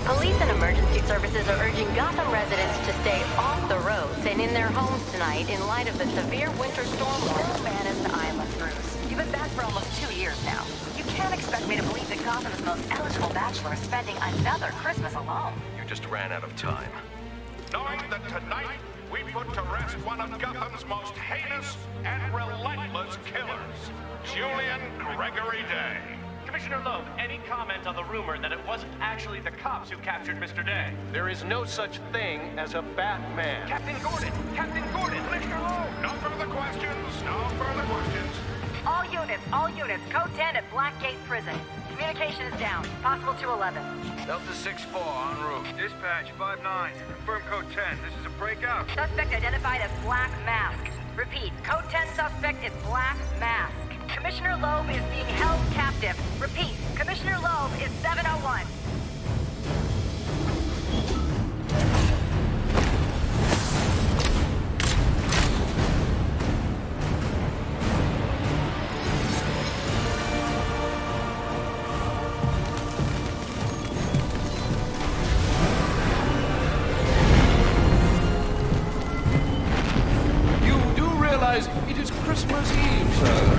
Police and emergency services are urging Gotham residents to stay off the roads and in their homes tonight in light of the severe winter storm warning. Man is the island, Bruce. You've been back for almost 2 years now. You can't expect me to believe that Gotham's most eligible bachelor is spending another Christmas alone. You just ran out of time. Knowing that tonight we put to rest one of Gotham's most heinous and relentless killers, Julian Gregory Day. Commissioner Loeb, any comment on the rumor that it wasn't actually the cops who captured Mr. Day? There is no such thing as a Batman. Captain Gordon! Captain Gordon! Commissioner Loeb, no further questions, no further questions. All units, code 10 at Blackgate Prison. Communication is down, possible to 11. Delta 6-4 en route. Dispatch 5-9. Confirm code 10. This is a breakout. Suspect identified as Black Mask. Repeat, code 10 suspect is Black Mask. Commissioner Loeb is being held captive. Repeat, Commissioner Loeb is 701. You do realize it is Christmas Eve, sir.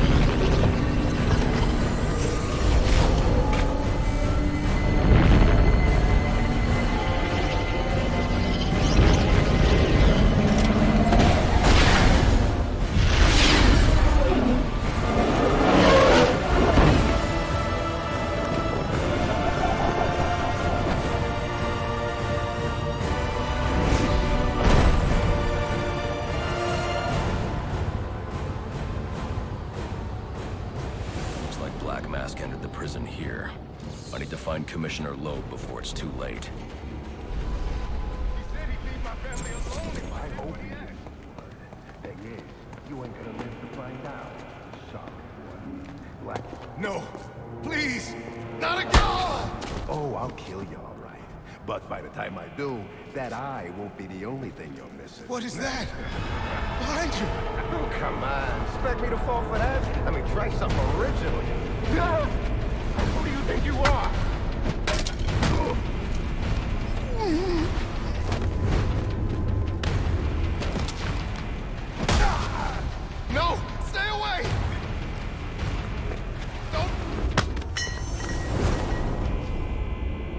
Looks like Black Mask entered the prison here. I need to find Commissioner Loeb before it's too late. No, please, not again! Oh, I'll kill you, all right. But by the time I do, that eye won't be the only thing you're missing. What is that? Behind you! Oh, come on. Expect me to fall for that? I mean, try something original. Who do you think you are? No! Stay away!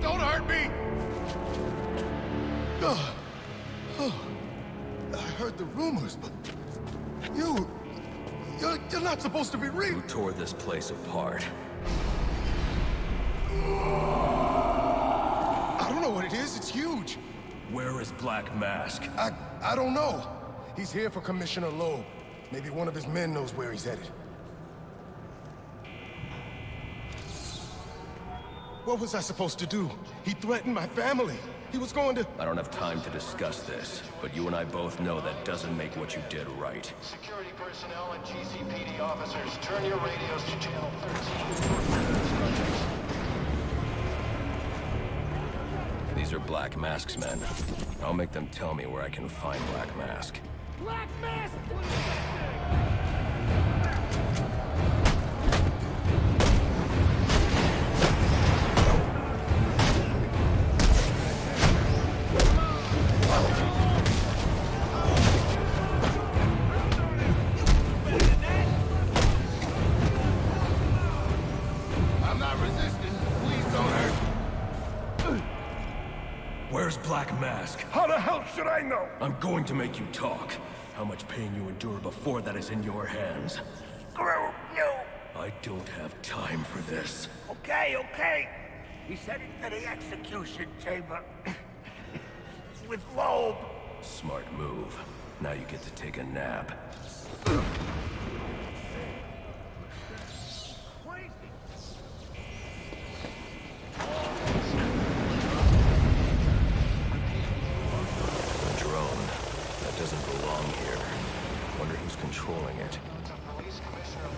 Don't hurt me! I heard the rumors, but you're not supposed to be real. Who tore this place apart? I don't know what it is. It's huge. Where is Black Mask? I don't know. He's here for Commissioner Loeb. Maybe one of his men knows where he's headed. What was I supposed to do? He threatened my family. He was going to... I don't have time to discuss this, but you and I both know that doesn't make what you did right. Security personnel and GCPD officers, turn your radios to channel 13. These are Black Mask's men. I'll make them tell me where I can find Black Mask. Black Mask! I'm not resisting. Please don't hurt. Where's Black Mask? How the hell should I know? I'm going to make you talk. How much pain you endure before that is in your hands. Screw you! I don't have time for this. Okay. He's heading to the execution chamber. With Loeb. Smart move. Now you get to take a nap. A drone. That doesn't belong here. Wonder who's controlling it. Police Commissioner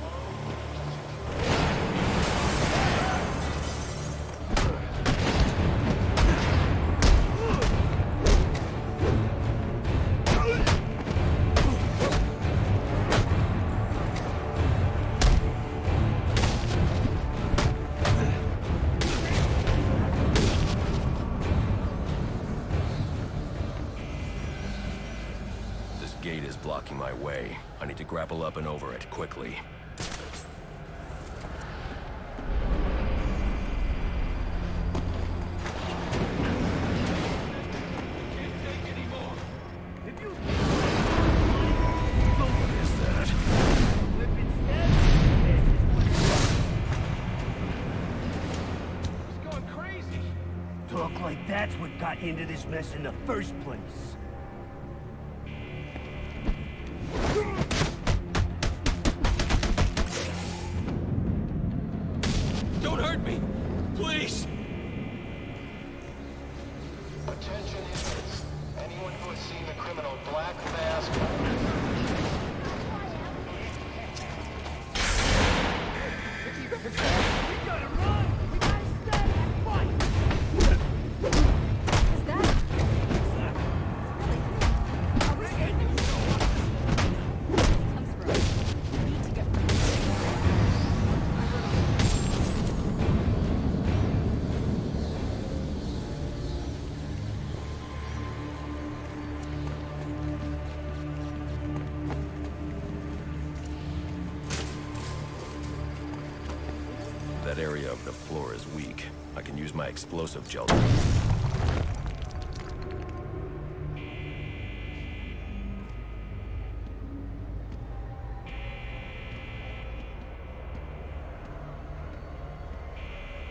blocking my way. I need to grapple up and over it, quickly. That's what got you into this mess in the first place. Don't hurt me! Please! Attention inmates. Anyone who has seen the criminal Black Mask... We gotta run! We gotta stay and fight! That area of the floor is weak. I can use my explosive gel.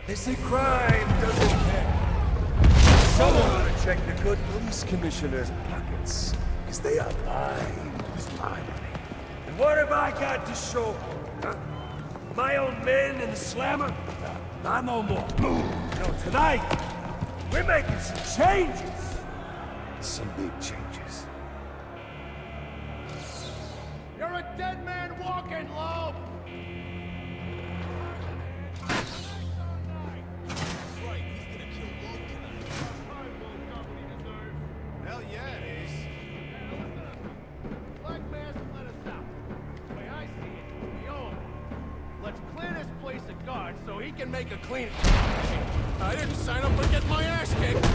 They say crime doesn't care. Someone ought to check the good police commissioner's pockets, because they are lined with my money. And what have I got to show for it, huh? My own men in the slammer? Not no more. No, tonight, we're making some changes. Some big changes. You're a dead man walking, Loeb! Hell yeah, it is. Black Mask let us out. The way I see it, we own him. Let's clear this place of guards so he can make a clean... I didn't sign up for getting my ass kicked.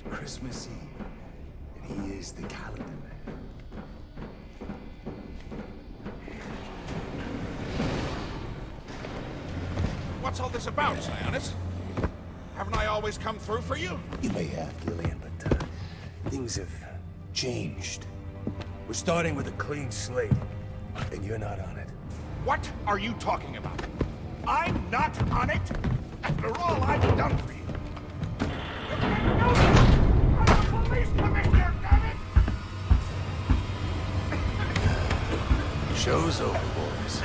Christmas Eve, and he is the calendar man. What's all this about, Sionis? Haven't I always come through for you? You may have, Gillian, but things have changed. We're starting with a clean slate, and you're not on it. What are you talking about? I'm not on it? After all I've done for you. You can't do this! I'm a police commissioner, damn it! Show's over, boys.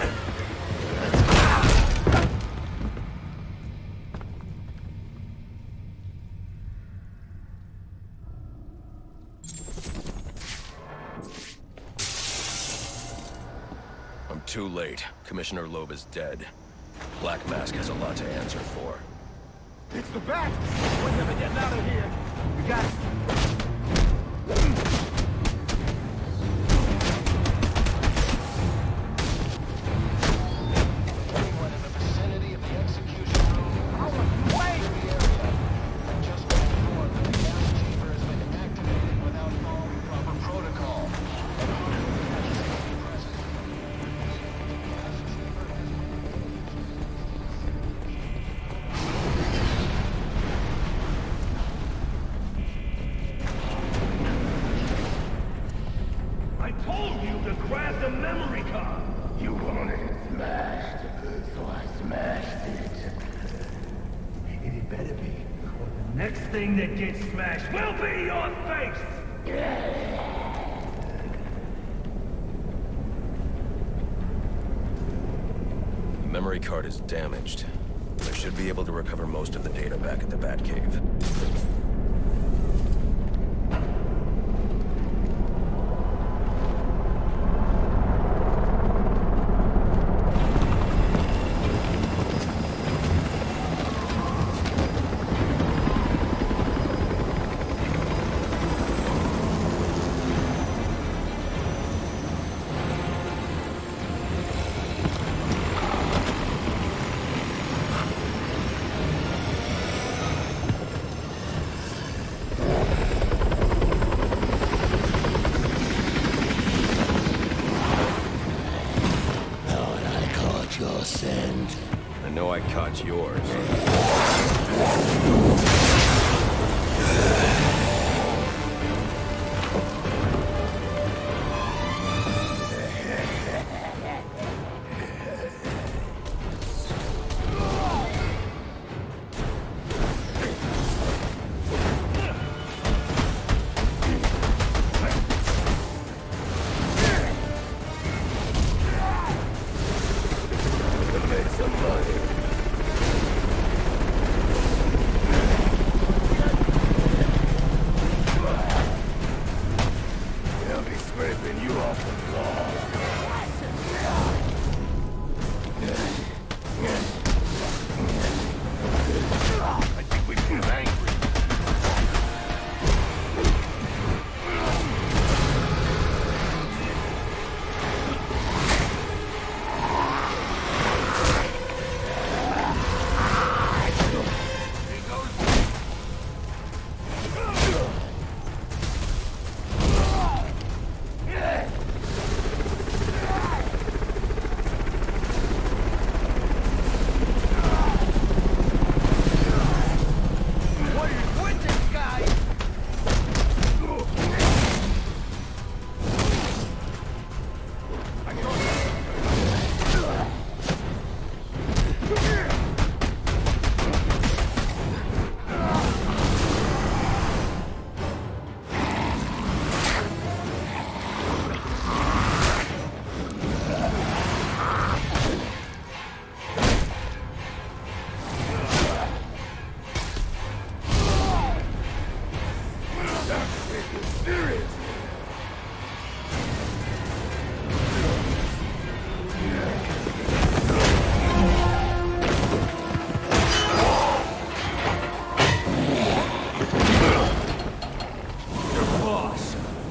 I'm too late. Commissioner Loeb is dead. Black Mask has a lot to answer for. It's the bat! We're never getting out of here! We got it! Anyone in the vicinity of the execution room... Wait! The area. I've just been informed that the gas chamber has been activated without following proper protocol. And Arkham has to be present. that gets smashed will be your face! The memory card is damaged. I should be able to recover most of the data back at the Batcave. I know I caught yours.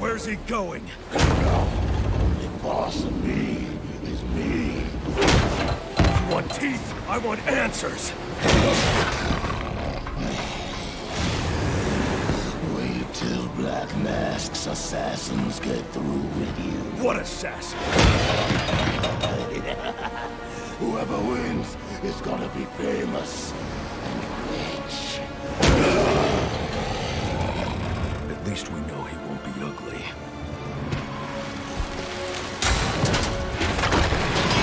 Where's he going? The boss of me is me. You want teeth? I want answers! Wait till Black Mask's assassins get through with you. What assassin? Whoever wins is gonna be famous and rich. At least we know he won't be ugly.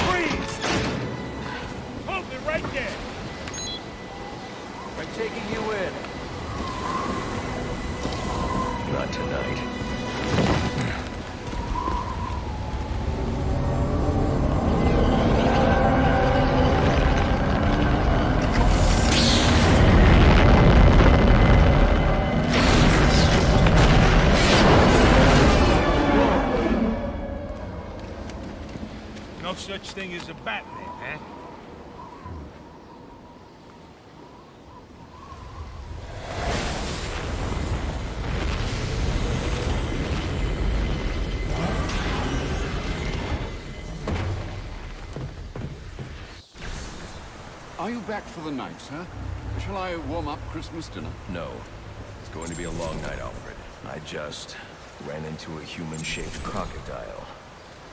Freeze! Hold it right there! I'm taking you in. Not tonight. No such thing as a Batman, huh? Are you back for the night, sir? Shall I warm up Christmas dinner? No. It's going to be a long night, Alfred. I just ran into a human-shaped crocodile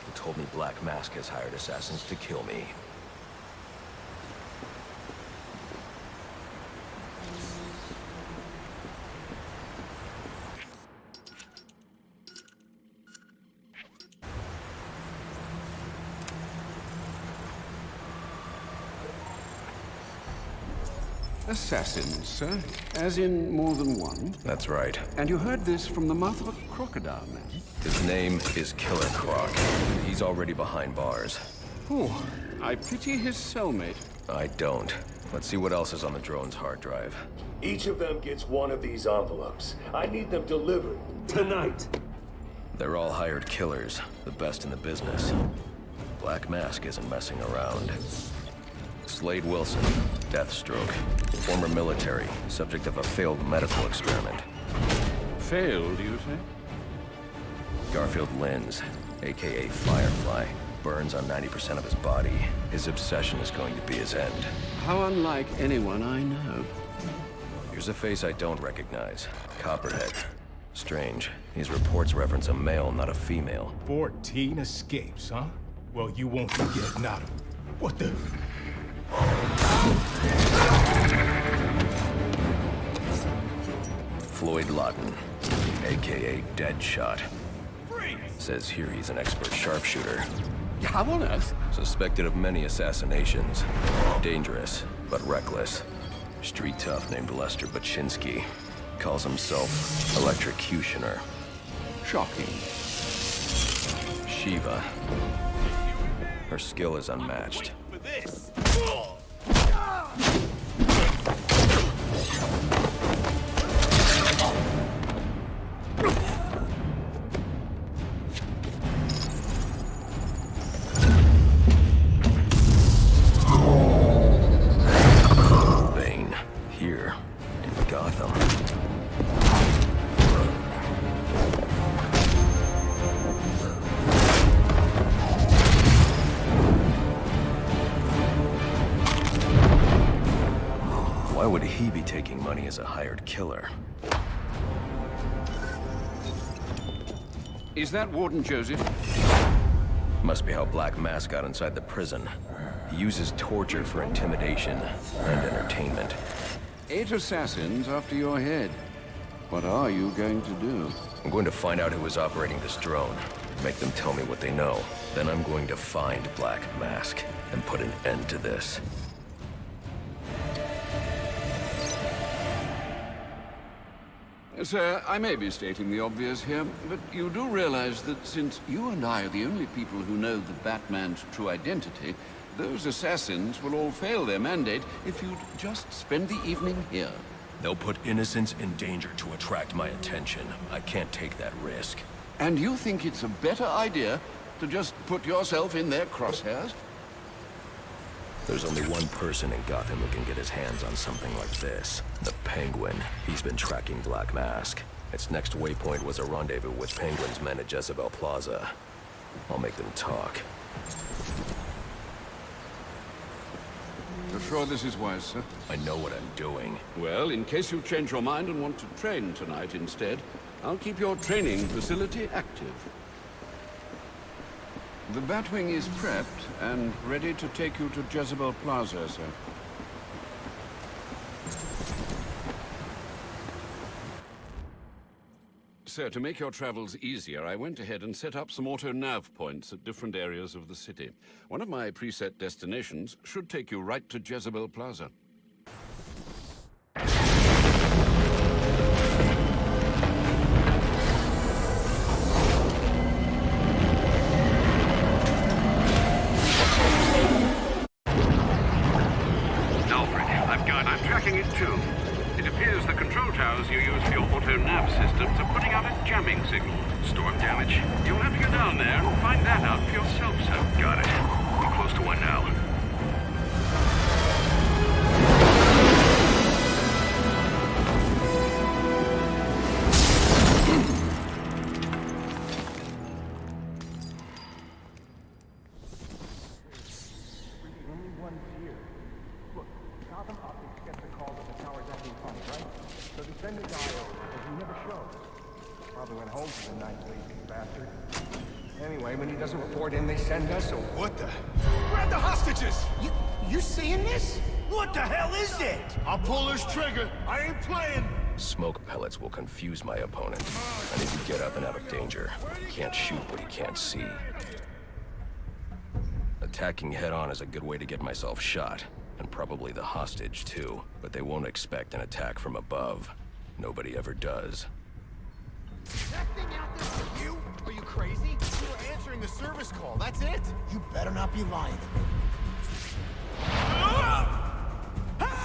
who told me Black Mask has hired assassins to kill me. Assassins, sir? As in more than one? That's right. And you heard this from the mouth of a crocodile, man? His name is Killer Croc. He's already behind bars. Oh, I pity his cellmate. I don't. Let's see what else is on the drone's hard drive. Each of them gets one of these envelopes. I need them delivered tonight. They're all hired killers, the best in the business. Black Mask isn't messing around. Slade Wilson, Deathstroke, former military, subject of a failed medical experiment. Failed, you say? Garfield Linz, aka Firefly, burns on 90% of his body. His obsession is going to be his end. How unlike anyone I know. Here's a face I don't recognize. Copperhead. Strange. These reports reference a male, not a female. 14 escapes, huh? Well, you won't forget Nada. What the? Floyd Lawton, aka Deadshot. Says here he's an expert sharpshooter. How on earth? Suspected of many assassinations. Dangerous, but reckless. Street tough named Lester Baczynski. Calls himself Electrocutioner. Shocking. Shiva. Her skill is unmatched. Bane, here in Gotham. Why would he be taking money as a hired killer? Is that Warden Joseph? Must be how Black Mask got inside the prison. He uses torture for intimidation and entertainment. 8 assassins after your head. What are you going to do? I'm going to find out who is operating this drone. Make them tell me what they know. Then I'm going to find Black Mask and put an end to this. Sir, I may be stating the obvious here, but you do realize that since you and I are the only people who know the Batman's true identity, those assassins will all fail their mandate if you'd just spend the evening here. They'll put innocents in danger to attract my attention. I can't take that risk. And you think it's a better idea to just put yourself in their crosshairs? There's only one person in Gotham who can get his hands on something like this. The Penguin. He's been tracking Black Mask. Its next waypoint was a rendezvous with Penguin's men at Jezebel Plaza. I'll make them talk. You're sure this is wise, sir? I know what I'm doing. Well, in case you change your mind and want to train tonight instead, I'll keep your training facility active. The Batwing is prepped and ready to take you to Jezebel Plaza, sir. Sir, to make your travels easier, I went ahead and set up some auto-nav points at different areas of the city. One of my preset destinations should take you right to Jezebel Plaza. I'm tracking it too. It appears the control towers you use for your auto-nav systems are putting out a jamming signal. Storm damage. You'll have to go down there and find that out for yourself, sir. Got it. I'm close to one now. Probably went home for the night, lazy bastard. Anyway, when he doesn't report in, they send us a... What the? Grab the hostages! You seeing this? What the hell is it? I'll pull this trigger. I ain't playing. Smoke pellets will confuse my opponent. I need to get up and out of danger. He can't shoot what he can't see. Attacking head-on is a good way to get myself shot. And probably the hostage, too. But they won't expect an attack from above. Nobody ever does. That thing out there for you? Are you crazy? You were answering the service call, that's it? You better not be lying to me.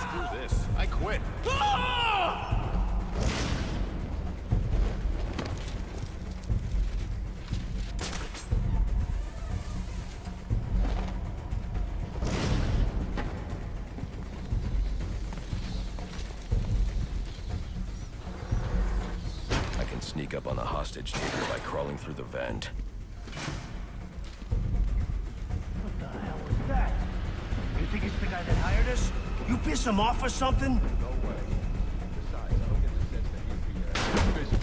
Screw this. I quit. I can sneak up on the hostage taker by crawling through the vent. What the hell was that? You think it's the guy that hired us? You piss him off or something? No way. Besides, I don't get the sense that he'd be busy.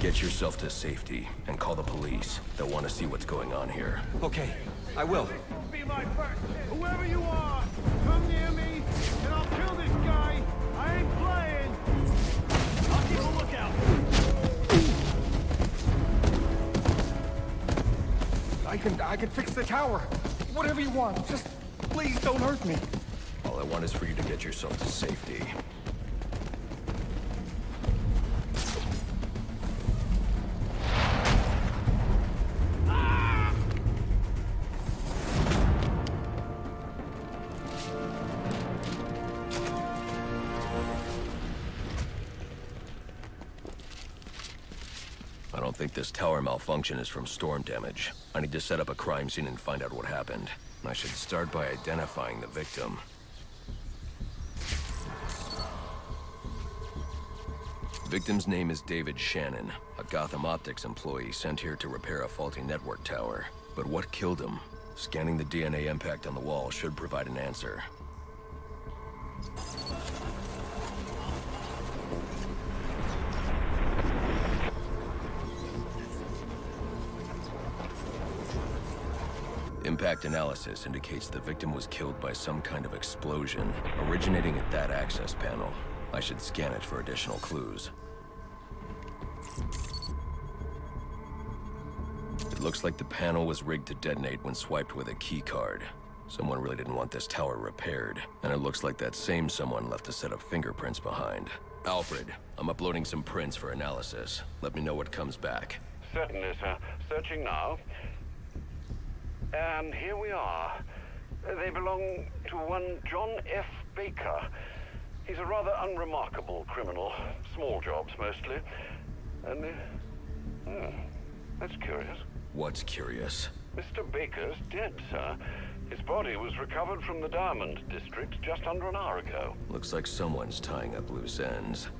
Get yourself to safety and call the police. They'll want to see what's going on here. Okay, I will. Be my first. Whoever you are, come near me, and I'll kill this guy. I ain't playing. I'll keep a lookout. I can fix the tower. Whatever you want. Just please don't hurt me. All I want is for you to get yourself to safety. I don't think this tower malfunction is from storm damage. I need to set up a crime scene and find out what happened. I should start by identifying the victim. Victim's name is David Shannon, a Gotham Optics employee sent here to repair a faulty network tower. But what killed him? Scanning the DNA impact on the wall should provide an answer. Impact analysis indicates the victim was killed by some kind of explosion, originating at that access panel. I should scan it for additional clues. It looks like the panel was rigged to detonate when swiped with a key card. Someone really didn't want this tower repaired, and it looks like that same someone left a set of fingerprints behind. Alfred, I'm uploading some prints for analysis. Let me know what comes back. Certainly, sir. Searching now. And here we are. They belong to one John F. Baker. He's a rather unremarkable criminal. Small jobs, mostly. And, that's curious. What's curious? Mr. Baker's dead, sir. His body was recovered from the Diamond District just under an hour ago. Looks like someone's tying up loose ends.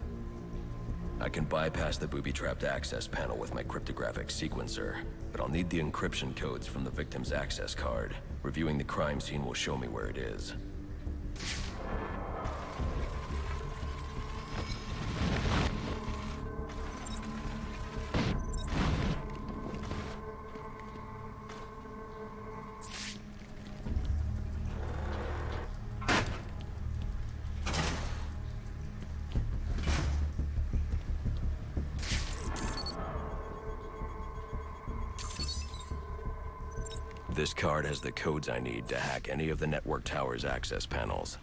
I can bypass the booby-trapped access panel with my cryptographic sequencer, but I'll need the encryption codes from the victim's access card. Reviewing the crime scene will show me where it is. This card has the codes I need to hack any of the network tower's access panels.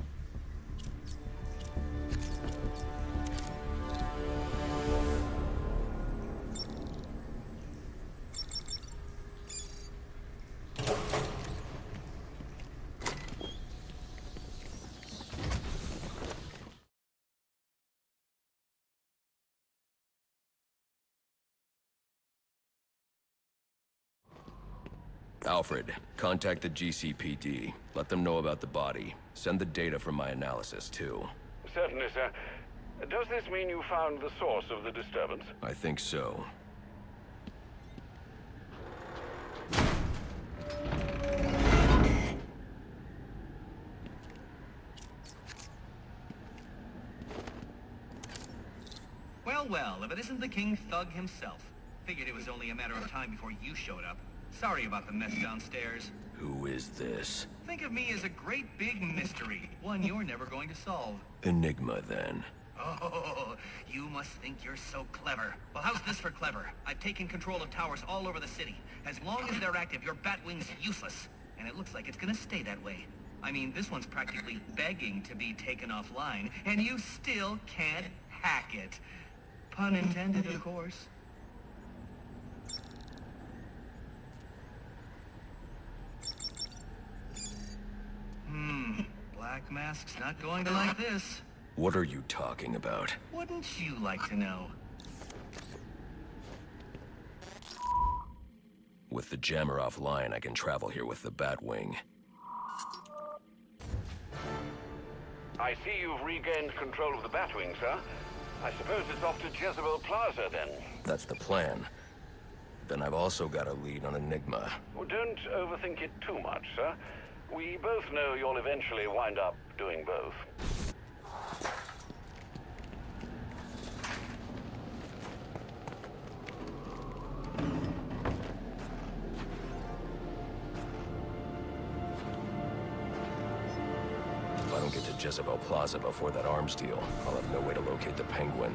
Alfred, contact the GCPD. Let them know about the body. Send the data from my analysis, too. Certainly, sir. Does this mean you found the source of the disturbance? I think so. Well, well, if it isn't the King Thug himself. Figured it was only a matter of time before you showed up. Sorry about the mess downstairs. Who is this? Think of me as a great big mystery, one you're never going to solve. Enigma, then. Oh, you must think you're so clever. Well, how's this for clever? I've taken control of towers all over the city. As long as they're active, your Batwing's useless. And it looks like it's gonna stay that way. I mean, this one's practically begging to be taken offline, and you still can't hack it. Pun intended, of course. Black Mask's not going to like this. What are you talking about? Wouldn't you like to know? With the jammer offline, I can travel here with the Batwing. I see you've regained control of the Batwing, sir. I suppose it's off to Jezebel Plaza, then. That's the plan. Then I've also got a lead on Enigma. Well, don't overthink it too much, sir. We both know you'll eventually wind up doing both. If I don't get to Jezebel Plaza before that arms deal, I'll have no way to locate the Penguin.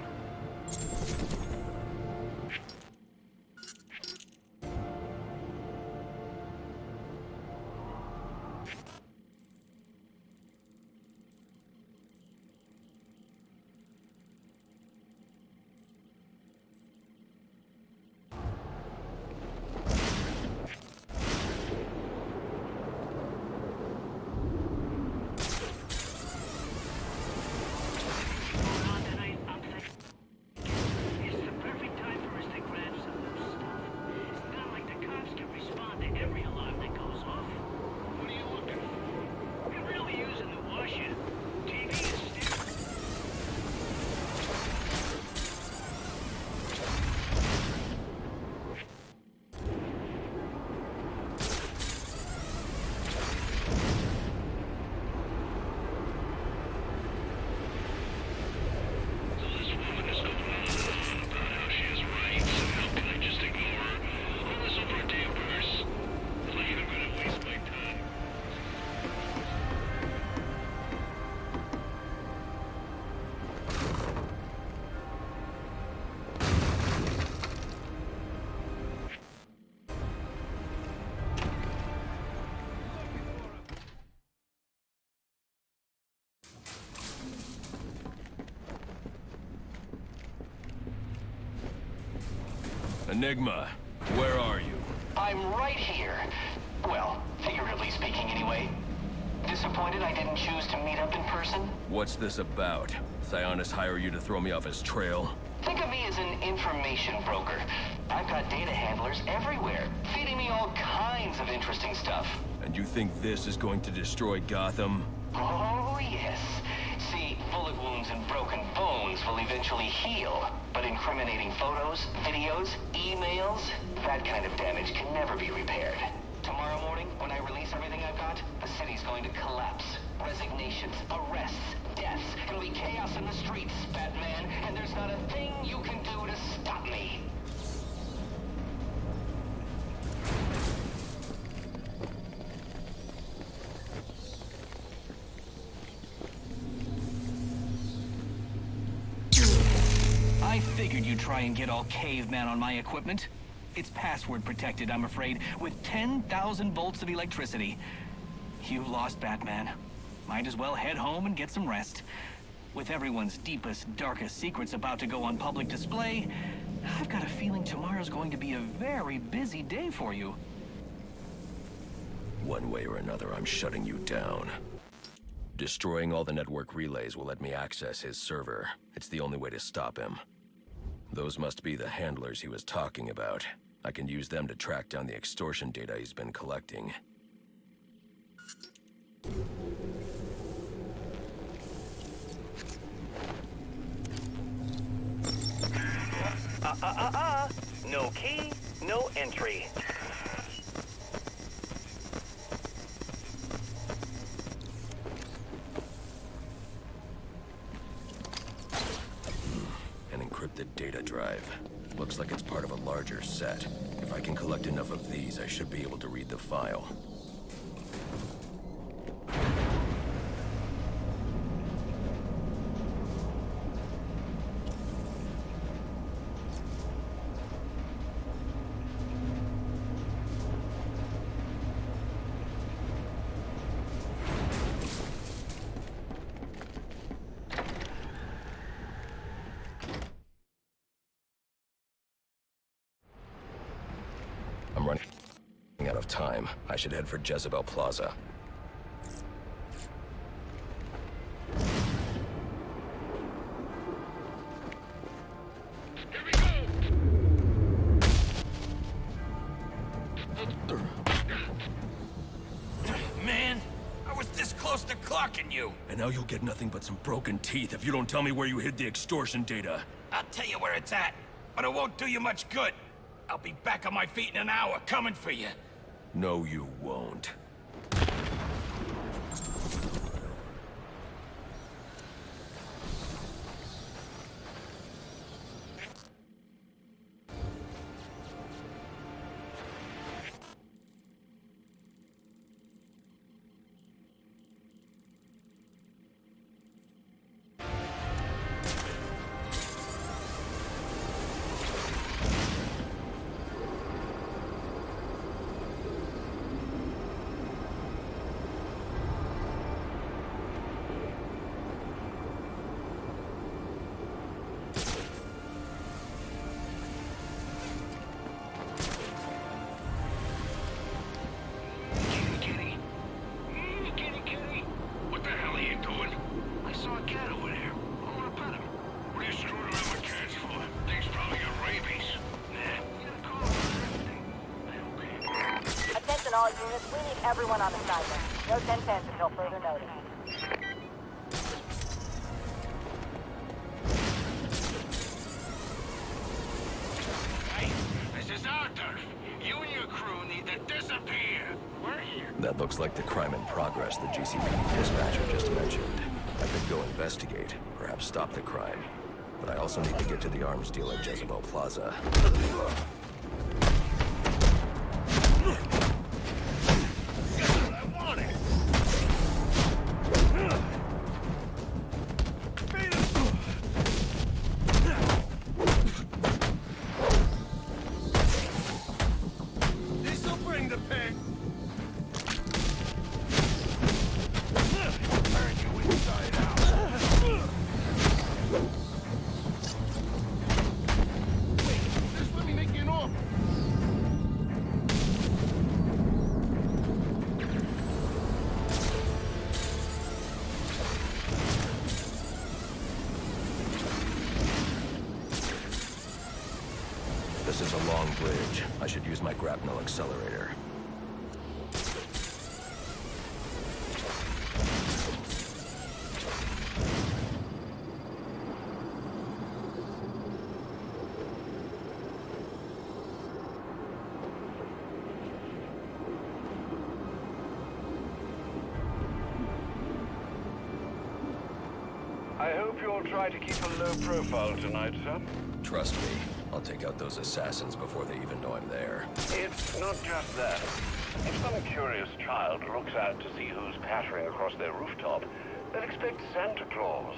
Enigma, where are you? I'm right here. Well, figuratively speaking anyway. Disappointed I didn't choose to meet up in person? What's this about? Sionis hire you to throw me off his trail? Think of me as an information broker. I've got data handlers everywhere, feeding me all kinds of interesting stuff. And you think this is going to destroy Gotham? Oh, yes. See, bullet wounds and broken bones will eventually heal, but incriminating photos, videos, emails, that kind of damage can never be repaired. Tomorrow morning, when I release everything I've got, the city's going to collapse. Resignations, arrests, deaths. It'll be chaos in the streets, Batman, and there's not a thing you can do to stop me. I figured you'd try and get all caveman on my equipment. It's password protected, I'm afraid, with 10,000 volts of electricity. You lost, Batman. Might as well head home and get some rest. With everyone's deepest, darkest secrets about to go on public display, I've got a feeling tomorrow's going to be a very busy day for you. One way or another, I'm shutting you down. Destroying all the network relays will let me access his server. It's the only way to stop him. Those must be the handlers he was talking about. I can use them to track down the extortion data he's been collecting. No key, no entry. An encrypted data drive. Looks like it's part of a larger set. If I can collect enough of these, I should be able to read the file. out of time. I should head for Jezebel Plaza. Man, I was this close to clocking you. And now you'll get nothing but some broken teeth if you don't tell me where you hid the extortion data. I'll tell you where it's at, but it won't do you much good. I'll be back on my feet in an hour, coming for you. No, you won't. All units, we need everyone on assignment. No 10-10s until further notice. Hey, this is our turf. You and your crew need to disappear. We're here. That looks like the crime in progress the GCPD dispatcher just mentioned. I could go investigate, perhaps stop the crime. But I also need to get to the arms deal at Jezebel Plaza. This is a long bridge. I should use my grapnel accelerator. I hope you'll try to keep a low profile tonight, sir. Trust me, I'll take out those assassins before they even know I'm there. It's not just that. If some curious child looks out to see who's pattering across their rooftop, they'll expect Santa Claus,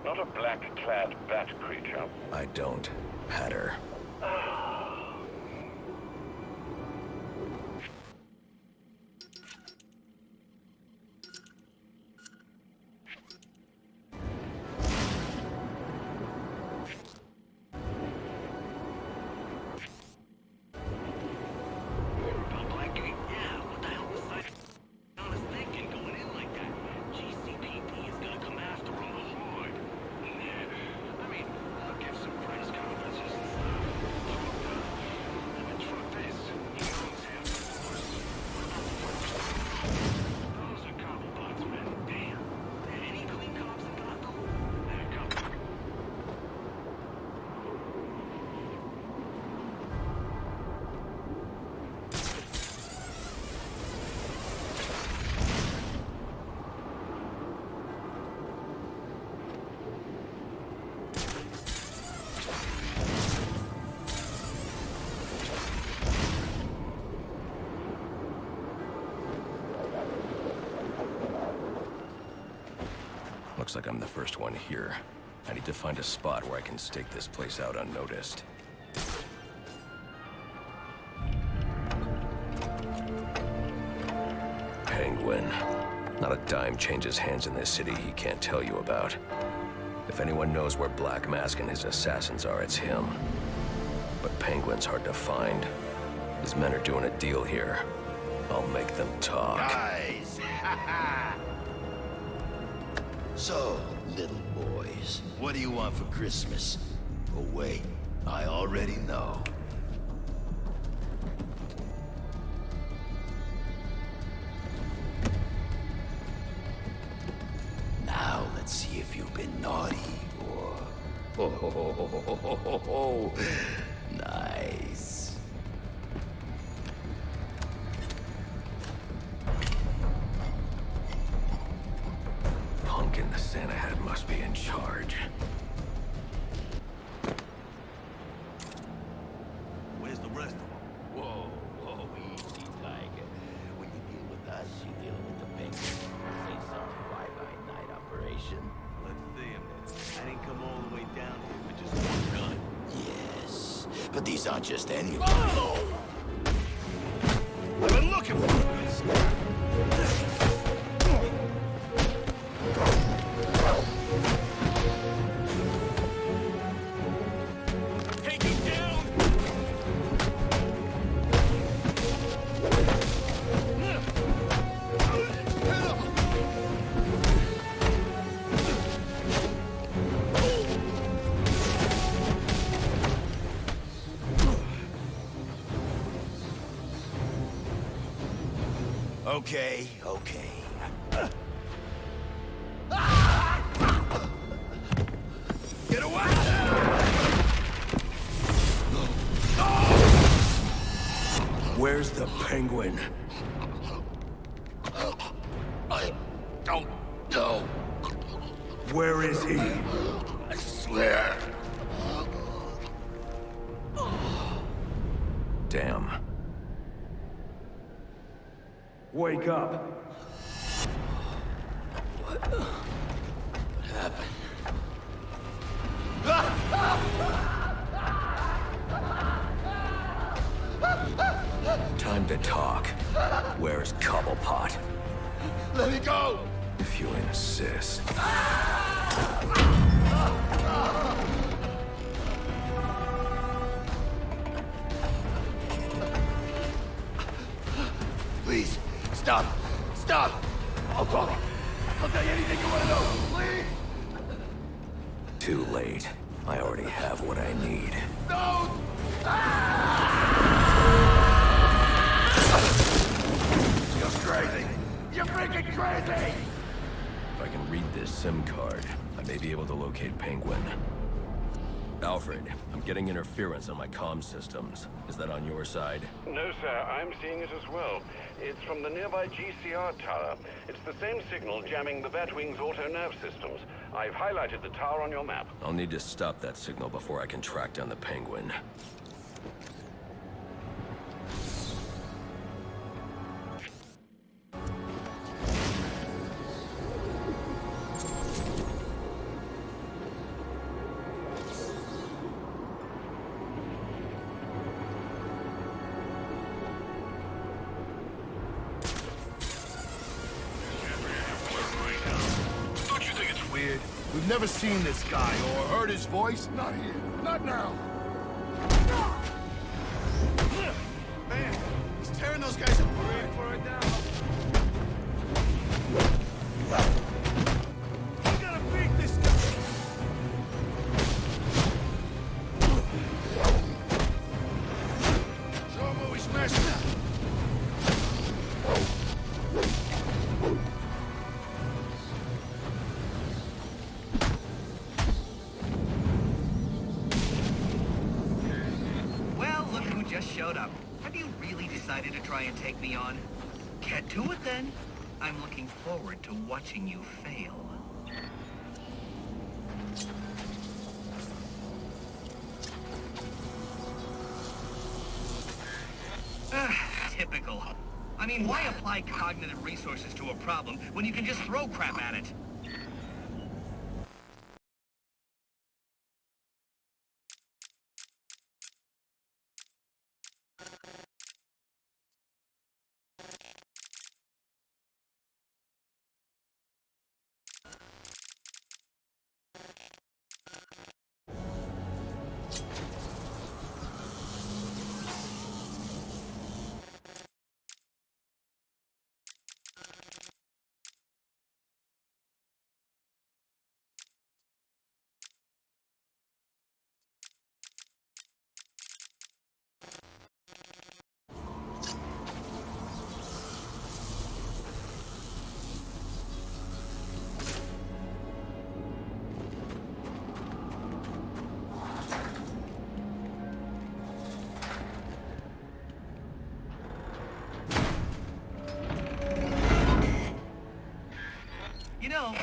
not a black-clad bat creature. I don't patter. Looks like I'm the first one here. I need to find a spot where I can stake this place out unnoticed. Penguin. Not a dime changes hands in this city he can't tell you about. If anyone knows where Black Mask and his assassins are, it's him. But Penguin's hard to find. His men are doing a deal here. I'll make them talk. Guys! So, little boys, what do you want for Christmas? Oh wait, I already know. Now let's see if you've been naughty or... Oh, nice. Pumpkin the Santa hat must be in charge. Where's the rest of them? Whoa, easy, Tiger. When you deal with us, you deal with the Penguin. Say some fly-by-night operation. Let's see him. I didn't come all the way down here with just one gun. Yes, but these aren't just any of them. Oh! I've been looking for this. Okay. Get away! Where's the Penguin? I don't know. Where is he? I swear. Damn. Wake up. What happened? Time to talk. Where's Cobblepot? Let me go! If you insist. Please, stop! I'll talk. I'll tell you anything you want to know, please! Too late. I already have what I need. Don't! You're crazy! You're freaking crazy! If I can read this SIM card, I may be able to locate Penguin. Alfred, I'm getting interference on my comm systems. Is that on your side? No, sir. I'm seeing it as well. It's from the nearby GCR tower. It's the same signal jamming the Batwing's auto-nav systems. I've highlighted the tower on your map. I'll need to stop that signal before I can track down the Penguin. We've never seen this guy or heard his voice. Not here. Not now. Man, he's tearing those guys apart. For it now. We gotta beat this guy. Show him what we smashed up. Just showed up. Have you really decided to try and take me on? Get to it then. I'm looking forward to watching you fail. Typical. I mean, why apply cognitive resources to a problem when you can just throw crap at it?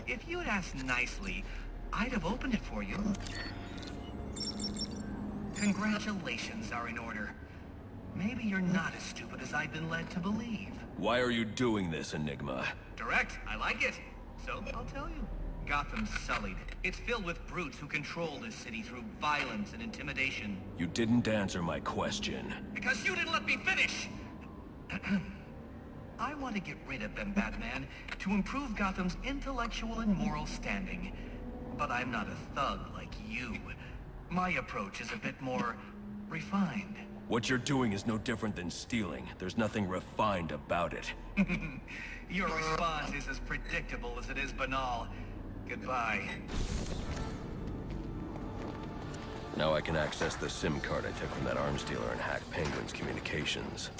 If you had asked nicely, I'd have opened it for you. Congratulations are in order. Maybe you're not as stupid as I've been led to believe. Why are you doing this, Enigma? Direct, I like it. So, I'll tell you. Gotham's sullied. It's filled with brutes who control this city through violence and intimidation. You didn't answer my question. Because you didn't let me finish! I want to get rid of them, Batman, to improve Gotham's intellectual and moral standing. But I'm not a thug like you. My approach is a bit more refined. What you're doing is no different than stealing. There's nothing refined about it. Your response is as predictable as it is banal. Goodbye. Now I can access the SIM card I took from that arms dealer and hack Penguin's communications.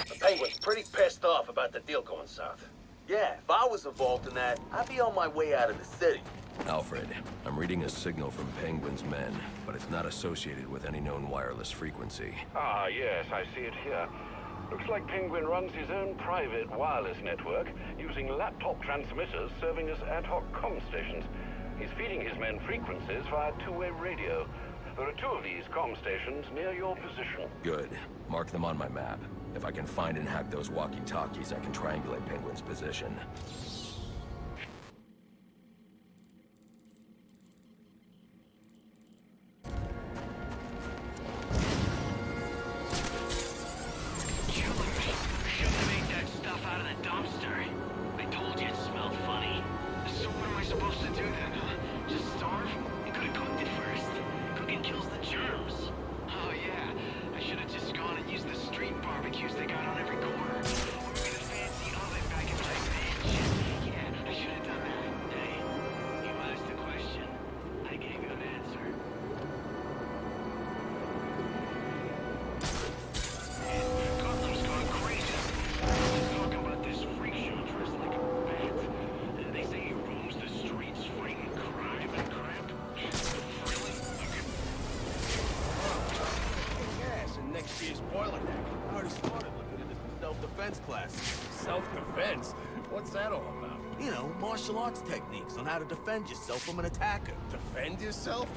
The Penguin's pretty pissed off about the deal going south. Yeah, if I was involved in that, I'd be on my way out of the city. Alfred, I'm reading a signal from Penguin's men, but it's not associated with any known wireless frequency. Ah, yes, I see it here. Looks like Penguin runs his own private wireless network, using laptop transmitters serving as ad hoc comm stations. He's feeding his men frequencies via two-way radio. There are two of these comm stations near your position. Good. Mark them on my map. If I can find and hack those walkie-talkies, I can triangulate Penguin's position. Self-defense? What's that all about? You know, martial arts techniques on how to defend yourself from an attacker. Defend yourself?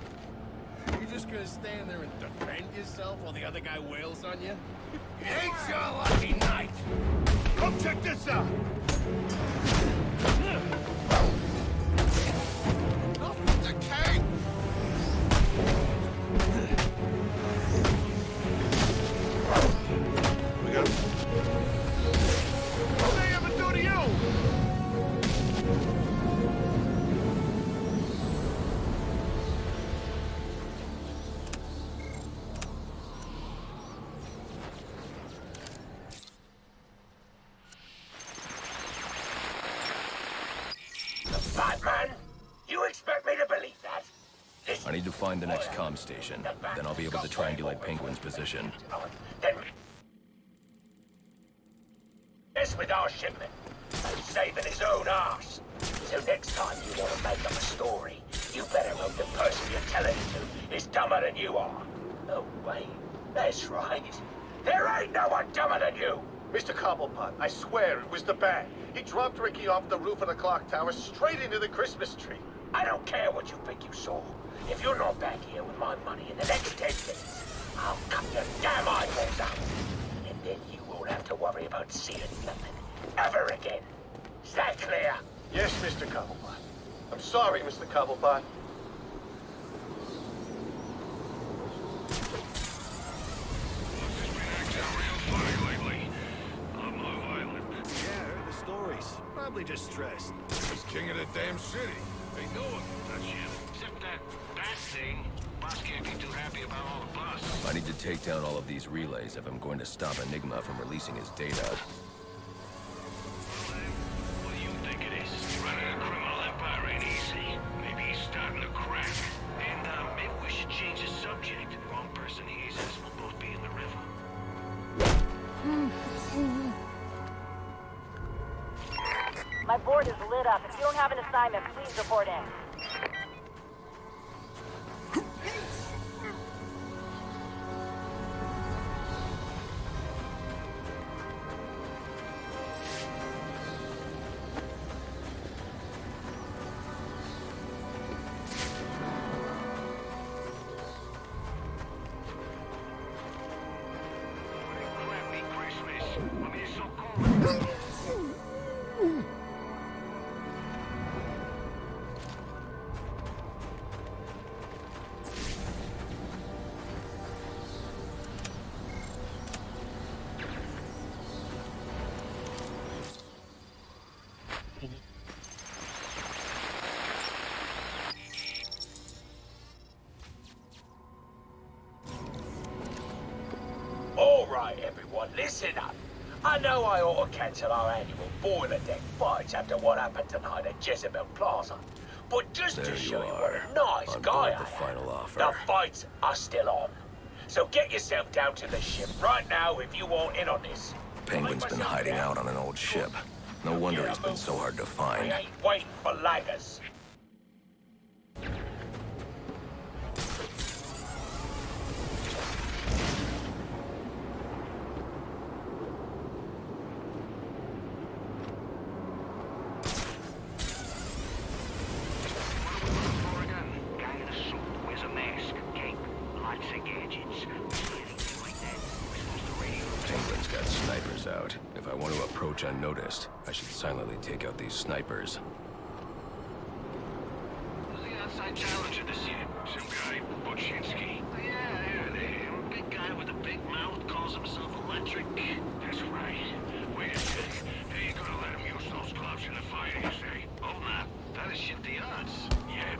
You're just gonna stand there and defend yourself while the other guy wails on you? It ain't your lucky night! Come check this out! Enough with the cake! We got him. What did they ever do to you? Batman? You expect me to believe that? I need to find the next comm station. Then I'll be able to triangulate Penguin's position. Then mess with our shipment. He's saving his own ass. So next time you want to make up a story, you better hope the person you're telling it to is dumber than you are. Oh, wait. That's right. There ain't no one dumber than you. Mr. Cobblepot, I swear it was the bag. He dropped Ricky off the roof of the clock tower straight into the Christmas tree. I don't care what you think you saw. If you're not back here with my money in the next 10 minutes, I'll cut your damn eyeballs out. And then you won't have to worry about seeing nothing ever again. Is that clear? Yes, Mr. Cobblepot. I'm sorry, Mr. Cobblepot. Probably just stressed. He's king of the damn city. They know it. That's him. Except that bat thing. Boss can't be too happy about all the fuss. I need to take down all of these relays if I'm going to stop Enigma from releasing his data. What do you think it is? Running a criminal empire ain't easy. Maybe he's starting to crack. And maybe we should change the subject. The wrong person eases. We'll both be in the river. My board is lit up. If you don't have an assignment, please report in. Alright, everyone, listen up. I know I ought to cancel our annual boiler deck fights after what happened tonight at Jezebel Plaza. But just to show you what a nice guy I am, the fights are still on. So get yourself down to the ship right now if you want in on this. Penguin's been hiding out on an old ship. No wonder he's been so hard to find. I ain't waiting for laggers. Penguin's got snipers out. If I want to approach unnoticed, I should silently take out these snipers. Who's the outside challenger this year? Some guy, Boczynski. Yeah, I heard him. Big guy with a big mouth, calls himself electric. That's right. Wait a sec. Hey, you gonna let him use those gloves in the fight, you say? Oh, not. That'll shift the odds. Yeah.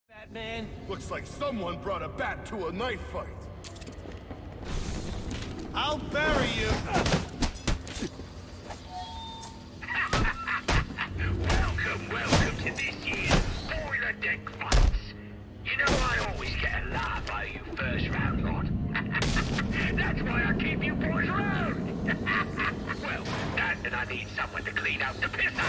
Batman? Looks like someone brought a bat to a knife fight. I'll bury you! Welcome to this year's boiler deck fights. You know I always get a laugh out of you first round lot. That's why I keep you boys around. Well, that and I need someone to clean out the pisser.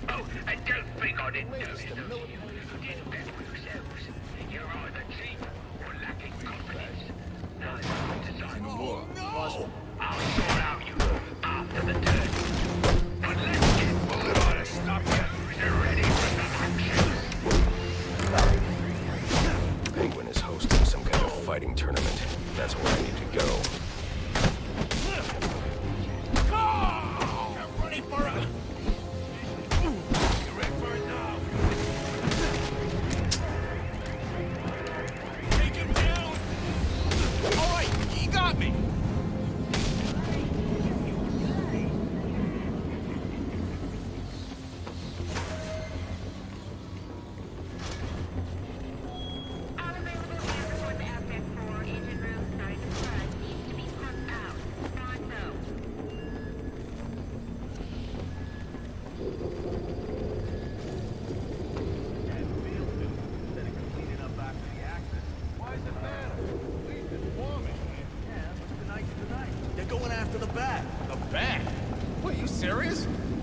Oh, and don't think I didn't notice those of you who didn't bet for yourselves. You're either cheap or lacking confidence. Now it's time to decide. Oh, no! I'll sort out you after the turn. But let's get moving on and stop you. You're ready for some action. Penguin is hosting some kind of fighting tournament. That's where I need to go. I'm ready for a... You ready for it now? Take him down! All right, you got me!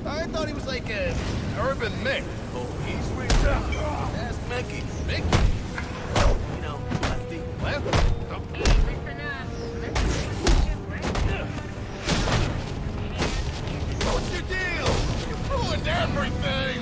I thought he was like an urban myth. Oh, he's ripped up. Ask Mickey. Mickey? You know, lefty. Lefty? Oh. What's your deal? You ruined everything!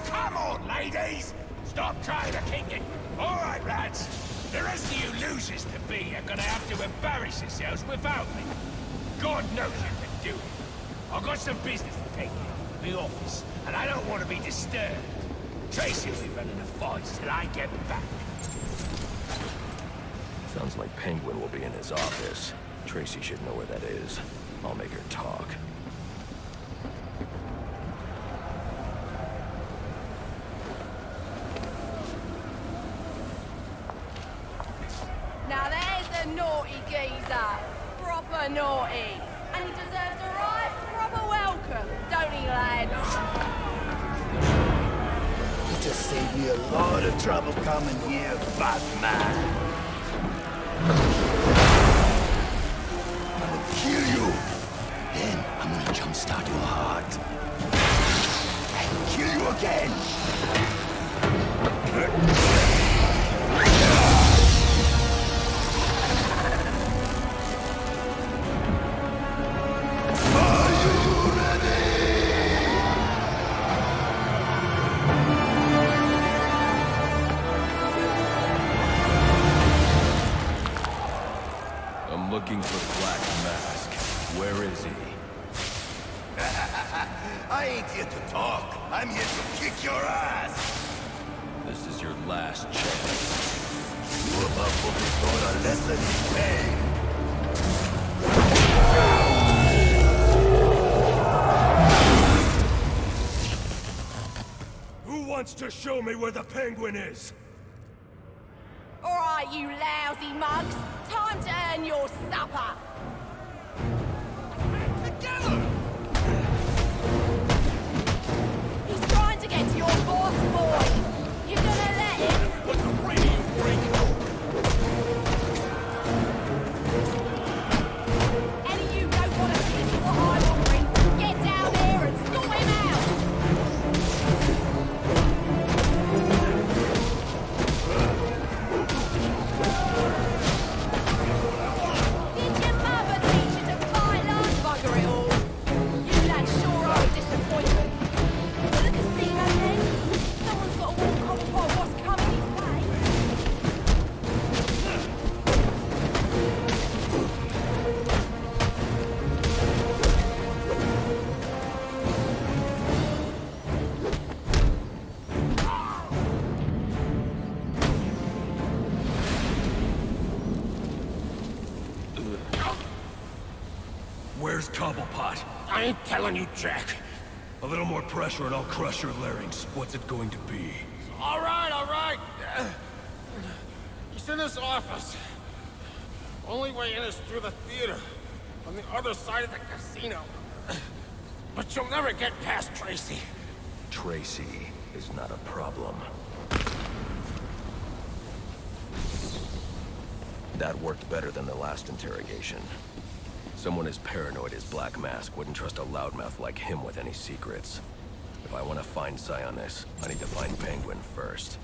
Come on, ladies! Stop trying to kick it! Alright, lads. The rest of you losers to be are gonna have to embarrass yourselves without me. God knows you can do it. I've got some business to take care of, the office, and I don't want to be disturbed. Tracy will be running the fights till I get back. Sounds like Penguin will be in his office. Tracy should know where that is. I'll make her talk. Now there's a naughty geezer. Proper naughty. And he deserves a right proper welcome, don't he, lad? You just saved me a lot of trouble coming here, Batman. I'm gonna kill you. Then I'm gonna jumpstart your heart. And kill you again. I'm looking for Black Mask. Where is he? I ain't here to talk. I'm here to kick your ass. This is your last chance. You're about to be taught a lesson in pain. Who wants to show me where the Penguin is? All right, you lousy mugs. Time to earn your supper. Together! He's trying to get to your boss, boy. You gonna let him? What's afraid of you, freak? Any of you don't want to finish what I'm offering, get down there and sort him out. Did your mother teach you to fight like bugger it all? You lads sure are a disappointment. To the casino then? Someone's got to walk on for what's coming his way. Where's Cobblepot? I ain't telling you, Jack. A little more pressure and I'll crush your larynx. What's it going to be? All right, all right. He's in his office. Only way in is through the theater, on the other side of the casino. But you'll never get past Tracy. Tracy is not a problem. That worked better than the last interrogation. Someone as paranoid as Black Mask wouldn't trust a loudmouth like him with any secrets. If I want to find Sionis, I need to find Penguin first.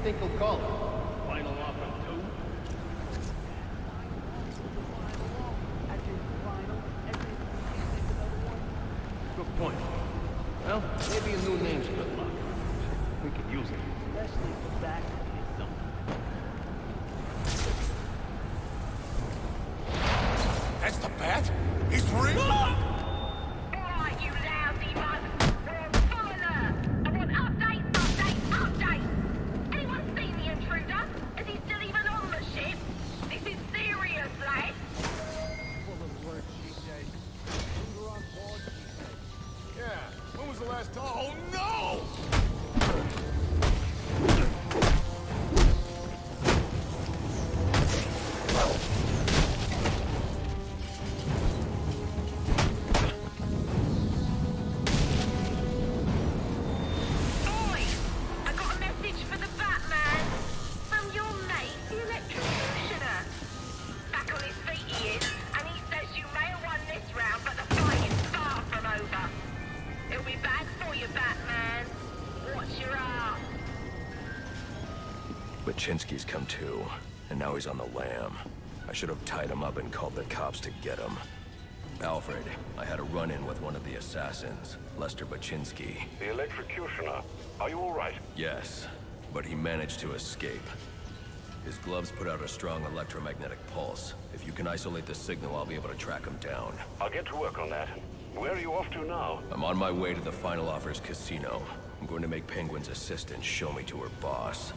think he'll call it? Final offer, too? Good point. Well, maybe a new name's good luck. We could use it. Especially if the back is something. That's the bat? He's real? Alright, you lousy mug. We're on full alert. I want updates, updates, updates. Anyone seen the intruder? Is he still even on the ship? This is serious, lads. Full of work, CJ. We're on board, CJ. Yeah. When was the last time? Oh, no! Oi! I got a message for the Batman. From your mate, the electrocutioner. Back on his feet he is, and he says you may have won this round, but the fight is far from over. It'll be bad for you, Batman. Watch your ass. Baczynski's come to, and now he's on the lam. I should have tied him up and called the cops to get him. Alfred, I had a run-in with one of the assassins, Lester Baczynski. The electrocutioner. Are you all right? Yes, but he managed to escape. His gloves put out a strong electromagnetic pulse. If you can isolate the signal, I'll be able to track him down. I'll get to work on that. Where are you off to now? I'm on my way to the Final Offers casino. I'm going to make Penguin's assistant show me to her boss.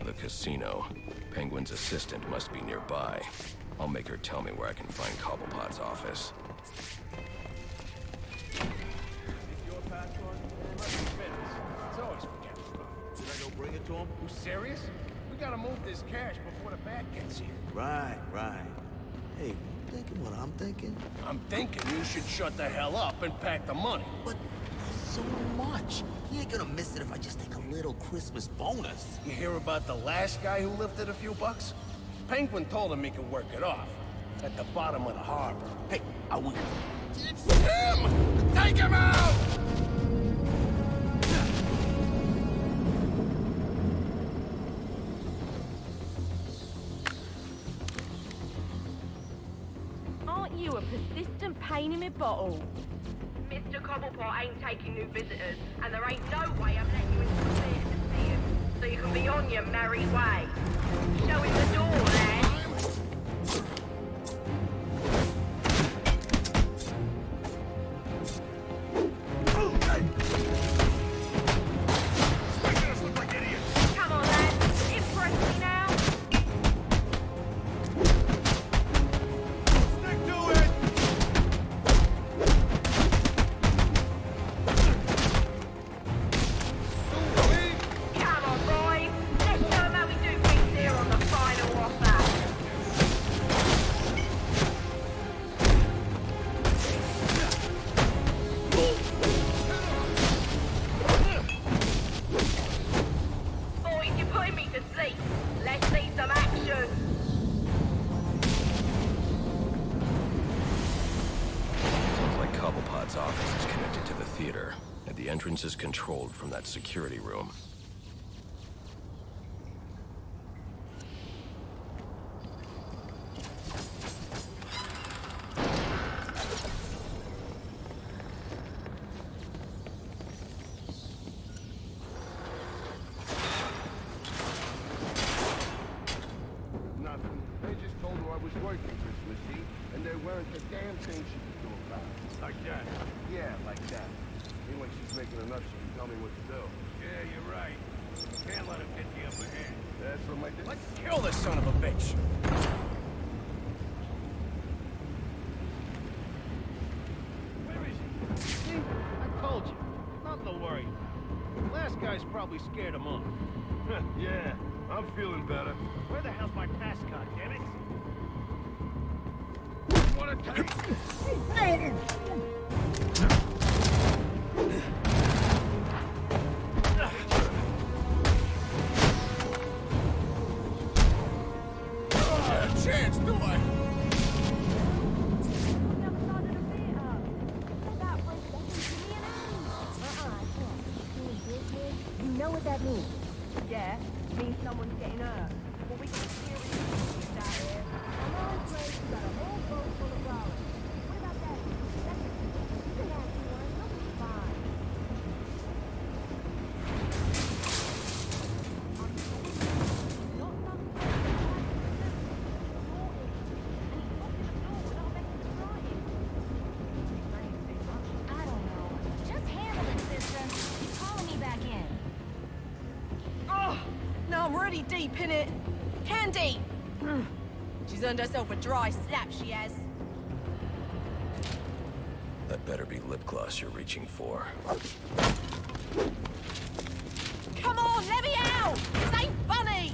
The casino. Penguin's assistant must be nearby. I'll make her tell me where I can find Cobblepot's office. Your password? It must be Vince. It's always forgetful. Should I go bring it to him? You serious? We gotta move this cash before the bat gets here. Right. Hey, thinking what I'm thinking? I'm thinking you should shut the hell up and pack the money. But so much. He ain't gonna miss it if I just take a little Christmas bonus. You hear about the last guy who lifted a few bucks? Penguin told him he could work it off. At the bottom of the harbor. Hey, I will. It's him! Take him out! Aren't you a persistent pain in my bottle? Mr. Cobblepot ain't taking new visitors, and there ain't no way I'm letting you into the theater to see him, so you can be on your merry way. Show him the door, lad. Come on, lad. Impress me now. Stick to it! Come on, boys. Let's show him how we do things here on the Final Offer. Boys, you're putting me to sleep. Let's see some action. Sounds like Cobblepot's office is connected to the theater, and the entrance is controlled from that security room. Nothing. They just told her I was working Christmas Eve, and there weren't a damn thing she could do about it. Like that? Yeah, like that. Seems like she's making enough she can tell me what to do. Yeah, you're right. Can't let him get the upper hand. like this. Let's kill this son of a bitch! Where is he? See? I told you. Nothing to worry about. Last guy's probably scared him off. Yeah, I'm feeling better. Where the hell's my mascot, damn it? What a taste! Chance, do I? You know what that means? Yeah, it means someone's getting hurt. Well, we can seriously use that here. I know, Grace, you got a whole boat full of dollars. What about that? You can ask me one. You'll be fine. I don't know. Just handle it, sister. He's calling me back in. Oh, now I'm really deep in it. Candy! She's earned herself a dry slap, she has. That better be lip gloss you're reaching for. Come on, let me out! This ain't funny!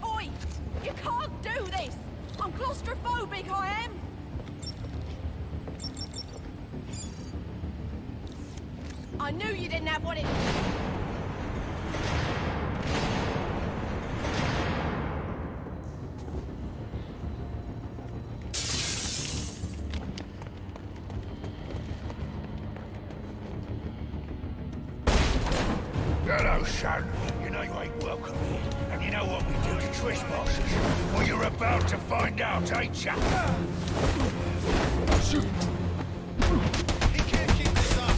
Oi! You can't do this! I'm claustrophobic, I am! I knew you didn't have what it... Hello, son. You know you ain't welcome here. And you know what we do to trespassers? Well, you're about to find out, ain't ya? Shoot! He can't keep this up.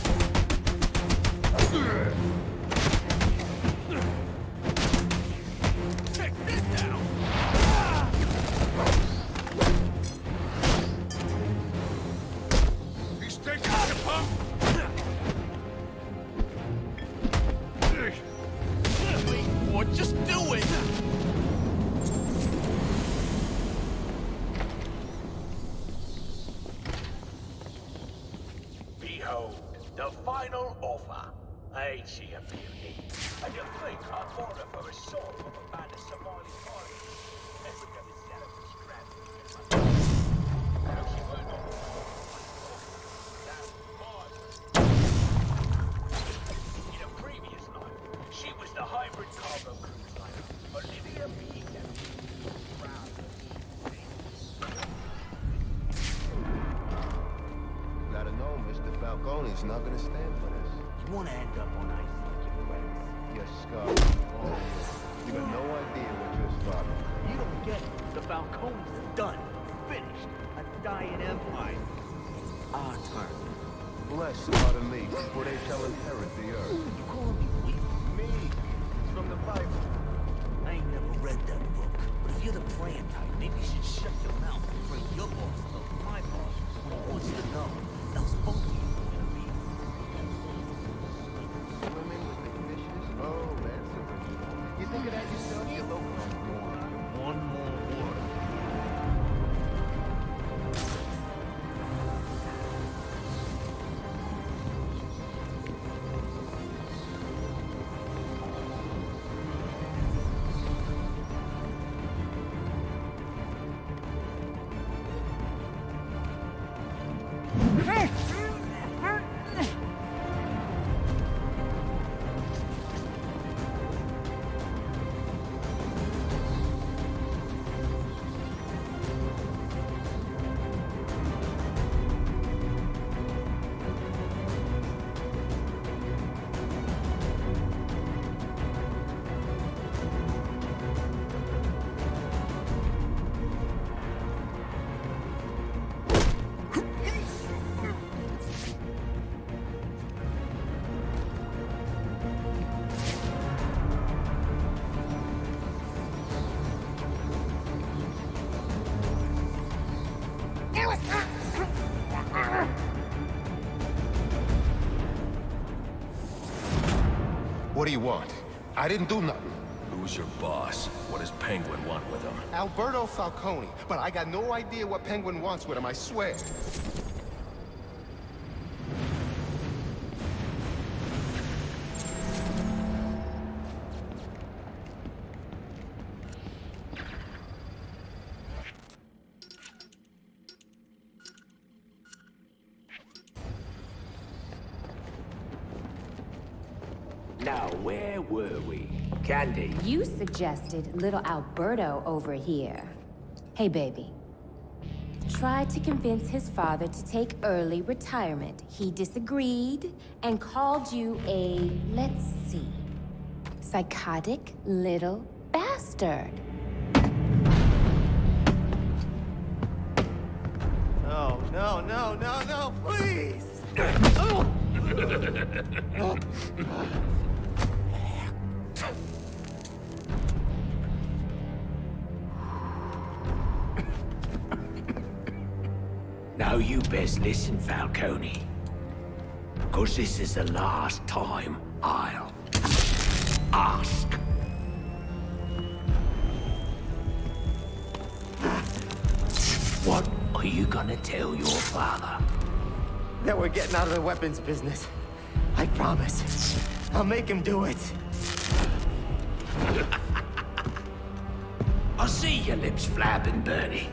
Check this out! He's taking us a pump! What? Just do it! Behold, the final offer. Ain't she a beauty? And you think I'd want her for a soul of a band of Somali pirates? Every other set of scrappy. Now she went on in a previous life, she was the hybrid cargo cruise liner, Olivia B. Gotta know, Mr. Falcone's not gonna stand for this. You wanna end up on ice like your friends. Yes, Scott. Oh, you got no idea what you're starting. You don't get it. The Falcones are done. Finished. A dying empire. It's our turn. Blessed are the meek, for they shall inherit the earth. You calling me weak? Me? It's from the Bible. I ain't never read that book. But if you're the praying type, maybe you should shut your mouth and bring your boss up. My boss, who wants to know, else both of you are gonna be. Swimming with the fishes? Oh, that's original. You think of that yourself? You're local. One more word. What do you want? I didn't do nothing. Who's your boss? What does Penguin want with him? Alberto Falcone, but I got no idea what Penguin wants with him, I swear. Now, where were we? Candy? You suggested little Alberto over here. Hey, baby. Tried to convince his father to take early retirement. He disagreed and called you a, let's see, psychotic little bastard. No, no, no, no, no, please! Now you best listen, Falcone. 'Cause this is the last time I'll ask. What are you gonna tell your father? That we're getting out of the weapons business. I promise. I'll make him do it. I see your lips flapping, Bernie.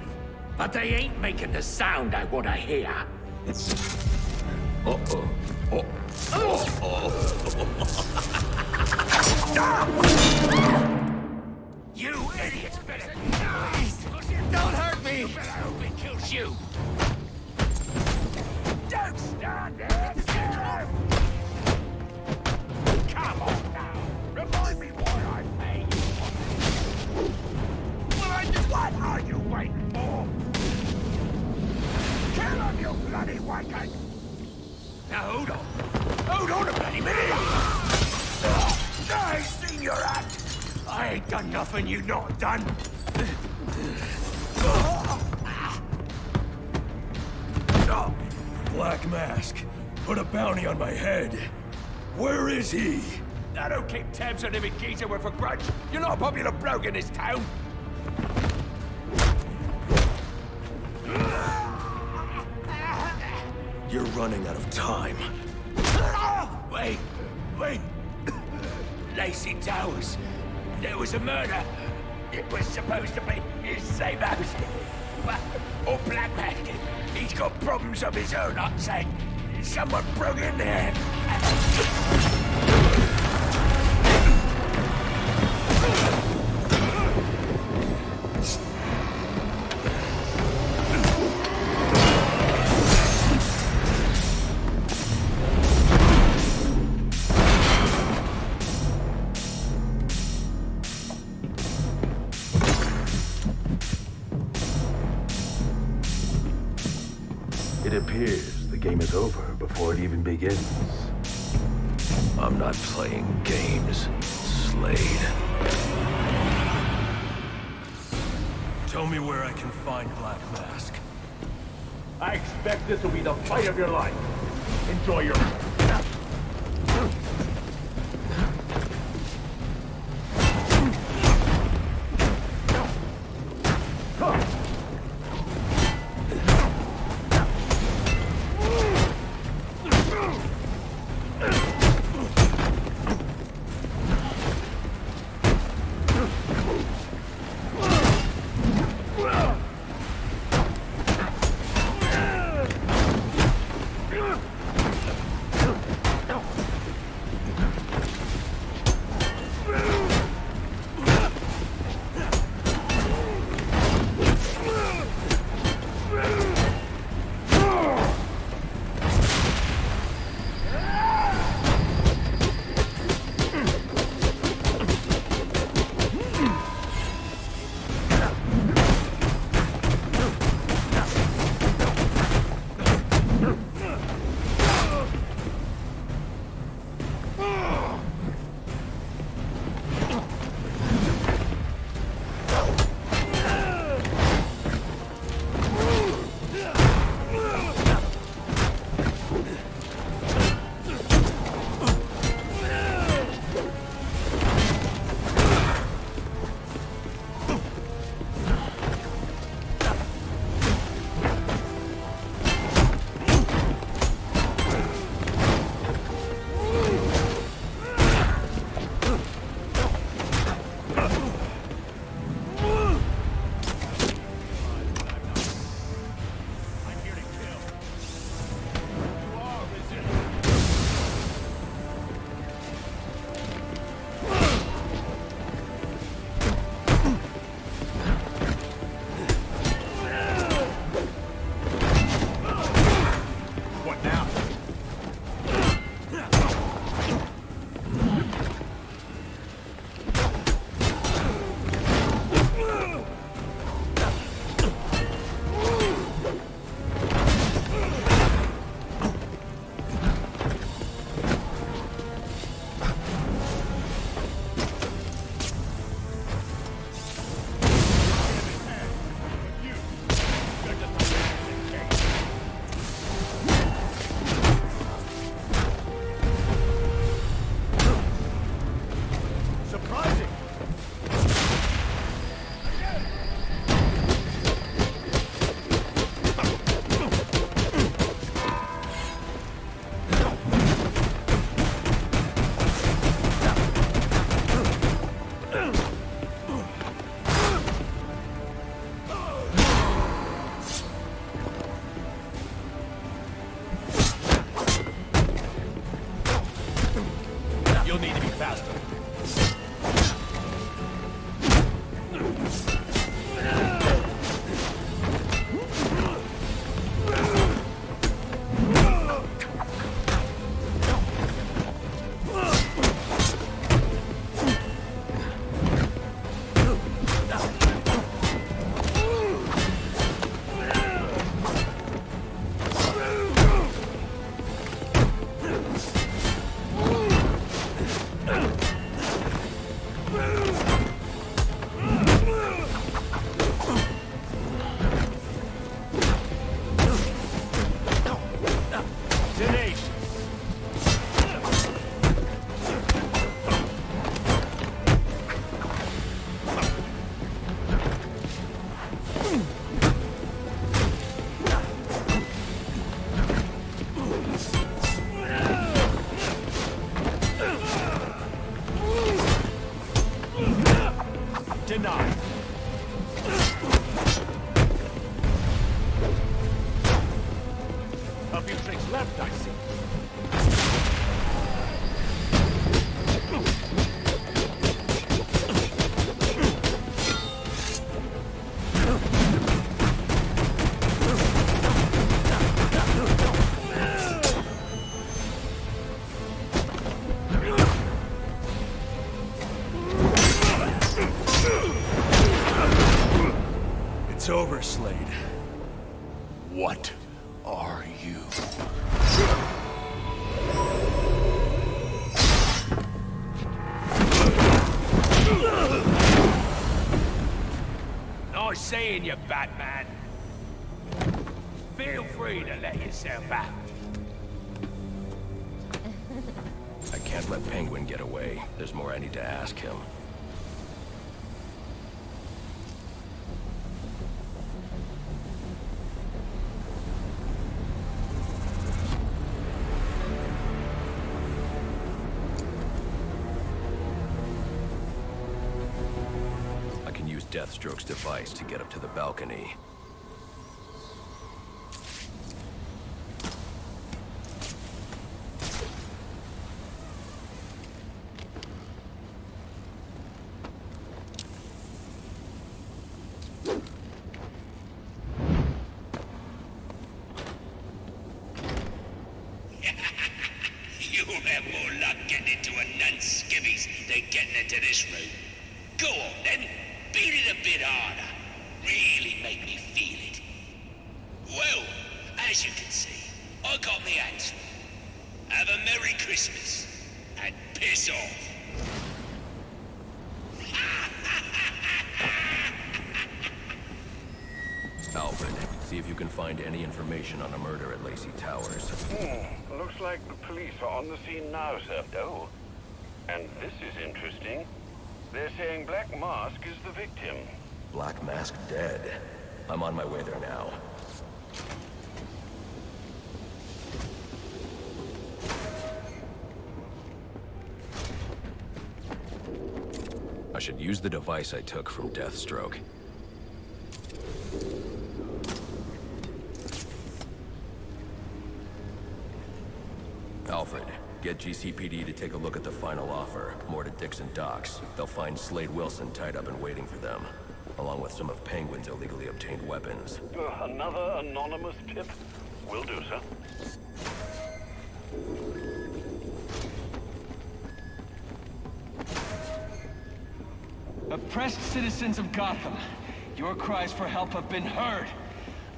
But they ain't making the sound I want to hear. Uh-oh. You idiots better... Don't hurt me! Better hope it kills you. Don't stand there! Come on now. Remind me what I paid you. What are you waiting for? Kill him, you bloody wankers! Now hold on. Hold on a bloody minute! I ain't seen your act! I ain't done nothing you not done! Black Mask, put a bounty on my head. Where is he? I don't keep tabs on every geezer with a grudge. You're not a popular bloke in this town. You're running out of time. Wait. Lacey Towers. There was a murder. It was supposed to be his same house. Or Black Mask. He's got problems of his own, I'd say. Someone broke in there. It appears the game is over before it even begins. I'm not playing games, Slade. Tell me where I can find Black Mask. I expect this will be the fight of your life. Enjoy your... knife. A few tricks left, I see. It's over, Slade. What are you? Nice seeing you, Batman. Feel free to let yourself out. I can't let Penguin get away. There's more I need to ask him. I can use Deathstroke's device to get up to the balcony. You'll have more luck getting into a nun's skivvies than getting into this room. Go on then, beat it a bit harder. Really make me feel it. Well, as you can see, I got me answer. Have a Merry Christmas, and piss off. Alfred, see if you can find any information on a murder at Lacey Towers. Looks like the police are on the scene now, sir. Oh, and this is interesting. They're saying Black Mask is the victim. Black Mask dead. I'm on my way there now. I should use the device I took from Deathstroke. Alfred, get GCPD to take a look at the final offer. More to Dixon Docks. They'll find Slade Wilson tied up and waiting for them, along with some of Penguin's illegally obtained weapons. Another anonymous tip? Will do, sir. Oppressed citizens of Gotham, your cries for help have been heard.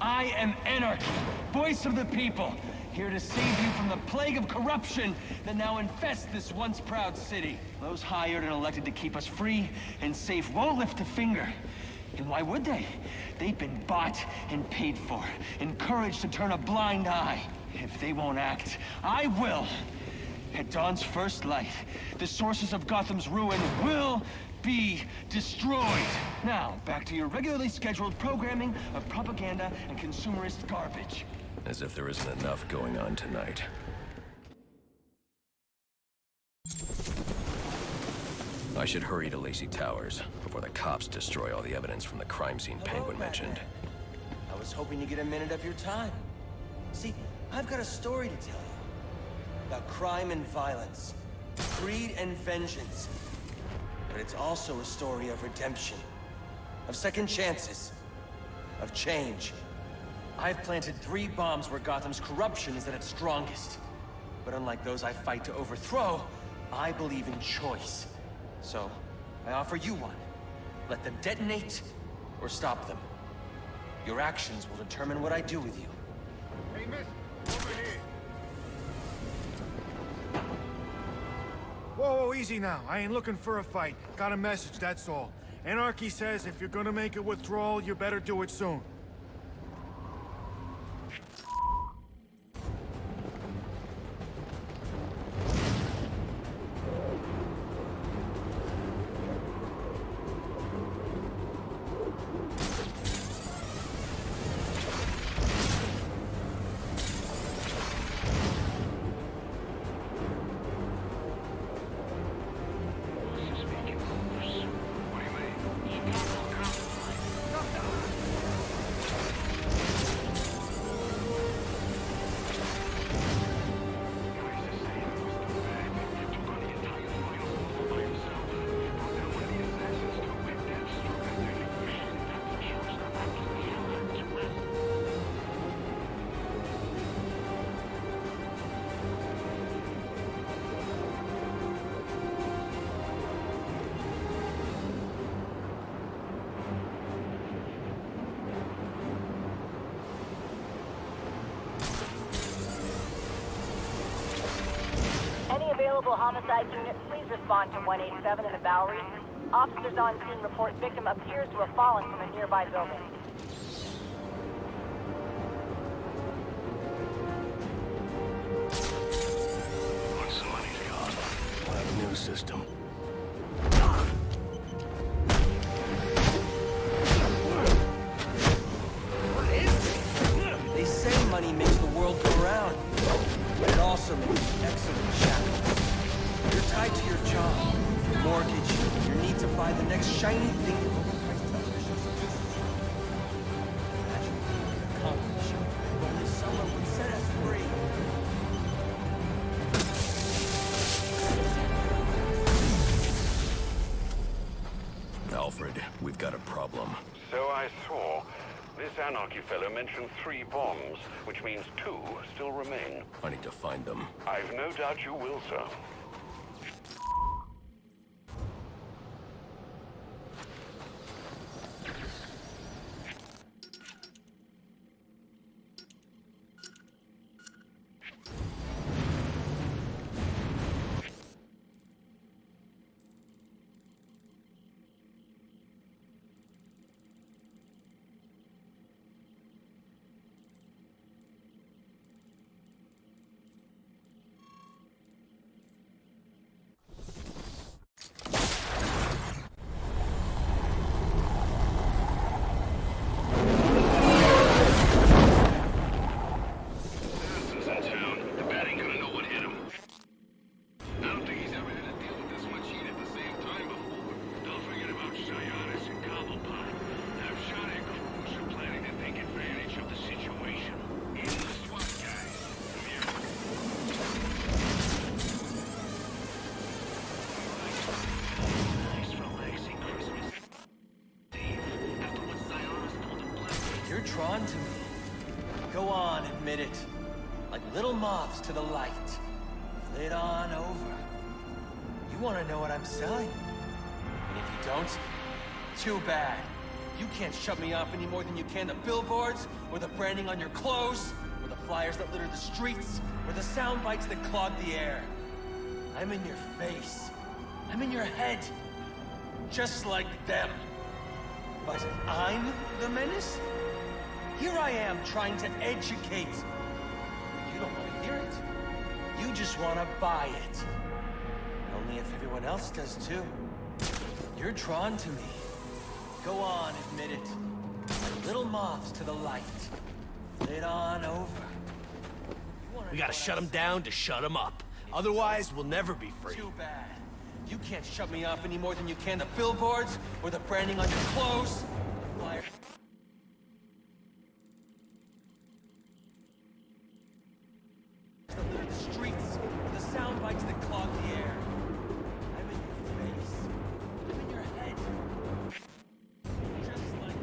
I am Anarchy, voice of the people, here to save you from the plague of corruption that now infests this once proud city. Those hired and elected to keep us free and safe won't lift a finger. And why would they? They've been bought and paid for, encouraged to turn a blind eye. If they won't act, I will. At dawn's first light, the sources of Gotham's ruin will be destroyed. Now, back to your regularly scheduled programming of propaganda and consumerist garbage. As if there isn't enough going on tonight. I should hurry to Lacey Towers before the cops destroy all the evidence from the crime scene Penguin mentioned. I was hoping to get a minute of your time. See, I've got a story to tell you. About crime and violence. Greed and vengeance. But it's also a story of redemption. Of second chances. Of change. I've planted 3 bombs where Gotham's corruption is at its strongest. But unlike those I fight to overthrow, I believe in choice. So, I offer you one. Let them detonate, or stop them. Your actions will determine what I do with you. Hey, miss, over here. Whoa, easy now. I ain't looking for a fight. Got a message, that's all. Anarchy says if you're gonna make a withdrawal, you better do it soon. Mobile homicide unit, please respond to 187 in the Bowery. Officers on scene report victim appears to have fallen from a nearby building. Somebody's gone. I have a new system. They say money makes the world go round, but it also makes excellent shackles. You're tied to your job, your mortgage, your need to buy the next shiny thing that overpriced television seduces you. Imagine what we could accomplish if only someone would set us free. Alfred, we've got a problem. So I saw. This Anarchy fellow mentioned 3 bombs, which means 2 still remain. I need to find them. I've no doubt you will, sir. You're drawn to me. Go on, admit it. Like little moths to the light. Flit on over. You want to know what I'm selling? And if you don't, too bad. You can't shut me off any more than you can the billboards, or the branding on your clothes, or the flyers that litter the streets, or the sound bites that clog the air. I'm in your face. I'm in your head. Just like them. But I'm the menace? Here I am trying to educate. You don't want to hear it. You just want to buy it. Only if everyone else does too. You're drawn to me. Go on, admit it. Like little moths to the light. Flit on over. We gotta shut him down to shut him up. Otherwise, we'll never be free. Too bad. You can't shut me off any more than you can the billboards, or the branding on your clothes, the flyers. That litter the streets, or the sound bites that clog the air. I'm in your face. I'm in your head. Just like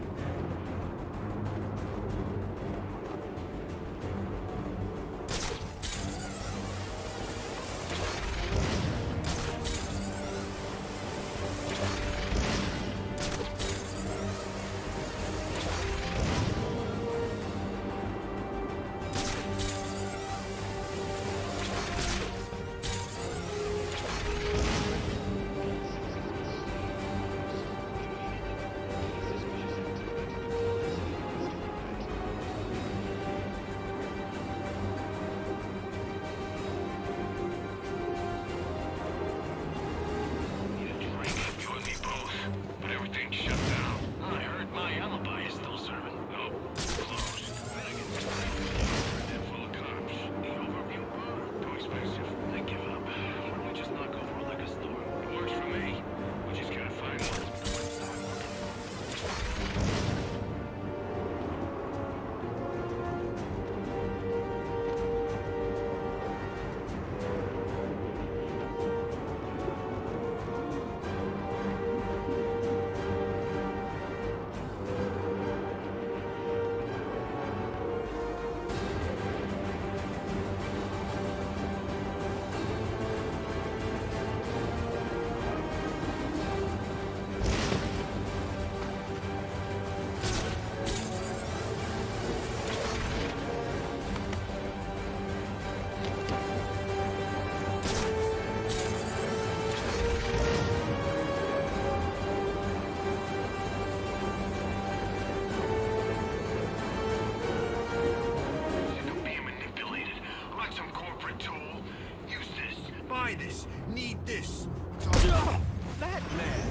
Batman!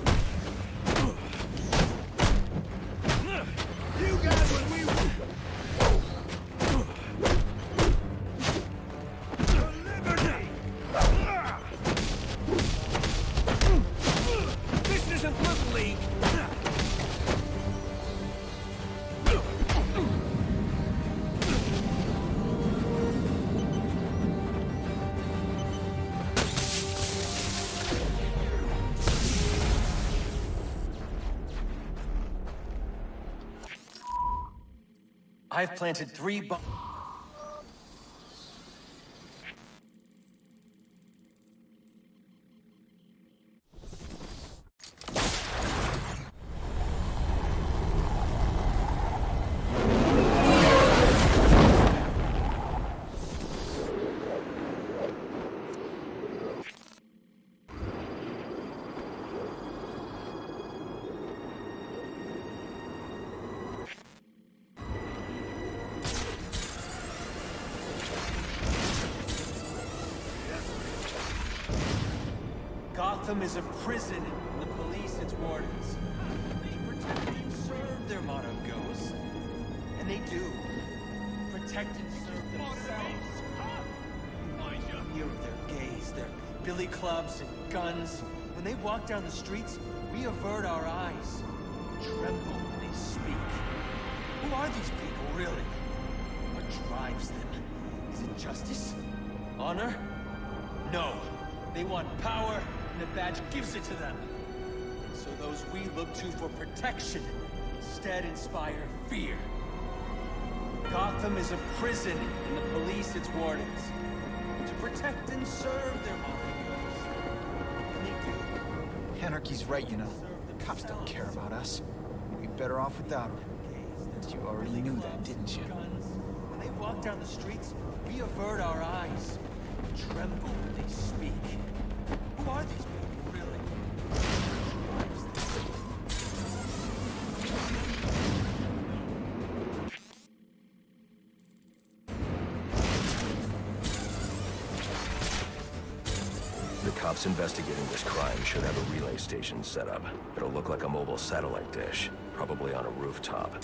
You got what we want! This isn't Little League! I've planted 3 bombs. Gotham is a prison, and the police its wardens. They protect and serve, their motto goes. And they do. Protect and serve themselves. Hear of their gays, their billy clubs and guns. When they walk down the streets, we avert our eyes. Tremble when they speak. Who are these people, really? What drives them? Is it justice? Honor? No. They want power, and the badge gives it to them. So those we look to for protection instead inspire fear. Gotham is a prison, and the police its wardens. To protect and serve, their motto goes. And they do. Anarchy's right, you know. Cops don't care about us. We'd be better off without them. You already knew that, didn't you? When they walk down the streets, we avert our eyes. Tremble when they speak. Who are these people, really? The cops investigating this crime should have a relay station set up. It'll look like a mobile satellite dish, probably on a rooftop.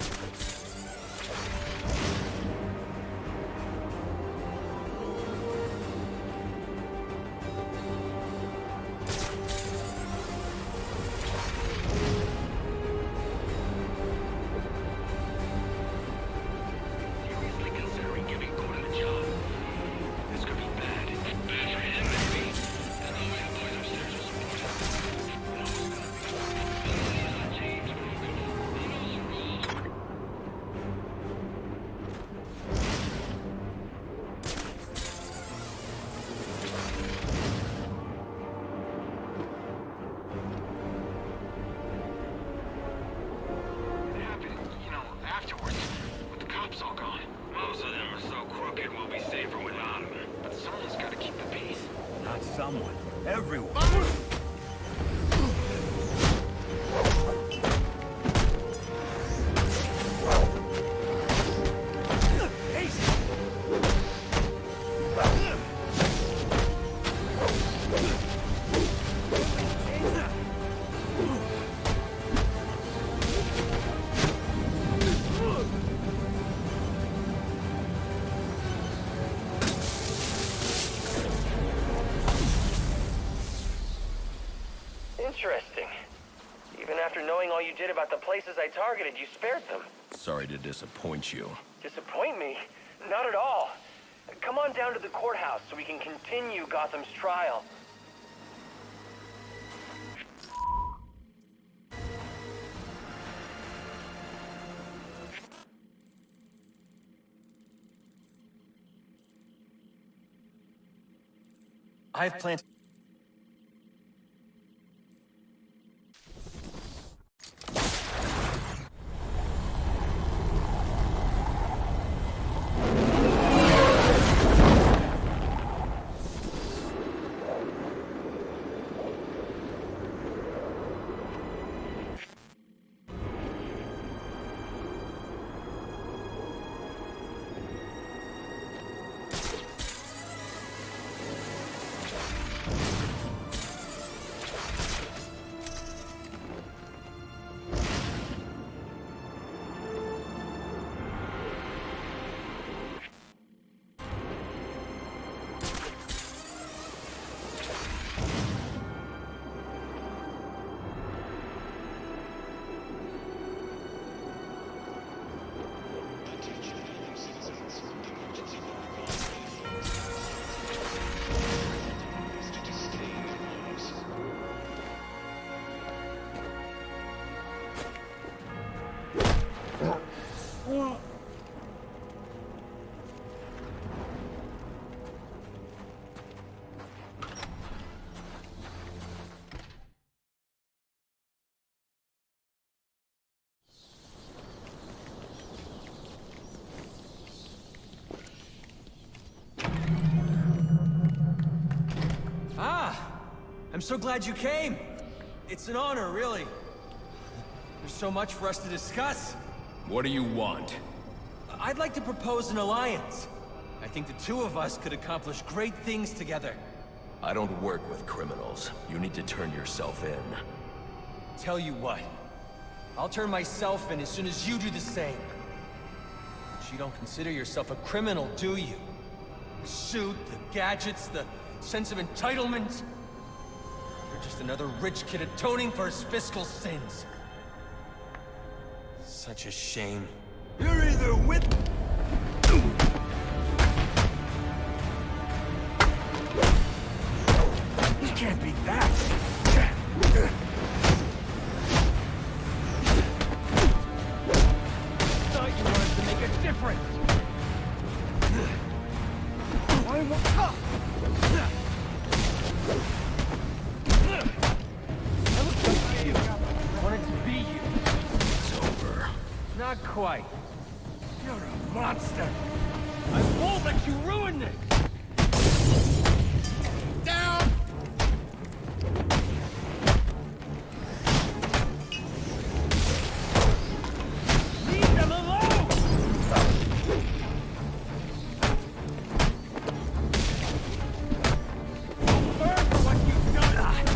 Someone. Everyone. Interesting. Even after knowing all you did about the places I targeted, you spared them. Sorry to disappoint you. Disappoint me? Not at all. Come on down to the courthouse so we can continue Gotham's trial. I've planted... I'm so glad you came. It's an honor, really. There's so much for us to discuss. What do you want? I'd like to propose an alliance. I think the two of us could accomplish great things together. I don't work with criminals. You need to turn yourself in. Tell you what. I'll turn myself in as soon as you do the same. But you don't consider yourself a criminal, do you? The suit, the gadgets, the sense of entitlement. You're just another rich kid atoning for his fiscal sins. Such a shame. You're either with... You can't be that. Thought you wanted to make a difference. I wanted to be you. It's over. Not quite. You're a monster. I won't let you ruin this! Down! Leave them alone! Burn for what you've done!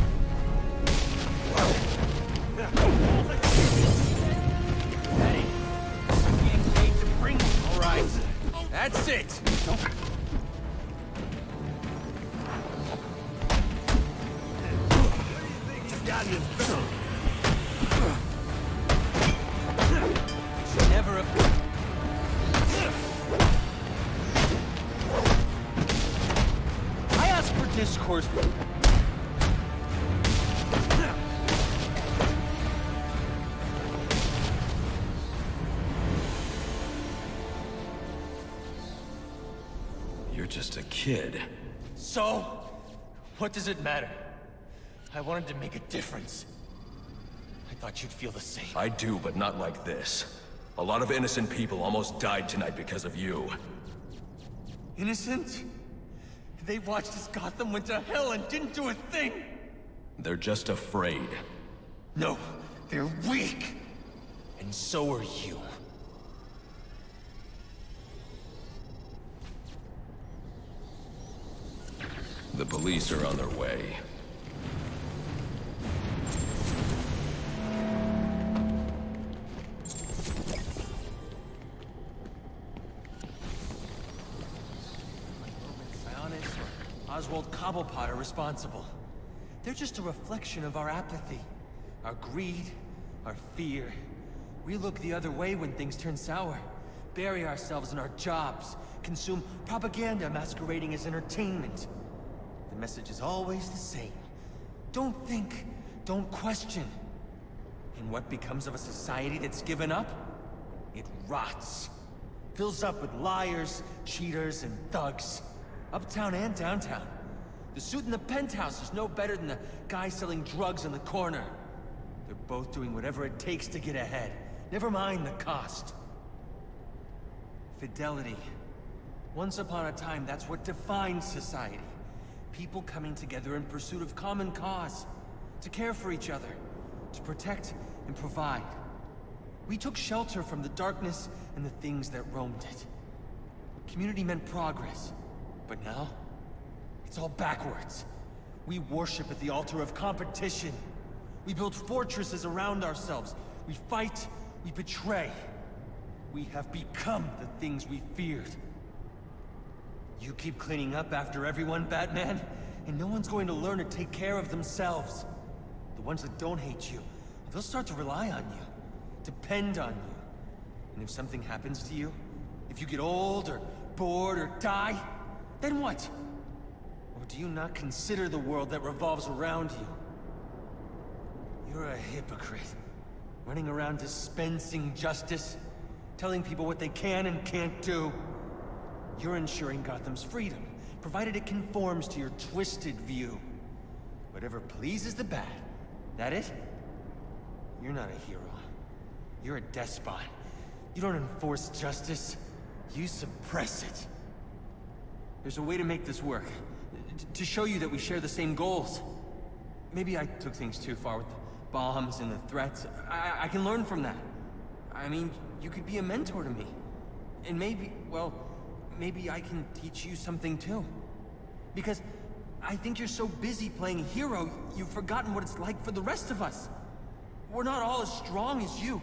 Hey, I'm getting paid to bring you, all right? That's it! Never have... I asked for discourse. You're just a kid. So? What does it matter? I wanted to make a difference. I thought you'd feel the same. I do, but not like this. A lot of innocent people almost died tonight because of you. Innocent? They watched as Gotham went to hell and didn't do a thing! They're just afraid. No, they're weak! And so are you. The police are on their way. Oswald Cobblepot are responsible. They're just a reflection of our apathy, our greed, our fear. We look the other way when things turn sour, bury ourselves in our jobs, consume propaganda masquerading as entertainment. The message is always the same. Don't think, don't question. And what becomes of a society that's given up? It rots. Fills up with liars, cheaters, and thugs. Uptown and downtown. The suit in the penthouse is no better than the guy selling drugs on the corner. They're both doing whatever it takes to get ahead. Never mind the cost. Fidelity. Once upon a time, that's what defined society. People coming together in pursuit of common cause. To care for each other. To protect and provide. We took shelter from the darkness and the things that roamed it. Community meant progress. But now, it's all backwards. We worship at the altar of competition. We build fortresses around ourselves. We fight, we betray. We have become the things we feared. You keep cleaning up after everyone, Batman, and no one's going to learn to take care of themselves. The ones that don't hate you, they'll start to rely on you, depend on you. And if something happens to you, if you get old or bored or die, then what? Or do you not consider the world that revolves around you? You're a hypocrite, running around dispensing justice, telling people what they can and can't do. You're ensuring Gotham's freedom, provided it conforms to your twisted view. Whatever pleases the bat. That it? You're not a hero. You're a despot. You don't enforce justice. You suppress it. There's a way to make this work. To show you that we share the same goals. maybe I took things too far with the bombs and the threats. I can learn from that. I mean, you could be a mentor to me. And maybe, well, maybe I can teach you something too. Because I think you're so busy playing hero, you've forgotten what it's like for the rest of us. We're not all as strong as you.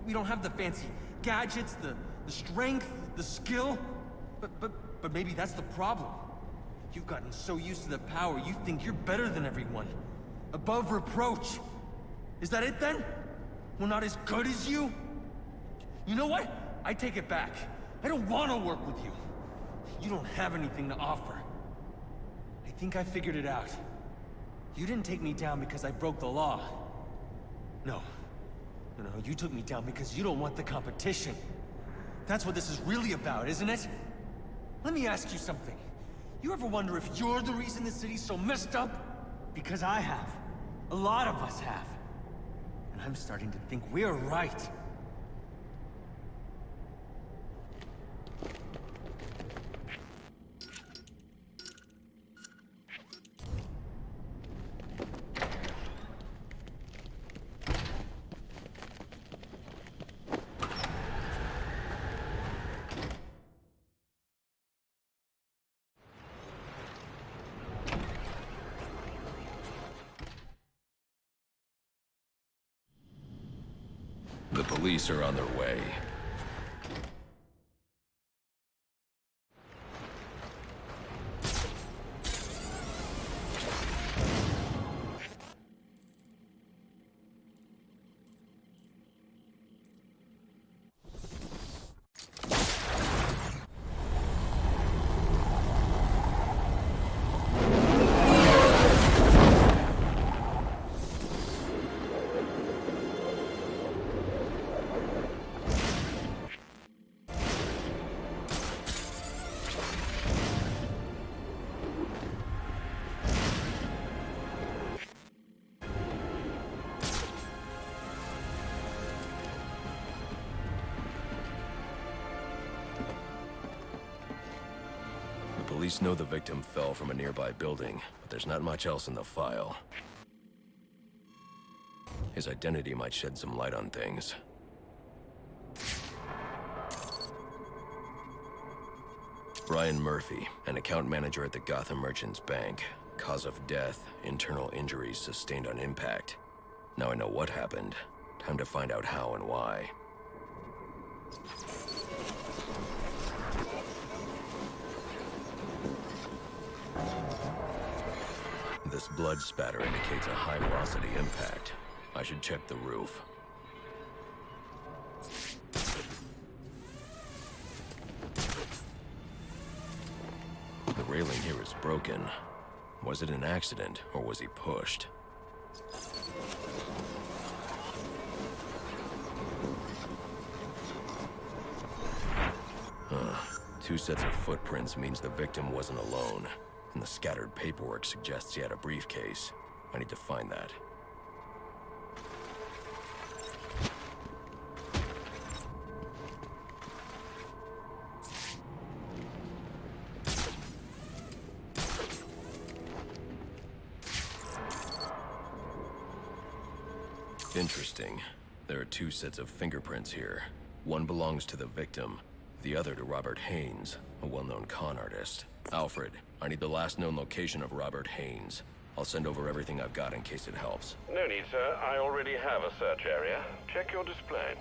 We don't have the fancy gadgets, the strength, the skill. But maybe that's the problem. You've gotten so used to the power, you think you're better than everyone. Above reproach. Is that it then? We're not as good as you? You know what? I take it back. I don't want to work with you. You don't have anything to offer. I think I figured it out. You didn't take me down because I broke the law. No, you took me down because you don't want the competition. That's what this is really about, isn't it? Let me ask you something. You ever wonder if you're the reason the city's so messed up? Because I have. A lot of us have. And I'm starting to think we're right. The police are on their way. Police know the victim fell from a nearby building, but there's not much else in the file. His identity might shed some light on things. Brian Murphy, an account manager at the Gotham Merchants Bank. Cause of death, internal injuries sustained on impact. Now I know what happened. Time to find out how and why. This blood spatter indicates a high-velocity impact. I should check the roof. The railing here is broken. Was it an accident, or was he pushed? Two sets of footprints means the victim wasn't alone. And the scattered paperwork suggests he had a briefcase. I need to find that. Interesting. There are two sets of fingerprints here. One belongs to the victim, the other to Robert Haynes, a well-known con artist. Alfred, I need the last known location of Robert Haynes. I'll send over everything I've got in case it helps. No need, sir. I already have a search area. Check your display.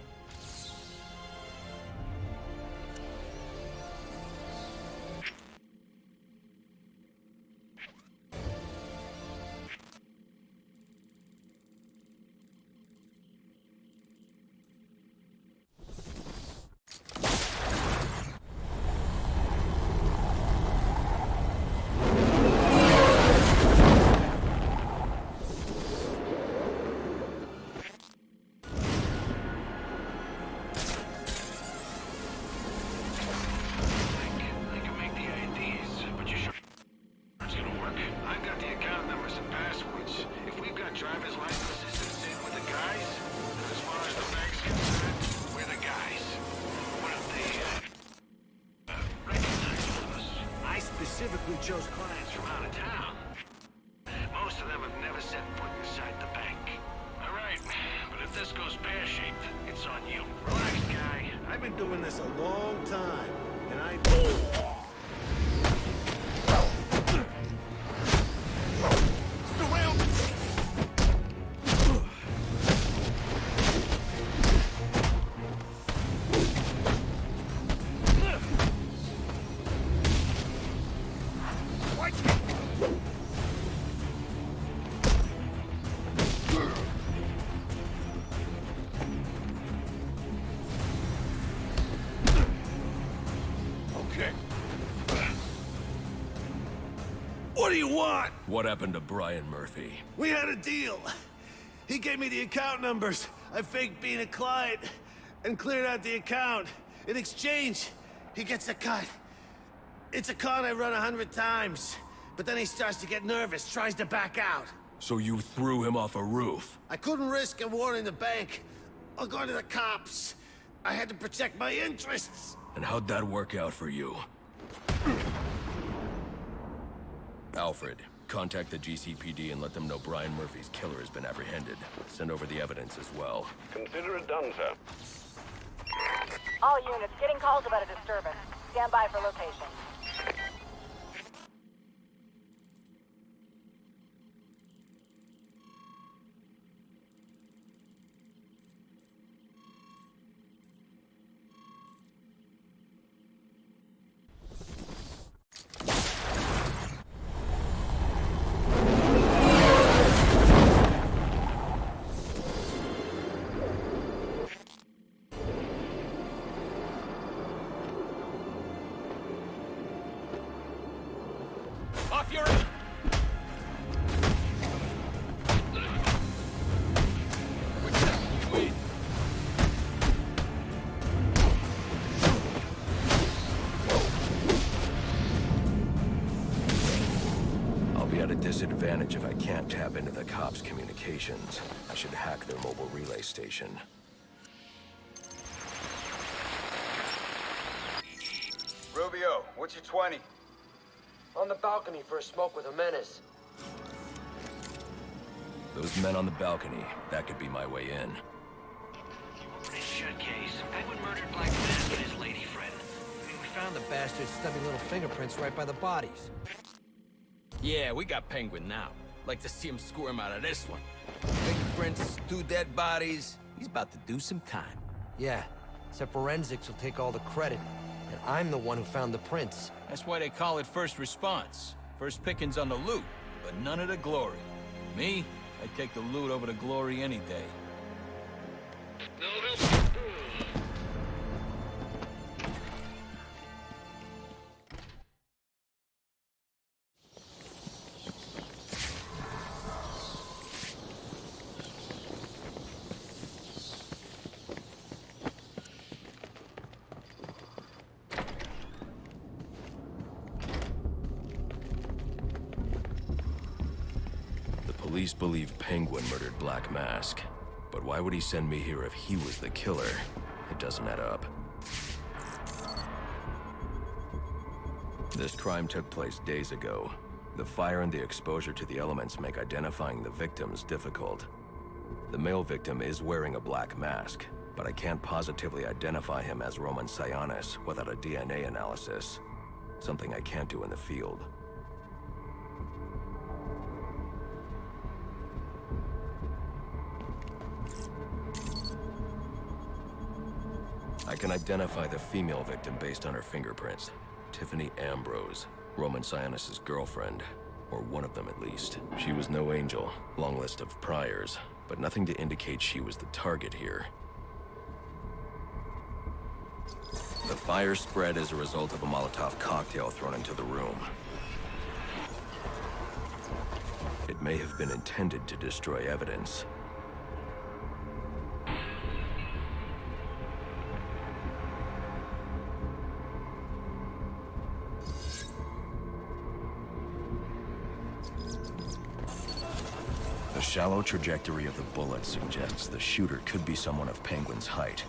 driver's licenses and sit with the guys. And as far as the bank's concerned, we're the guys. What if they recognize all of us? I specifically chose clients from out of town. Most of them have never set foot in this goes pear-shaped, it's on you. Relax, guy. I've been doing this a long time, and I... What do you want? What happened to Brian Murphy? We had a deal. He gave me the account numbers. I faked being a client and cleared out the account. In exchange, he gets a cut. It's a con I run 100 times. But then he starts to get nervous, tries to back out. So you threw him off a roof? I couldn't risk him warning the bank or going to the cops. I had to protect my interests. And how'd that work out for you? Alfred, contact the GCPD and let them know Brian Murphy's killer has been apprehended. Send over the evidence as well. Consider it done, sir. All units, getting calls about a disturbance. Stand by for location. Off your... I'll be at a disadvantage if I can't tap into the cops' communications. I should hack their mobile relay station. Rubio, what's your 20? On the balcony for a smoke with a menace. Those men on the balcony, that could be my way in. This shut case. Penguin murdered Black Mask and his lady friend. We found the bastard's stubby little fingerprints right by the bodies. Yeah, we got Penguin now. Like to see him squirm out of this one. Fingerprints, 2 dead bodies. He's about to do some time. Yeah, except forensics will take all the credit. And I'm the one who found the prints. That's why they call it first response. First pickings on the loot, but none of the glory. Me, I'd take the loot over the glory any day. Police believe Penguin murdered Black Mask. But why would he send me here if he was the killer? It doesn't add up. This crime took place days ago. The fire and the exposure to the elements make identifying the victims difficult. The male victim is wearing a black mask, but I can't positively identify him as Roman Sionis without a DNA analysis. Something I can't do in the field. I can identify the female victim based on her fingerprints. Tiffany Ambrose, Roman Sionis' girlfriend. Or one of them at least. She was no angel, long list of priors, but nothing to indicate she was the target here. The fire spread as a result of a Molotov cocktail thrown into the room. It may have been intended to destroy evidence. The shallow trajectory of the bullet suggests the shooter could be someone of Penguin's height.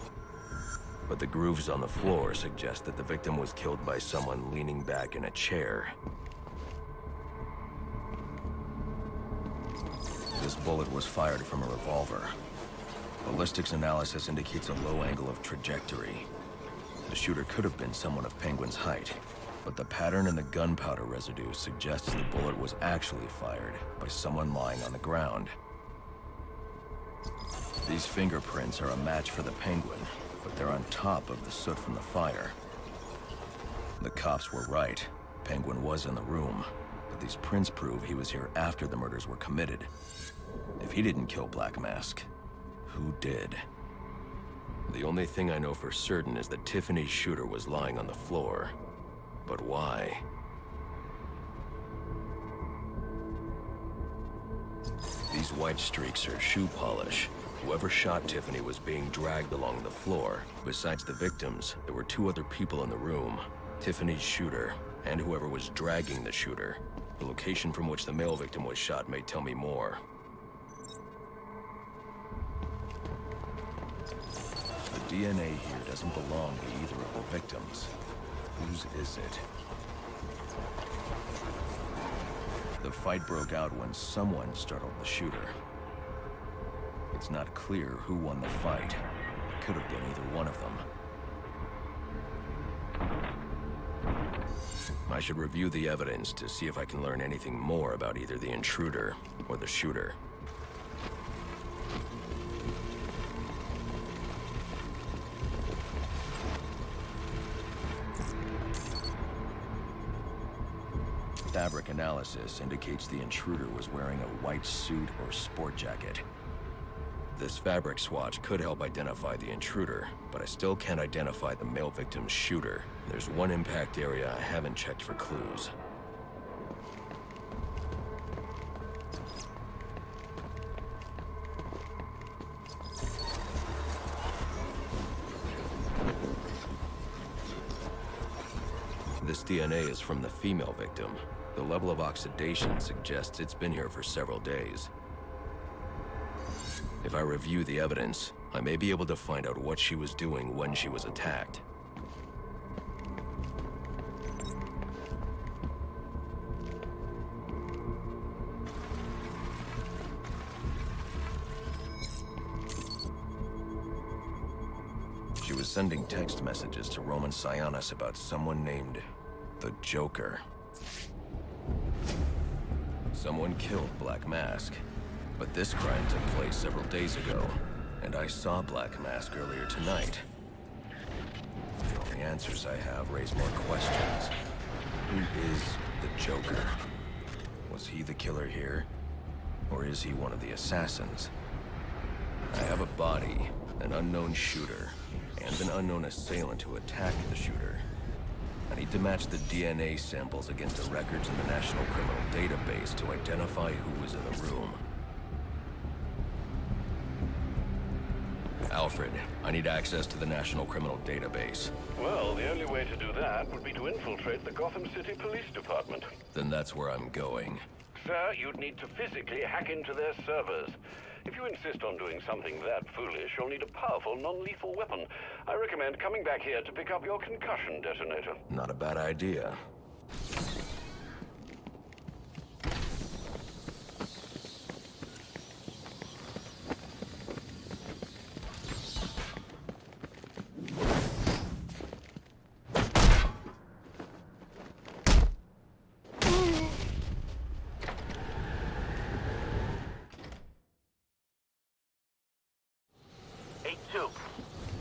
But the grooves on the floor suggest that the victim was killed by someone leaning back in a chair. This bullet was fired from a revolver. Ballistics analysis indicates a low angle of trajectory. The shooter could have been someone of Penguin's height, but the pattern in the gunpowder residue suggests the bullet was actually fired by someone lying on the ground. These fingerprints are a match for the Penguin, but they're on top of the soot from the fire. The cops were right. Penguin was in the room, but these prints prove he was here after the murders were committed. If he didn't kill Black Mask, who did? The only thing I know for certain is that Tiffany's shooter was lying on the floor. But why? These white streaks are shoe polish. Whoever shot Tiffany was being dragged along the floor. Besides the victims, there were 2 other people in the room. Tiffany's shooter, and whoever was dragging the shooter. The location from which the male victim was shot may tell me more. The DNA here doesn't belong to either of the victims. Whose is it? The fight broke out when someone startled the shooter. It's not clear who won the fight. It could have been either one of them. I should review the evidence to see if I can learn anything more about either the intruder or the shooter. Fabric analysis indicates the intruder was wearing a white suit or sport jacket. This fabric swatch could help identify the intruder, but I still can't identify the male victim's shooter. There's one impact area I haven't checked for clues. This DNA is from the female victim. The level of oxidation suggests it's been here for several days. If I review the evidence, I may be able to find out what she was doing when she was attacked. She was sending text messages to Roman Sionis about someone named the Joker. Someone killed Black Mask, but this crime took place several days ago, and I saw Black Mask earlier tonight. The only answers I have raise more questions. Who is the Joker? Was he the killer here? Or is he one of the assassins? I have a body, an unknown shooter, and an unknown assailant who attacked the shooter. I need to match the DNA samples against the records in the National Criminal Database to identify who was in the room. Alfred, I need access to the National Criminal Database. Well, the only way to do that would be to infiltrate the Gotham City Police Department. Then that's where I'm going. Sir, you'd need to physically hack into their servers. If you insist on doing something that foolish, you'll need a powerful, non-lethal weapon. I recommend coming back here to pick up your concussion detonator. Not a bad idea.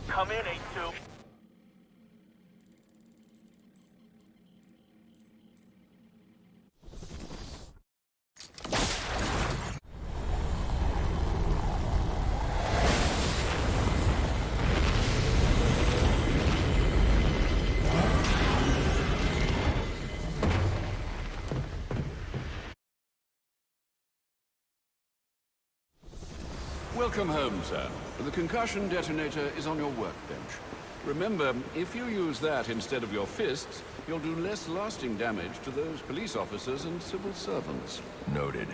Come in, 8-2. Welcome home, sir. The concussion detonator is on your workbench. Remember, if you use that instead of your fists, you'll do less lasting damage to those police officers and civil servants. Noted.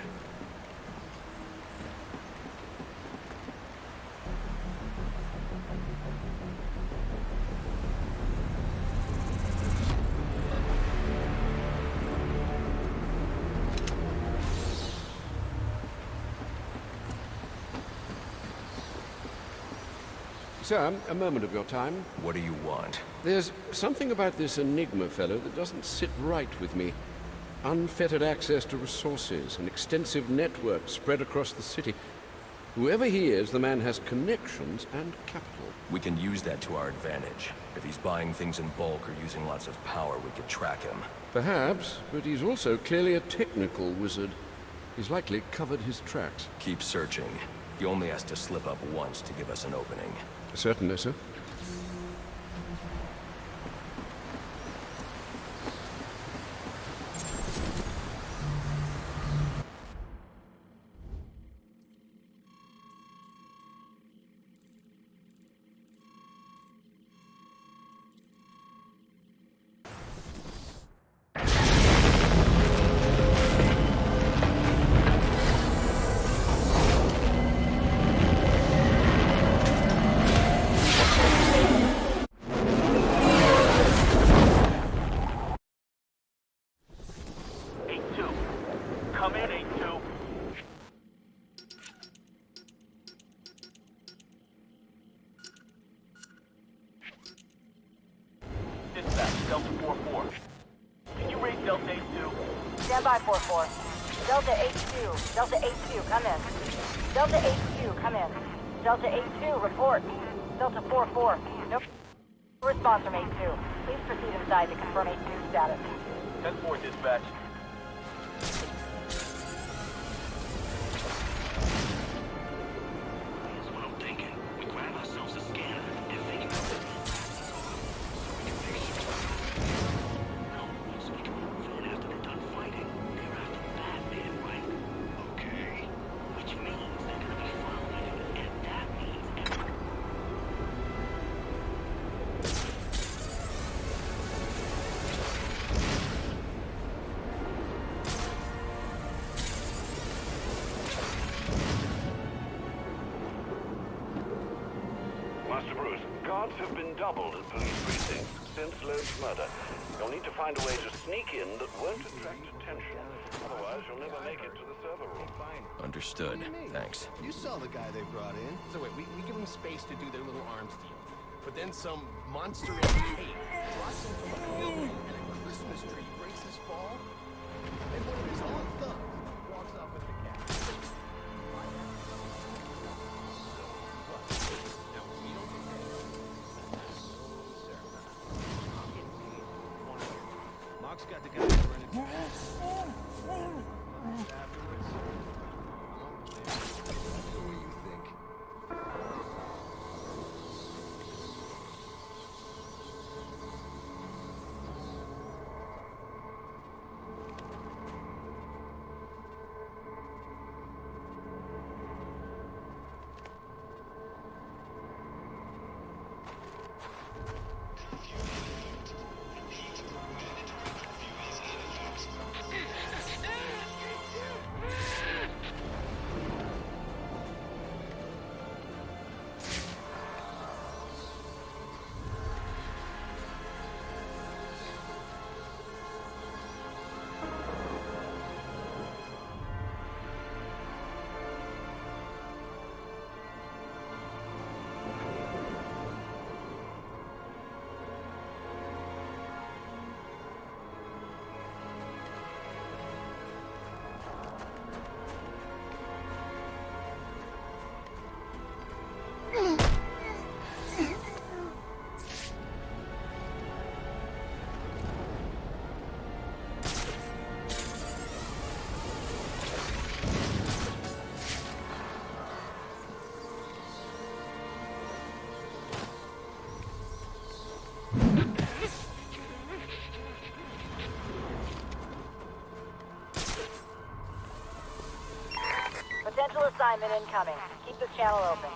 Sir, a moment of your time. What do you want? There's something about this Enigma fellow that doesn't sit right with me. Unfettered access to resources, an extensive network spread across the city. Whoever he is, the man has connections and capital. We can use that to our advantage. If he's buying things in bulk or using lots of power, we could track him. Perhaps, but he's also clearly a technical wizard. He's likely covered his tracks. Keep searching. He only has to slip up once to give us an opening. Certainly, sir. Come in, 8-2. Dispatch, Delta 4-4. Can you read Delta 8-2? Stand by, 4-4. Delta 8-2. Delta 8-2, come in. Delta 8-2, come in. Delta 8-2, report. Delta 4-4. No response from 8-2. Please proceed inside to confirm 8-2 status. 10-4, dispatch. Master Bruce, guards have been doubled at police precincts since Loeb's murder. You'll need to find a way to sneak in that won't attract attention. Otherwise, you'll never make it to the server room. Understood. Thanks. You saw the guy they brought in. So wait, we give them space to do their little arms deal. But then some monster in a cape draws him from a building and a Christmas tree breaks his fall. And one of his own thugs walks off with the cat. Mark's got the guy running afterwards. The way you think. Potential assignment incoming. Keep this channel open.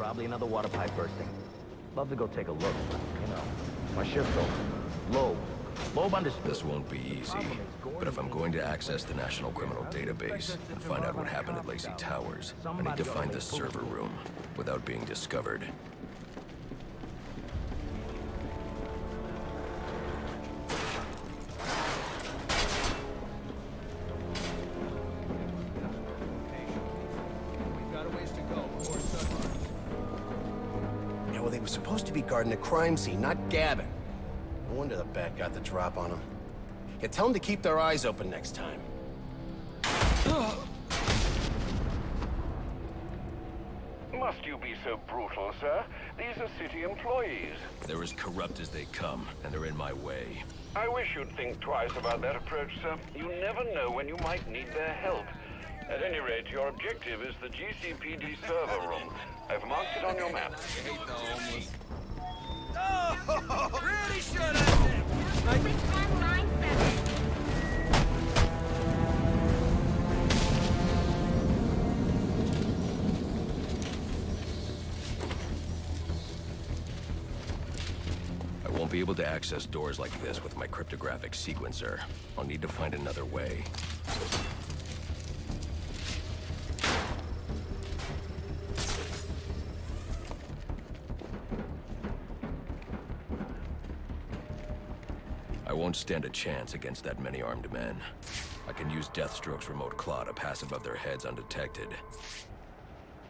Probably another water pipe bursting. Love to go take a look, but, you know, my shift's over. Loeb understood. This won't be easy, but if I'm going to access the National Criminal Database and find out what happened at Lacey Towers, I need to find the server room without being discovered. Yeah, well, they were supposed to be guarding the crime scene, not Gavin. No wonder the bat got the drop on them. Yeah, tell them to keep their eyes open next time. Must you be so brutal, sir? These are city employees. They're as corrupt as they come, and they're in my way. I wish you'd think twice about that approach, sir. You never know when you might need their help. At any rate, your objective is the GCPD server room. I've marked it on your map. I hate the homeless. Oh, really should have. I won't be able to access doors like this with my cryptographic sequencer. I'll need to find another way. I won't stand a chance against that many armed men. I can use Deathstroke's remote claw to pass above their heads undetected.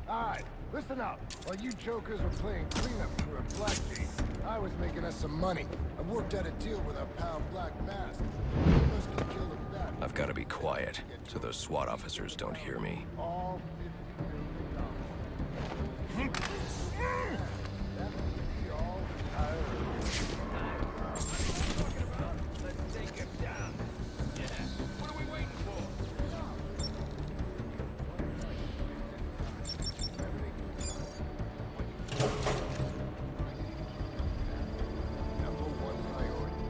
Alright, listen up. While you jokers were playing cleanup crew at Blackgate, I was making us some money. I worked out a deal with our pal Black Mask. I've got to be quiet, so those SWAT officers don't hear me. All $50 million. That would be all Let's take him down. Yeah. What are we waiting for? Number one priority.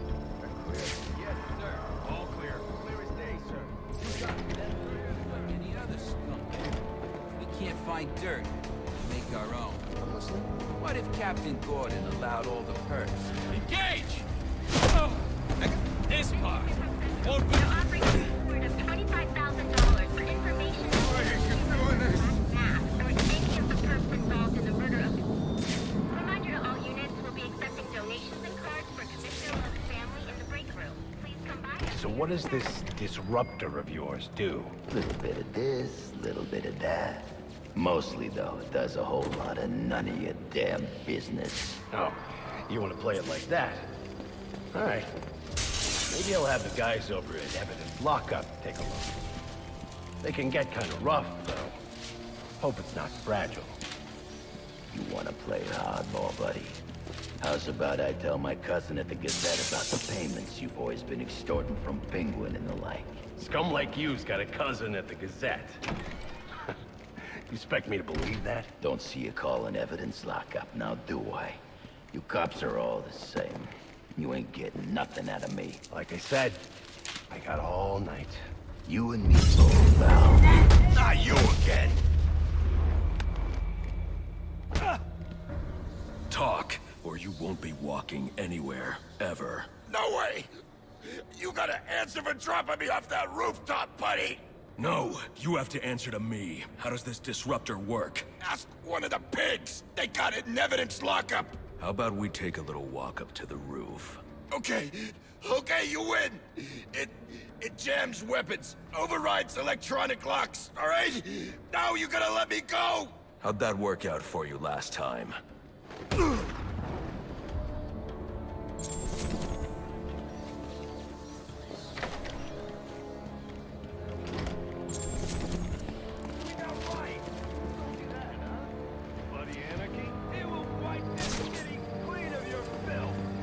Clear? Yes, sir. All clear. Clear as day, sir. You got me that clear like any other skunk. We can't find dirt. We make our own. I'm listening. What if Captain Gordon allowed all the perks? Engage! Oh, this part won't be... They're offering a reward of $25,000 for information or any of the perps involved in the murder of... Reminder to all units, we'll be accepting donations and cards for Commissioner Loeb's family in the break room. Please come by. So what does this disruptor of yours do? Little bit of this, little bit of that. Mostly, though, it does a whole lot of none of your damn business. Oh, you want to play it like that? All right. Maybe I'll have the guys over at Evidence Lockup take a look. They can get kind of rough, though. Hope it's not fragile. You want to play hardball, buddy? How's about I tell my cousin at the Gazette about the payments you've always been extorting from Penguin and the like? Scum like you's got a cousin at the Gazette. You expect me to believe that? Don't see you calling Evidence Lockup, now do I? You cops are all the same. You ain't getting nothing out of me. Like I said, I got all night. You and me both, pal. Not you again! Talk, or you won't be walking anywhere, ever. No way! You gotta answer for dropping me off that rooftop, buddy! No, you have to answer to me. How does this disruptor work? Ask one of the pigs! They got it in Evidence Lockup! How about we take a little walk up to the roof? Okay, you win! It jams weapons, overrides electronic locks, alright? Now you gotta let me go! How'd that work out for you last time?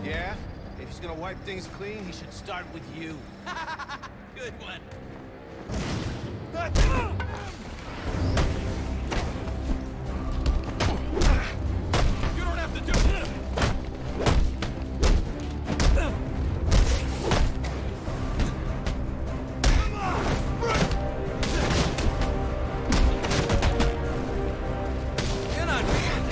Yeah? If he's gonna wipe things clean, he should start with you. Good one. You don't have to do it! You're not being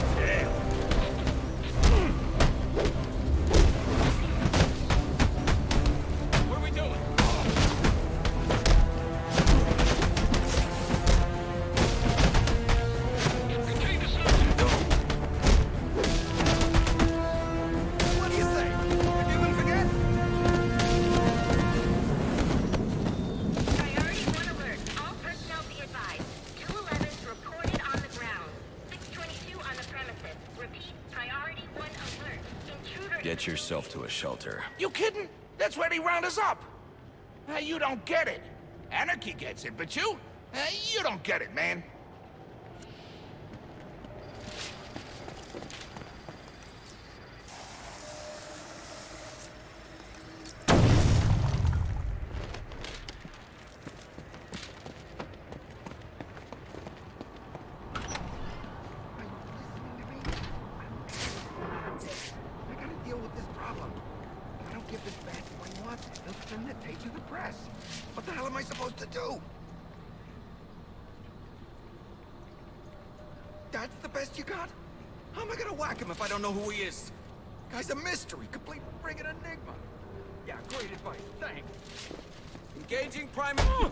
Get yourself to a shelter. You kidding? That's where they round us up. You don't get it. Anarchy gets it, but you don't get it, man. What the hell am I supposed to do? That's the best you got? How am I gonna whack him if I don't know who he is? Guy's a mystery, complete friggin' enigma. Yeah, great advice, thanks. Engaging primary...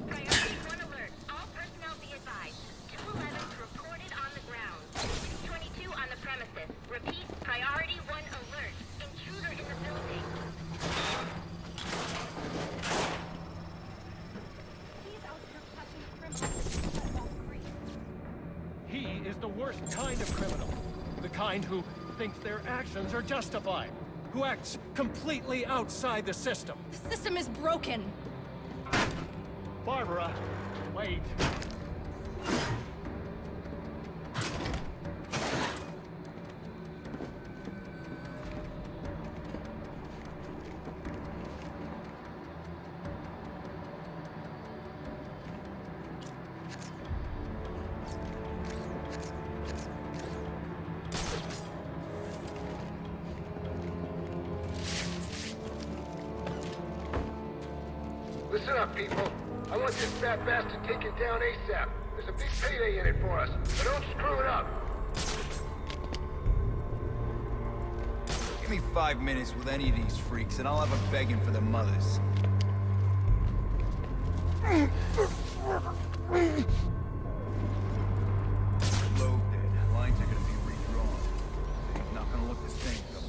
Priority 1 alert. All personnel be advised. 211's reported on the ground. 622 on the premises. Repeat, priority 1 alert. Intruder in the building. He is the worst kind of criminal. The kind who thinks their actions are justified. Who acts completely outside the system. The system is broken. Barbara, wait. Listen up, people. I want this fat bastard taken down ASAP. There's a big payday in it for us, but don't screw it up. Give me 5 minutes with any of these freaks, and I'll have a begging for the mothers. Low dead. Lines are gonna be redrawn. It's not gonna look the same, though.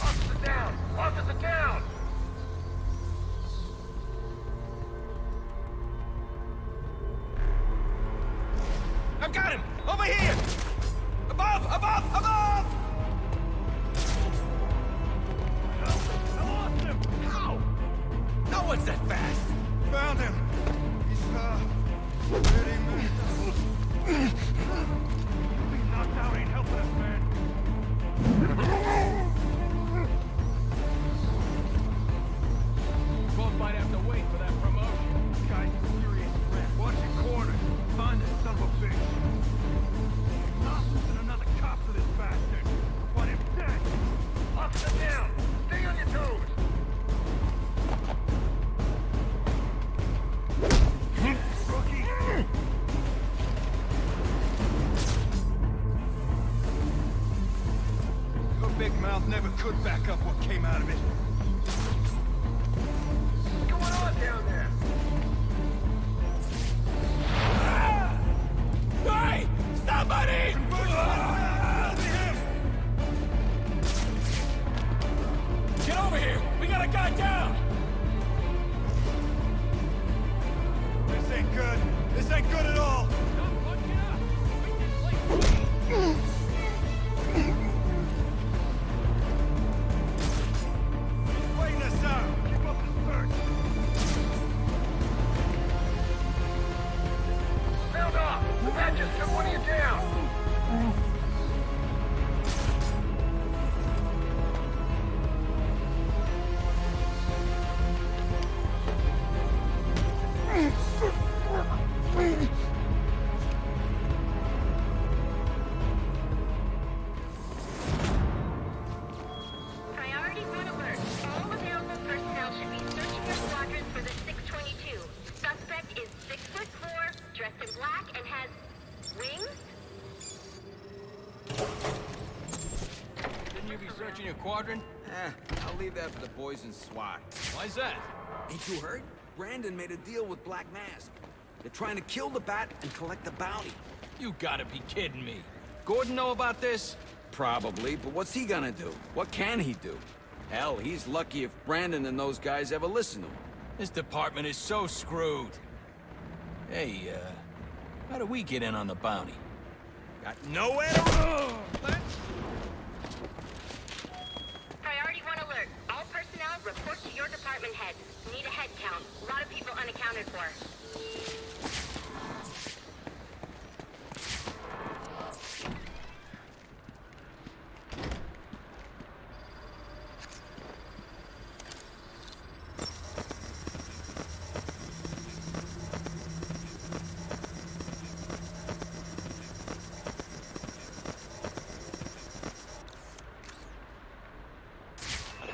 Officer down! Officer down! I've got him! Over here! Above! Above! Above! I lost him! How? No one's that fast! Found him! He's, hurting me. Being knocked out ain't helping us, man. Both might have to wait for that promotion. Guy's a serious threat. Watch your corner. Find this son of a bitch. Not losing another cop to this bastard. I want him dead. Officer down! Stay on your toes! Rookie! Your big mouth never could back up what came out of it. What's going on down there? Hey! Somebody! Get over here! We got a guy down! This ain't good. This ain't good at all. He's waiting us out. Keep up the search. Sound off! The bat just took one of you down! Priority 1 alert. All available personnel should be searching your squadrons for the 622. Suspect is 6'4", dressed in black, and has wings? Shouldn't you be searching your quadrant? I'll leave that for the boys in SWAT. Why's that? Ain't you heard? Brandon made a deal with Black Mask. They're trying to kill the Bat and collect the bounty. You gotta be kidding me. Gordon know about this? Probably, but what's he gonna do? What can he do? Hell, he's lucky if Brandon and those guys ever listen to him. This department is so screwed. Hey, How do we get in on the bounty? Got nowhere to run! Priority 1 alert. All personnel report to your department head. Need a head count. A lot of people unaccounted for.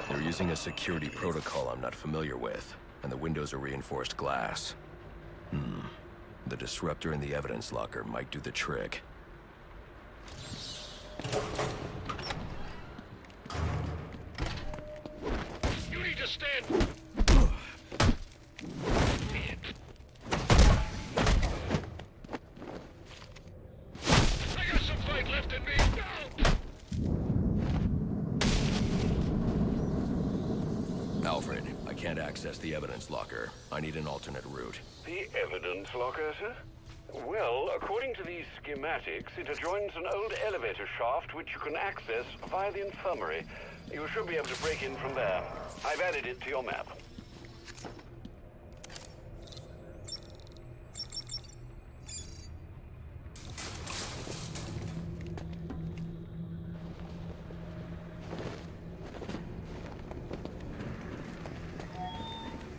They're using a security protocol I'm not familiar with, and the windows are reinforced glass. The disruptor in the evidence locker might do the trick. You need to stand. I got some fight left in me. No! Alfred, I can't access the evidence locker. I need an alternate route. The evidence locker, sir? Well, according to these schematics, it adjoins an old elevator shaft which you can access via the infirmary. You should be able to break in from there. I've added it to your map.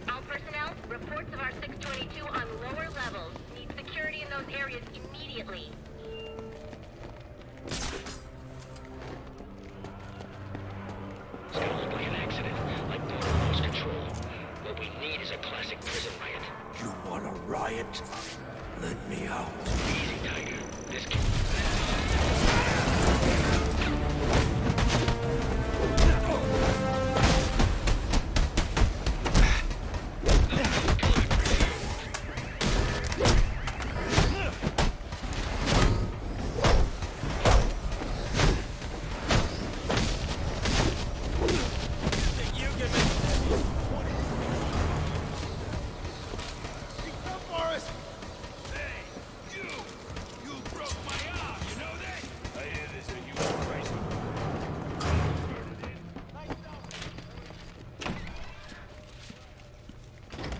All personnel, reports of our 622 on lower levels. Need security in those areas immediately. It's gonna look like an accident, like border lost control. What we need is a classic prison riot. You want a riot? Let me out. Easy, Tiger. This kid...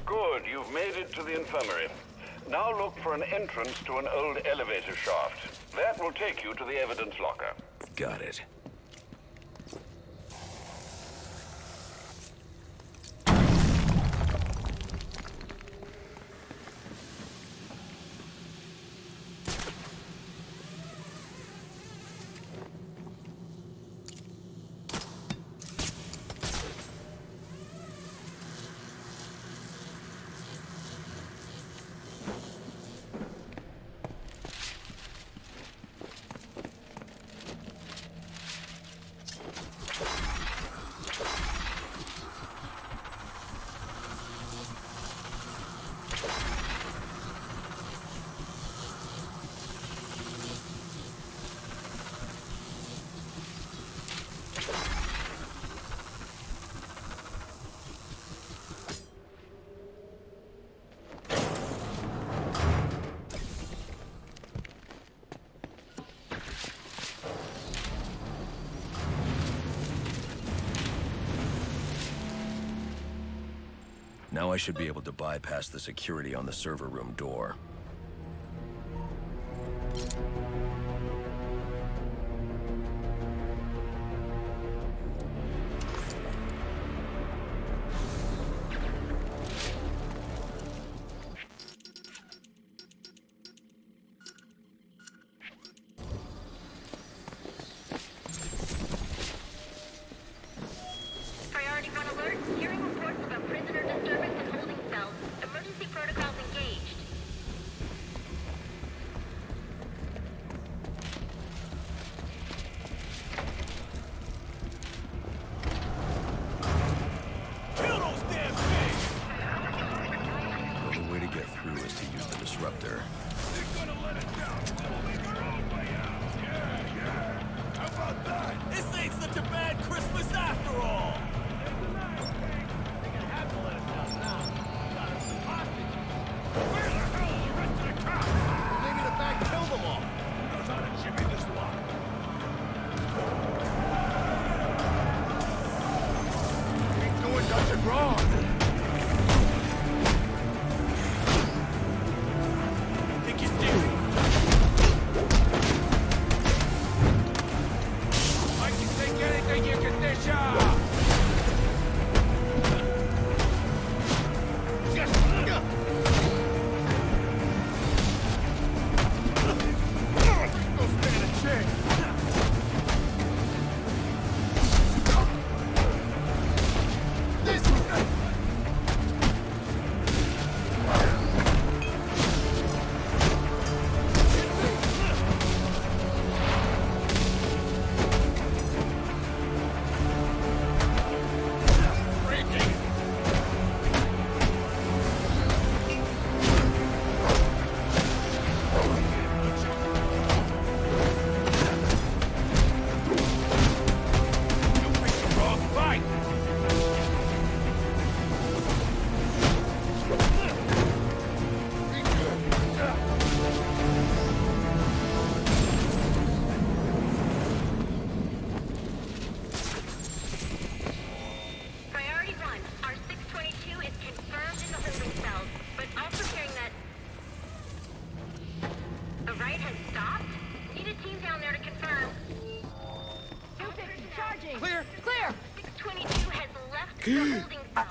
Good, you've made it to the infirmary. Now look for an entrance to an old elevator shaft. That will take you to the evidence locker. Got it. Now I should be able to bypass the security on the server room door. Priority 1 alert. Hearing reports of a prisoner disturbance in holding cells. Emergency protocols engaged. going wrong? Think you're steering? I can take anything you can dish out! Don't stand a chance!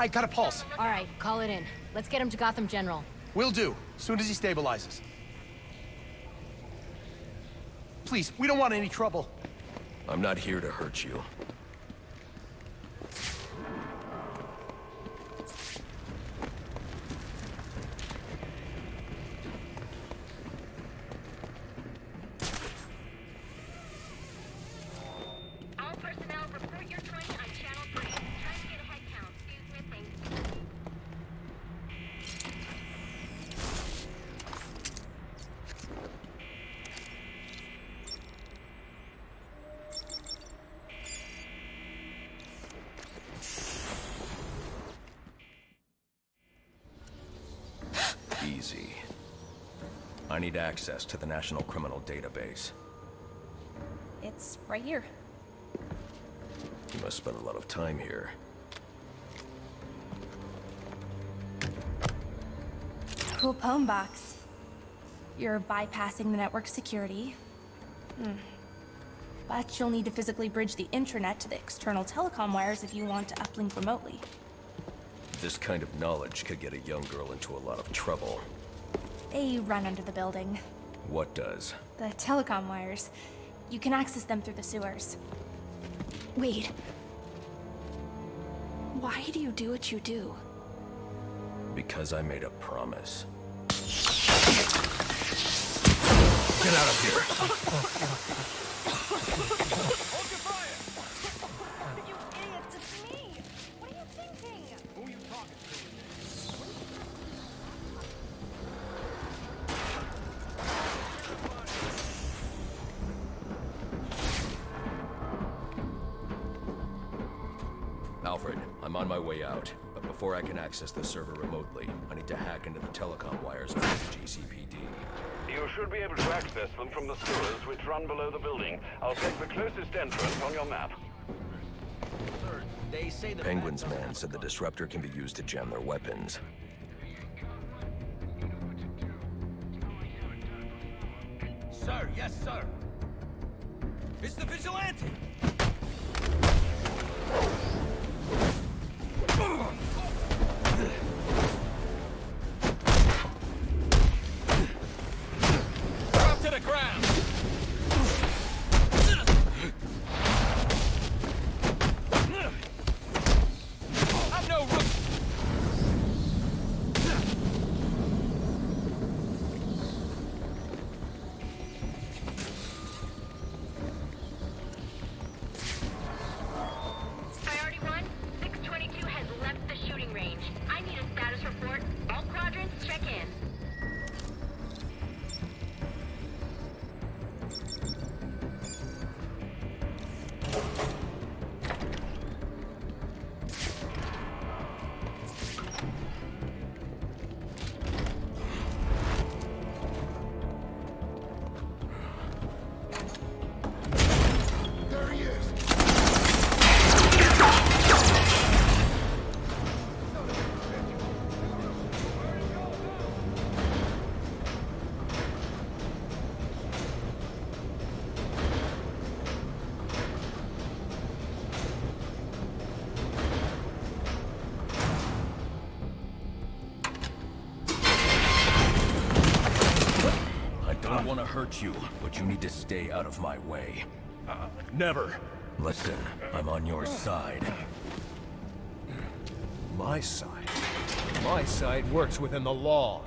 I got a pulse. All right, call it in. Let's get him to Gotham General. Will do, soon as he stabilizes. Please, we don't want any trouble. I'm not here to hurt you. All personnel, report your 20 on Channel 3. Trying to get a head count. Who's missing? Easy. I need access to the National Criminal Database. It's right here. You must spend a lot of time here. Cool poem box. You're bypassing the network security. But you'll need to physically bridge the intranet to the external telecom wires if you want to uplink remotely. This kind of knowledge could get a young girl into a lot of trouble. They run under the building. What does? The telecom wires. You can access them through the sewers. Wait. Why do you do what you do? Because I made a promise. Get out of here. You idiots, it's me! What are you thinking? Who are you talking to? Alfred, I'm on my way out. But before I can access the server remotely, I need to hack into the telecom wires of the GCPD. You should be able to access them from the sewers which run below the building. I'll take the closest entrance on your map. Sir, they say the Penguin's man said the disruptor can be used to jam their weapons. Sir, yes, sir. It's the vigilante! Drop to the ground! I'm no rookie! Priority 1, 622 has left the shooting range. I need a status report. All quadrants, check in. There he is! hurt you, but you need to stay out of my way. Never. Listen, I'm on your side. My side? My side works within the law.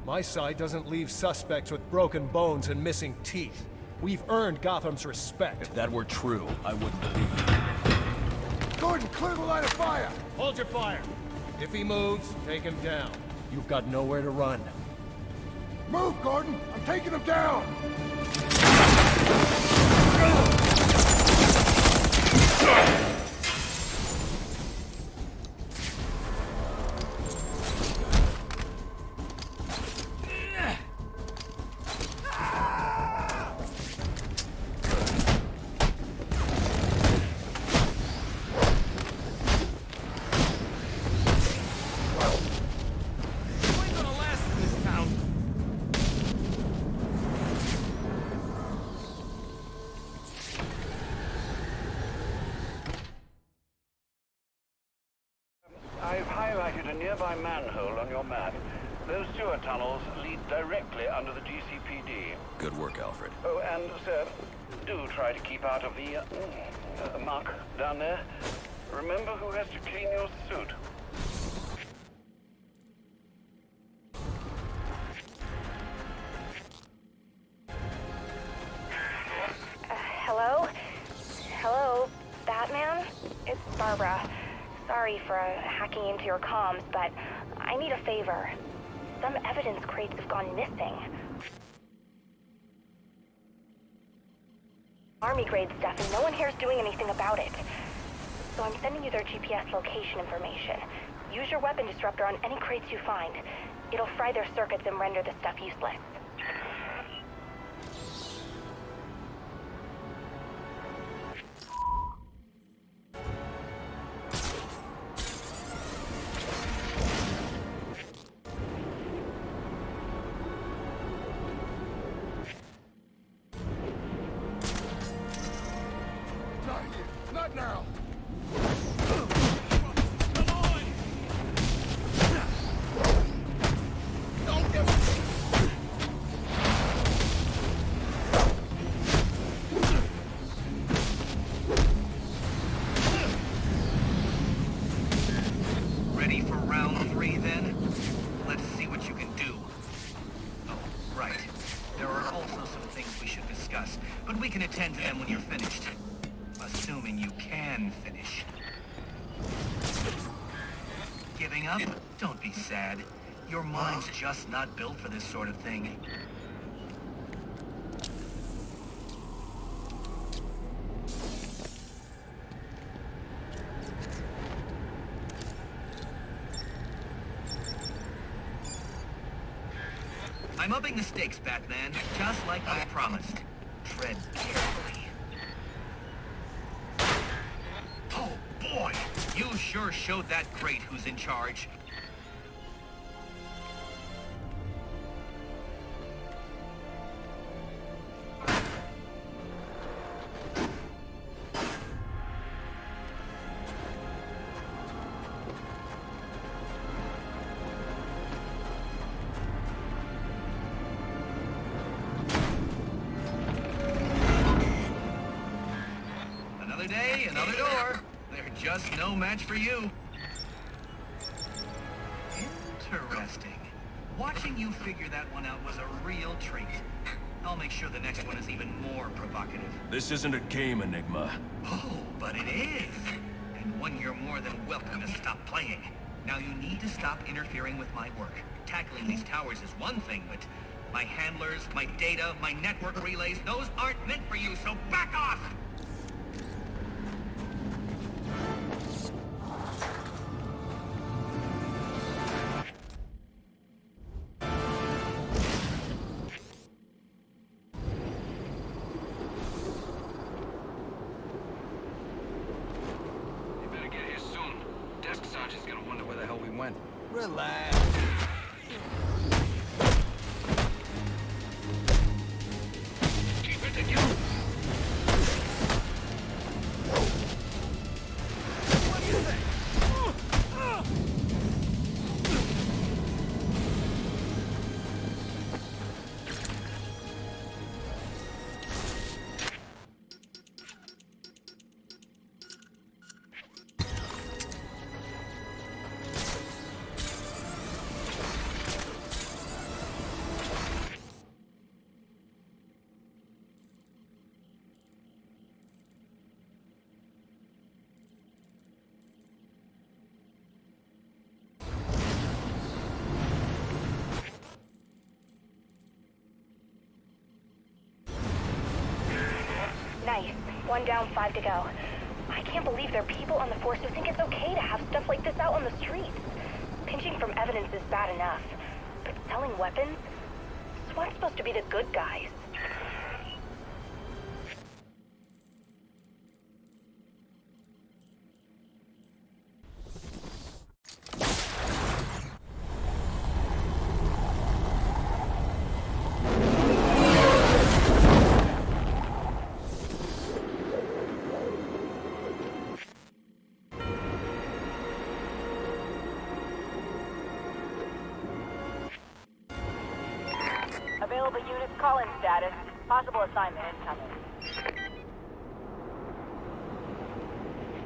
My side doesn't leave suspects with broken bones and missing teeth. We've earned Gotham's respect. If that were true, I wouldn't be here. Gordon, clear the line of fire! Hold your fire. If he moves, take him down. You've got nowhere to run. Move, Gordon! I'm taking him down! I've highlighted a nearby manhole on your map. Those sewer tunnels lead directly under the GCPD. Good work, Alfred. Oh, and, sir, do try to keep out of the, muck down there. Remember who has to clean your suit. Hello? Hello, Batman? It's Barbara. Sorry for hacking into your comms, but I need a favor. Some evidence crates have gone missing. Army-grade stuff, and no one here is doing anything about it. So I'm sending you their GPS location information. Use your weapon disruptor on any crates you find. It'll fry their circuits and render the stuff useless. Not here! Not now! Don't give Ready for round 3, then? Let's see what you can do. Oh, right. There are also some things we should discuss, but we can attend to them when you're finished. Assuming you can finish. Giving up? Don't be sad. Your mind's just not built for this sort of thing. I'm upping the stakes, Batman, just like I promised. Tread carefully. Oh, boy! You sure showed that crate who's in charge. Another day, another door. They're just no match for you. Interesting. Watching you figure that one out was a real treat. I'll make sure the next one is even more provocative. This isn't a game, Enigma. Oh, but it is. And one you're more than welcome to stop playing. Now you need to stop interfering with my work. Tackling these towers is one thing, but my handlers, my data, my network relays, those aren't meant for you, so back off! You better get here soon. Desk sergeant's gonna wonder where the hell we went. Relax. Keep it together. What do you think? 1 down, 5 to go. I can't believe there are people on the force who think it's okay to have stuff like this out on the streets. Pinching from evidence is bad enough, but selling weapons? SWAT's supposed to be the good guys. Available units, call-in status. Possible assignment incoming.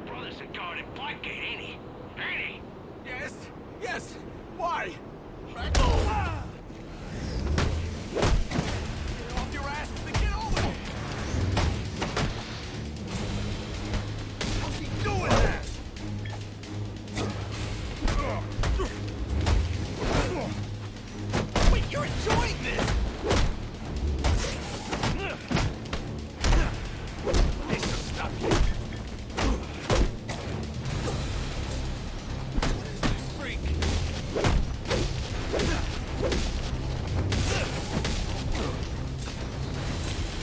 Brother's a guarded Blackgate, ain't he? Ain't he? Yes? Yes! Why? Back Get off your ass and get over it! How's he doing that? Wait, you're enjoying this? This will stop you. This freak.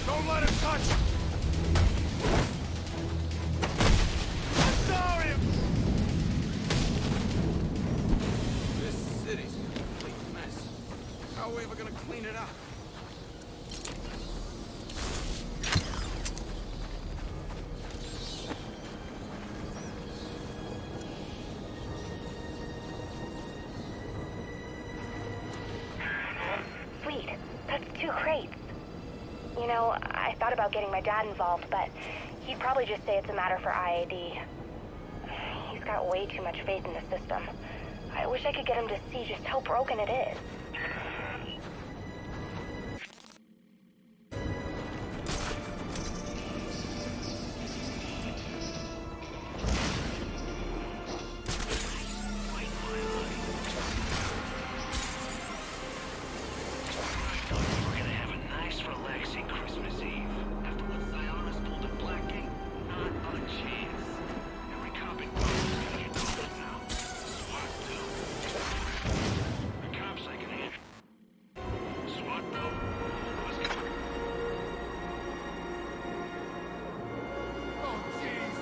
Don't let him touch you. I'm sorry. This city's a complete mess. How are we ever gonna clean it up? Sweet. That's 2 crates. You know, I thought about getting my dad involved, but he'd probably just say it's a matter for IAD. He's got way too much faith in the system. I wish I could get him to see just how broken it is. We're gonna have a nice, relaxing Christmas Eve. After what Cyrus pulled at Blackgate, not a chance. Every cop in Gotham is gonna get called now. SWAT, too. The cops ain't gonna hit. SWAT, though? Let's go. Oh, jeez.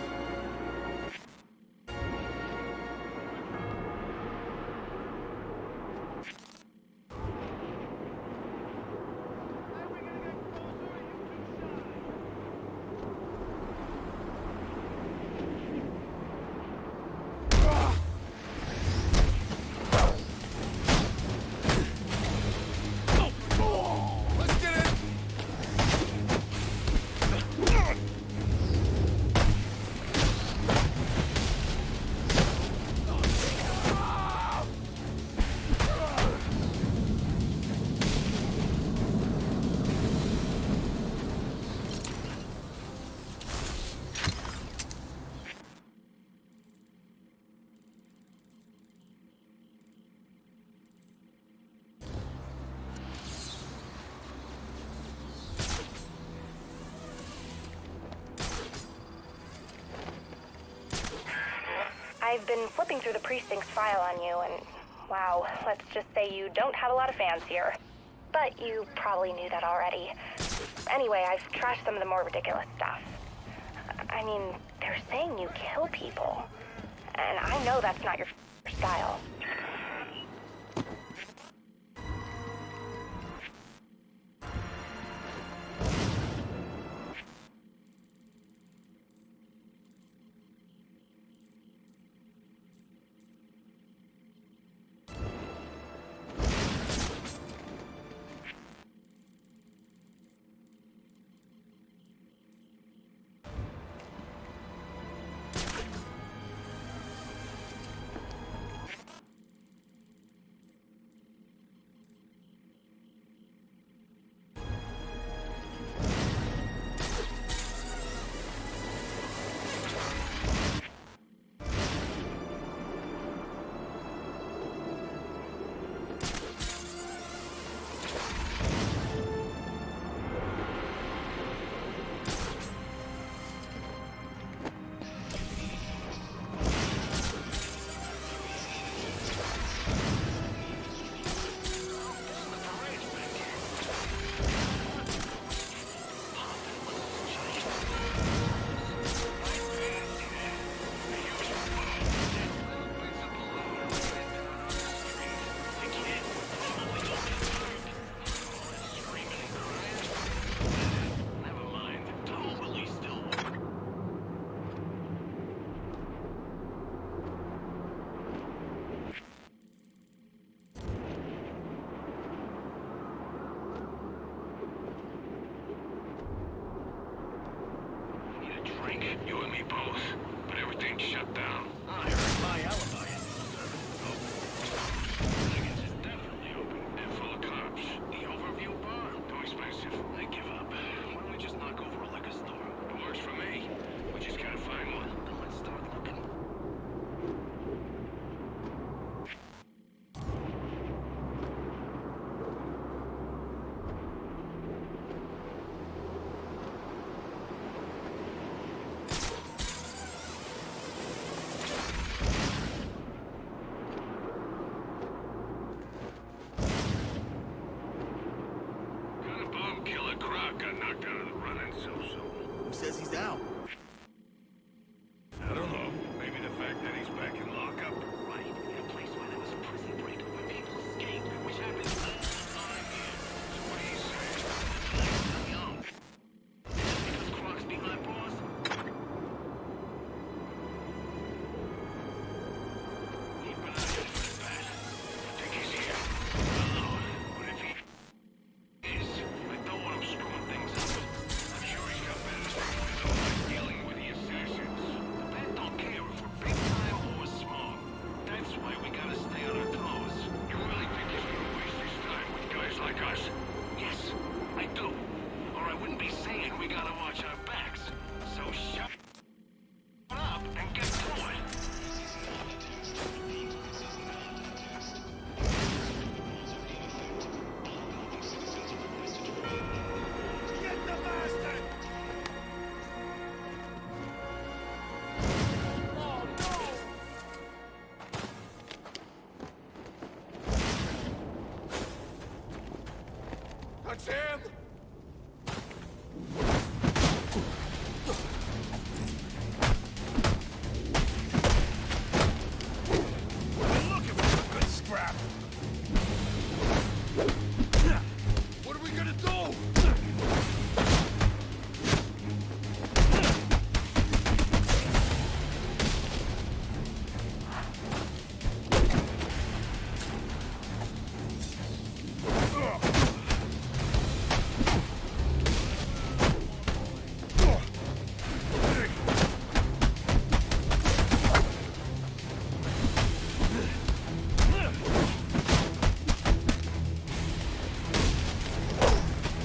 Let's get it! I've been flipping through the precinct's file on you, and wow, let's just say you don't have a lot of fans here. But you probably knew that already. Anyway, I've trashed some of the more ridiculous stuff. I mean, they're saying you kill people. And I know that's not your style. You and me both. But everything's shut down. I heard my alibi is Higgins is definitely open and full of cops. The overview bar? Too expensive. I give up. Why don't we just knock over a liquor store? It works for me. We just gotta find one. Then let's start looking. Who says he's out? I don't know. Maybe the fact that he's back in lockup. Right. In a place where there was a prison break where people escaped, which happens all the time here. So what do you say? I'm young. Just because Croc's behind bars? Keep an eye out for that. I think he's here. Hello. But if he is, I don't want him screwing things up. I'm sure he's got better things to do like dealing with the assassins. The Bat don't care if we're big time or small. That's why we gotta stay on our toes. You really think he's gonna waste his time with guys like us? Yes, I do. Or I wouldn't be saying we gotta watch our backs. So shut up and get to it. Get the bastard! Oh no! That's him! We're looking for a good scrap. What are we gonna do?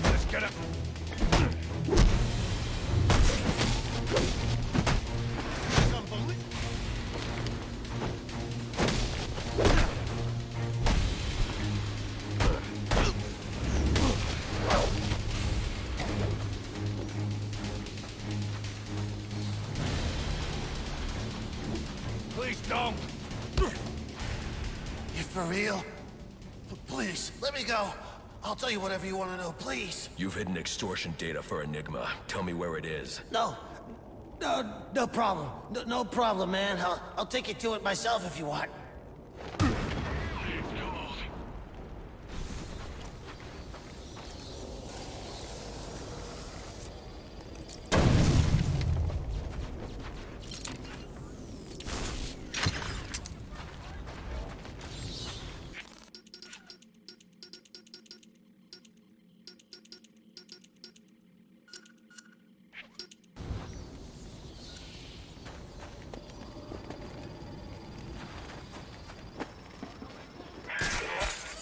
Let's get him. Please don't. You for real? Please, let me go. I'll tell you whatever you want to know, please. You've hidden extortion data for Enigma. Tell me where it is. No problem. No problem, man. I'll take you to it myself if you want.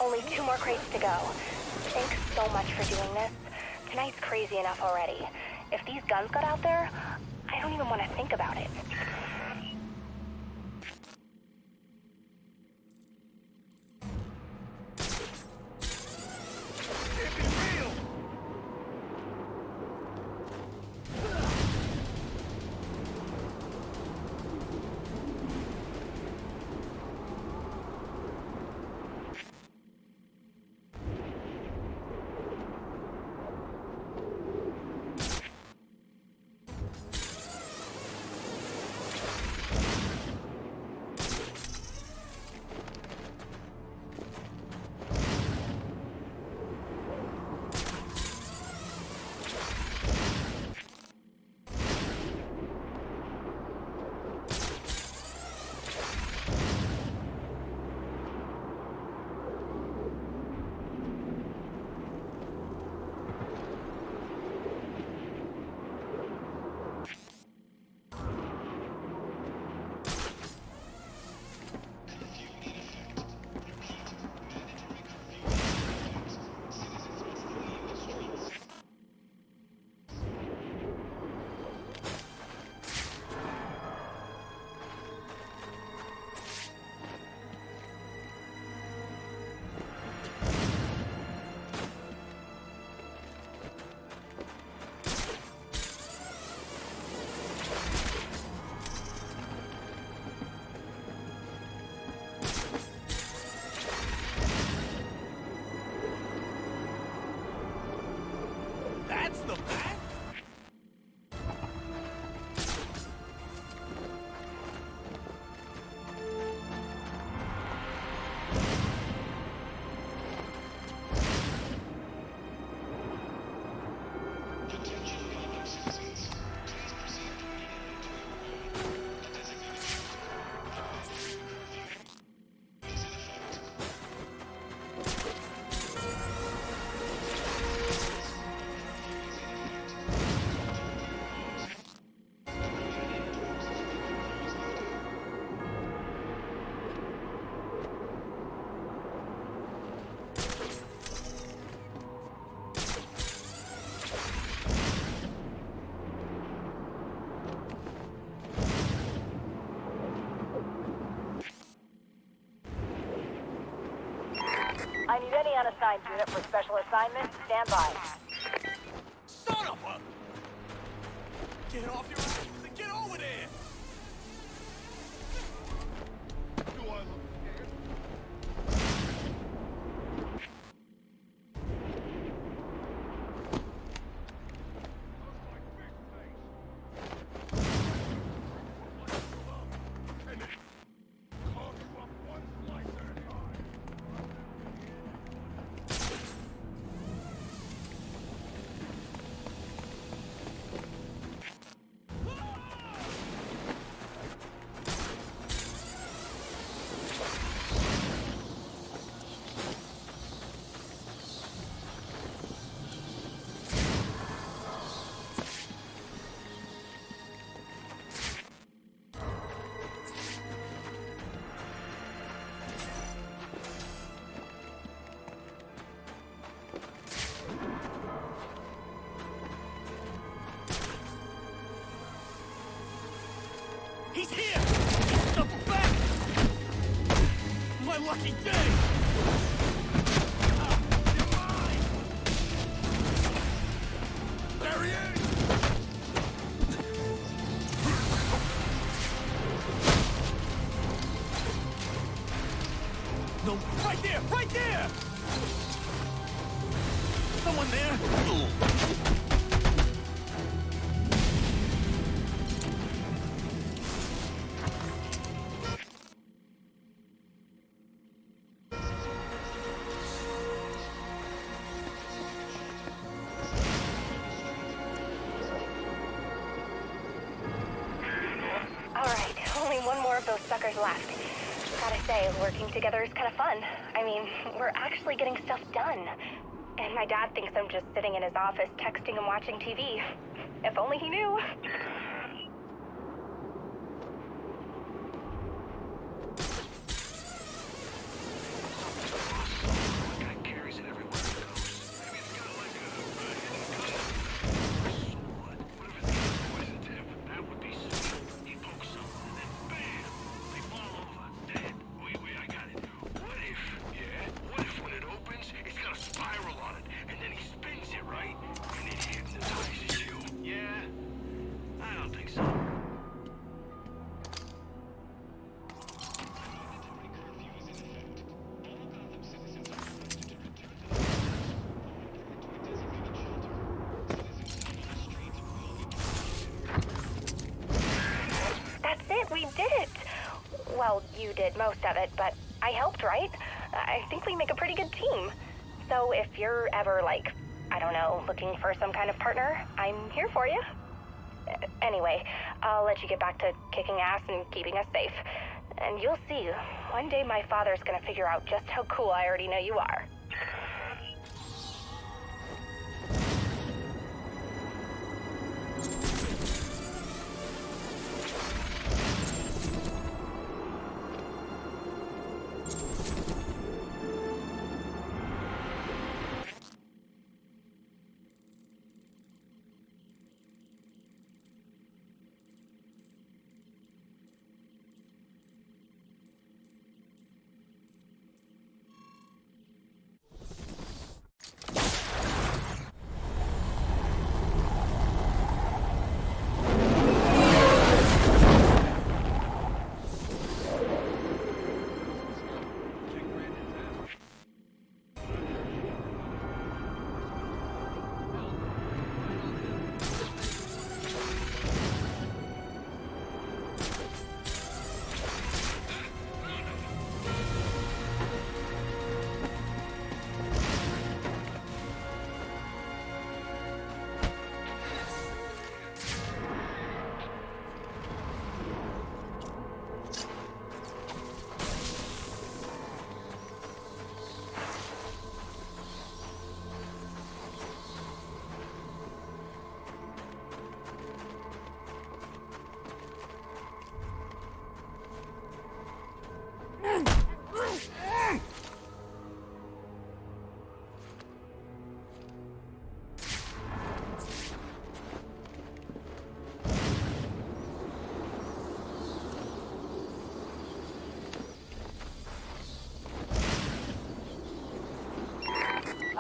Only 2 more crates to go. Thanks so much for doing this. Tonight's crazy enough already. If these guns got out there, I don't even want to think about it. Can't be real! I need any unassigned unit for special assignment. Stand by. Son of a... Get off your ass and get over there! Do I look scared? He's here! He's double back! My lucky day! You're mine! There he is! No, right there! Right there! Someone there? Alright, only one more of those suckers left. Gotta say, working together is kind of fun. I mean, we're actually getting stuff done. And my dad thinks I'm just sitting in his office texting and watching TV. If only he knew. We did it! Well, you did most of it, but I helped, right? I think we make a pretty good team. So if you're ever, like, I don't know, looking for some kind of partner, I'm here for you. Anyway, I'll let you get back to kicking ass and keeping us safe. And you'll see, one day my father's gonna figure out just how cool I already know you are.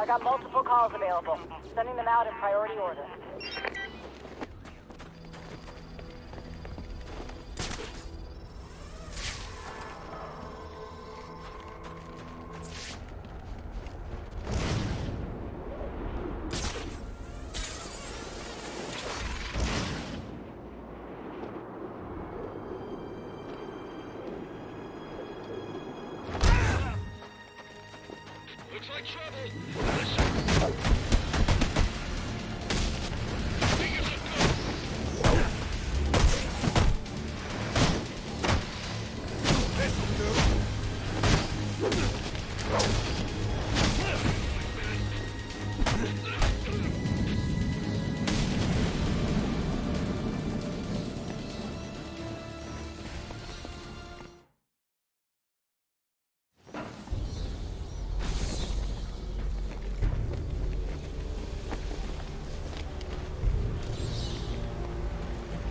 got multiple calls available. Sending them out in priority order. Looks like trouble.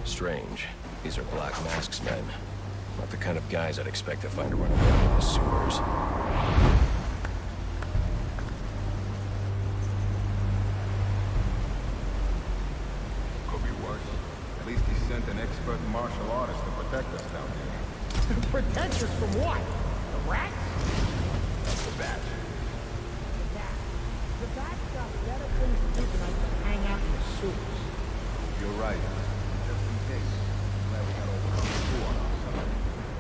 Strange. These are Black Mask's men. Not the kind of guys I'd expect to find running around in the sewers. Could be worse. At least he sent an expert martial artist to protect us down here. Protect us from what? The rats? That's the bat. The bats got better things to do tonight than hang out in the sewers. You're right. Just in case. Glad we got overcome two on our side.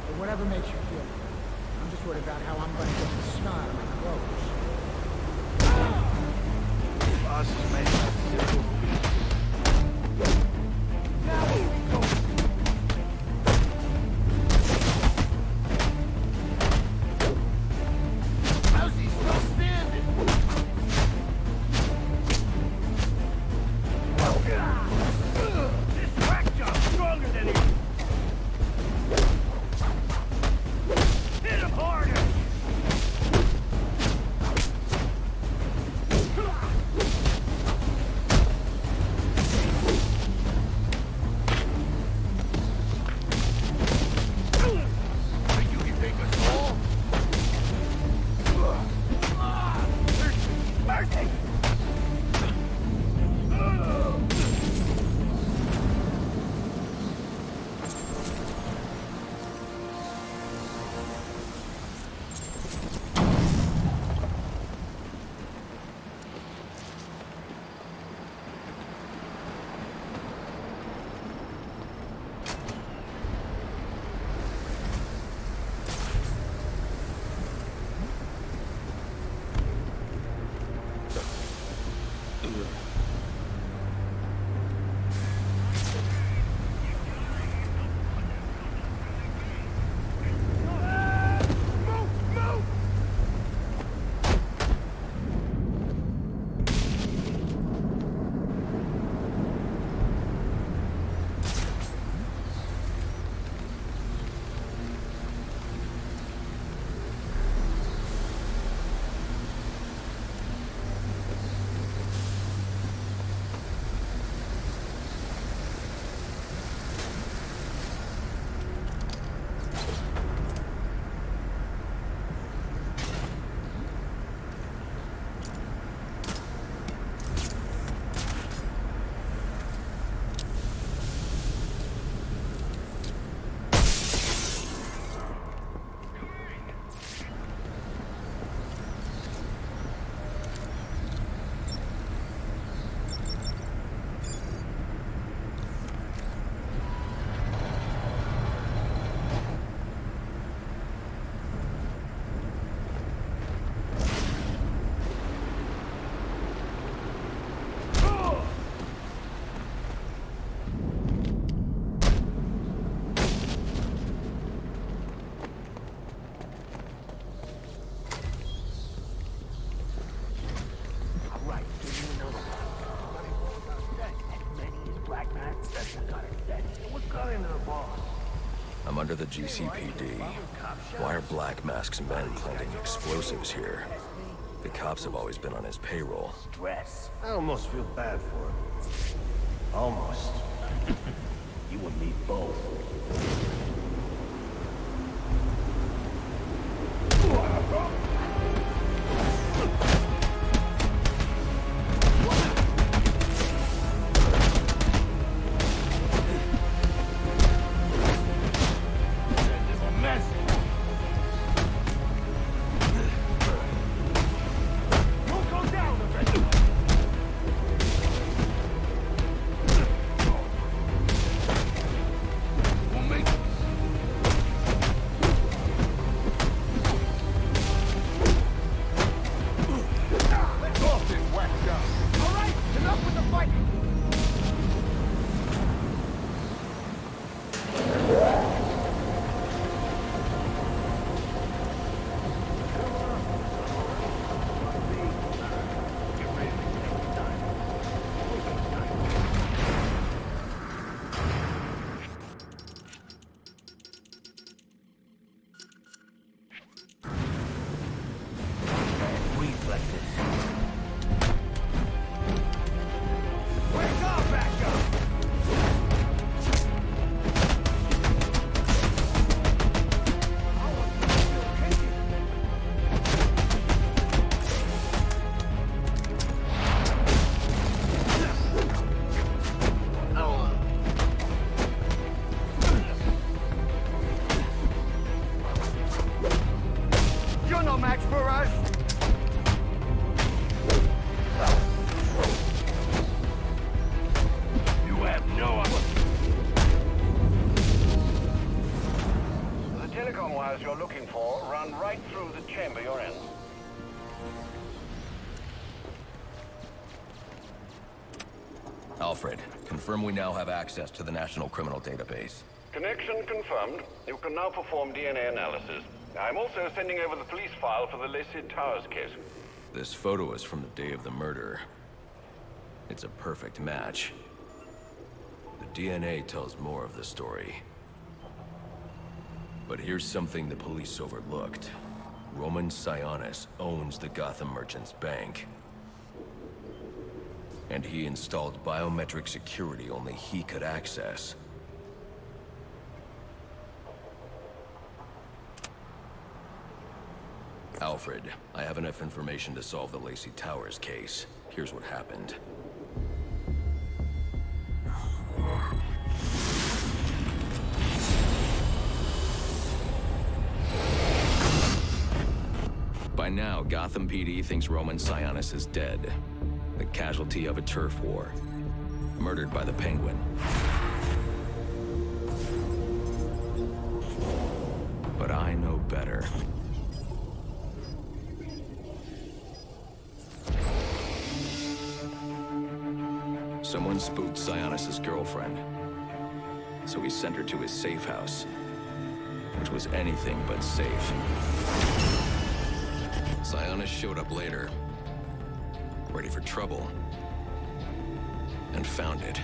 Or whatever makes you feel better. I'm just worried about how I'm gonna get the snot out of my clothes. Boss is making a simple beat. Now here we go. How's he still standing? This crack job's stronger than him. Hit him harder. You can take us all. Mercy! I'm under the GCPD. Why are Black Mask's men planting explosives here? The cops have always been on his payroll. Stress. I almost feel bad for him. Almost. You and me both. intercom wires you're looking for run right through the chamber you're in. Alfred, confirm we now have access to the National Criminal Database. Connection confirmed. You can now perform DNA analysis. I'm also sending over the police file for the Lacey Towers case. This photo is from the day of the murder. It's a perfect match. The DNA tells more of the story. But here's something the police overlooked. Roman Sionis owns the Gotham Merchants Bank. And he installed biometric security only he could access. Alfred, I have enough information to solve the Lacey Towers case. Here's what happened. By now, Gotham PD thinks Roman Sionis is dead. The casualty of a turf war. Murdered by the Penguin. But I know better. Someone spooked Sionis' girlfriend. So he sent her to his safe house. Which was anything but safe. Sionis showed up later. Ready for trouble. And found it.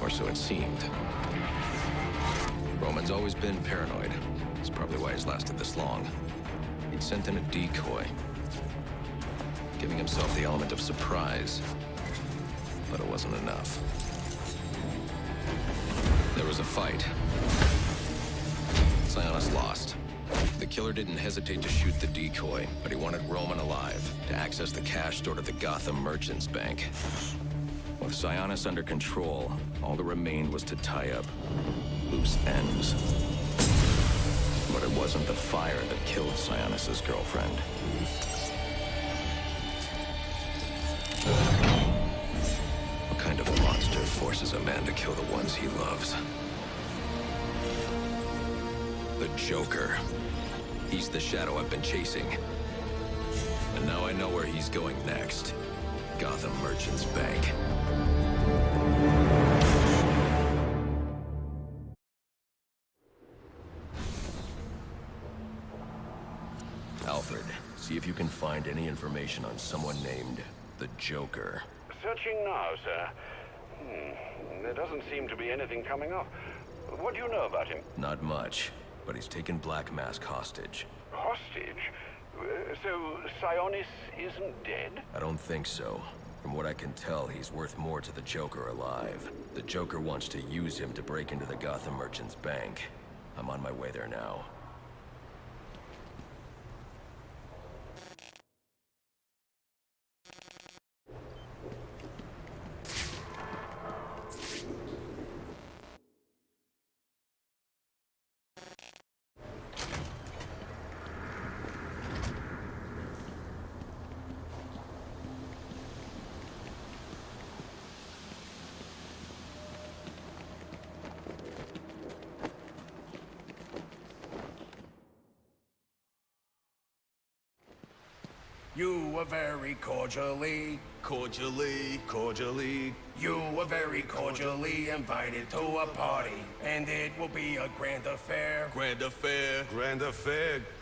Or so it seemed. Roman's always been paranoid. That's probably why he's lasted this long. He'd sent in a decoy. Giving himself the element of surprise. But it wasn't enough. There was a fight. Sionis lost. The killer didn't hesitate to shoot the decoy, but he wanted Roman alive to access the cash stored at the Gotham Merchants Bank. With Sionis under control, all that remained was to tie up loose ends. But it wasn't the fire that killed Sionis' girlfriend. What kind of a monster forces a man to kill the ones he loves? The Joker. He's the shadow I've been chasing. And now I know where he's going next. Gotham Merchants Bank. Alfred, see if you can find any information on someone named the Joker. Searching now, sir. There doesn't seem to be anything coming up. What do you know about him? Not much, but he's taken Black Mask hostage. Hostage? So Sionis isn't dead? I don't think so. From what I can tell, he's worth more to the Joker alive. The Joker wants to use him to break into the Gotham Merchants Bank. I'm on my way there now. You were very cordially, you were very cordially invited to a party. And it will be a grand affair. Grand affair,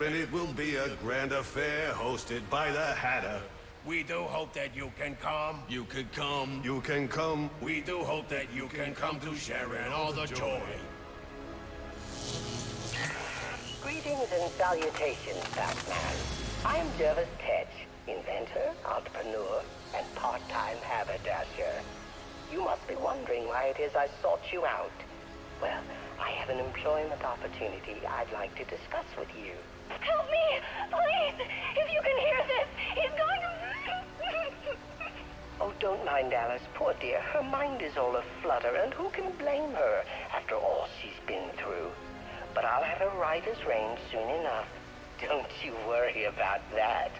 and it will be a grand affair hosted by the Hatter. We do hope that you can come. You can come. We do hope that you can come to share in all the joy. Greetings and salutations, Batman. I'm Jervis Tetch, inventor, entrepreneur, and part-time haberdasher. You must be wondering why it is I sought you out. Well, I have an employment opportunity I'd like to discuss with you. Help me! Please! If you can hear this, he's going to... Oh, don't mind Alice, poor dear. Her mind is all aflutter, and who can blame her after all she's been through? But I'll have her right as rain soon enough. Don't you worry about that.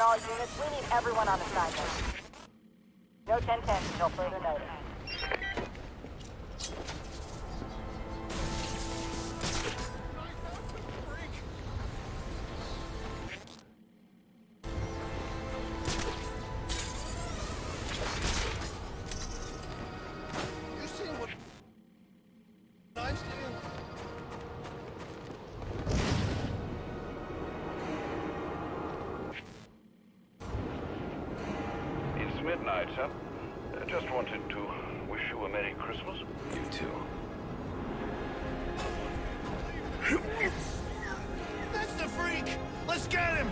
all units. We need everyone on assignment. No 1010 until further notice. You seen what I'm doing? It's midnight, sir. Just wanted to wish you a Merry Christmas. You too. That's the freak! Let's get him!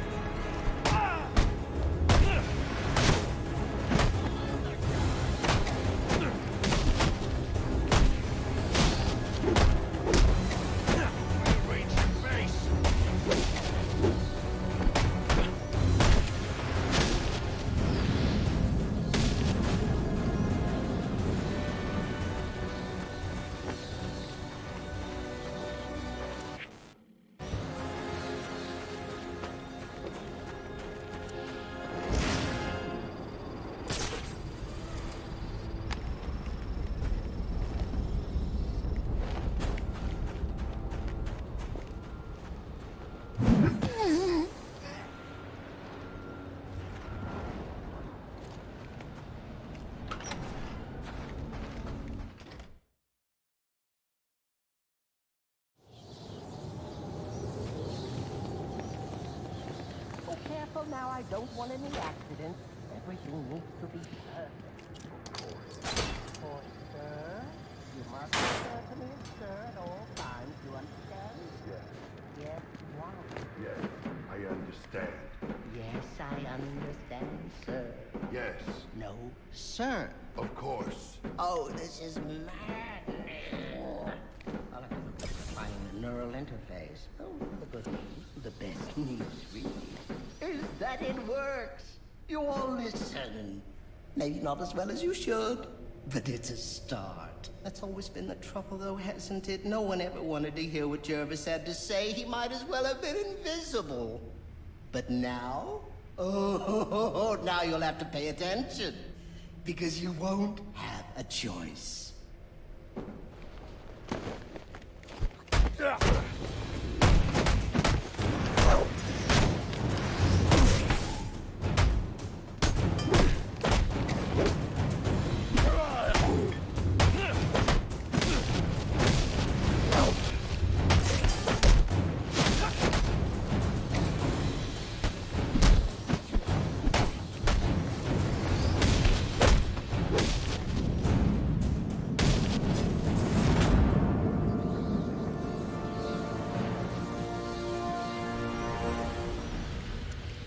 Oh, careful now, I don't want any accidents. Everything needs to be perfect. Of course, sir. You must refer to me as sir at all times, you understand? Yes. Yes, why? Yes, I understand. Yes, I understand, sir. Yes. No, sir. Of course. Oh, this is maddening. I'll have to look up to find the neural interface. Oh, the good news, the best news, really, is that it works. You all listen. Maybe not as well as you should, but it's a start. That's always been the trouble, though, hasn't it? No one ever wanted to hear what Jervis had to say. He might as well have been invisible. But now? Oh, now you'll have to pay attention. Because you won't have a choice.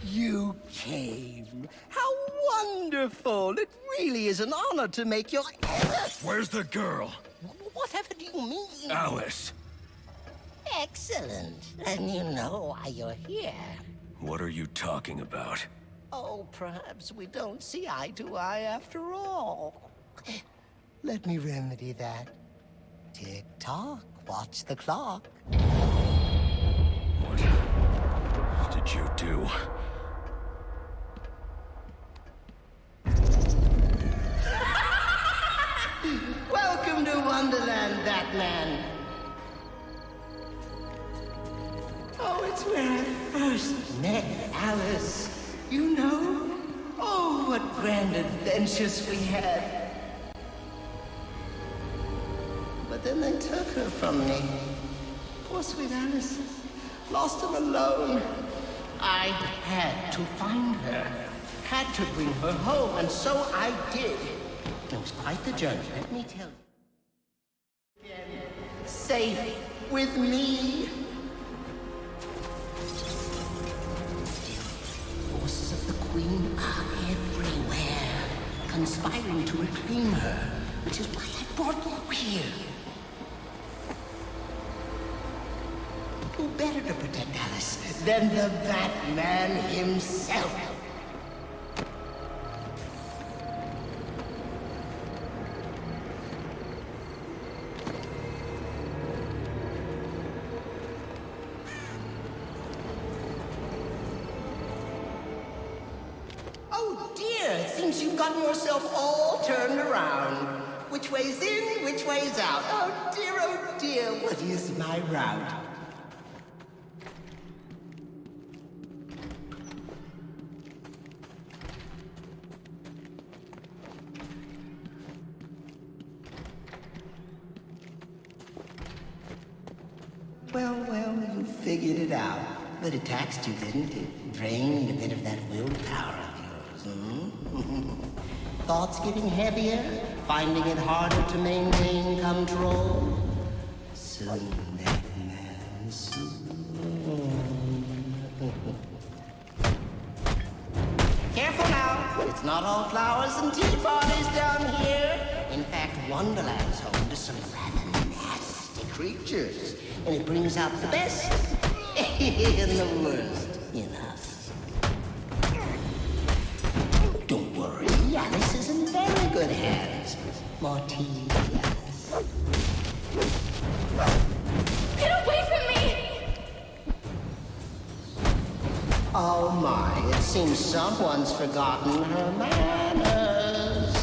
You came. How wonderful! It really is an honor to make your... Where's the girl? Whatever do you mean? Alice. Excellent. And you know why you're here. What are you talking about? Oh, perhaps we don't see eye to eye after all. Let me remedy that. Tick-tock, watch the clock. What did you do? Welcome to Wonderland, Batman. Oh, it's where I first met Alice. You know? Oh, what grand adventures we had. But then they took her from me. Poor sweet Alice. Lost and alone. I had to find her. Had to bring her home, and so I did. It was quite the journey, let me tell you. Safe with me. Forces of the Queen are everywhere, conspiring to reclaim her, which is why I brought you here. Who better to protect Alice than the Batman himself? seems you've gotten yourself all turned around. Which way's in, which way's out? Oh dear, what is my route? Well, you figured it out. But it taxed you, didn't it? Drained a bit of that willpower of yours, Thoughts getting heavier? Finding it harder to maintain control? Soon, Batman, soon. Careful now! It's not all flowers and tea parties down here. In fact, Wonderland's home to some rather nasty creatures. And it brings out the best and the worst in us. Don't worry, Alice is in very good hands. More tea, Alice. Get away from me! Oh my, it seems someone's forgotten her manners.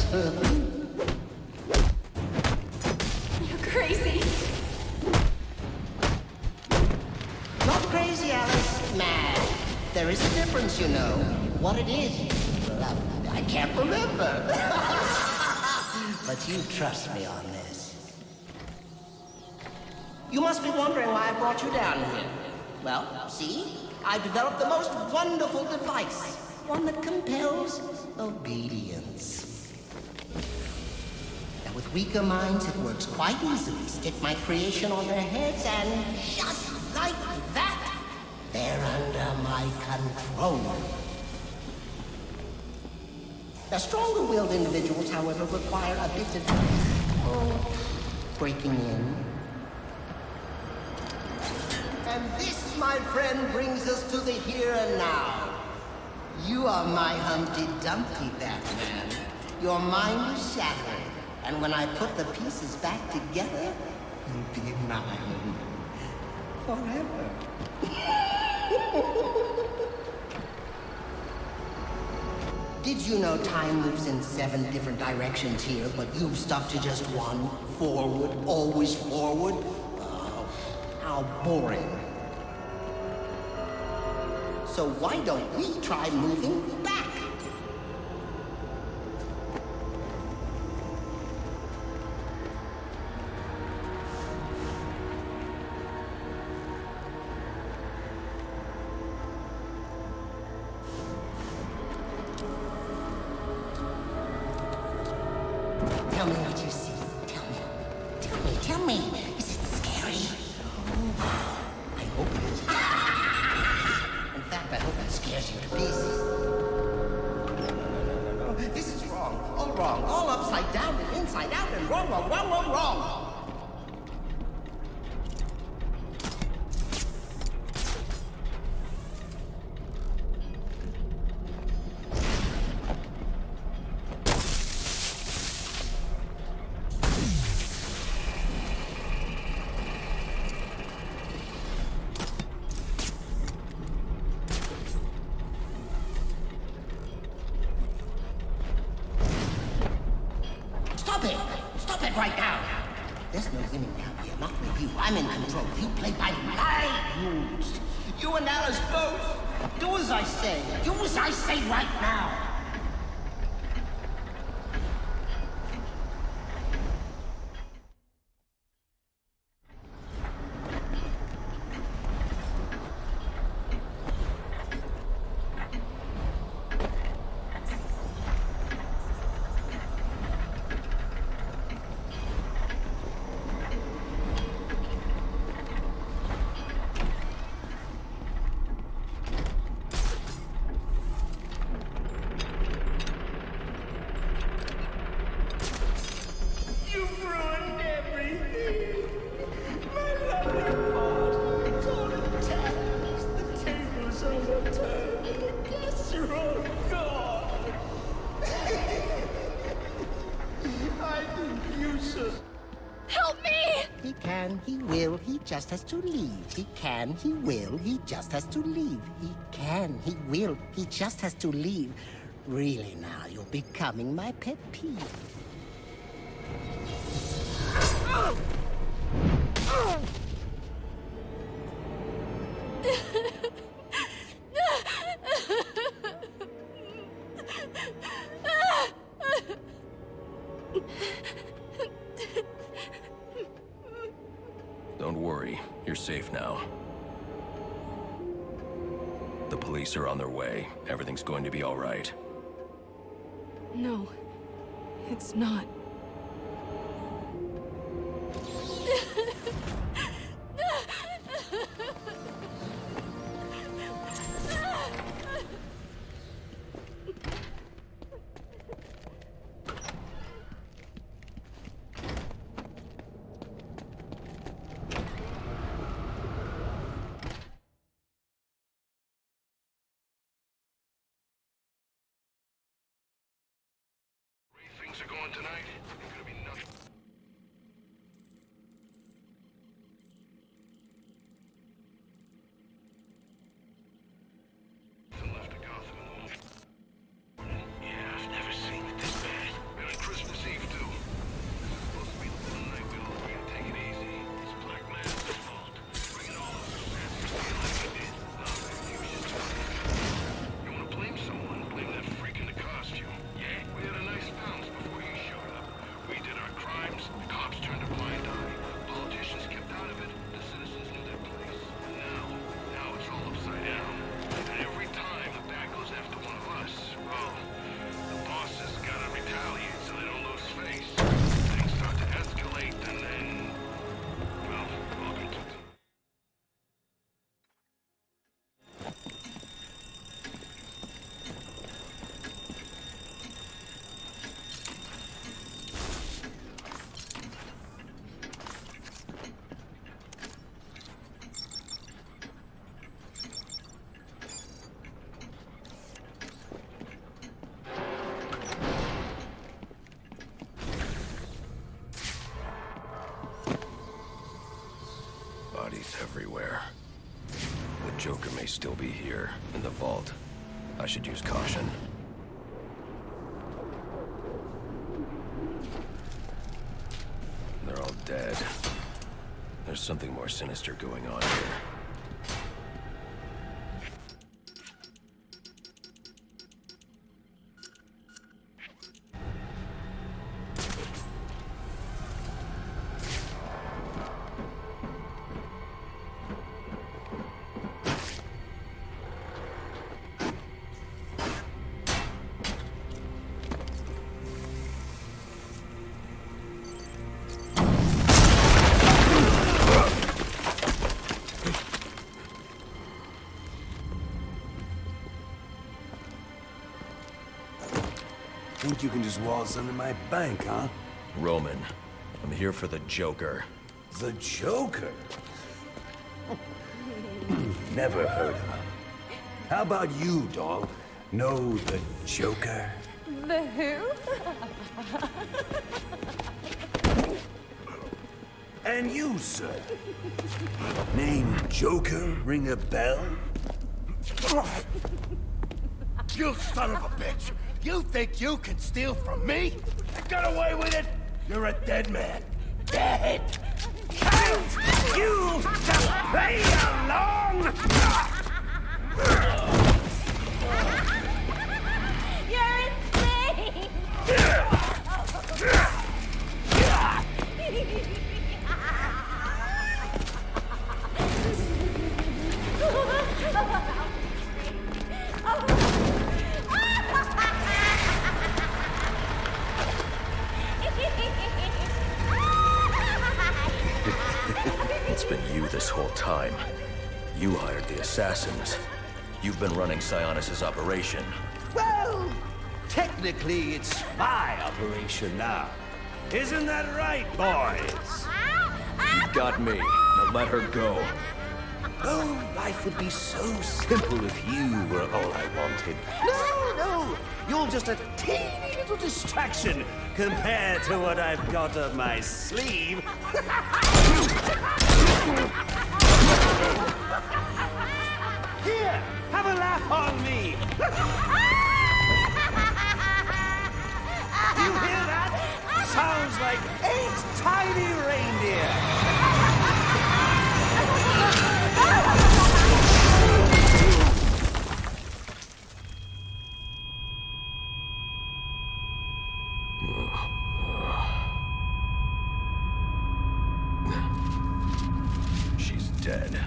You're crazy. Not crazy, Alice. Mad. There is a difference, you know. What it is, I can't remember. But you trust me on this. You must be wondering why I brought you down here. Well, see? I developed the most wonderful device. One that compels obedience. Now, with weaker minds, it works quite easily. Stick my creation on their heads and just like that, they're under my control. Now, stronger-willed individuals, however, require a bit of breaking in. And this, my friend, brings us to the here and now. You are my Humpty Dumpty, Batman. Your mind is shattered, and when I put the pieces back together, you'll be mine. Forever. Did you know time moves in 7 different directions here, but you've stuck to just one? Forward, always forward? Oh, how boring. So why don't we try moving back? Tell me what you see. Tell me. Is it scary? I hope it is. In fact, I hope it scares you to pieces. No. This is wrong. All wrong. All upside down and inside out and wrong. Stop it right now. There's no winning down here, not with you. I'm in control. You play by my rules. You and Alice both. Do as I say. Do as I say right now. Help me! He can, he will, he just has to leave. He can, he will, he just has to leave. He can, he will, he just has to leave. Really now, you're becoming my pet peeve. Don't worry, you're safe now. The police are on their way. Everything's going to be all right. No, it's not. Things are going tonight. Ain't gonna be nothing. Left of Gotham in the morning. Yeah, I've never seen it this bad. And on Christmas Eve, too. This is supposed to be the night we all agree to take it easy. It's Black Man's fault. Bring it all up so fast you feel like he did. No, he was just too easy. You wanna blame someone? Blame that freak in the costume. Yeah, we had a nice bounce before he showed up. We did our crimes, the cops turned a blind eye. Politicians kept out of it, the citizens knew their place. And now it's all upside down. And every time the bad goes after one of us, well, the bosses gotta retaliate so they don't lose face. Things start to escalate and then, well, welcome to the... Bodies everywhere. The Joker may still be here, in the vault. I should use caution. They're all dead. There's something more sinister going on here. Think you can just waltz under my bank, huh? Roman, I'm here for the Joker. The Joker? Never heard of him. How about you, doll? Know the Joker? The who? And you, sir? Name Joker ring a bell? You son of a bitch! You think you can steal from me? Got away with it? You're a dead man. Dead! Can't you just play along? You're insane! It's been you this whole time. You hired the assassins. You've been running Sionis's operation. Well, technically it's my operation now. Isn't that right, boys? You got me. Now let her go. Oh, life would be so simple if you were all I wanted. No, you're just a teeny little distraction compared to what I've got up my sleeve. Here, have a laugh on me. You hear that? Sounds like 8 tiny reindeer. She's dead.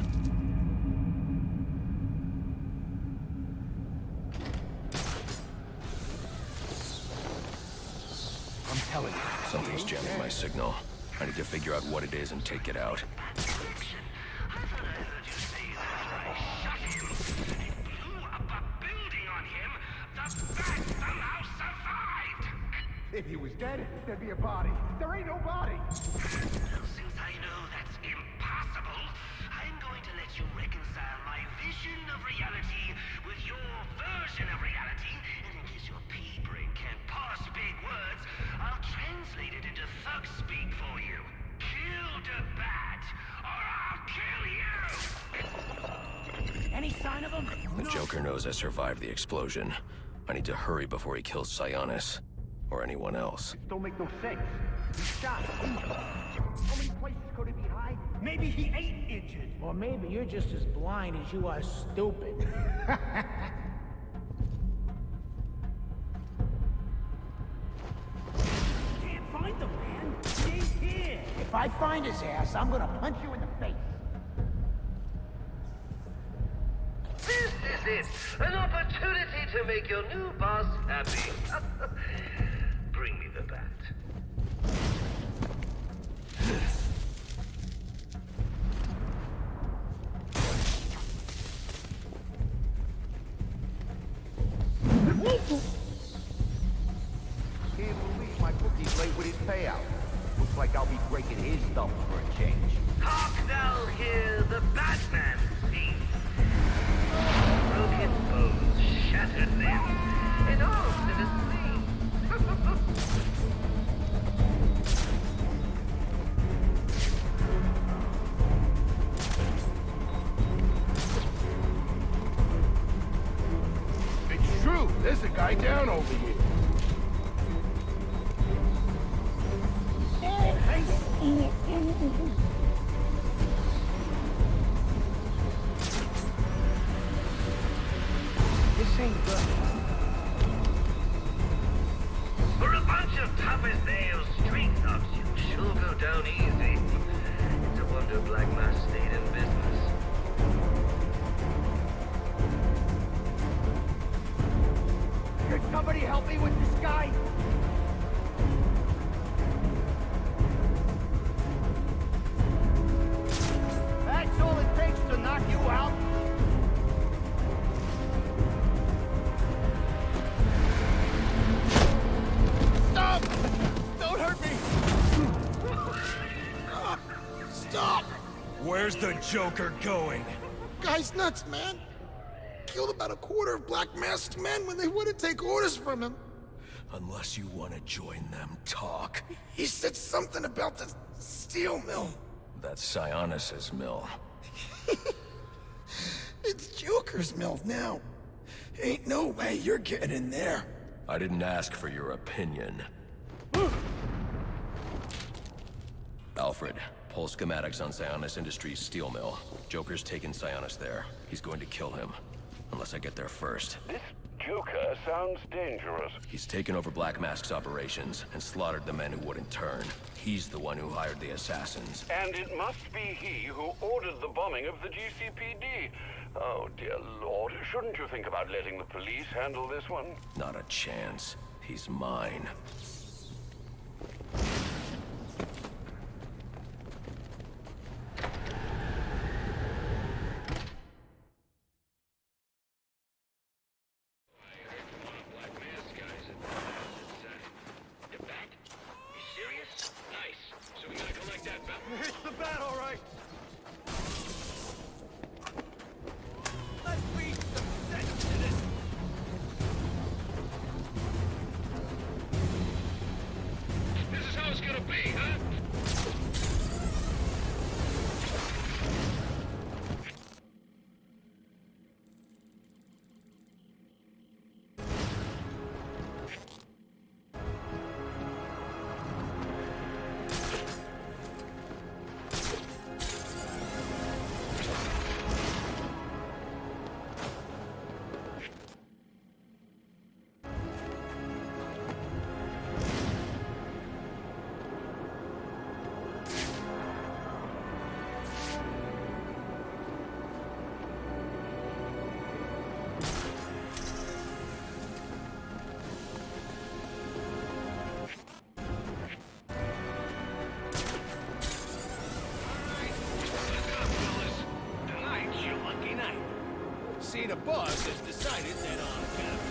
I'm telling you. Something's jamming my signal. I need to figure out what it is and take it out. If he was dead, there'd be a body. There ain't no body. Since I know that's impossible, I'm going to let you reconcile my vision of reality with your version of reality. And in case your pea brain can't parse big words, I'll translate it into thug speak for you. Kill the bat, or I'll kill you! Any sign of him? The Joker knows I survived the explosion. I need to hurry before he kills Sionis. Or anyone else. Don't make no sense. He's shot, injured. How many places could he be hiding? Maybe he ain't injured. Or maybe you're just as blind as you are stupid. Can't find him, man. He ain't here. If I find his ass, I'm gonna punch you in the face. This is it! An opportunity to make your new boss happy. Bring me the bat. Can't believe my bookie's late with his payout. Looks like I'll be breaking his thumbs for a change. Hark thou here, the Batman sings. Broken bones, shattered limbs, and all still asleep. It's true. There's a guy down over here. This ain't good. For a bunch of tough as nails street thugs, you sure go down easy. It's a wonder Black Mass stayed in business. Can somebody help me with this guy? That's all it takes to knock you out. Stop! Don't hurt me! Stop! Where's the Joker going? Guy's nuts, man. Killed about a quarter of Black Masked men when they wouldn't take orders from him. Unless you want to join them, talk. He said something about the steel mill. That's Sionis' mill. It's Joker's mill now. Ain't no way you're getting in there. I didn't ask for your opinion. Alfred, pull schematics on Sionis Industries' steel mill. Joker's taken Sionis there. He's going to kill him. Unless I get there first. This Joker sounds dangerous. He's taken over Black Mask's operations and slaughtered the men who wouldn't turn. He's the one who hired the assassins. And it must be he who ordered the bombing of the GCPD. Oh, dear Lord. Shouldn't you think about letting the police handle this one? Not a chance. He's mine. It's the bat, all right. Let's read some sense to this. boss has decided that on account of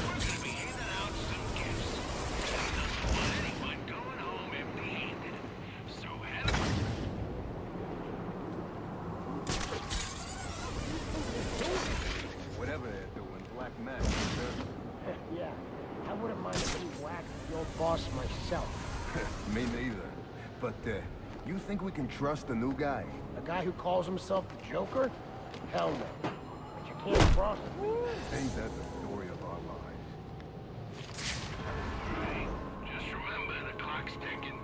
we're gonna be handing out some gifts. He doesn't want anyone going home empty-handed. So have whatever they're doing, black magic, sir. Yeah, I wouldn't mind if he whacked the old boss myself. Me neither. But, you think we can trust the new guy? A guy who calls himself the Joker? Hell no. But you can't trust him. Ain't that the story of our lives? Right. Just remember, the clock's ticking.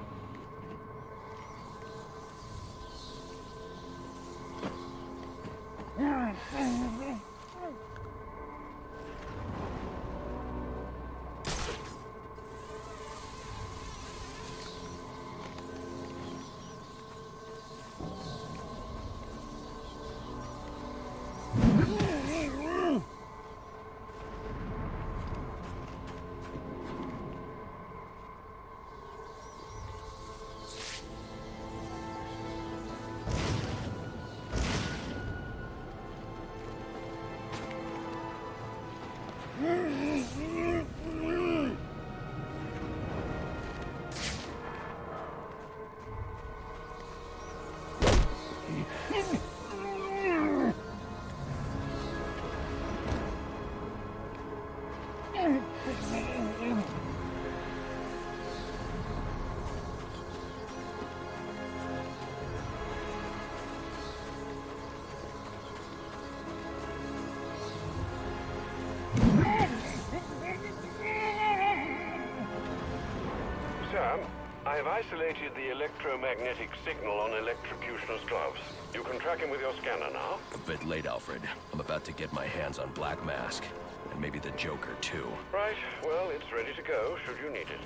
Sir, I have isolated the electromagnetic signal on electrocution's gloves. You can track him with your scanner now. A bit late, Alfred. I'm about to get my hands on Black Mask. And maybe the Joker, too. Right, well, it's ready to go, should you need it.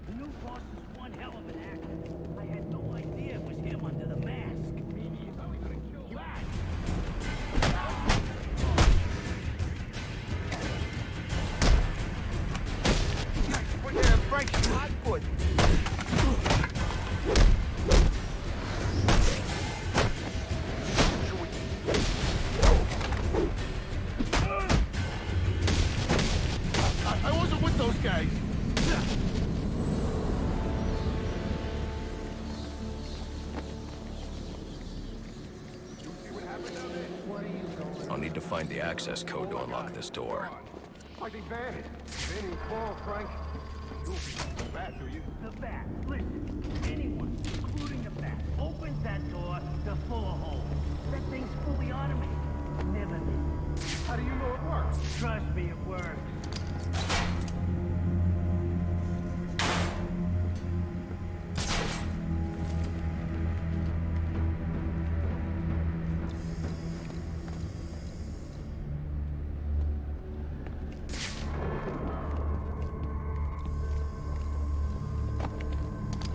The new boss is one hell of an actor. I had no idea it was him under the mask. Maybe he's only gonna kill that. What the hell, Frank? Hot foot. I wasn't with those guys. I'll need to find the access code to unlock this door. Fighting bad. Any call, Frank. You'll be the bat, do you? The bat. Listen, anyone, including the bat, opens that door, they're full of holes. That thing's fully automated. Never misses. How do you know it works? Trust me, it works.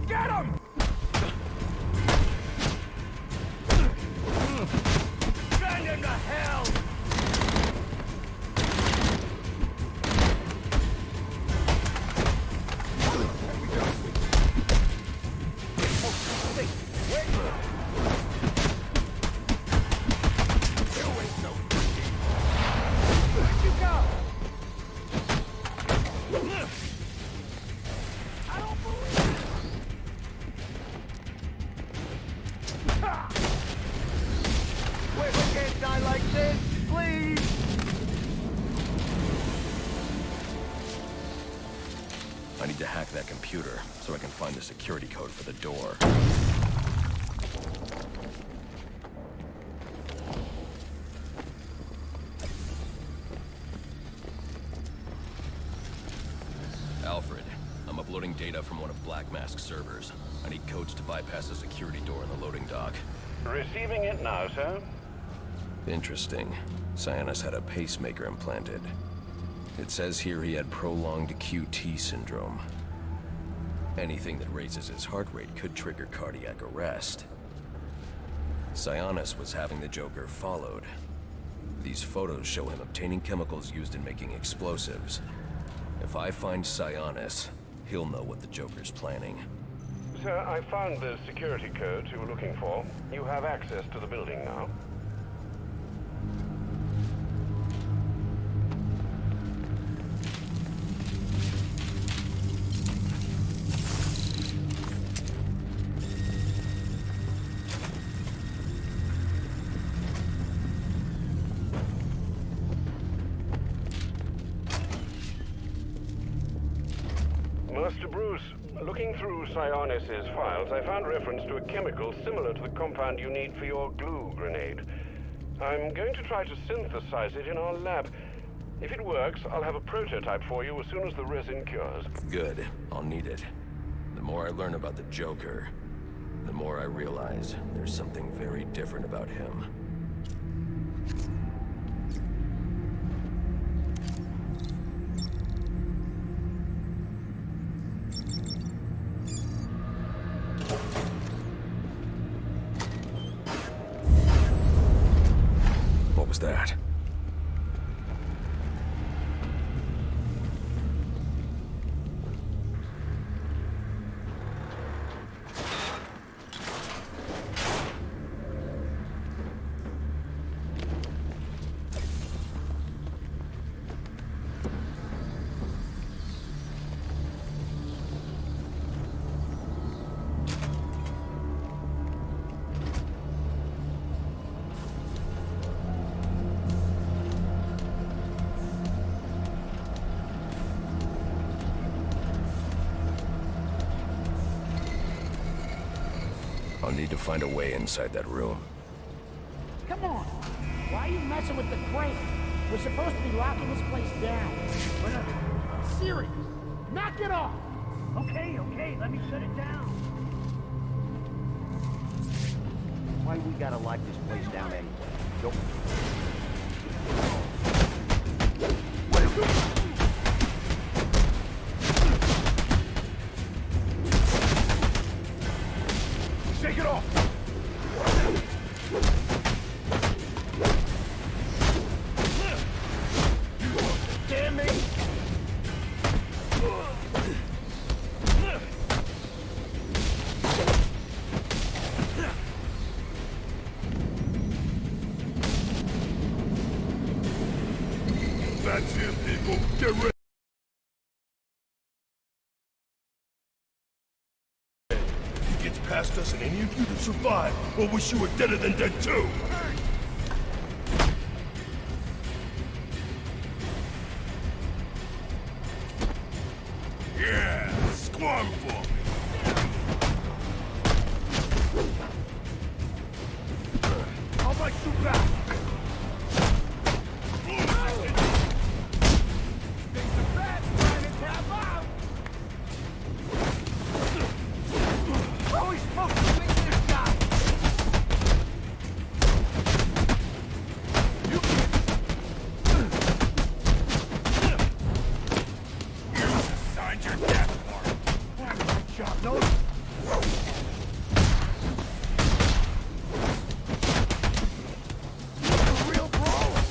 Get him! Send him to hell! Where'd you go? I don't believe it! Wait, we can't die like this, please! I need to hack that computer so I can find the security code for the door. Alfred, I'm uploading data from one of Black Mask's servers. I need codes to bypass the security door in the loading dock. Receiving it now, sir. Interesting. Sionis had a pacemaker implanted. It says here he had prolonged QT syndrome. Anything that raises his heart rate could trigger cardiac arrest. Sionis was having the Joker followed. These photos show him obtaining chemicals used in making explosives. If I find Sionis, he'll know what the Joker's planning. Sir, I found the security codes you were looking for. You have access to the building now. Master Bruce, looking through Sionis' files, I found reference to a chemical similar to the compound you need for your glue grenade. I'm going to try to synthesize it in our lab. If it works, I'll have a prototype for you as soon as the resin cures. Good. I'll need it. The more I learn about the Joker, the more I realize there's something very different about him. What was that? I'll need to find a way inside that room. Come on. Why are you messing with the crate? We're supposed to be locking this place down. We're serious. Knock it off! Okay, let me shut it down. Why we gotta lock this place down anyway? Go. Shake it off! Damn me! That's him, people. Get ready. He gets past us and any of you that survive will wish you were deader than dead too. Yeah, squirm for me. How much you got? Holy smoke, you make this guy! You signed your death warrant. good job, no? You're a real brawler.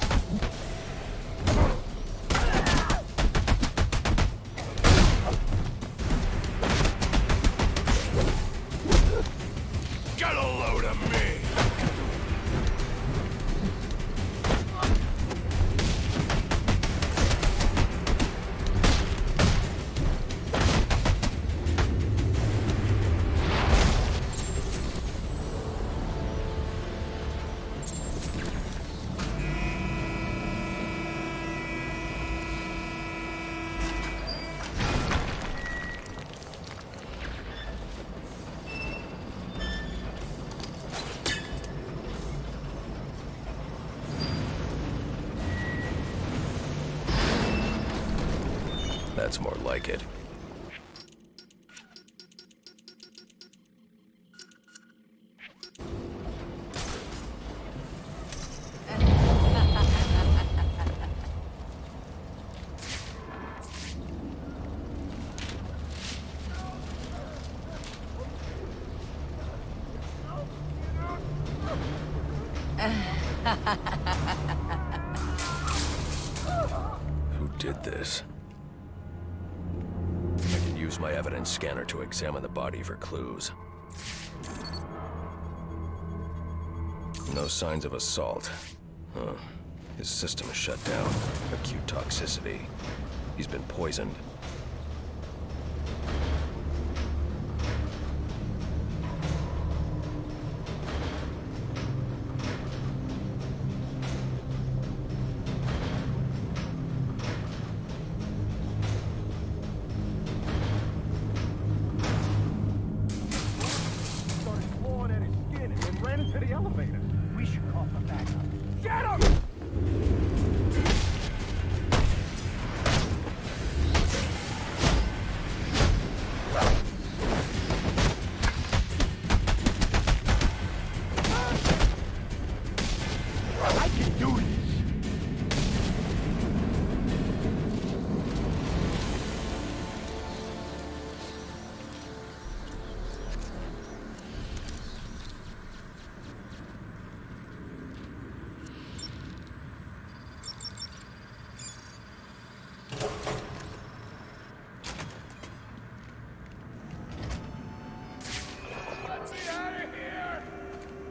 Get a load of me. That's more like it. Who did this? I can use my evidence scanner to examine the body for clues. No signs of assault. Huh. His system is shut down. Acute toxicity. He's been poisoned. Started clawing at his skin and then ran into the elevator. We should call for backup. Get him! I can do this.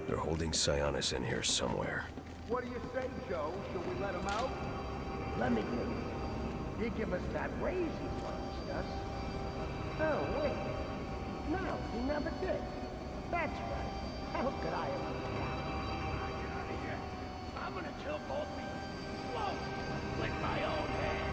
They're holding Sionis in here somewhere. What do you say, Joe? Should we let him out? Let me think. You give us that raise he promised us. Oh, wait. No, he never did. That's right. How could I have forgotten? I'm gonna kill both of you. Whoa! With my own hand.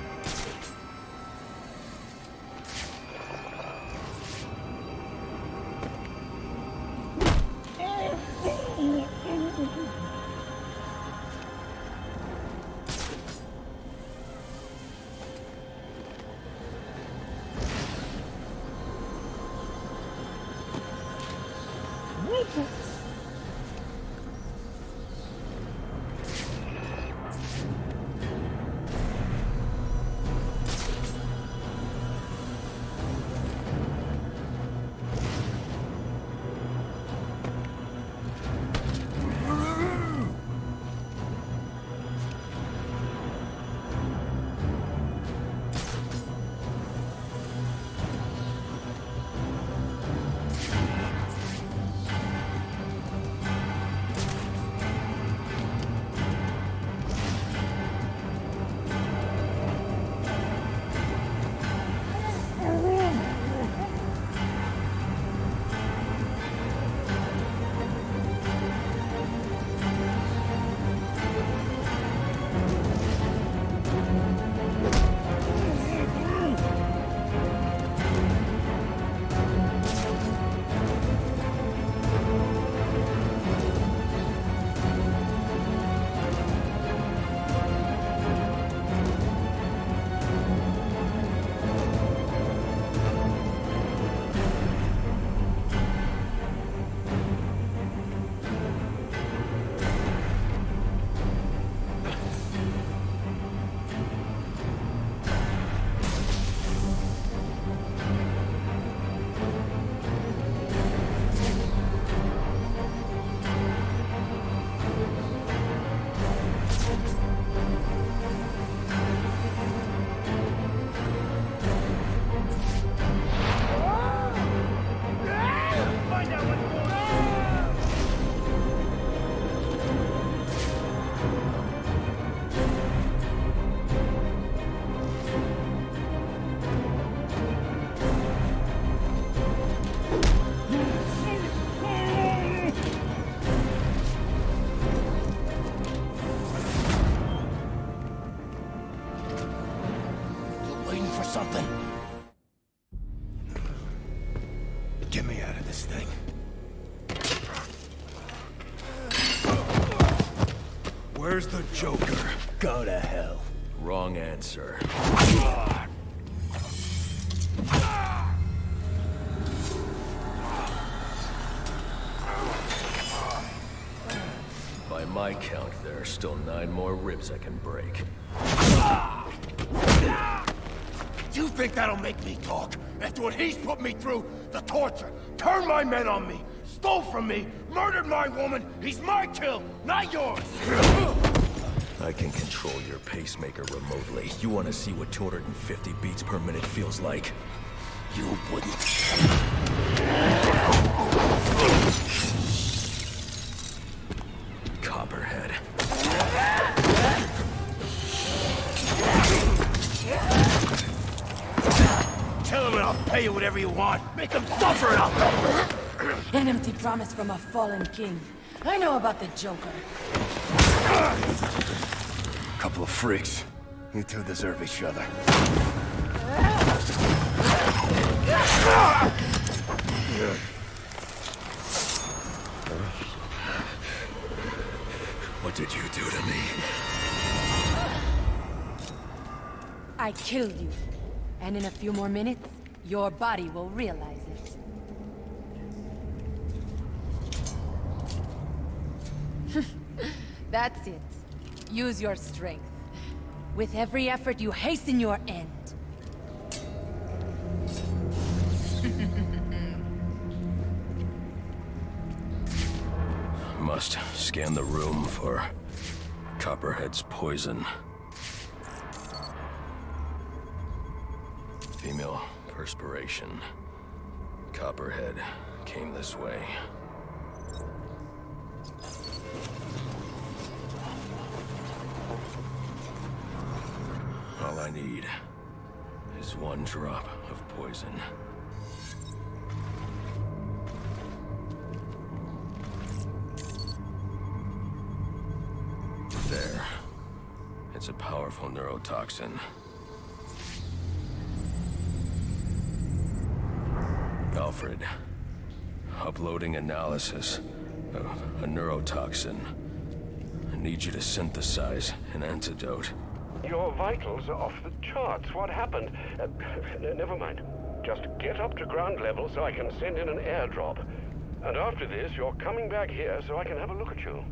something. Get me out of this thing. Where's the Joker? Go to hell. Wrong answer. By my count, there are still 9 more ribs I can break. Do you think that'll make me talk? After what he's put me through, the torture, turned my men on me, stole from me, murdered my woman, he's my kill, not yours! I can control your pacemaker remotely. You want to see what 250 beats per minute feels like? You wouldn't. Copperhead. Tell him and I'll pay you whatever you want. Make him suffer out there. An empty promise from a fallen king. I know about the Joker. Couple of freaks. You two deserve each other. What did you do to me? I killed you. And in a few more minutes, your body will realize it. That's it. Use your strength. With every effort, you hasten your end. Must scan the room for Copperhead's poison. Female perspiration. Copperhead came this way. All I need is one drop of poison. There. It's a powerful neurotoxin. Alfred, uploading analysis of a neurotoxin. I need you to synthesize an antidote. Your vitals are off the charts. What happened? Never mind. Just get up to ground level so I can send in an airdrop. And after this, you're coming back here so I can have a look at you.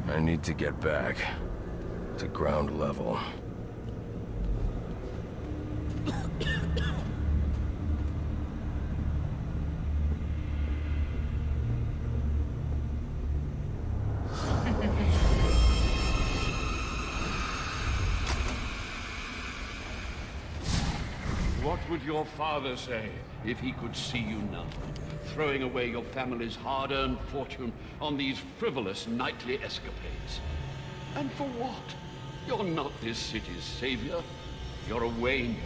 I need to get back to ground level. What would your father say if he could see you now, throwing away your family's hard-earned fortune on these frivolous nightly escapades? And for what? You're not this city's savior. You're a Wayne,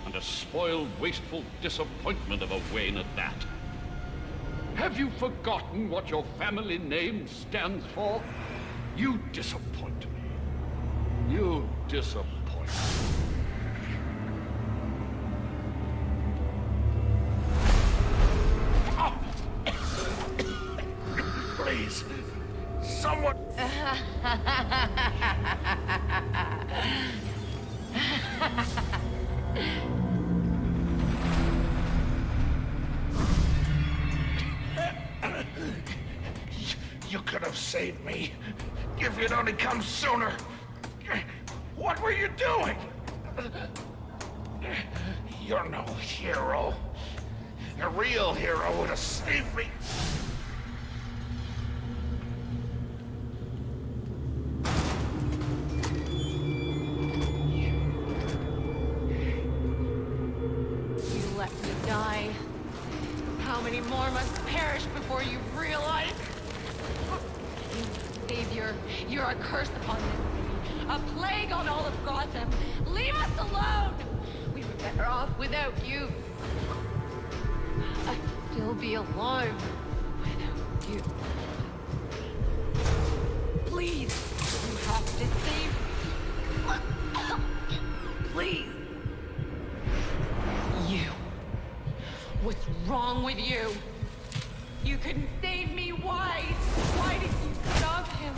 and a spoiled, wasteful disappointment of a Wayne at that. Have you forgotten what your family name stands for? You disappoint me. You disappoint me. Please, someone... You could have saved me if you'd only come sooner. What were you doing? You're no hero. A real hero would have saved me. You let me die. How many more must perish before you realize? Savior, you're a curse upon this city. A plague on all of Gotham. Leave us alone! We were better off without you. I'd still be alive without you. Please, you have to save me. Please. You. What's wrong with you? You couldn't save me. Why? Why did you stop him?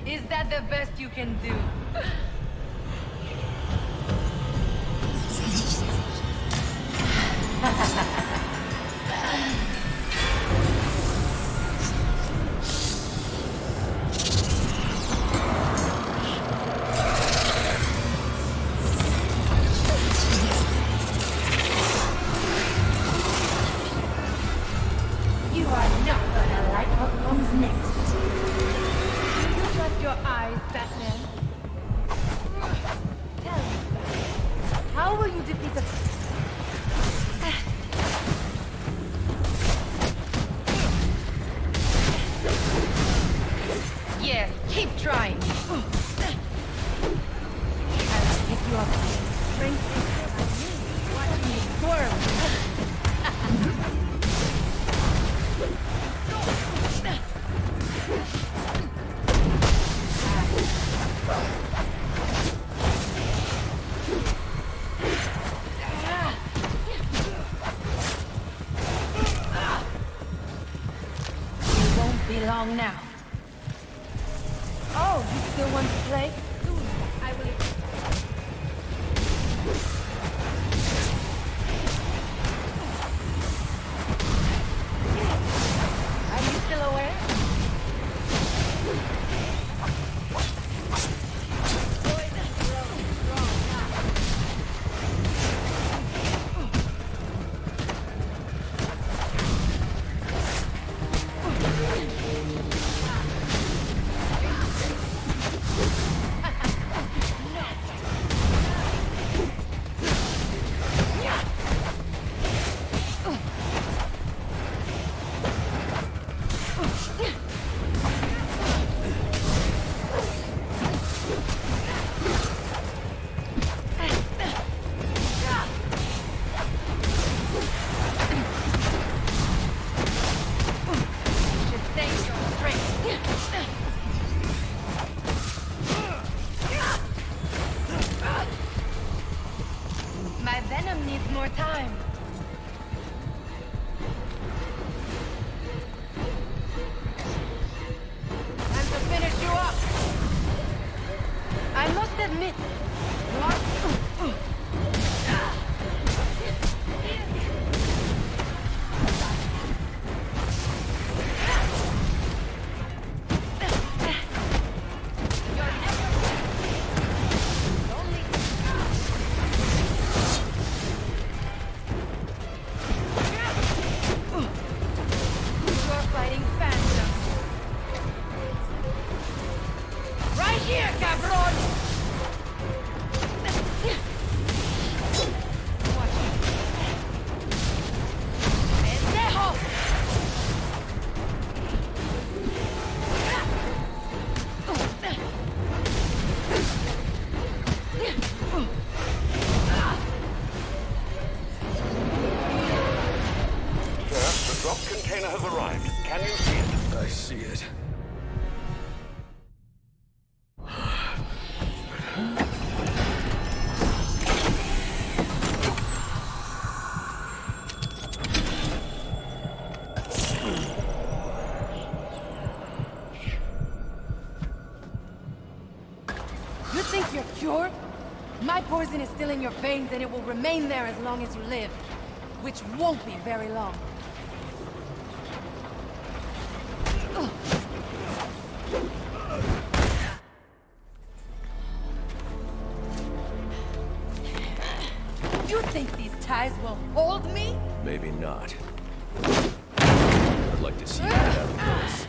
Is that the best you can do? your eyes, Batman. Tell me, how will you defeat the... Yeah, keep trying. I'll pick you up. Strength is watching you swerve. You won't be long now. Oh, you still want to play? Soon, I will... Are you still aware? My venom needs more time. Time to finish you up. I must admit, you are... I see it. You think you're cured? My poison is still in your veins and it will remain there as long as you live. Which won't be very long. You think these ties will hold me? Maybe not. I'd like to see you get out of this.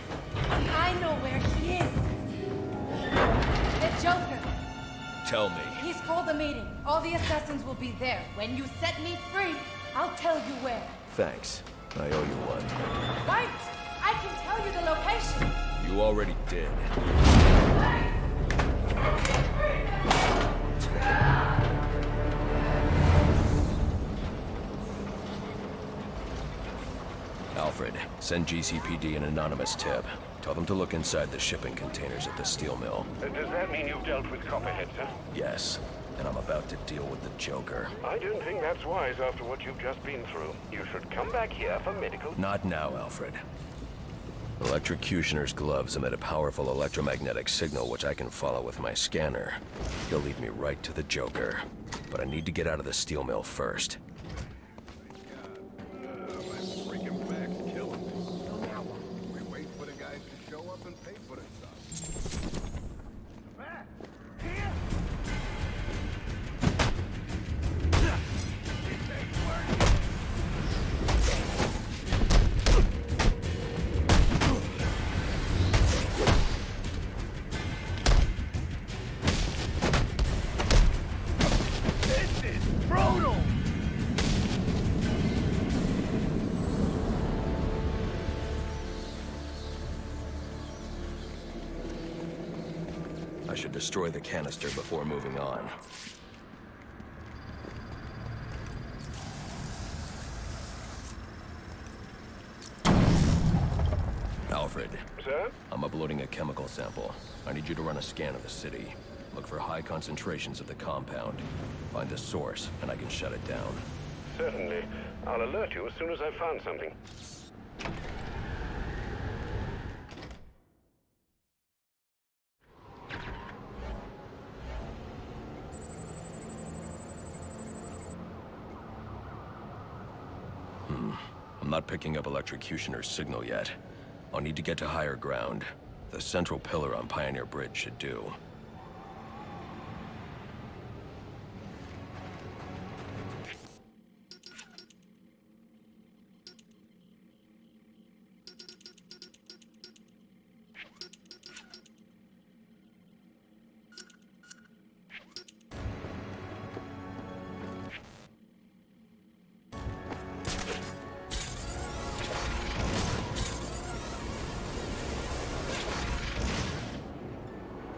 I know where he is. The Joker. Tell me. He's called a meeting. All the assassins will be there. When you set me free, I'll tell you where. Thanks. I owe you one. Right! I can tell you the location. You already did. Alfred, send GCPD an anonymous tip. Tell them to look inside the shipping containers at the steel mill. Does that mean you've dealt with Copperhead, sir? Yes, and I'm about to deal with the Joker. I don't think that's wise after what you've just been through. You should come back here for medical... Not now, Alfred. Electrocutioner's gloves emit a powerful electromagnetic signal which I can follow with my scanner. He'll lead me right to the Joker. But I need to get out of the steel mill first. I should destroy the canister before moving on. Alfred. Sir? I'm uploading a chemical sample. I need you to run a scan of the city. Look for high concentrations of the compound. Find the source, and I can shut it down. Certainly. I'll alert you as soon as I've found something. I'm not picking up electrocutioner's signal yet. I'll need to get to higher ground. The central pillar on Pioneer Bridge should do.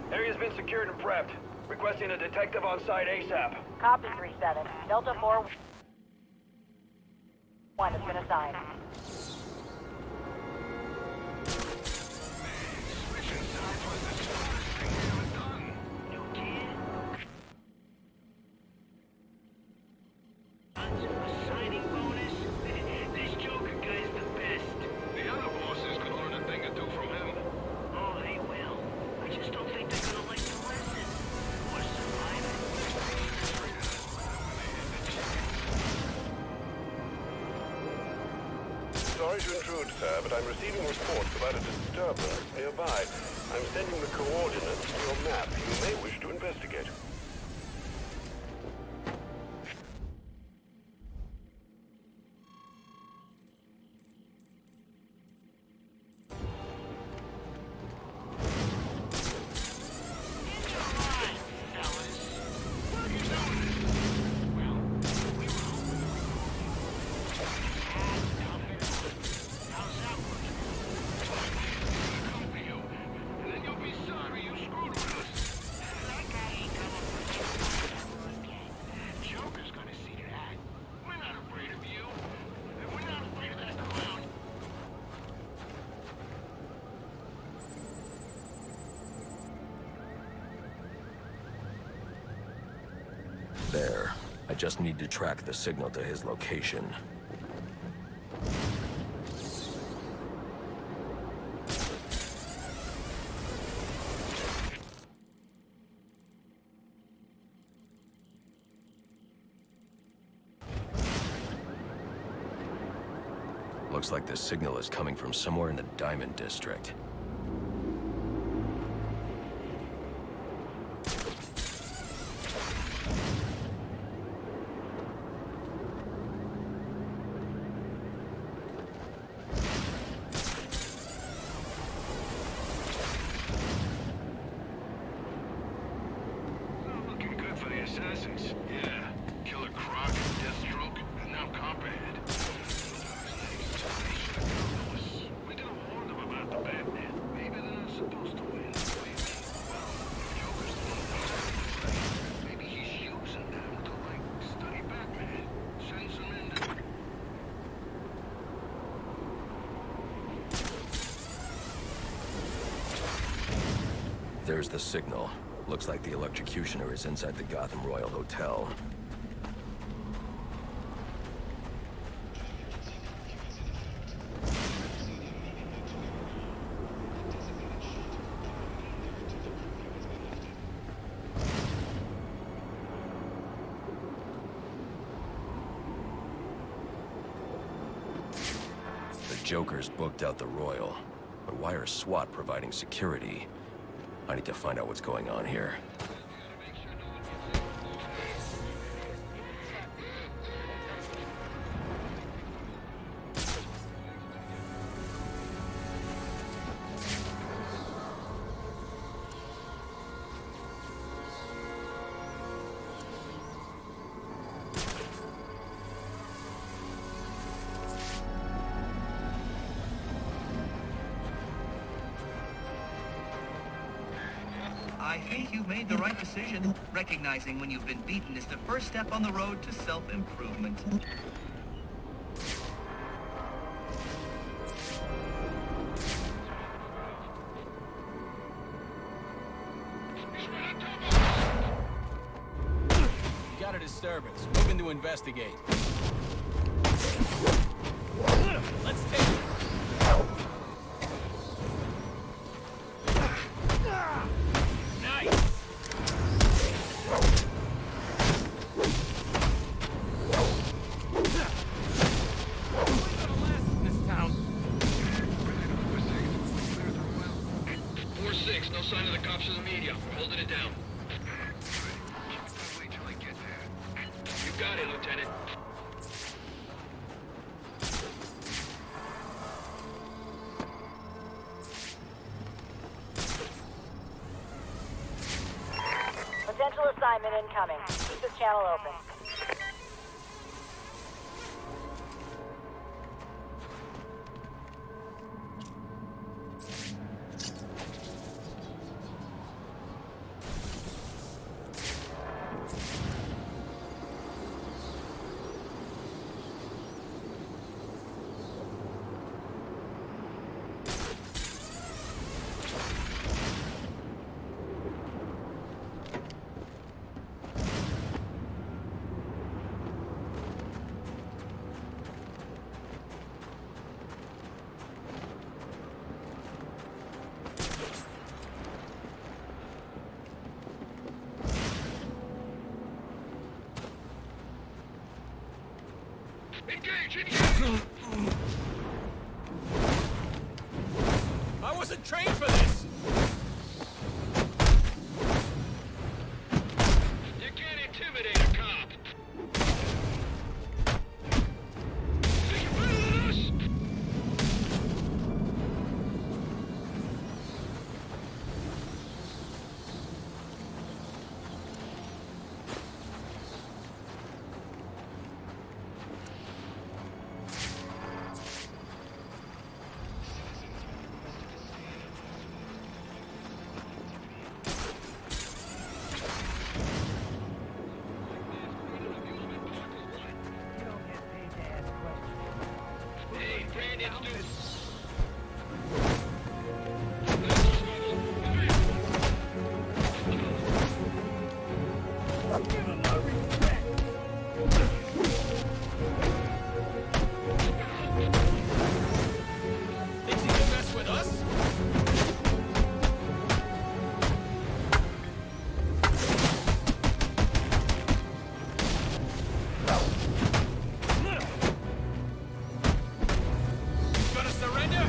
Area's been secured and prepped. Requesting a detective on site ASAP. Copy 3-7. Delta 4-1 has been assigned. Signing bonus? This Joker guy's the best. The other bosses could learn a thing or two from him. Oh, they will. I just don't think they're gonna like the lesson. Or survive it. Sorry to intrude, sir, but I'm receiving reports about a disturbance nearby. I'm sending the coordinates to your map. You may wish to investigate. There. I just need to track the signal to his location. Looks like the signal is coming from somewhere in the Diamond District. Assassins. Yeah. Killer Croc, Deathstroke, and now Copperhead. We gotta warn them about the Batman. Maybe they're not supposed to win. Joker's the one who's maybe he's using them to, like, study Batman. Sends them in to... There's the signal. Looks like the electrocutioner is inside the Gotham Royal Hotel. The Joker's booked out the Royal, but why are SWAT providing security? I need to find out what's going on here. I I think you made the right decision. Recognizing when you've been beaten is the first step on the road to self-improvement. Got a disturbance. Moving to investigate. Let's take it. Nice. This town. 4-6, no sign of the cops or the media. We're holding it down. Wait till I get there. You got it, Lieutenant. Potential assignment incoming. Keep this channel open. Engage! Engage! I wasn't trained for this! You can't intimidate a cop! Think you're better than us? Hey, Brandon, Thinks he can mess with us? Gonna surrender?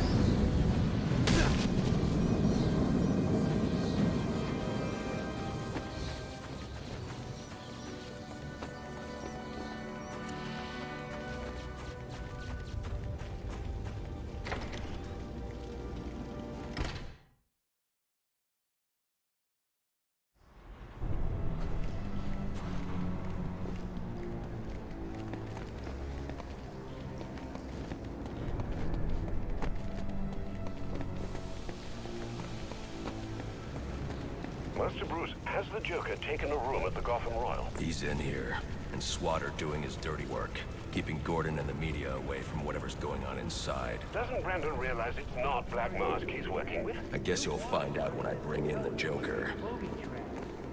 Master Bruce, has the Joker taken a room at the Gotham Royal? He's in here, and SWAT are doing his dirty work, keeping Gordon and the media away from whatever's going on inside. Doesn't Brandon realize it's not Black Mask he's working with? I guess you'll find out when I bring in the Joker.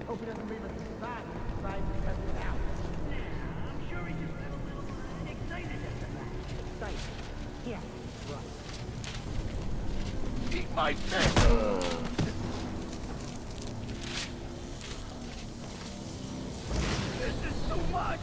Hope he doesn't leave us inside to test it out. I'm sure he just got a little excited at the fact. Excited? Yeah, right. Eat my dick! This is too much!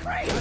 Crazy!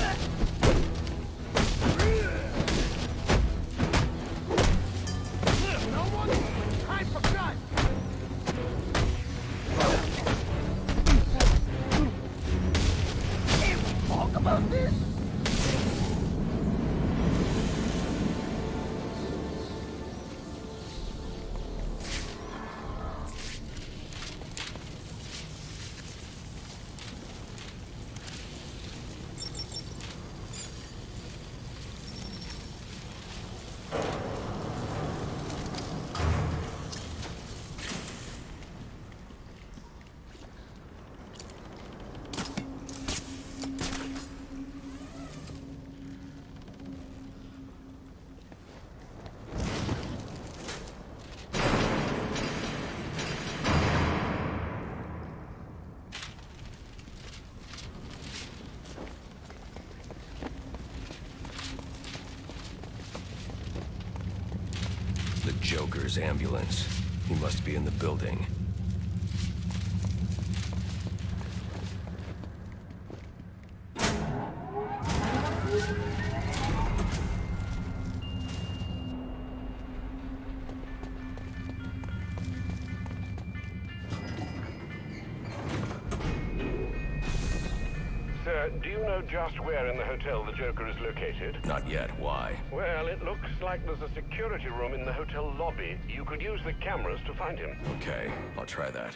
Joker's ambulance. He must be in the building. Sir, do you know just where in the hotel the Joker is located? Not yet. Why? Well, it looks like there's a security room in the hotel lobby. You could use the cameras to find him. Okay, I'll try that.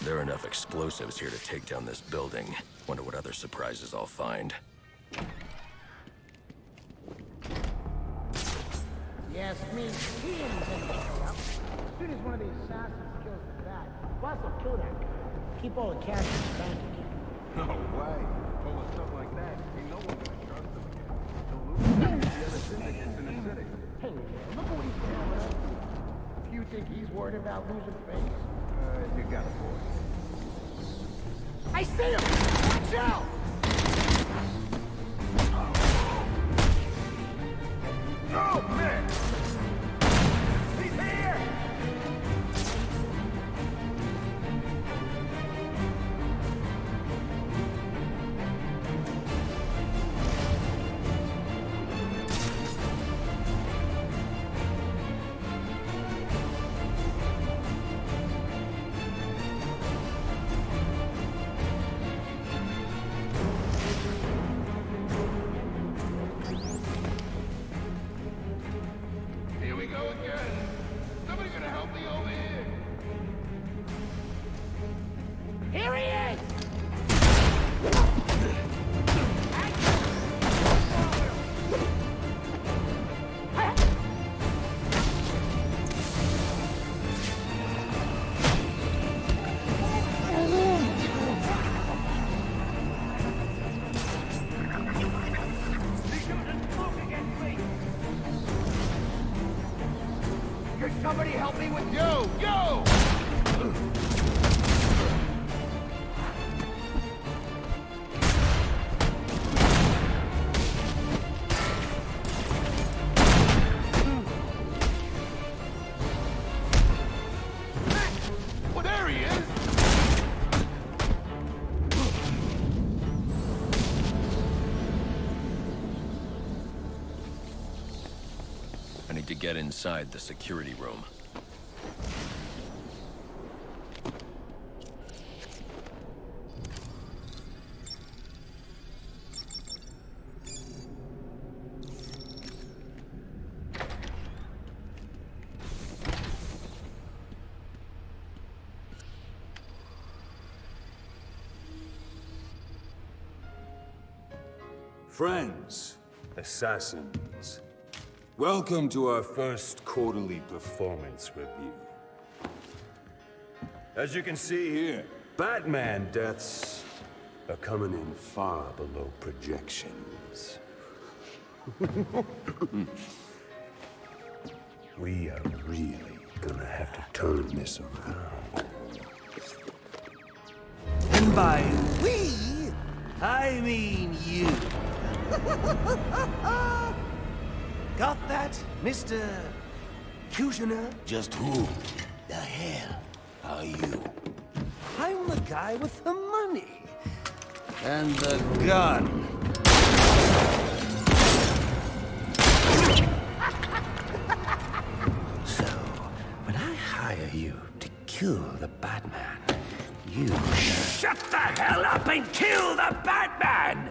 There are enough explosives here to take down this building. Wonder what other surprises I'll find. Yes, me. He ain't intending to stay up. As soon as one of the assassins kills the bat, boss will kill that guy. Keep all the cash in the bank again. No way. Pull with stuff like that, ain't no one gonna trust him again. He'll lose the other syndicates in the city. Hey, man, look at what he's doing with us. You think he's worried about losing face? You got a point. I see him! Watch out! Oh, man! He's here! Here we go again. Somebody gonna help me over here? Here he is! Could somebody help me with you? Yo! Well, there he is! I need to get inside the security room. Friends, assassins, welcome to our first quarterly performance review. As you can see here, Batman deaths are coming in far below projections. We are really gonna have to turn this around. And by we, I mean you. Got that, Mr. Kushner? Just who the hell are you? I'm the guy with the money. And the gun. So, when I hire you to kill the Batman, you shut the hell up and kill the Batman!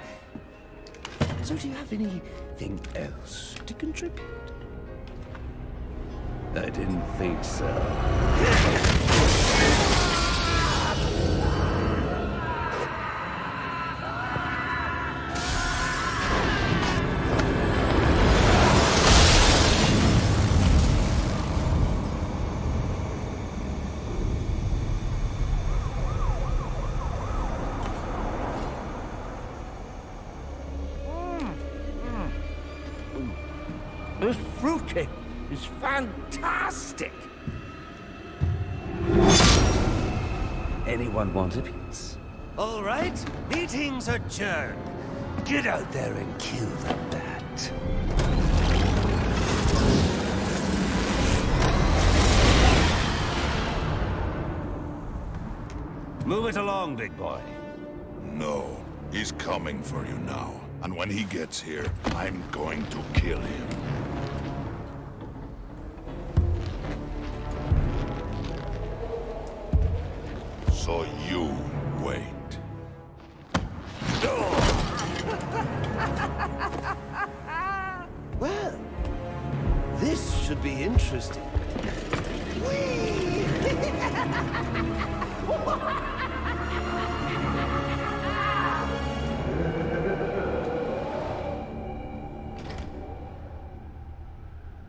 So do you have anything else to contribute? I didn't think so. This fruitcake is fantastic! Anyone want a piece? All right, meeting's adjourned. Get out there and kill the bat. Move it along, big boy. No, he's coming for you now. And when he gets here, I'm going to kill him. So you wait. Well, this should be interesting.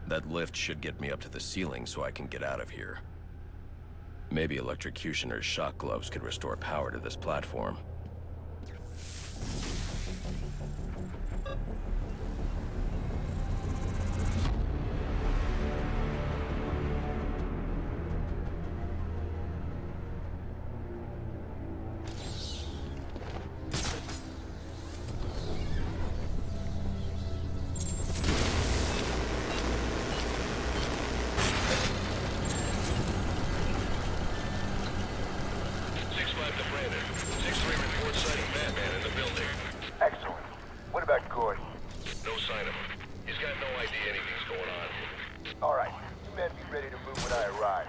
That lift should get me up to the ceiling so I can get out of here. Maybe electrocution or shock gloves could restore power to this platform. Excellent. What about Gordon? No sign of him. He's got no idea anything's going on. All right. You men be ready to move when I arrive.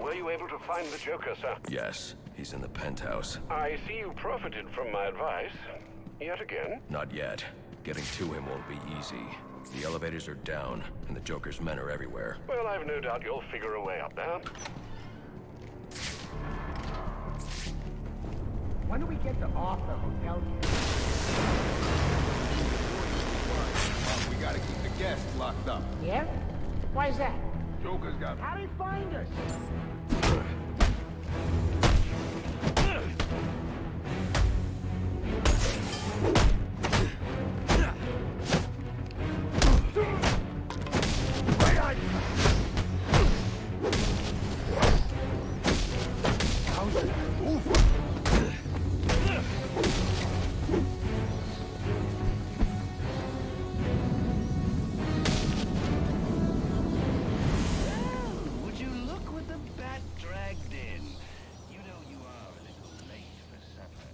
Were you able to find the Joker, sir? Yes, he's in the penthouse. I see you profited from my advice. Yet again. Not yet. Getting to him won't be easy. The elevators are down, and the Joker's men are everywhere. Well, I've no doubt you'll figure a way up there. When do we get to off the hotel? We gotta keep the guests locked up. Yeah? Why is that? Joker's got... How'd he find us? Would you look what the bat dragged in? You know you are a little late for supper.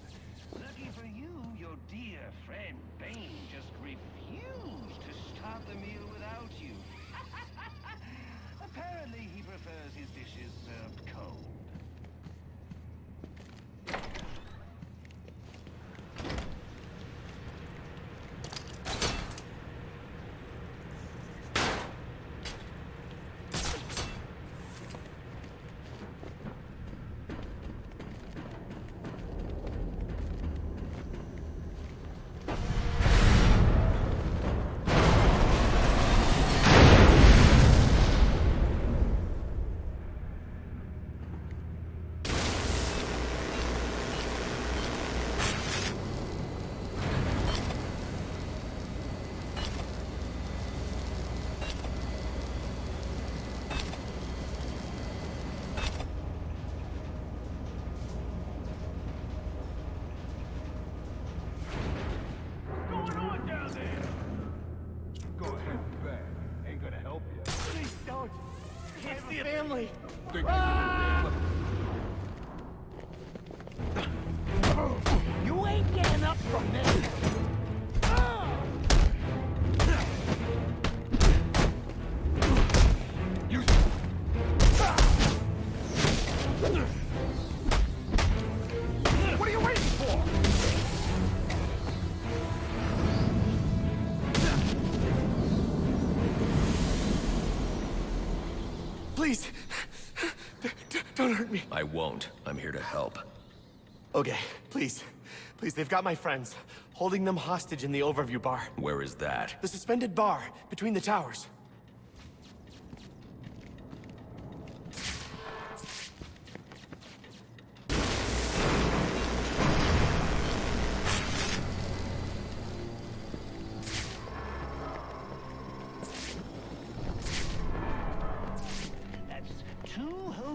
Lucky for you, your dear friend Bane just refused to start the meal without you. Apparently he prefers his dishes served cold. Family! You ain't getting up from this! What are you waiting for? Please, don't hurt me. I won't. I'm here to help. Okay, please. Please, they've got my friends. Holding them hostage in the overview bar. Where is that? The suspended bar, between the towers.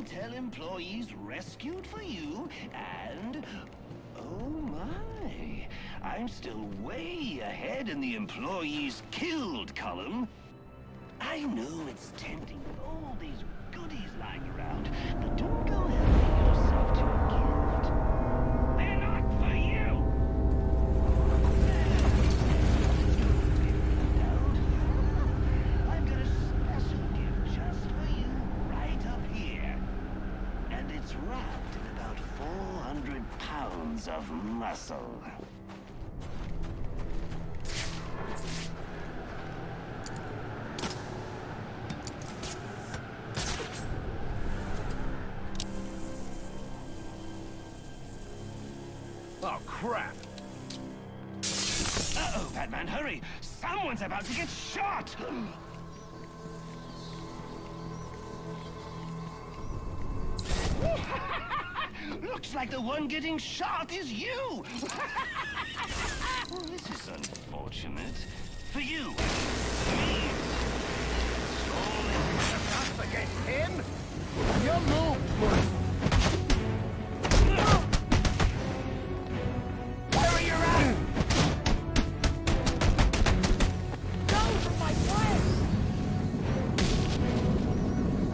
hotel employees rescued for you, and... oh my, I'm still way ahead in the employees killed column. I know it's tempting with all these goodies lying around, but don't go helping yourself to a gift. They're not for you! I've got a special gift just for you right up here. And it's wrapped in about 400 pounds of muscle. Oh, crap! Uh-oh, Batman, hurry! Someone's about to get shot! Looks like the one getting shot is you! Well, this is unfortunate. For you. Up against him? Your move! Where are you at? Go from my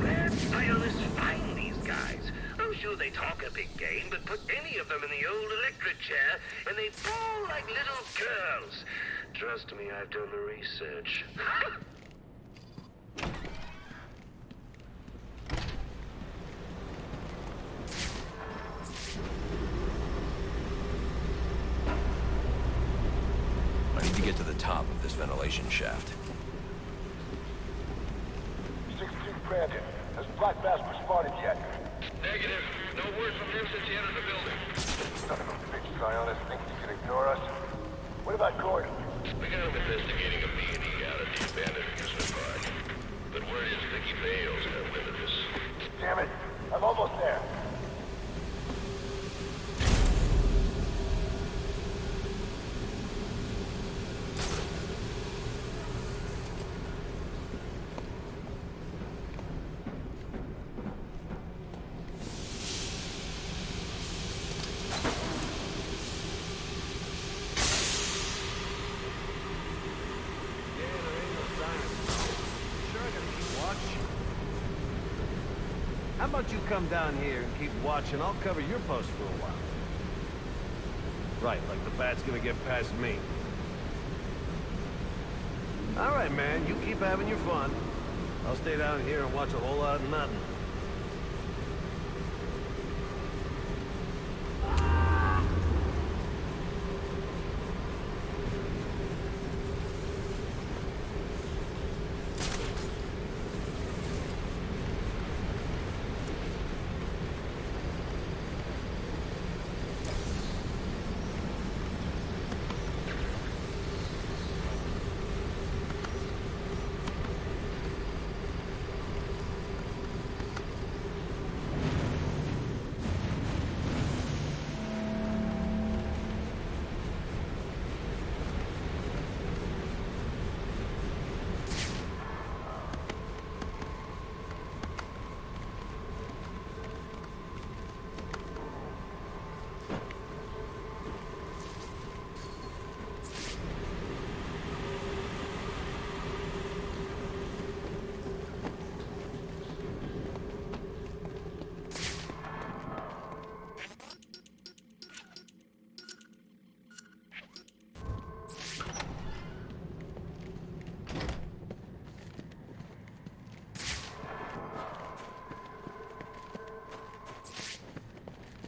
Let's find these guys. I'm sure they talk a big game, but put any of them in the old electric chair, and they fall like little girls. Trust me, I've done the research. I need to get to the top of this ventilation shaft. 6-2 Brandon. Has Black Mask responded yet? Negative. No word from him since he entered the building. None of them bitch Sionis think he can ignore us. What about Gordon? We got him investigating a B&E out at the abandoned amusement park. But word is Vicky Bale's got wind of this. Damn it. I'm almost there. How about you come down here and keep watch, and I'll cover your post for a while. Right, like the bat's gonna get past me. All right, man, you keep having your fun. I'll stay down here and watch a whole lot of nothing.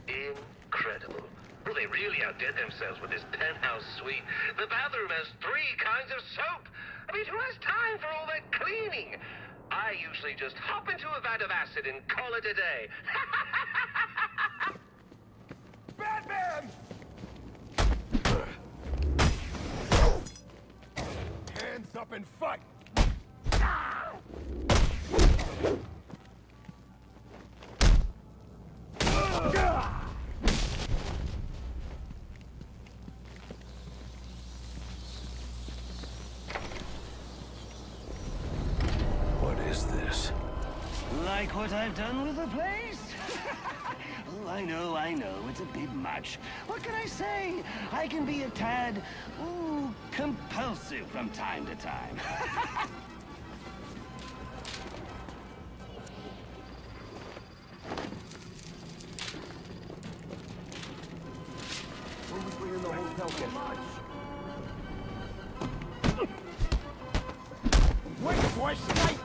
Incredible. Well, they really outdid themselves with this penthouse suite. The bathroom has 3 kinds of soap. I mean, who has time for all that cleaning? I usually just hop into a vat of acid and call it a day. Batman! Hands up and fight! What is this? Like what I've done with the place? I know. It's a bit much. What can I say? I can be a tad, compulsive from time to time. When we in the hotel get much. Wait for a statement!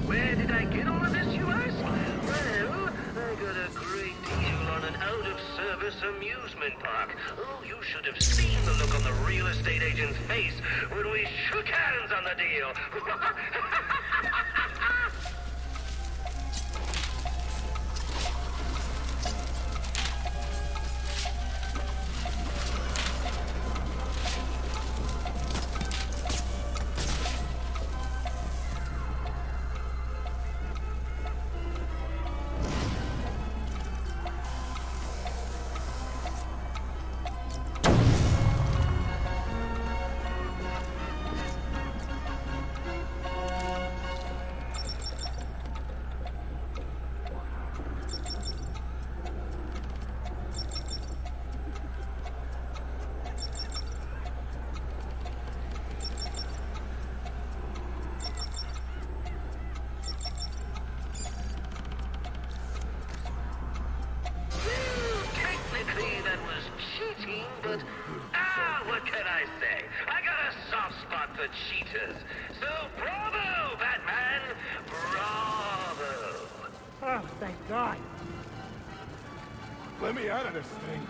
Where did I get all of this, you ask? Well, I got a great deal on an out-of-service amusement park. Oh, you should have seen the look on the real estate agent's face when we shook hands on the deal. Technically, that was cheating, but what can I say? I got a soft spot for cheaters. So bravo, Batman! Bravo! Oh, thank God. Let me out of this thing.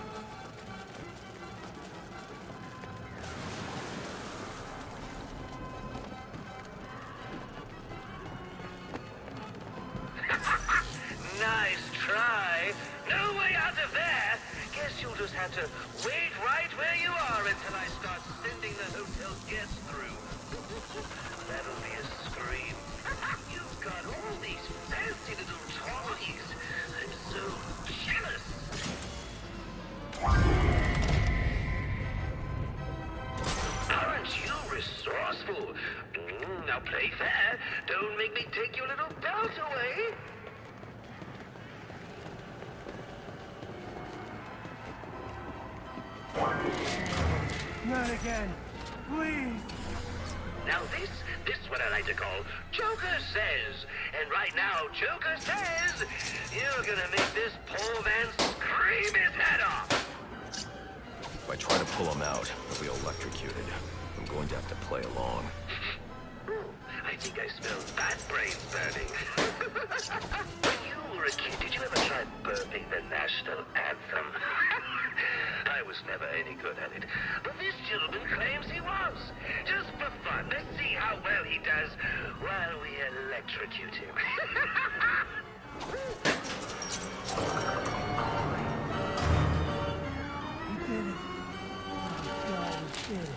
Nice try. No way out of there. Guess you'll just have to wait right where you are until I start sending the hotel guests through. That'll be a scream. You've got all these fancy little toys. I'm so jealous. Aren't you resourceful? Now play fair. Don't make me take your little belt away. Not again. Please. Now this is what I like to call Joker Says. And right now, Joker says, you're gonna make this poor man scream his head off. If I try to pull him out, he'll be electrocuted. I'm going to have to play along. I think I smell bat brains burning. When you were a kid, did you ever try burping the national anthem? I was never any good at it. But this gentleman claims he was. Just for fun. Let's see how well he does while we electrocute him. He did it. Oh, God, he did it.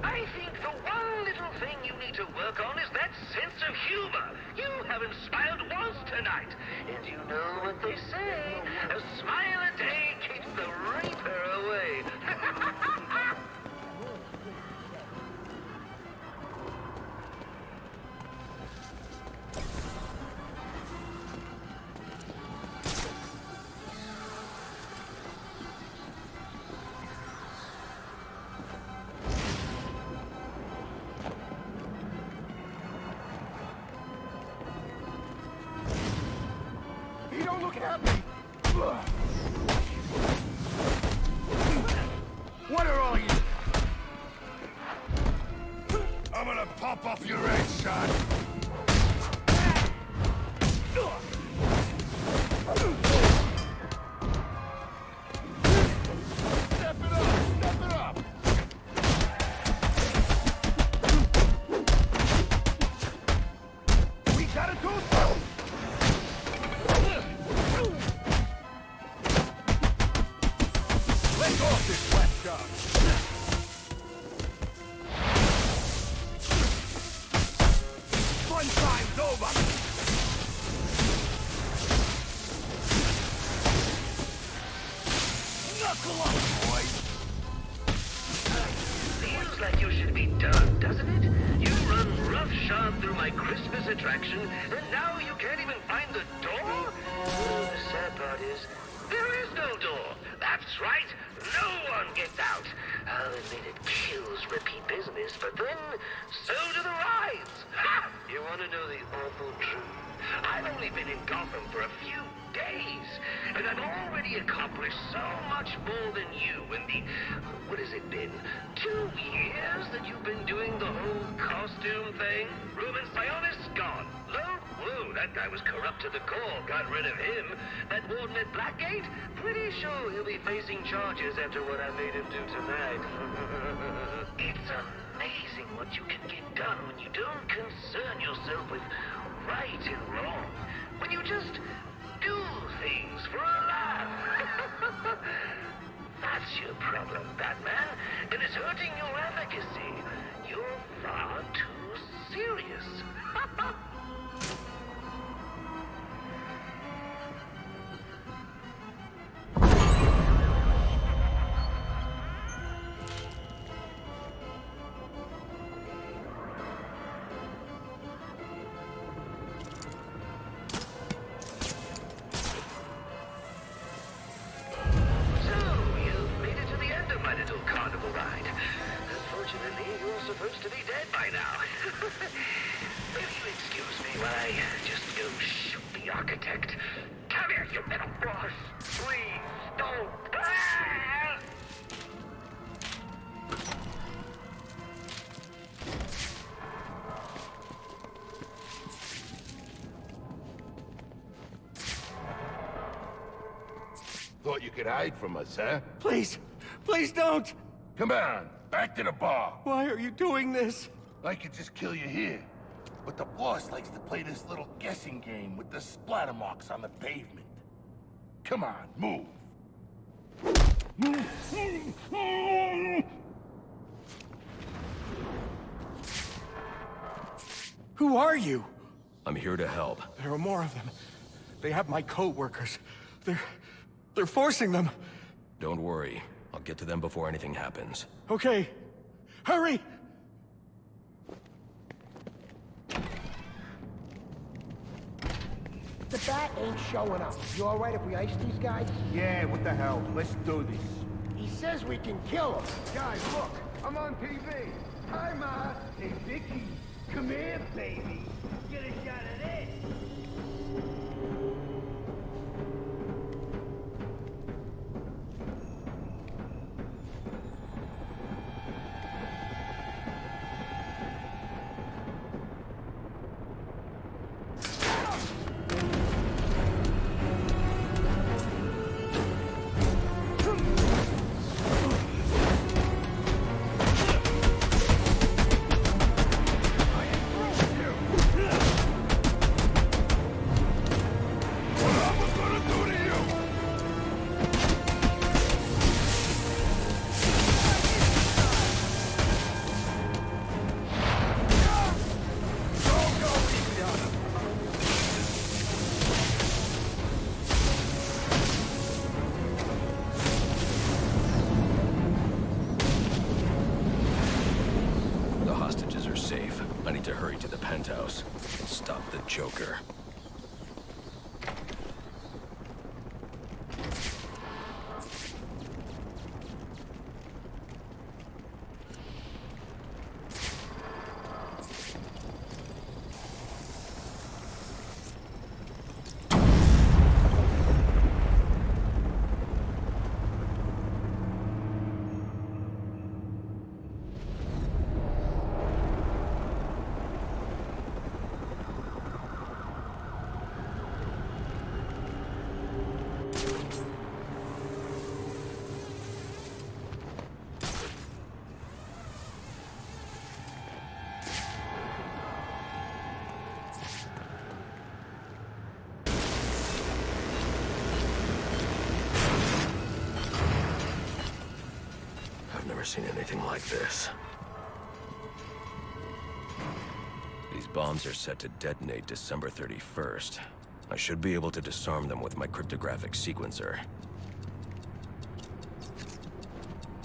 I think the one little thing you need to work on is that sense of humor. You haven't smiled once tonight. And you know what they say, a smile a day keeps the reaper away. He don't look happy. What are all you? I'm gonna pop off your head, son. Step it up! Step it up! We gotta do something! Let off this wet job! over! Knuckle up, boys! Feels like you should be done, doesn't it? You run roughshod through my Christmas attraction, and now you can't even find the door? Oh, the sad part is, there is no door. That's right, no one gets out. I'll admit it kills repeat business, but then, so do the rides. Ha! You want to know the awful truth? I've only been in Gotham for a few days, and I've already accomplished so much more than you in the, what has it been, 2 years that you've been doing the whole costume thing? Ruben Sionis gone. Whoa, that guy was corrupt to the core. Got rid of him. That warden at Blackgate? Pretty sure he'll be facing charges after what I made him do tonight. It's amazing what you can get done when you don't concern yourself with right and wrong. When you just do things for a laugh. That's your problem, Batman. And it's hurting your efficacy. You're far too serious. Supposed to be dead by now. Will you excuse me while I just go shoot the architect? Come here, you little boss. Please, don't. Ah! Thought you could hide from us, huh? Please! Please don't! Come on, back to the bar. Why are you doing this? I could just kill you here. But the boss likes to play this little guessing game with the splatter marks on the pavement. Come on, move. Who are you? I'm here to help. There are more of them. They have my co-workers. They're forcing them. Don't worry. I'll get to them before anything happens. Okay. Hurry! The bat ain't showing up. You alright if we ice these guys? Yeah, what the hell? Let's do this. He says we can kill him. Guys, look! I'm on TV! Hi, Ma! Hey, Vicky! Come here, baby! Get a shot of this! I need to hurry to the penthouse and stop the Joker. I've never seen anything like this. These bombs are set to detonate December 31st. I should be able to disarm them with my cryptographic sequencer.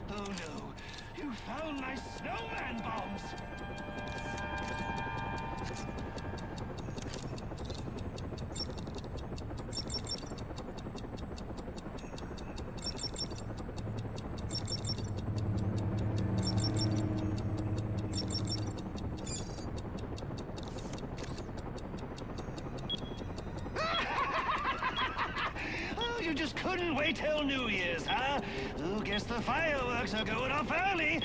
Oh no! You found my snowman bombs! You just couldn't wait till New Year's, huh? Oh, guess the fireworks are going off early.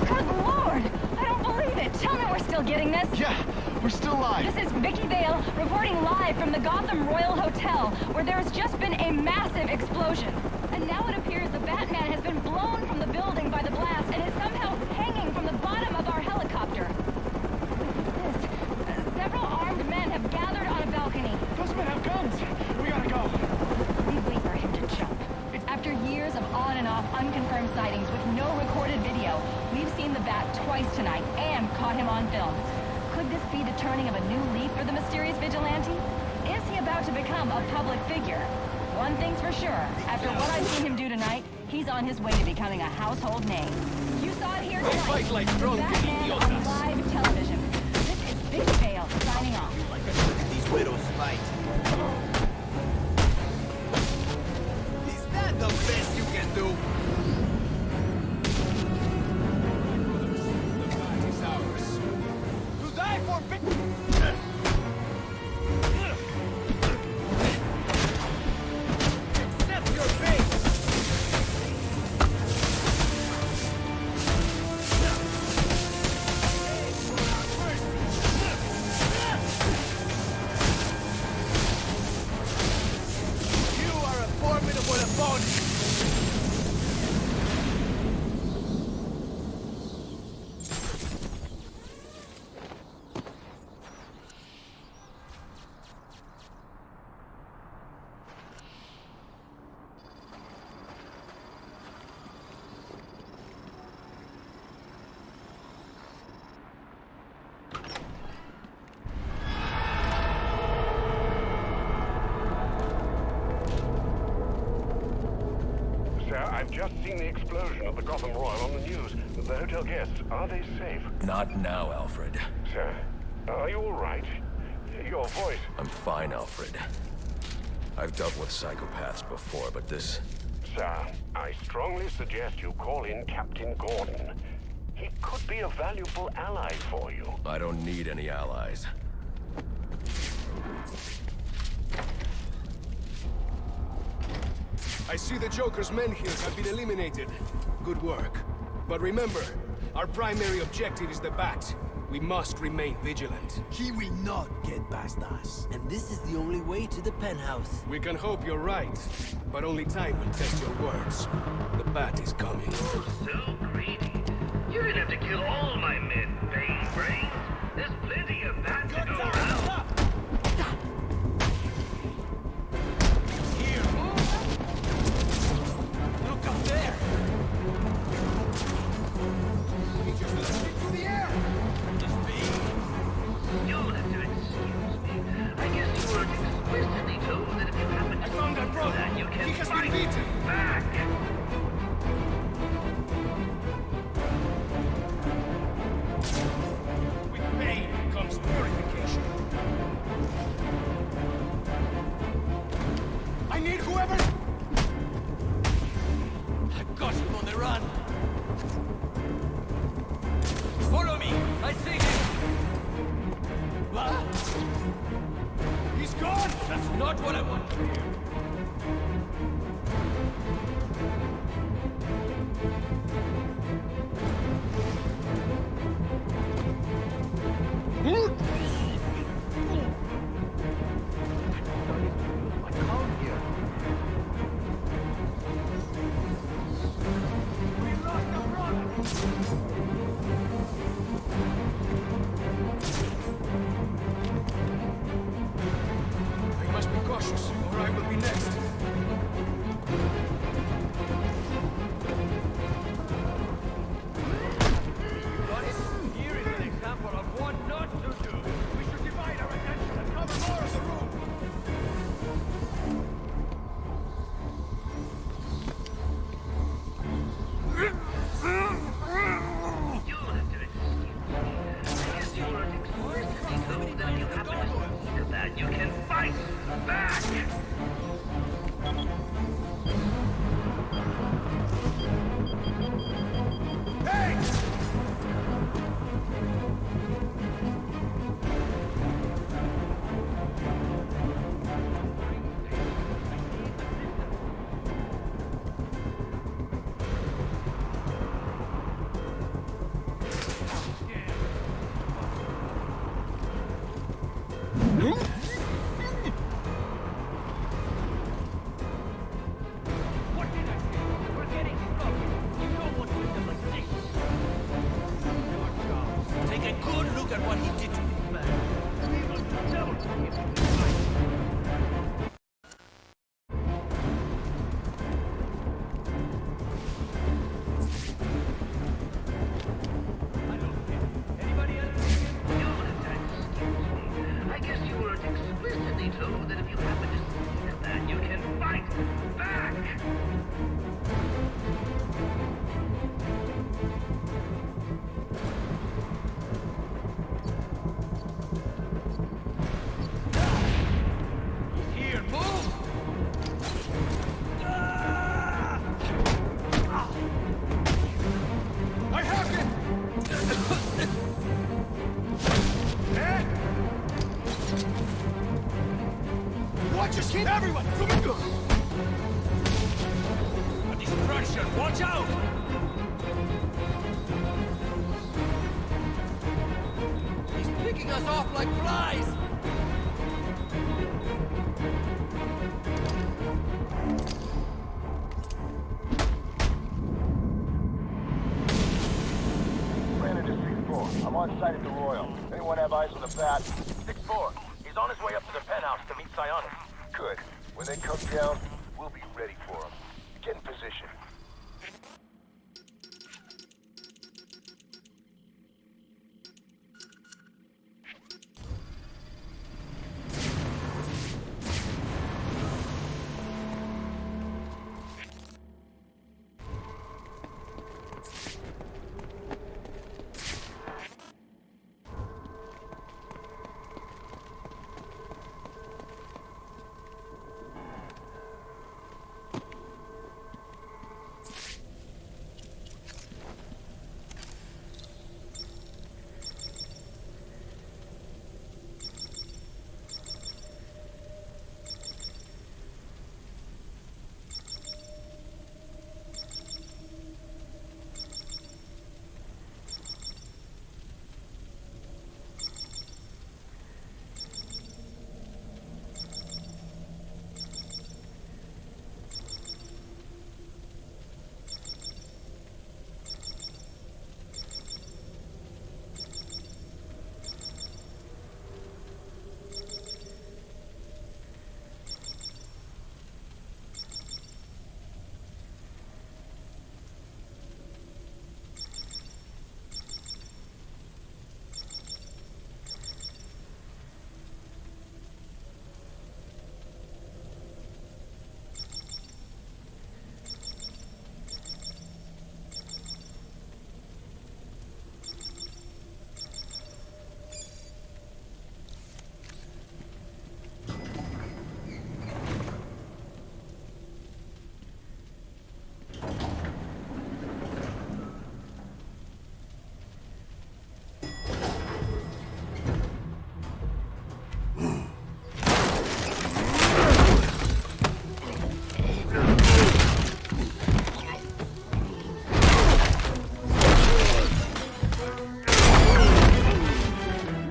Good Lord! I don't believe it! Tell me we're still getting this! Yeah, we're still live. This is Vicky Vale reporting live from the Gotham Royal Hotel, where there has just been a massive explosion. And now it appears the Batman has been blown from the building by the blast and is somehow hanging from the bottom of our helicopter. What's this? Several armed men have gathered on a balcony. Those men have guns. We gotta go. We wait for him to jump. After years of on and off unconfirmed sightings with no recorded video, we've seen the Bat twice tonight and caught him on film. Could this be the turning of a new leaf for the mysterious vigilante? Is he about to become a public figure? One thing's for sure, after what I've seen him do tonight, he's on his way to becoming a household name. You saw it here tonight. Fight like drunk Batman on live television. This is Vicky Vale signing off. These widows fight. Is that the best you can do? The fight is ours. To die for accept your fate! You are a formidable opponent! Sir, I've just seen the explosion of the Gotham Royal on the news. The hotel guests, are they safe? Not now, Alfred. Sir, are you all right? Your voice... I'm fine, Alfred. I've dealt with psychopaths before, but this... Sir, I strongly suggest you call in Captain Gordon. He could be a valuable ally for you. I don't need any allies. I see the Joker's men here have been eliminated. Good work. But remember, our primary objective is the Bat. We must remain vigilant. He will not get past us. And this is the only way to the penthouse. We can hope you're right, but only time will test your words. The Bat is coming. So greedy. You're gonna have to kill all my men, Bane Brains. There's plenty of bats to go around. Here! Look up there! He just leaped through the air! Just be... You'll have to excuse me. I guess you weren't explicitly told that if you happen to found our brother. that you can He has fight been beaten. back. With pain comes purification. I need whoever... I've got him on the run! Follow me! I see him! What? He's gone! That's not what I want to hear! at what he did to me. I guess you weren't explicitly told that if you happen to see that, you can fight back! Here, move! I have him! Watch your skin, everyone! A distraction! Watch out! He's picking us off like flies! Brandon to 6-4. I'm on site at the Royal. Anyone have eyes on the bat? 6-4. He's on his way up to the penthouse to meet Psionis. Good. When they come down, we'll be ready for him. Get in position.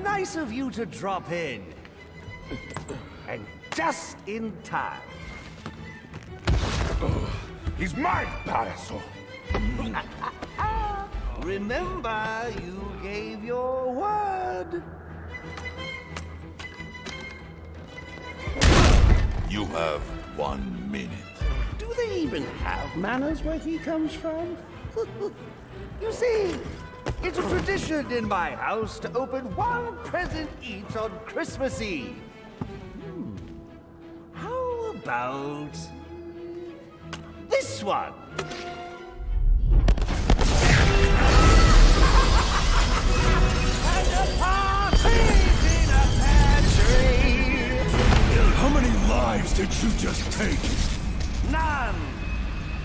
Nice of you to drop in. And just in time. He's mine, Paraso! Remember, you gave your word. You have 1 minute. Do they even have manners where he comes from? You see, it's a tradition in my house to open one present each on Christmas Eve. How about this one? And a party's in a pantry. How many lives did you just take? None.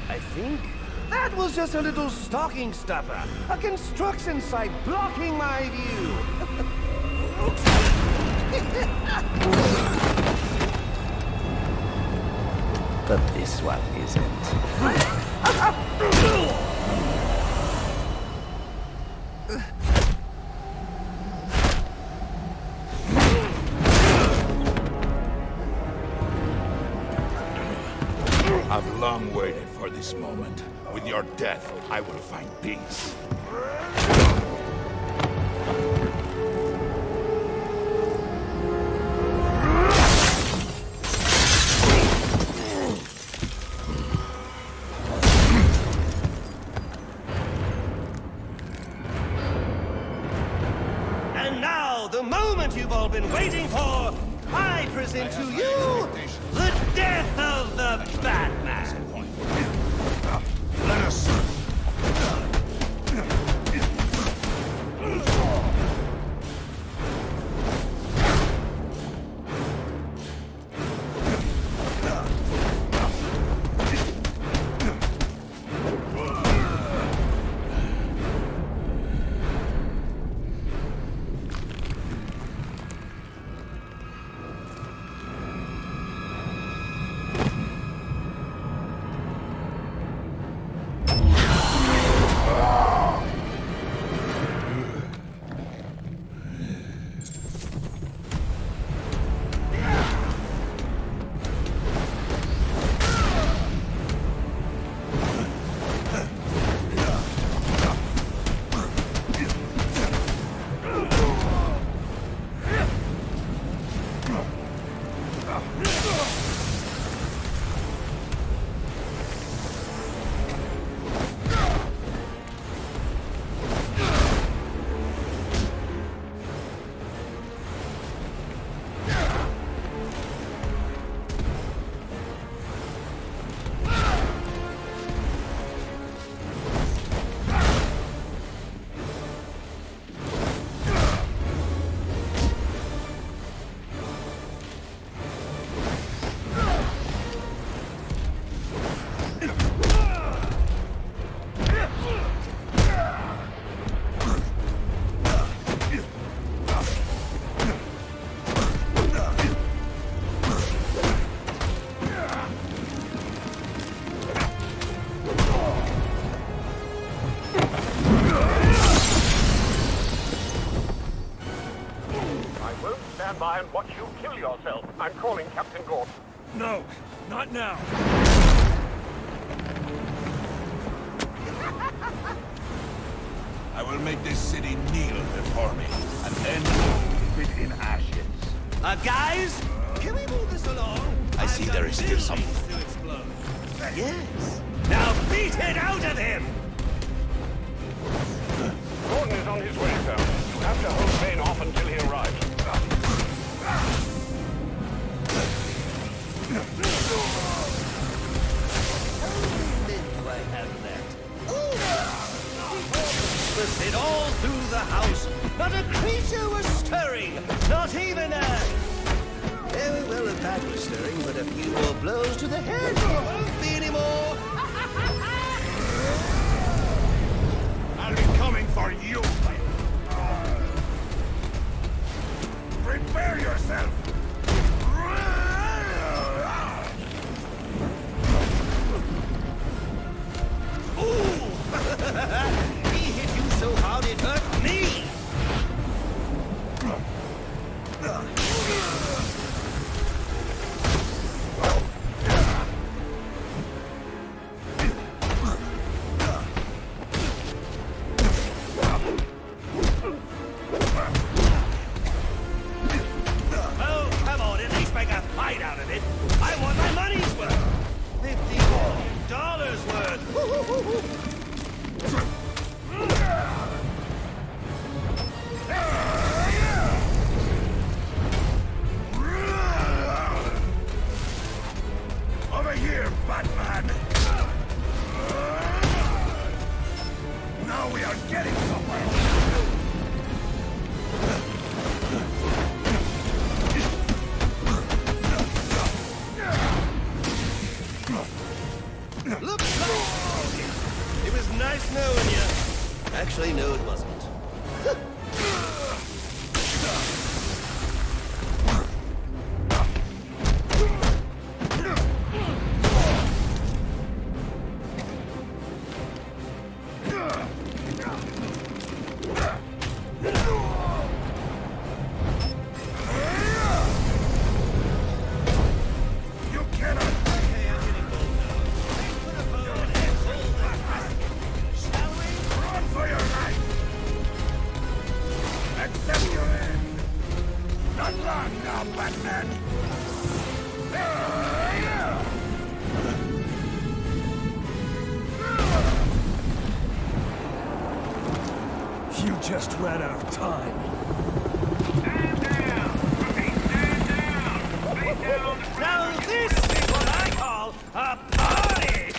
I think that was just a little stocking stuffer. A construction site blocking my view. But this one isn't. I've long waited for this moment. With your death, I will find peace. moment you've all been waiting for. I present to you the death of the Batman. Let us... by and watch you kill yourself. I'm calling Captain Gordon. No, not now. I will make this city kneel before me, and then leave it in ashes. Guys, can we move this along? I see there is still some... Yes. Now beat it out of him! Gordon is on his way, sir. You have to hold Bane off until he arrives. It all through the house. Not a creature was stirring. Not even a... Very well, a bat was stirring, but a few more blows to the head. There won't be any more. I'll be coming for you. Prepare yourself. He hit you so hard it hurt me! Oh, come on, at least make a fight out of it. I want my money's worth. $50 million worth. Over here, Batman! Now we are getting somewhere! Look, it was nice knowing you. Actually, no, it wasn't. You just ran out of time. a party!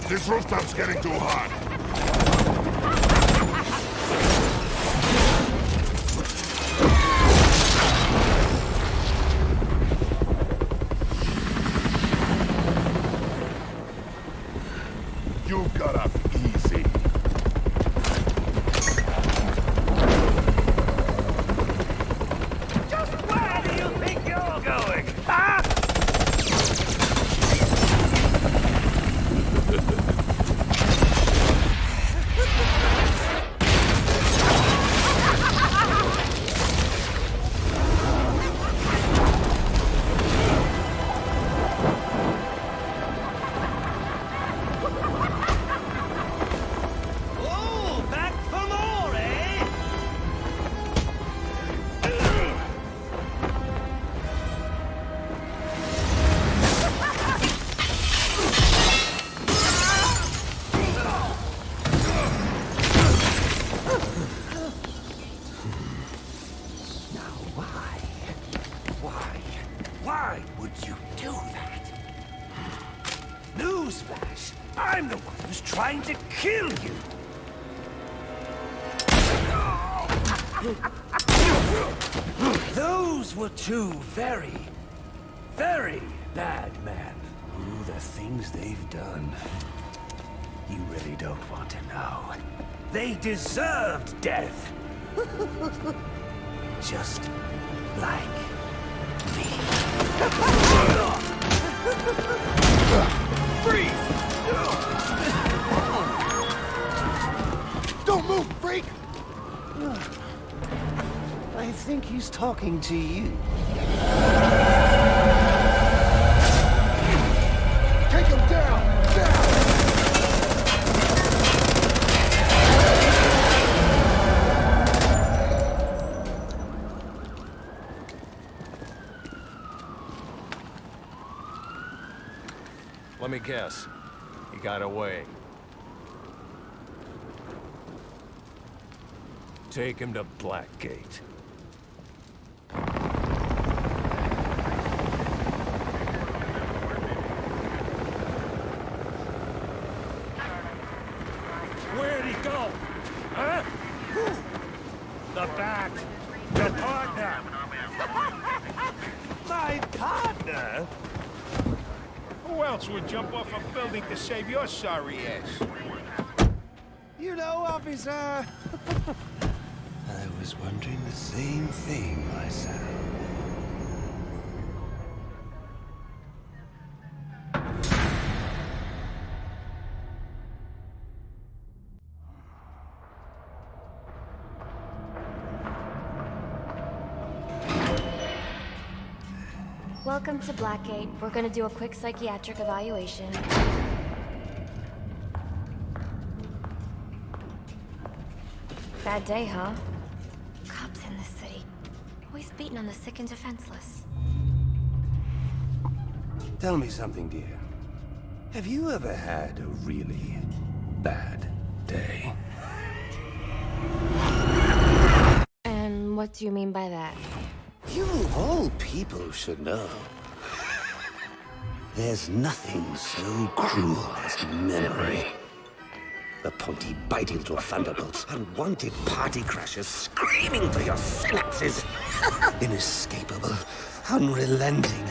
This rooftop's getting too hot. You got off easy. Just where do you think you're going, huh? Oh, back for more, eh? Now why would you do that? Newsflash, I'm the one who's trying to kill you. Those were two very, very bad men. Ooh, the things they've done. You really don't want to know. They deserved death. Just like me. Freeze! Don't move, freak! I think he's talking to you. Take him down! Let me guess. He got away. Take him to Blackgate. Where'd he go? Huh? Who? The Bat. The partner. My partner? Who else would jump off a building to save your sorry ass? You know, officer. I was wondering the same thing myself. Welcome to Blackgate. We're gonna do a quick psychiatric evaluation. Bad day, huh? Cops in this city. Always beating on the sick and defenseless. Tell me something, dear. Have you ever had a really bad day? And what do you mean by that? You of all people should know. There's nothing so cruel as memory. The pointy, biting little thunderbolts, unwanted party crashers screaming through your synapses. Inescapable, unrelenting,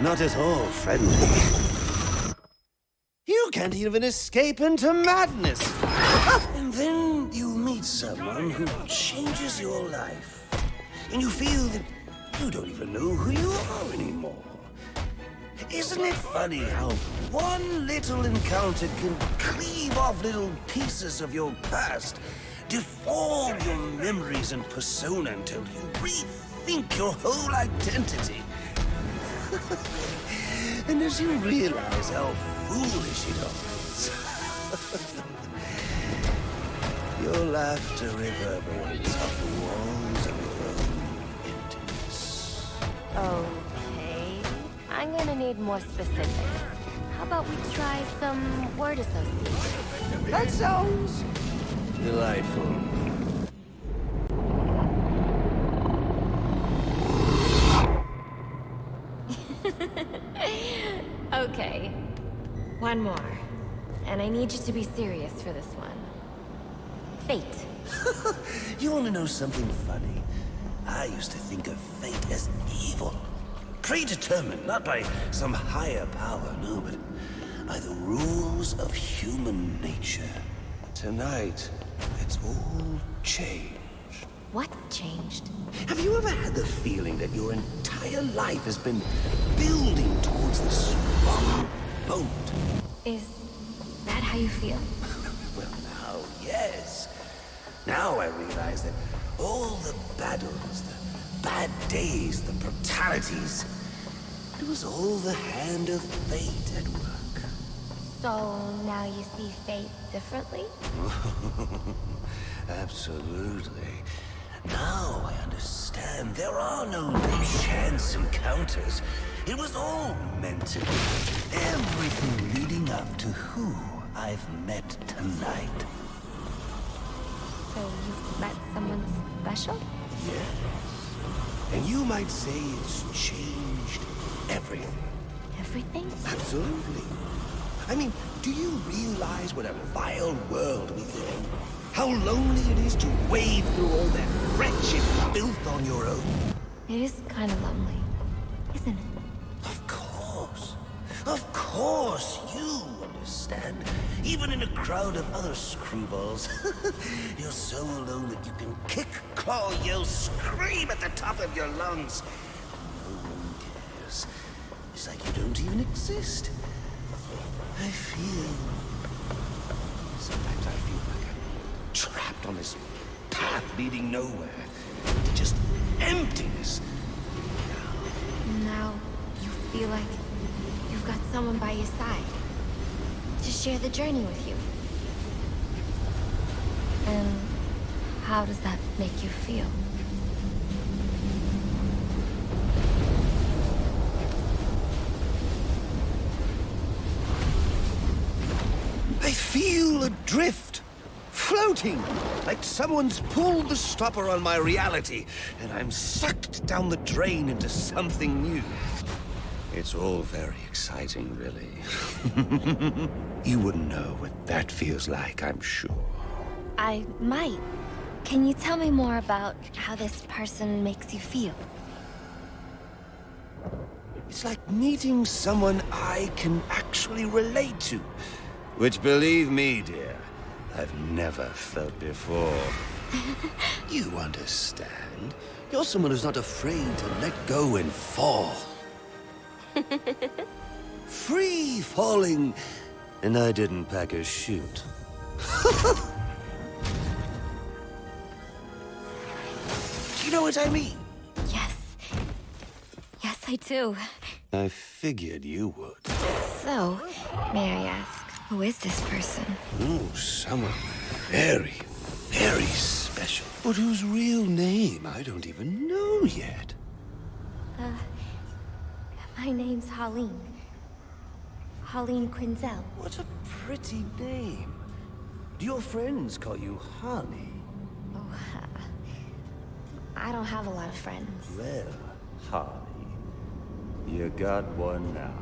not at all friendly. You can't even escape into madness. And then you meet someone who changes your life. And you feel that you don't even know who you are anymore. Isn't it funny how one little encounter can cleave off little pieces of your past, deform your memories and persona until you rethink your whole identity? And as you realize how foolish it all is, your laughter reverberates off the walls of your own emptiness. Okay. I'm gonna need more specifics. How about we try some word association? That sounds delightful. Okay. One more. And I need you to be serious for this one. Fate. You want to know something funny? I used to think of fate as evil. Predetermined, not by some higher power, no, but by the rules of human nature. Tonight, it's all changed. What's changed? Have you ever had the feeling that your entire life has been building towards this one moment? Is that how you feel? Well, now, yes. Now I realize that all the battles, the bad days, the brutalities, it was all the hand of fate at work. So now you see fate differently? Absolutely. Now I understand. There are no chance encounters. It was all meant to be. Everything leading up to who I've met tonight. So you've met someone special? Yes. And you might say it's changed everything. Everything? Absolutely. I mean, do you realize what a vile world we live in? How lonely it is to wade through all that wretched filth on your own? It is kind of lonely, isn't it? Of course. Of course, you understand. Even in a crowd of other screwballs, you're so alone that you can kick, claw, yell, scream at the top of your lungs. And no one cares. It's like you don't even exist. I feel... Sometimes I feel like I'm trapped on this path leading nowhere. Just emptiness. Now you feel like you've got someone by your side to share the journey with you. And how does that make you feel? I feel adrift, floating, like someone's pulled the stopper on my reality, and I'm sucked down the drain into something new. It's all very exciting, really. You wouldn't know what that feels like, I'm sure. I might. Can you tell me more about how this person makes you feel? It's like meeting someone I can actually relate to. Which, believe me, dear, I've never felt before. You understand? You're someone who's not afraid to let go and fall. Free falling, and I didn't pack a chute. Do you know what I mean? Yes. Yes, I do. I figured you would. So, may I ask, who is this person? Oh, someone very, very special. But whose real name I don't even know yet. My name's Harleen. Harleen Quinzel. What a pretty name. Do your friends call you Harley? Oh, I don't have a lot of friends. Well, Harley, you got one now.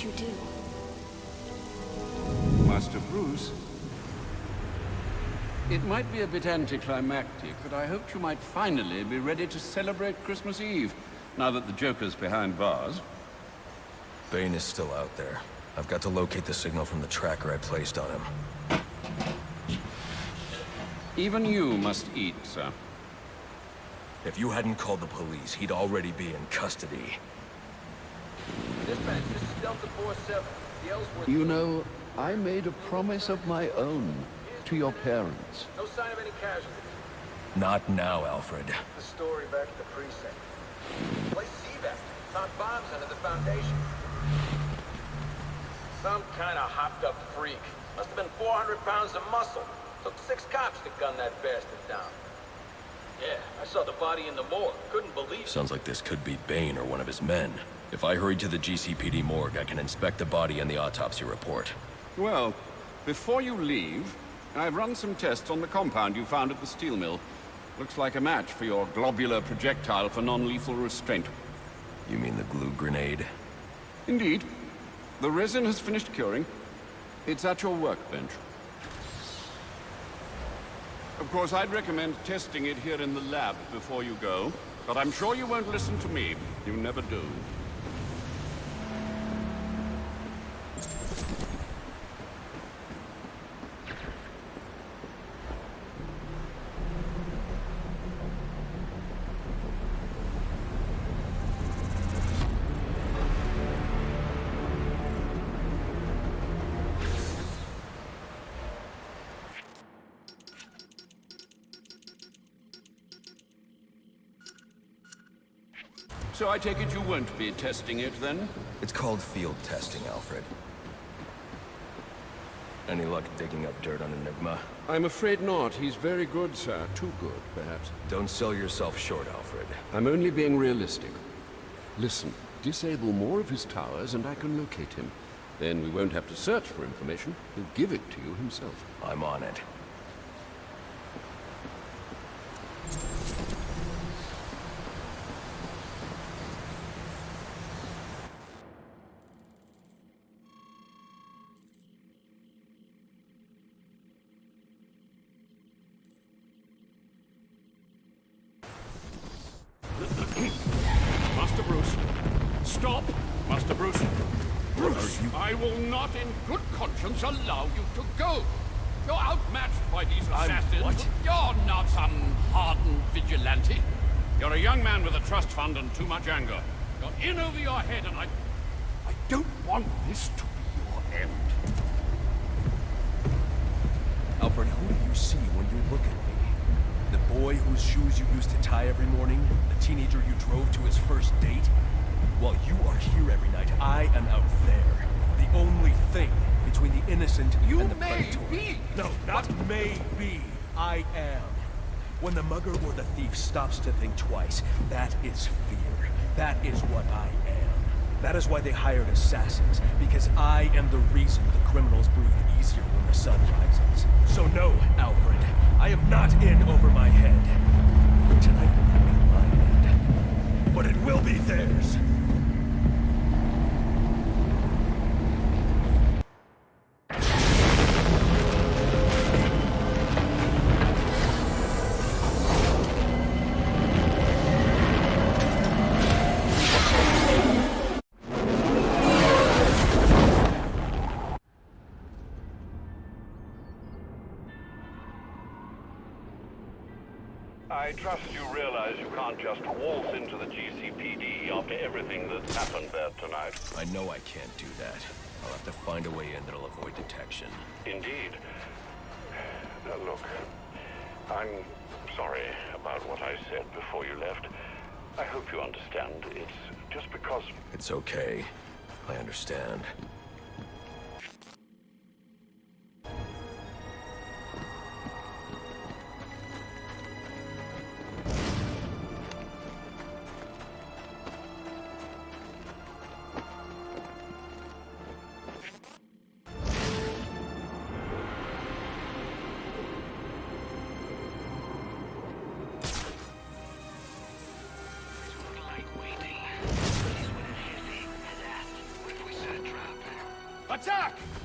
you do? Master Bruce, it might be a bit anticlimactic, but I hoped you might finally be ready to celebrate Christmas Eve, now that the Joker's behind bars. Bane is still out there. I've got to locate the signal from the tracker I placed on him. Even you must eat, sir. If you hadn't called the police, he'd already be in custody. Dispatch, this is Delta 47. The Ellsworth... You know, I made a promise of my own to your parents. No sign of any casualties. Not now, Alfred. The story back at the precinct. Place C-back. Found bombs under the foundation. Some kind of hopped-up freak. Must have been 400 pounds of muscle. Took 6 cops to gun that bastard down. Yeah, I saw the body in the morgue. Couldn't believe it. Sounds like this could be Bane or one of his men. If I hurry to the GCPD morgue, I can inspect the body and the autopsy report. Well, before you leave, I've run some tests on the compound you found at the steel mill. Looks like a match for your globular projectile for non-lethal restraint. You mean the glue grenade? Indeed. The resin has finished curing. It's at your workbench. Of course, I'd recommend testing it here in the lab before you go, but I'm sure you won't listen to me. You never do. So I take it you won't be testing it, then? It's called field testing, Alfred. Any luck digging up dirt on Enigma? I'm afraid not. He's very good, sir. Too good, perhaps. Don't sell yourself short, Alfred. I'm only being realistic. Listen, disable more of his towers and I can locate him. Then we won't have to search for information. He'll give it to you himself. I'm on it. Master Bruce. Stop! Master Bruce. Bruce, I will not in good conscience allow you to go. You're outmatched by these assassins. What? You're not some hardened vigilante. You're a young man with a trust fund and too much anger. You're in over your head and I don't want this to be your end. Alfred, who do you see when you look at me? The boy whose shoes you used to tie every morning? The teenager you drove to his first date? While you are here every night, I am out there. The only thing between the innocent and the predator. Be. No, not may be. I am. When the mugger or the thief stops to think twice, that is fear. That is what I am. That is why they hired assassins, because I am the reason the criminals breathe easier when the sun rises. So no, Alfred, I am not in over my head. Tonight will not be my end, but it will be theirs. I trust you realize you can't just waltz into the GCPD after everything that's happened there tonight. I know I can't do that. I'll have to find a way in that'll avoid detection. Indeed. Look, I'm sorry about what I said before you left. I hope you understand. It's just because... It's okay. I understand. Like waiting. What if we set a trap? back!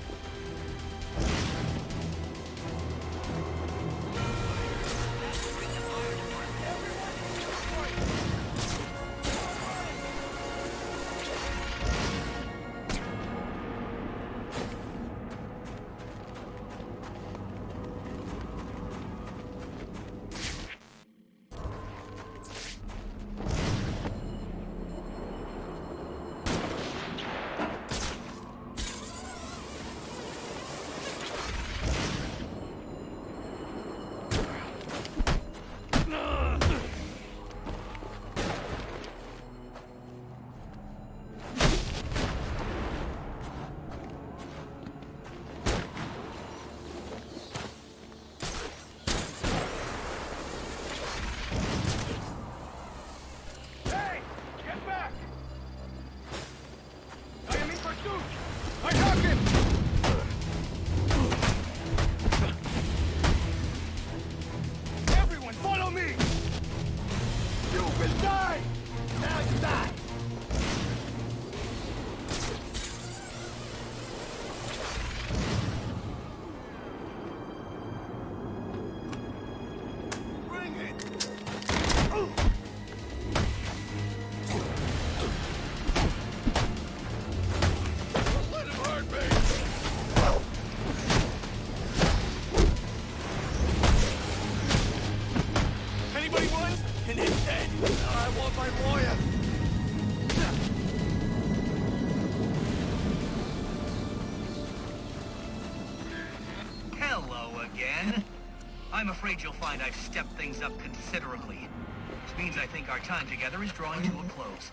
I'm afraid you'll find I've stepped things up considerably. Which means I think our time together is drawing to a close.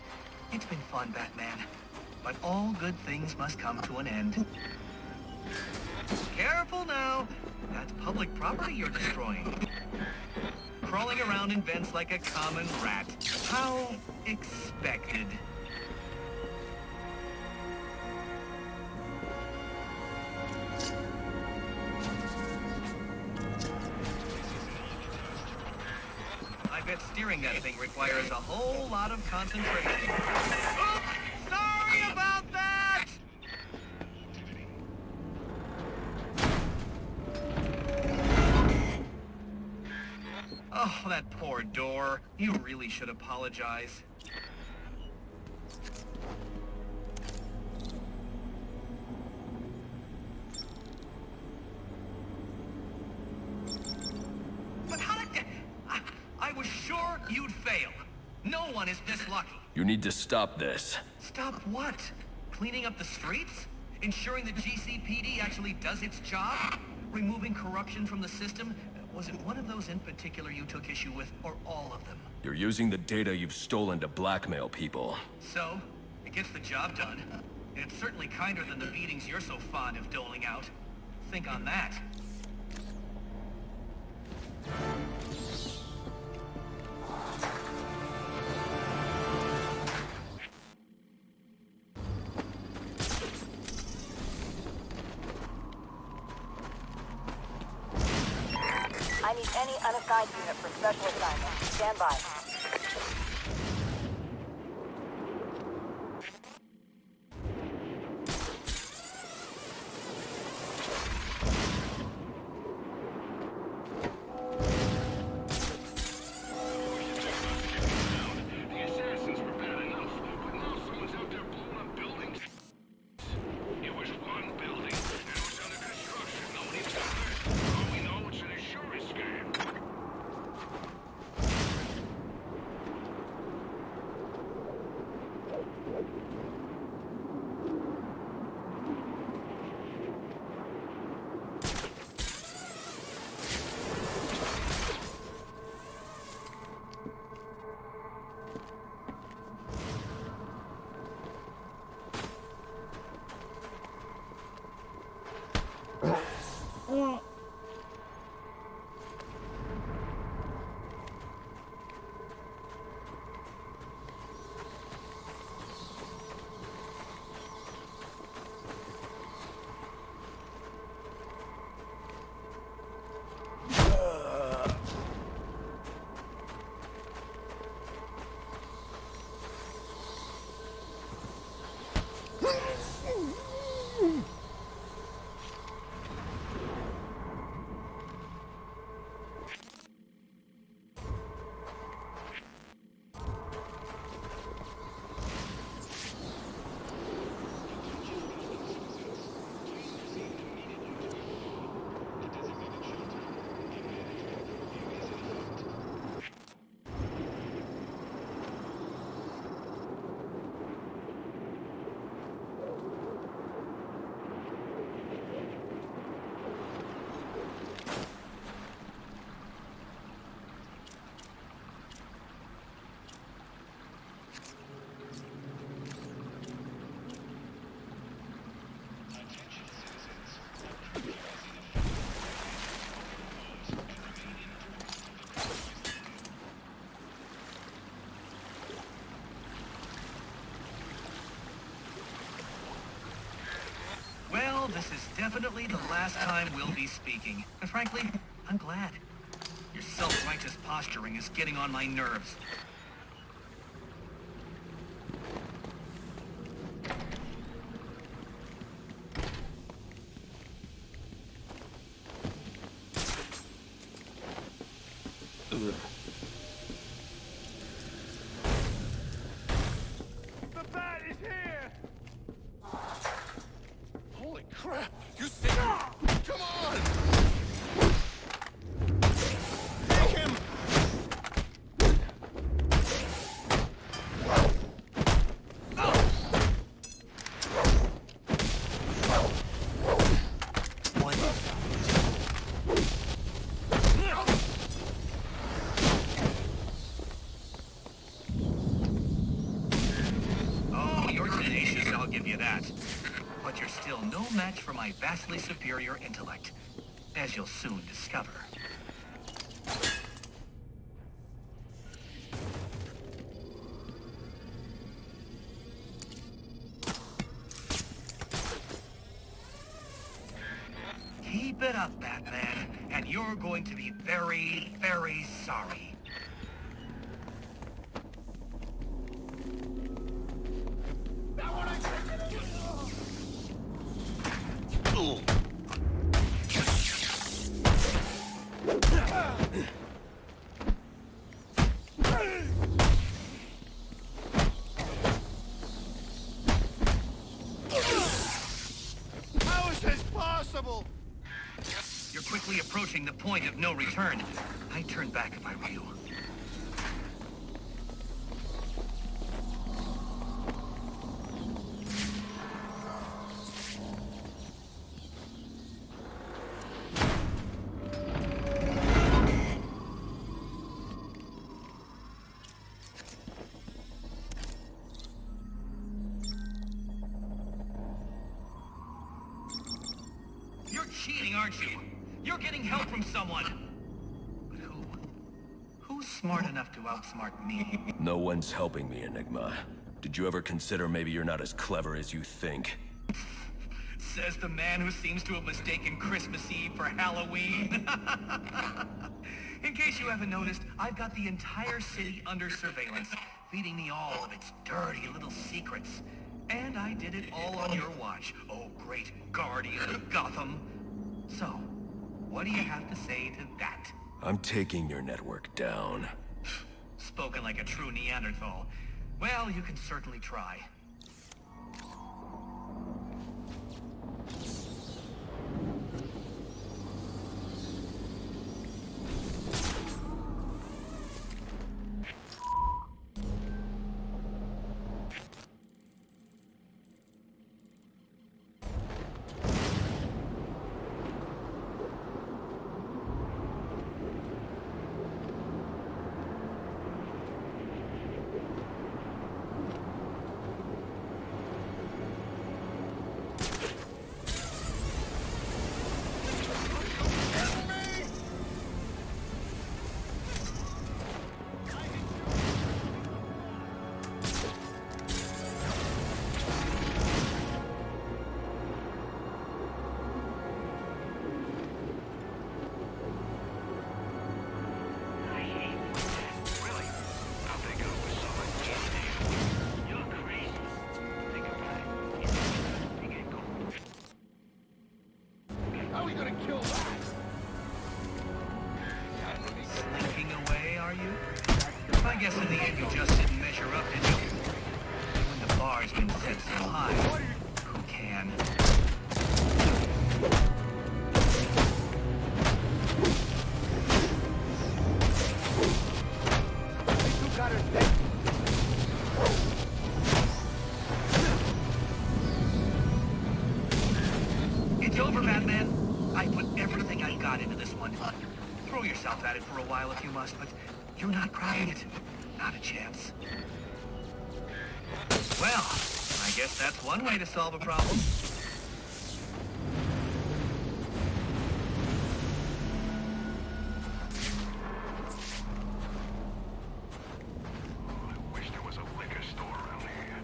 It's been fun, Batman. But all good things must come to an end. Careful now! That's public property you're destroying. Crawling around in vents like a common rat. How expected. I bet steering that thing requires a whole lot of concentration. Oops! Sorry about that! Oh, that poor door. You really should apologize. But how did... I was sure you'd fail. No one is this lucky. You need to stop this. Stop what? Cleaning up the streets? Ensuring the GCPD actually does its job? Removing corruption from the system? Was it one of those in particular you took issue with, or all of them? You're using the data you've stolen to blackmail people. So, it gets the job done. And it's certainly kinder than the beatings you're so fond of doling out. Think on that. I need any unassigned unit for special assignment. Stand by. is definitely the last time we'll be speaking. And frankly, I'm glad. Your self-righteous posturing is getting on my nerves. The bat is here! Holy crap! You see him? Come on! Take him! Oh, you're tenacious, I'll give you that. But you're still no match for my vastly superior intellect, as you'll soon discover. Keep it up, Batman, and you're going to be very, very sorry. How is this possible? You're quickly approaching the point of no return. I'd turn back if I were you. You're cheating, aren't you? You're getting help from someone. But who? Who's smart enough to outsmart me? No one's helping me, Enigma. Did you ever consider maybe you're not as clever as you think? Says the man who seems to have mistaken Christmas Eve for Halloween. In case you haven't noticed, I've got the entire city under surveillance, feeding me all of its dirty little secrets. And I did it all on your watch, oh great guardian of Gotham. So, what do you have to say to that? I'm taking your network down. Spoken like a true Neanderthal. Well, you can certainly try. How are we gonna kill that? Slinking away, are you? I guess in the end you just didn't measure up, did you? When the bar's been set so high, who can? You got her dead. It's over, Batman. I put everything I've got into this one. Throw yourself at it for a while if you must, but you're not cracking it. Not a chance. Well, I guess that's one way to solve a problem. Wish there was a liquor store around here.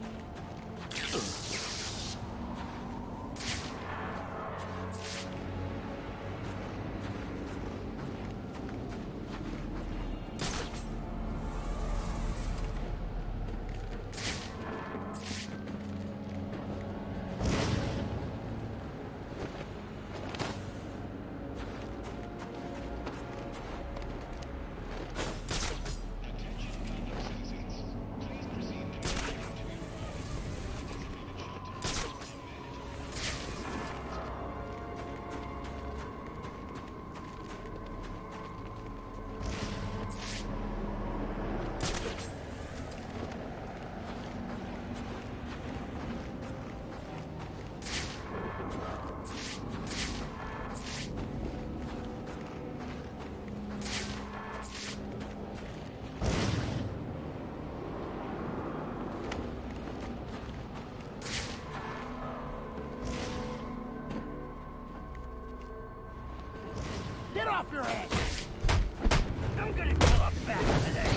off your head! I'm gonna kill a bat today!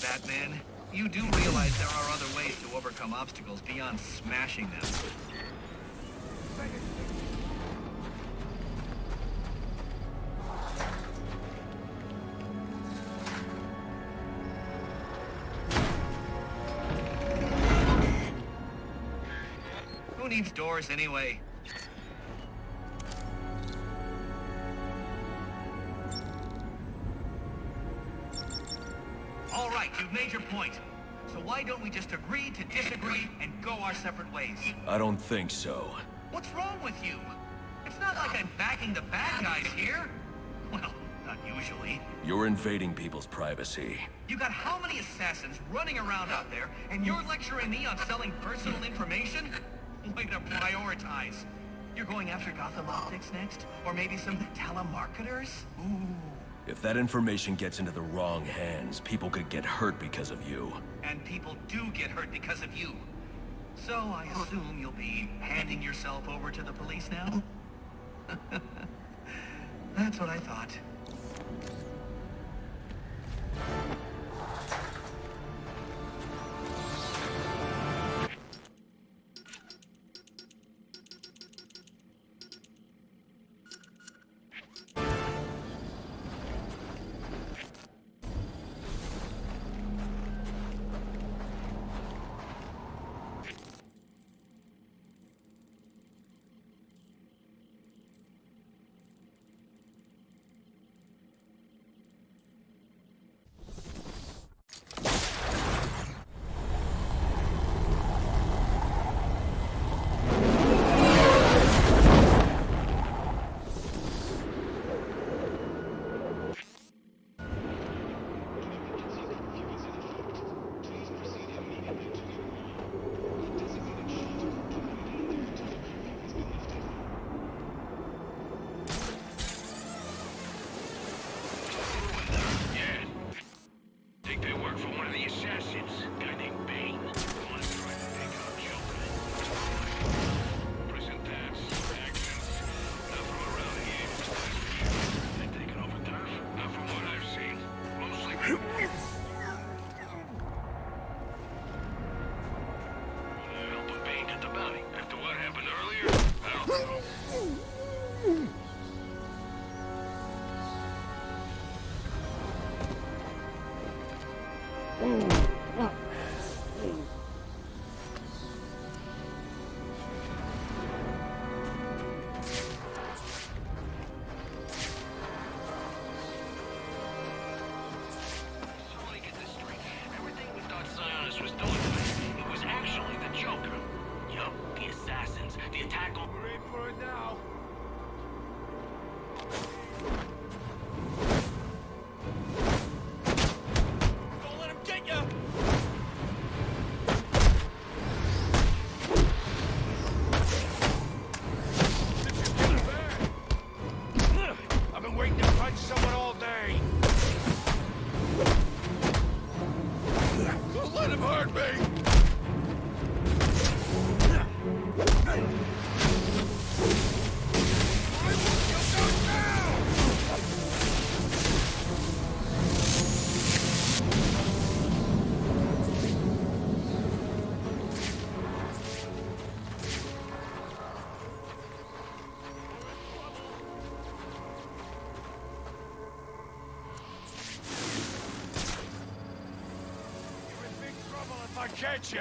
Batman. You do realize there are other ways to overcome obstacles beyond smashing them. Who needs doors anyway? All right, you've made your point. So why don't we just agree to disagree and go our separate ways? I don't think so. What's wrong with you? It's not like I'm backing the bad guys here. Well, not usually. You're invading people's privacy. You got how many assassins running around out there, and you're lecturing me on selling personal information? Way to prioritize. You're going after Gotham Optics next? Or maybe some telemarketers? Ooh. If that information gets into the wrong hands, people could get hurt because of you. And people do get hurt because of you. So I assume you'll be handing yourself over to the police now? That's what I thought. Catch you!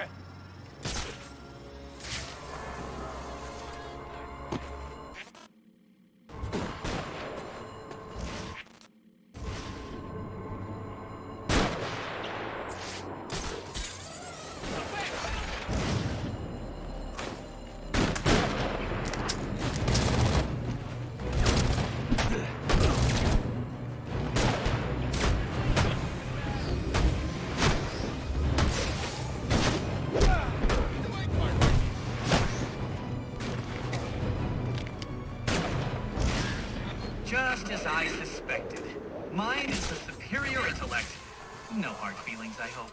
No hard feelings, I hope.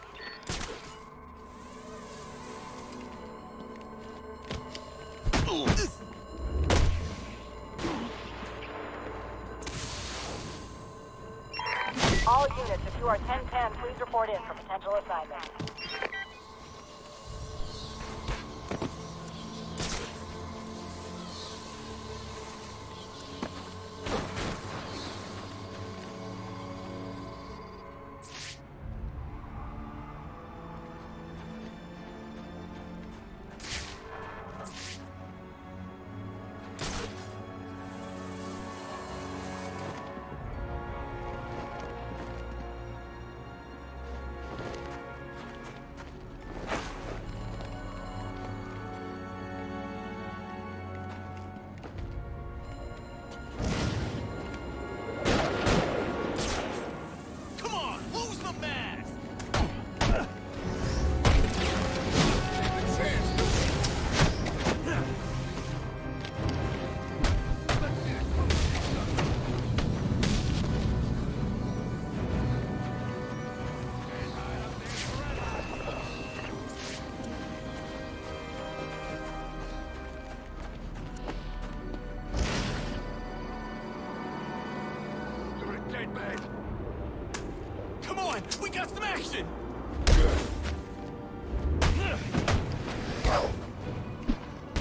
All units, if you are 1010, please report in for potential assignment. Come on, lose the mask! You're a dead man. Come on, we got some action!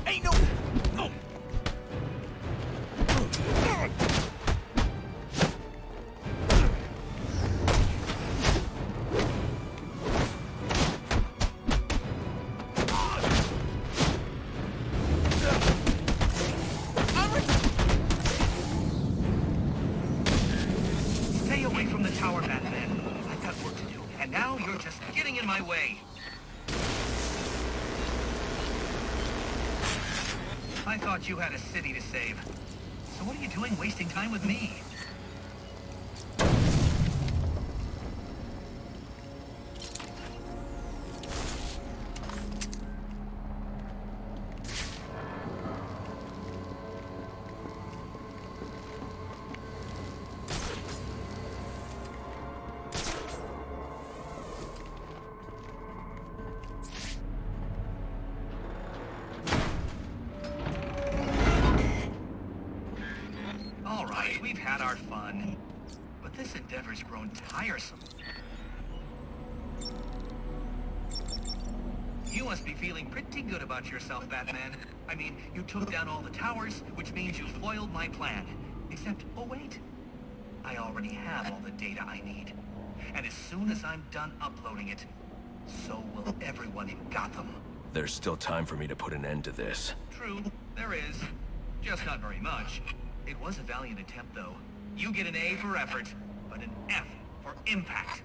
Ain't no... No! Stay away from the tower, Batman. I've got work to do, and now you're just getting in my way. I thought you had a city to save. So what are you doing wasting time with me? All right, we've had our fun. But this endeavor's grown tiresome. You must be feeling pretty good about yourself, Batman. I mean, you took down all the towers, which means you foiled my plan. Except, oh wait, I already have all the data I need. And as soon as I'm done uploading it, so will everyone in Gotham. There's still time for me to put an end to this. True, there is. Just not very much. It was a valiant attempt, though. You get an A for effort, but an F for impact.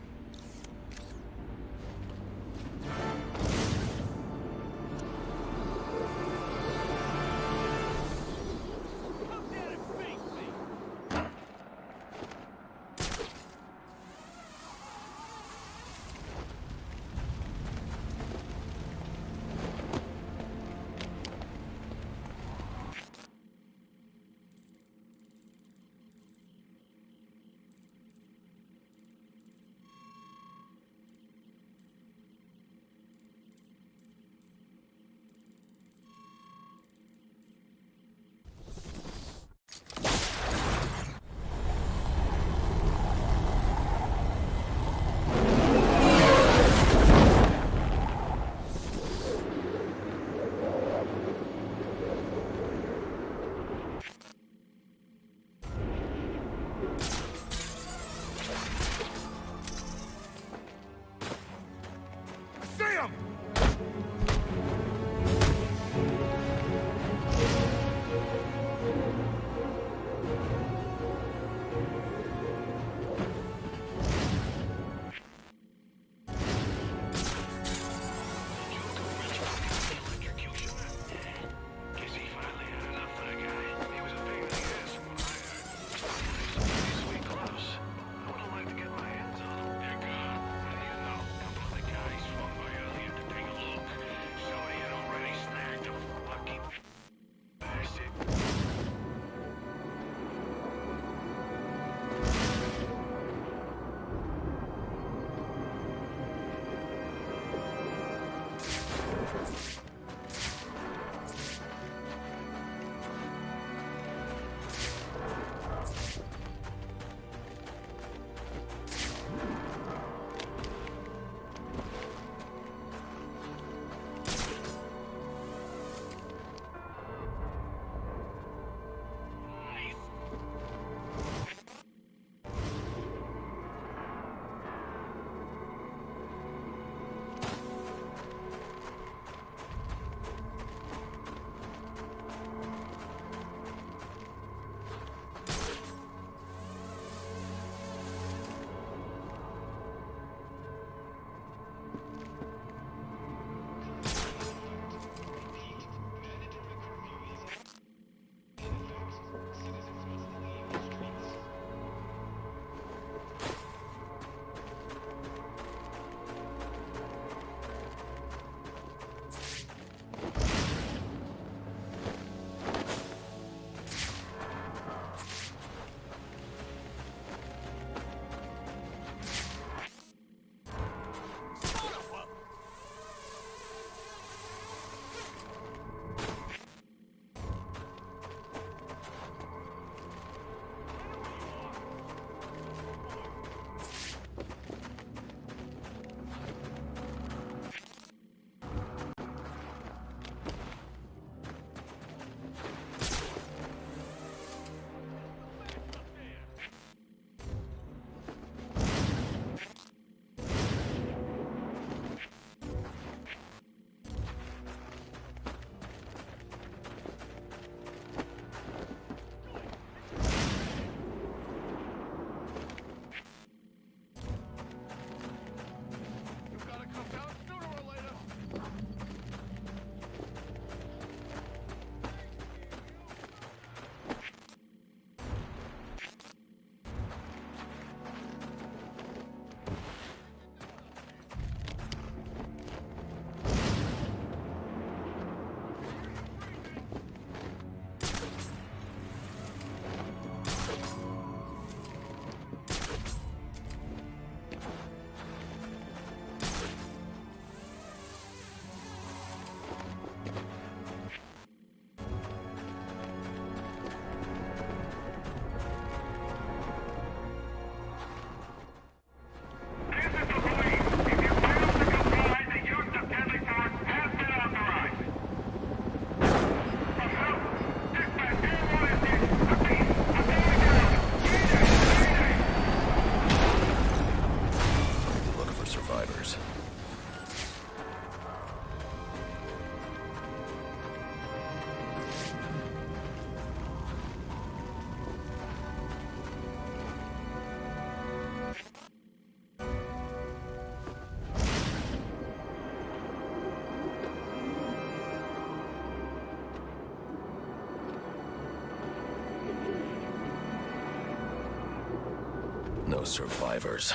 survivors.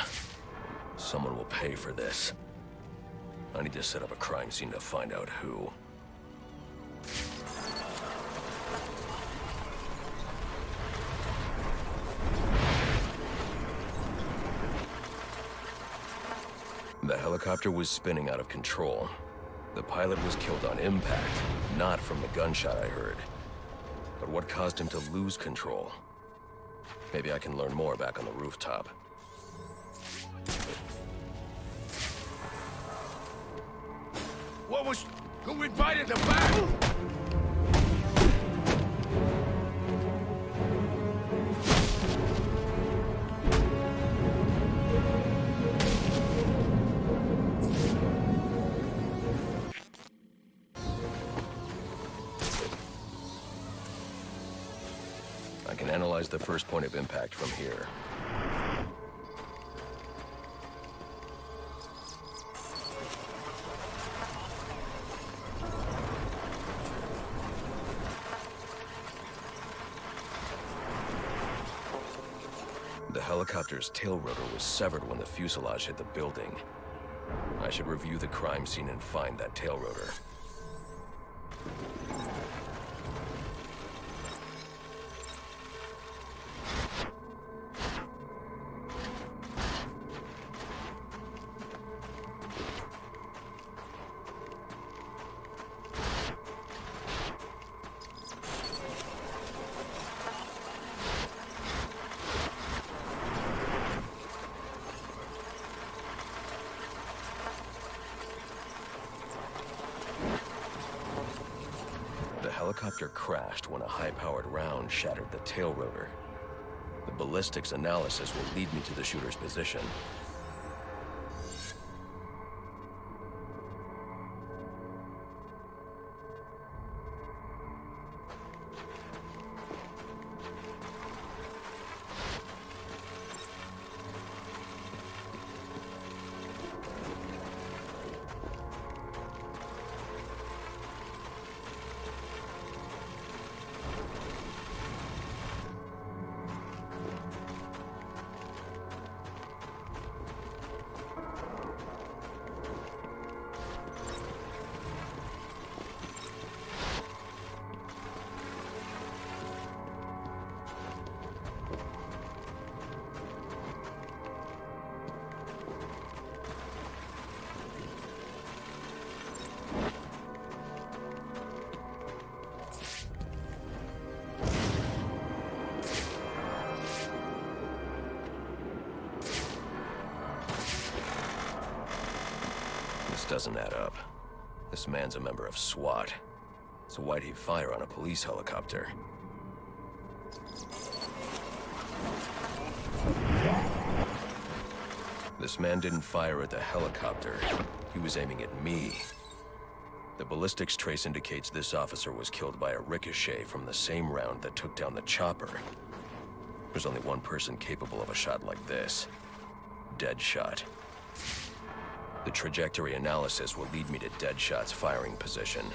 Someone will pay for this. I need to set up a crime scene to find out who. The helicopter was spinning out of control. The pilot was killed on impact, not from the gunshot I heard. But what caused him to lose control? Maybe I can learn more back on the rooftop. What was... Who invited the bat? I can analyze the first point of impact from here. The helicopter's tail rotor was severed when the fuselage hit the building. I should review the crime scene and find that tail rotor. The helicopter crashed when a high-powered round shattered the tail rotor. The ballistics analysis will lead me to the shooter's position. This doesn't add up. This man's a member of SWAT. So why'd he fire on a police helicopter? This man didn't fire at the helicopter. He was aiming at me. The ballistics trace indicates this officer was killed by a ricochet from the same round that took down the chopper. There's only one person capable of a shot like this. Deadshot. The trajectory analysis will lead me to Deadshot's firing position.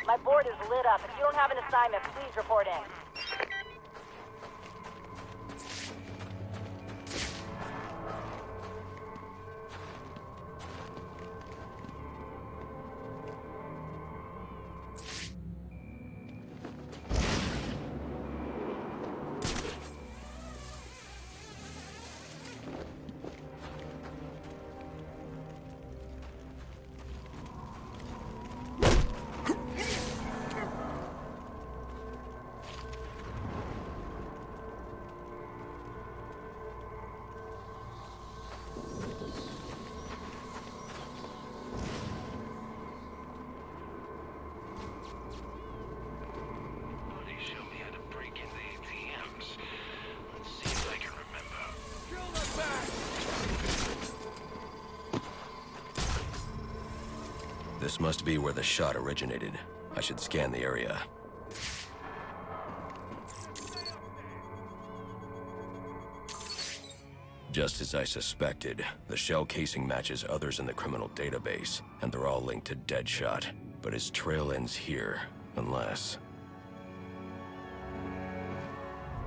My board is lit up. If you don't have an assignment, please report in. This must be where the shot originated. I should scan the area. Just as I suspected, the shell casing matches others in the criminal database, and they're all linked to Deadshot. But his trail ends here, unless...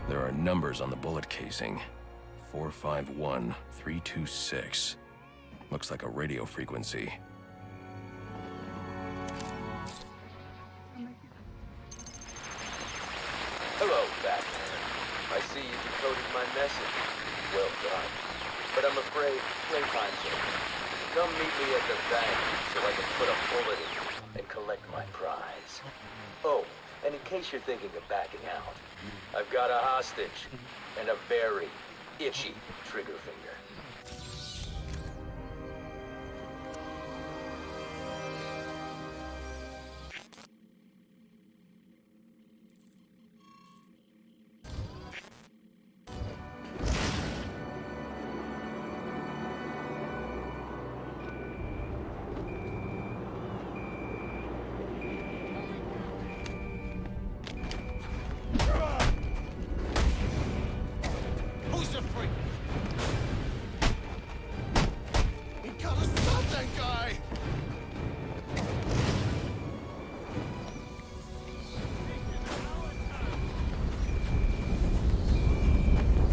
There are numbers on the bullet casing. 451326. Looks like a radio frequency. Hello, Batman. I see you decoded my message. Well done. But I'm afraid playtime's over. Come meet me at the bank so I can put a bullet in you and collect my prize. Oh, and in case you're thinking of backing out, I've got a hostage and a very itchy trigger finger. Who's the freak? We gotta stop that guy!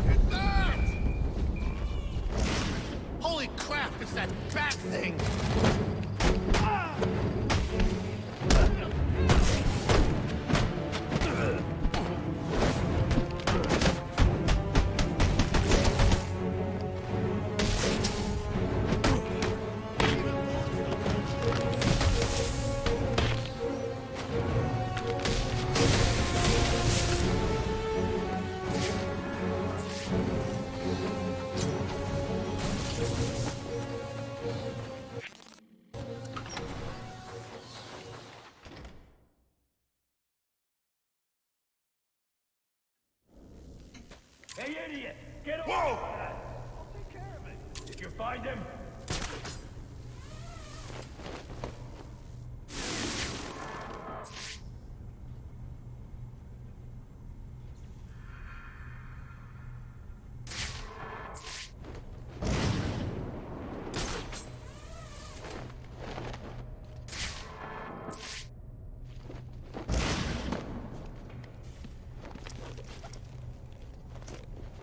It's that! Holy crap, it's that bat thing! Hey, idiot! Get over Whoa! That! I'll take care of it. Did you find him?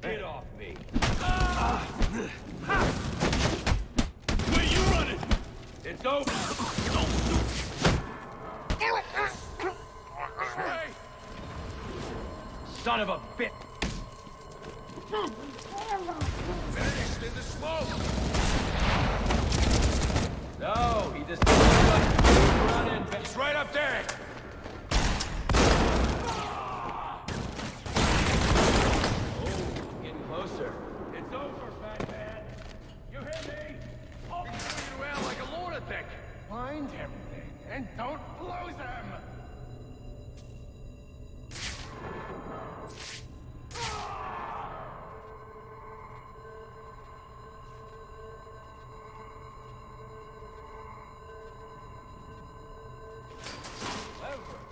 Get off me! Where you running? It's over! Son of a bitch! Vanished in the smoke! No, he just running. He's right up there! Closer. It's over, Batman. You hear me? I'll be running around like a lunatic. Find everything and don't lose him.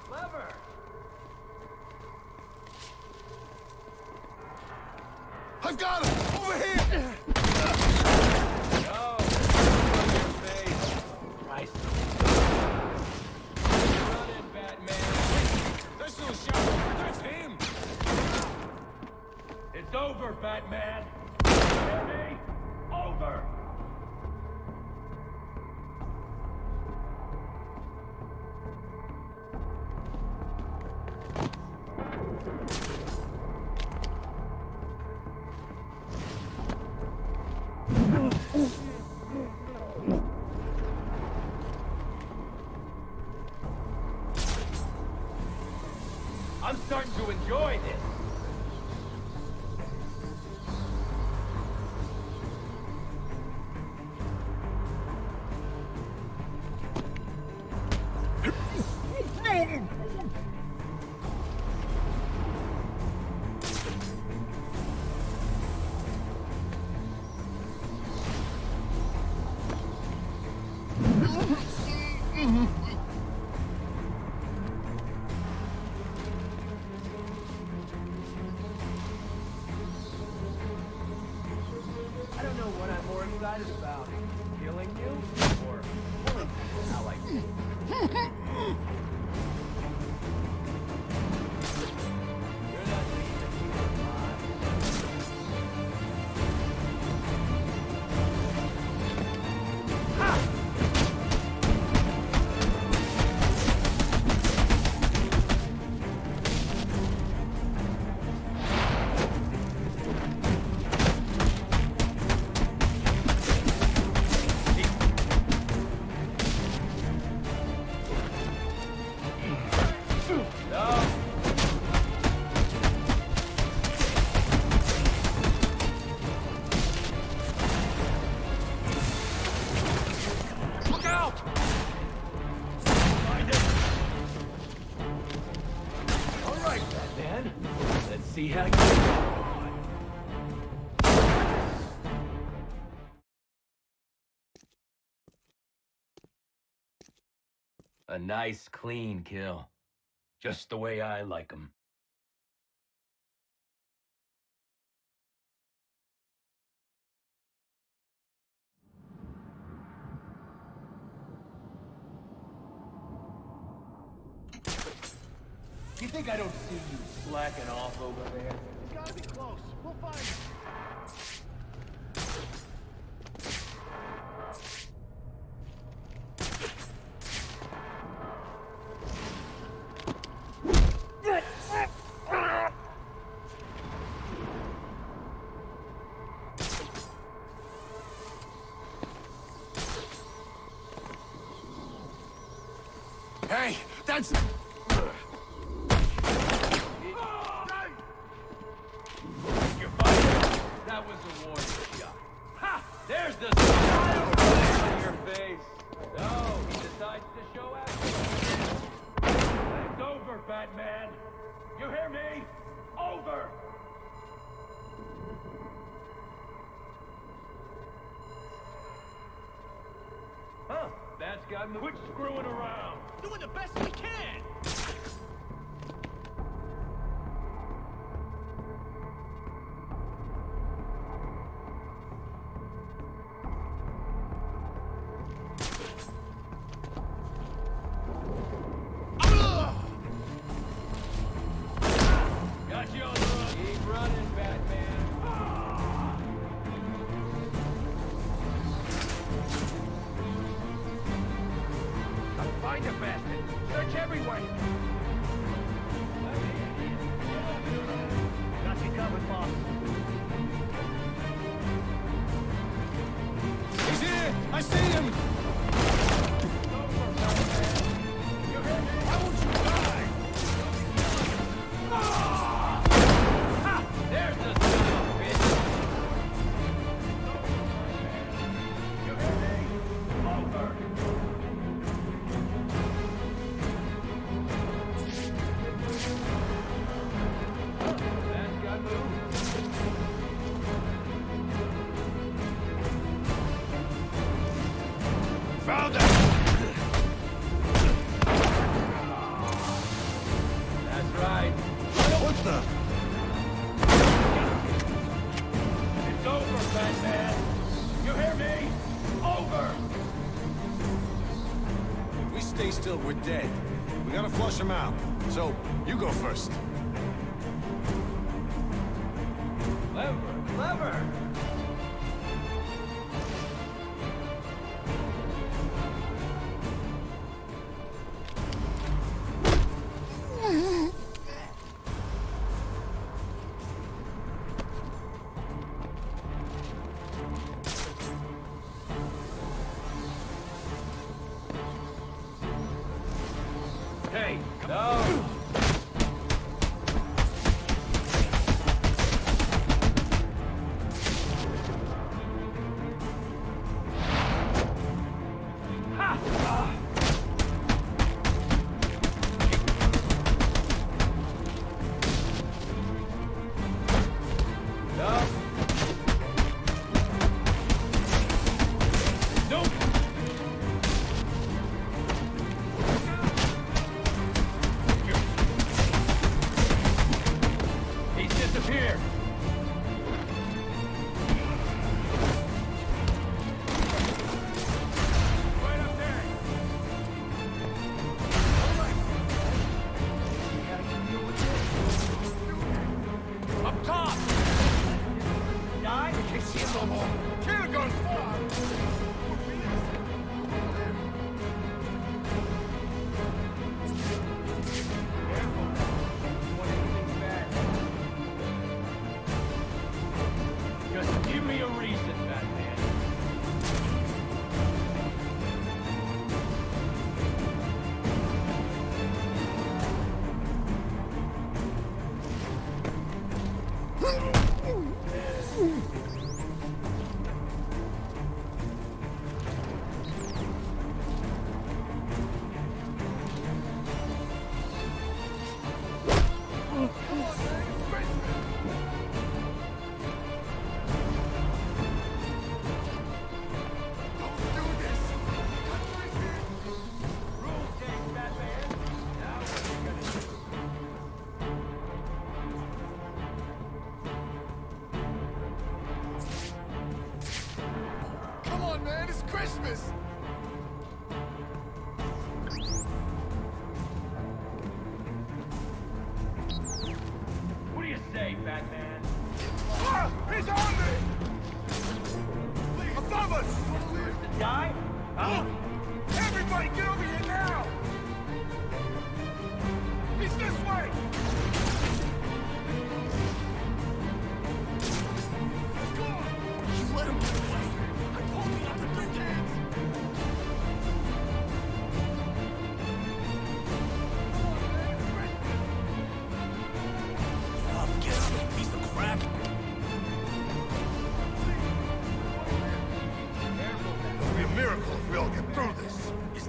Clever. I've got him! Over here! No! Your face! Christ. Run in, Batman! There's no shadow! That's him! It's over, Batman! You hear me? Over! I'm starting to enjoy this. I don't know what I'm more excited about. Killing you or pulling you how I think. You're not leaving me alive. Look out! All right, Batman. Let's see how you do. A nice, clean kill. Just the way I like 'em. You think I don't see you slacking off over there? It's gotta be close. We'll find it. Hey, that's... You're fighting. That was a warning shot. Ha! There's the smile on your face. So, he decides to show out. It's over, Batman. You hear me? Over! Huh? That's got me. Quit screwing around. Doing the best we can! Got you on the run. Keep running, Batman. Find a bastard. Search everywhere. Got you covered, boss. He's here! I see him! Why won't you die? Ha! There's the son of a bitch. You hear me? Over. That's got moved. Found him! That's right. What the? It's over, Batman. You hear me? Over. If we stay still, we're dead. We gotta flush him out. So, you go first. Clever, clever. Hey, no!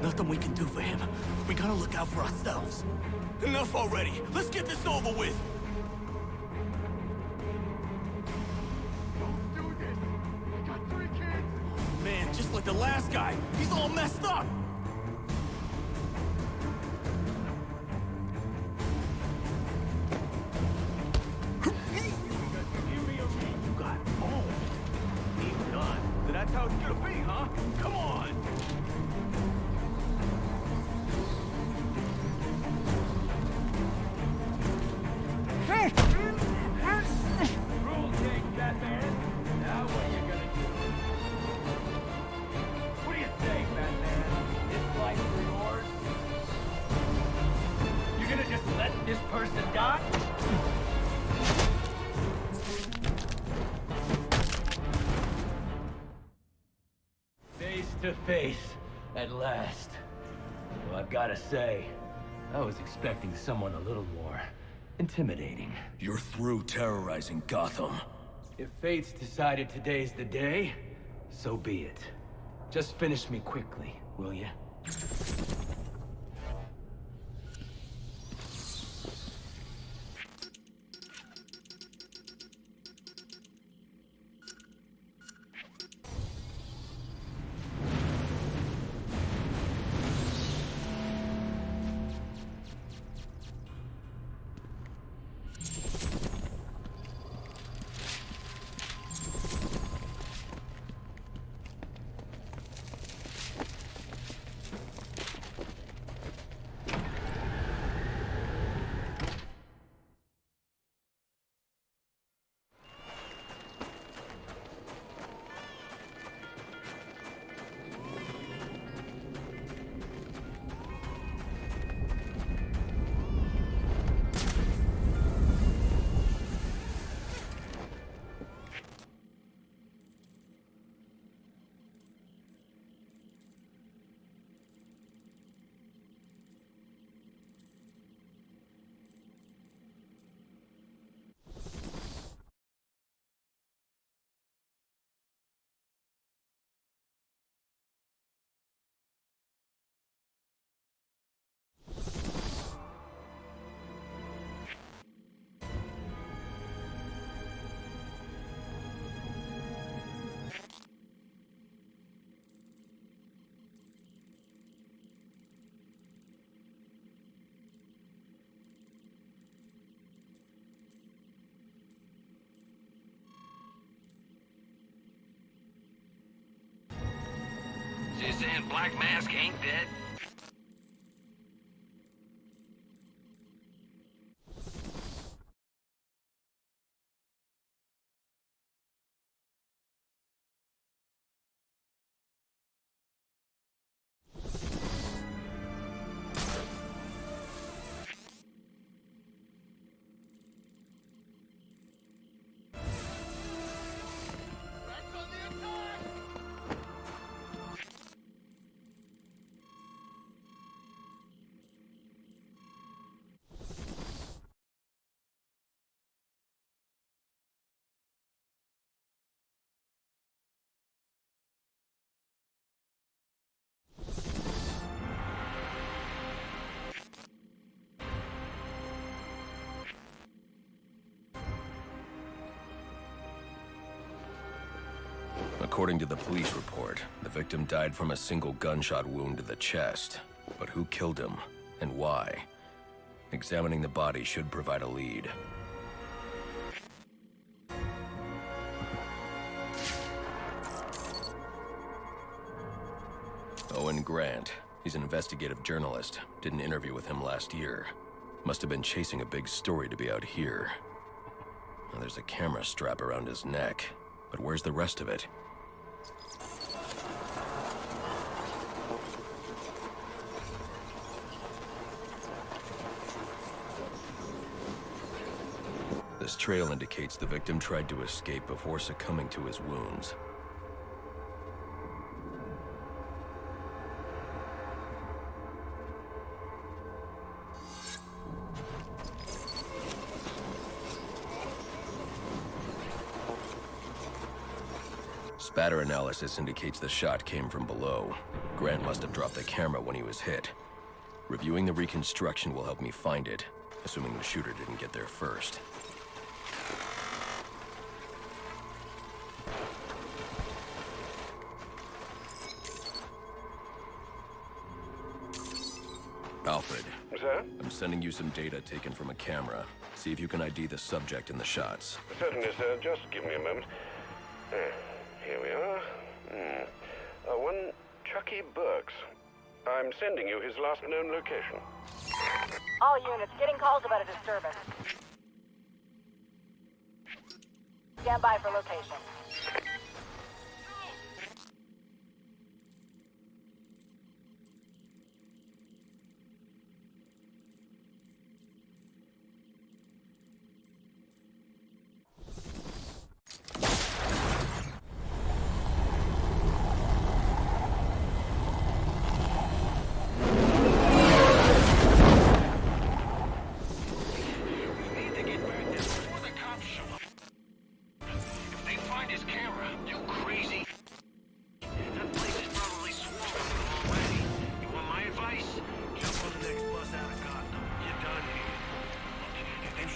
There's nothing we can do for him. We gotta look out for ourselves. Enough already! Let's get this over with! Don't do this! I got 3 kids! Man, just like the last guy, he's all messed up! You got owned. He's done. So that's how it's gonna be, huh? Come on! Rule change, Batman. Now what are you gonna do? What do you say, Batman? This life's for yours? You're gonna just let this person die? Face to face, at last. Well, I've gotta say, I was expecting someone a little more intimidating. You're through terrorizing Gotham. If fate's decided today's the day, so be it. Just finish me quickly, will ya? So you're saying Black Mask ain't dead? According to the police report, the victim died from a single gunshot wound to the chest. But who killed him, and why? Examining the body should provide a lead. Owen Grant. He's an investigative journalist. Did an interview with him last year. Must have been chasing a big story to be out here. Now, there's a camera strap around his neck. But where's the rest of it? This trail indicates the victim tried to escape before succumbing to his wounds. Spatter analysis indicates the shot came from below. Grant must have dropped the camera when he was hit. Reviewing the reconstruction will help me find it, assuming the shooter didn't get there first. Alfred. Sir? I'm sending you some data taken from a camera. See if you can ID the subject in the shots. Certainly, sir. Just give me a moment. Here we are. One Chucky Burks. I'm sending you his last known location. All units, getting calls about a disturbance. Stand by for location.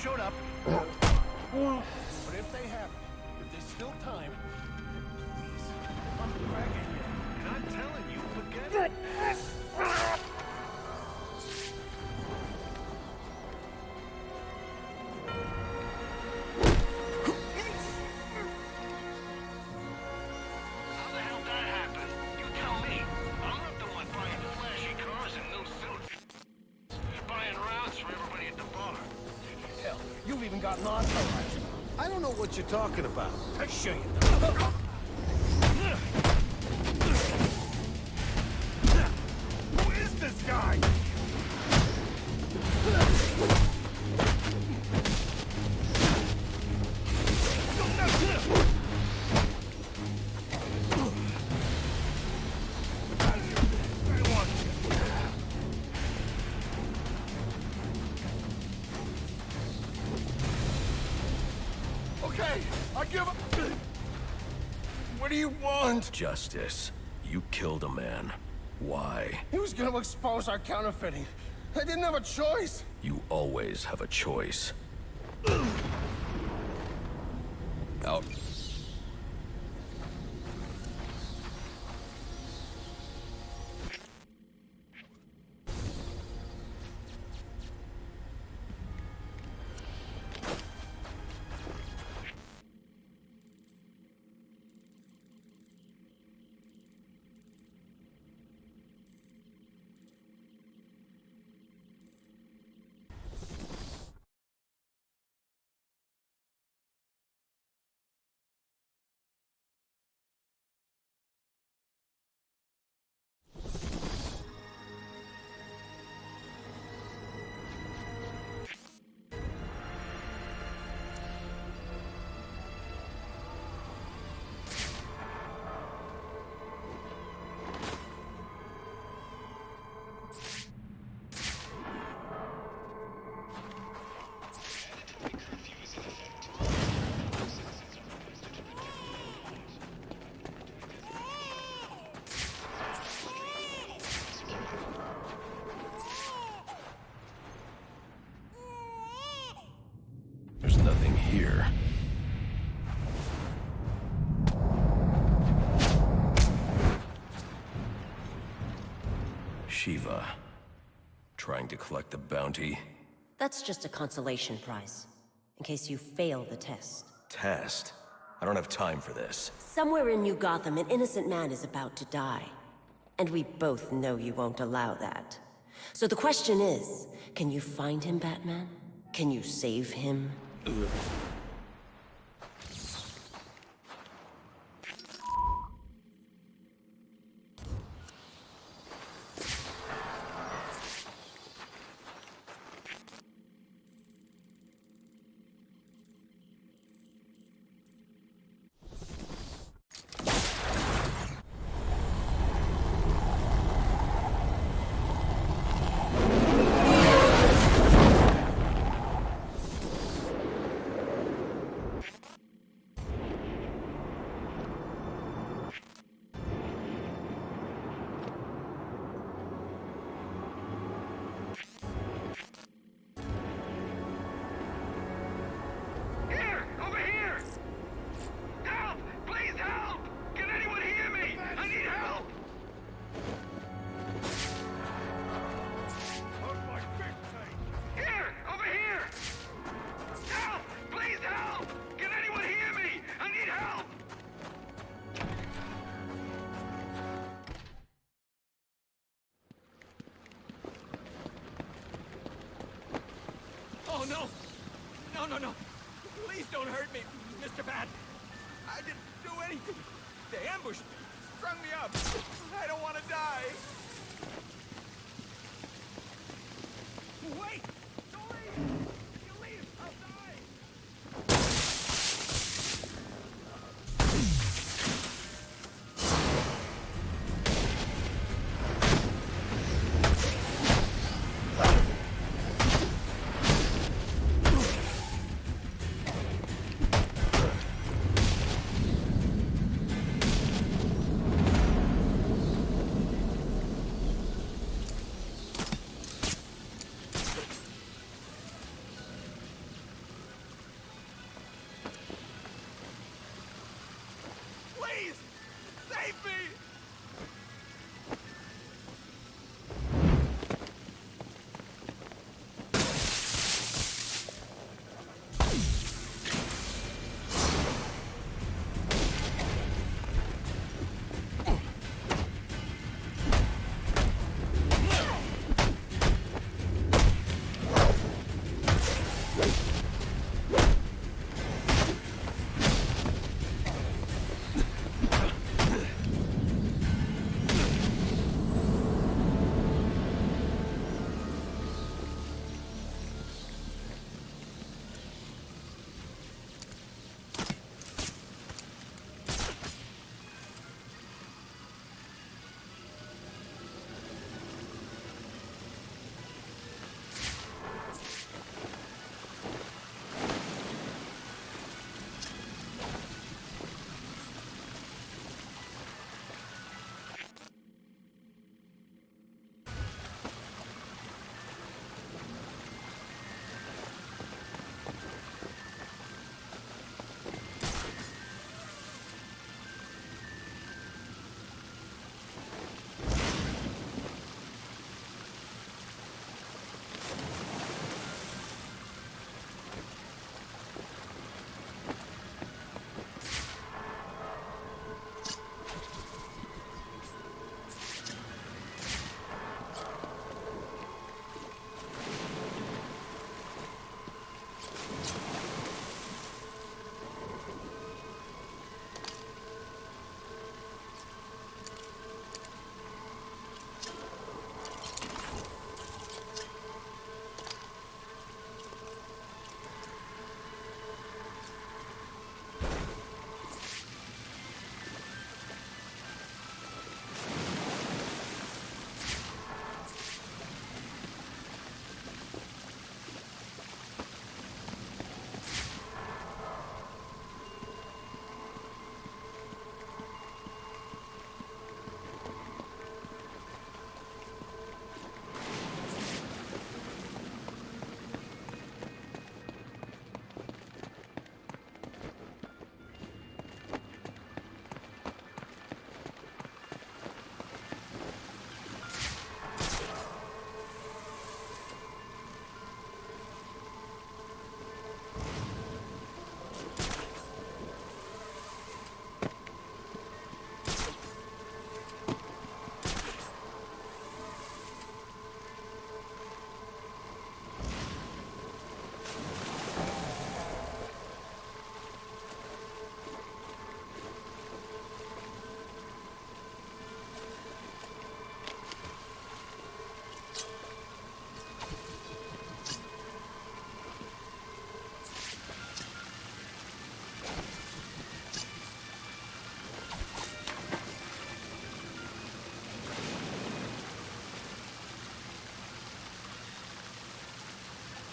Showed up. But if they haven't, if there's still time, please, I'm bragging you. And I'm telling you, forget it. How the hell that happened? You tell me. I'm not the one buying flashy cars and new suits. Buying rounds for everybody at the bar. Hell, you've even gotten authorized. I don't know what you're talking about. I show you. Who is this guy? Okay, I give up. What do you want? Justice. You killed a man. Why? He was gonna expose our counterfeiting. I didn't have a choice. You always have a choice. Out. There's nothing here. Shiva. Trying to collect the bounty. That's just a consolation prize, in case you fail the test. Test? I don't have time for this. Somewhere in New Gotham, an innocent man is about to die. And we both know you won't allow that. So the question is, can you find him, Batman? Can you save him? No, no! No, no, no! Please don't hurt me, Mr. Bat! I didn't do anything! They ambushed me, strung me up! I don't want to die! Wait! Don't leave! If you leave, I'll die! Please! Save me!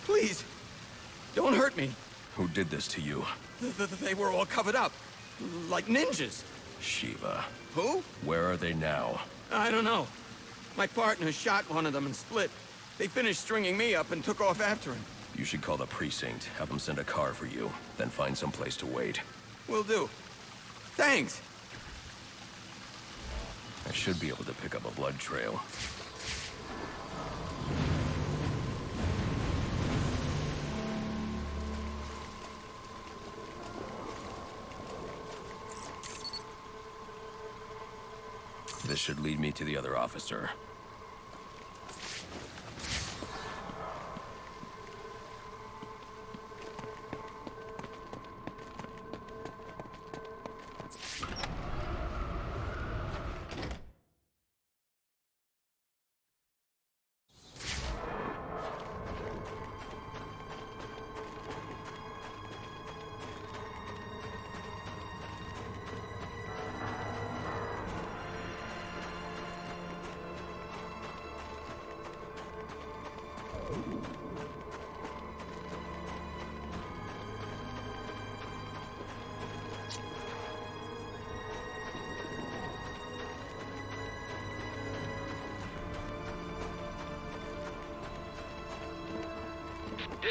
Please, don't hurt me. Who did this to you? They were all covered up, like ninjas. Shiva. Who? Where are they now? I don't know. My partner shot one of them and split. They finished stringing me up and took off after him. You should call the precinct, have them send a car for you, then find some place to wait. Will do. Thanks. I should be able to pick up a blood trail. This should lead me to the other officer.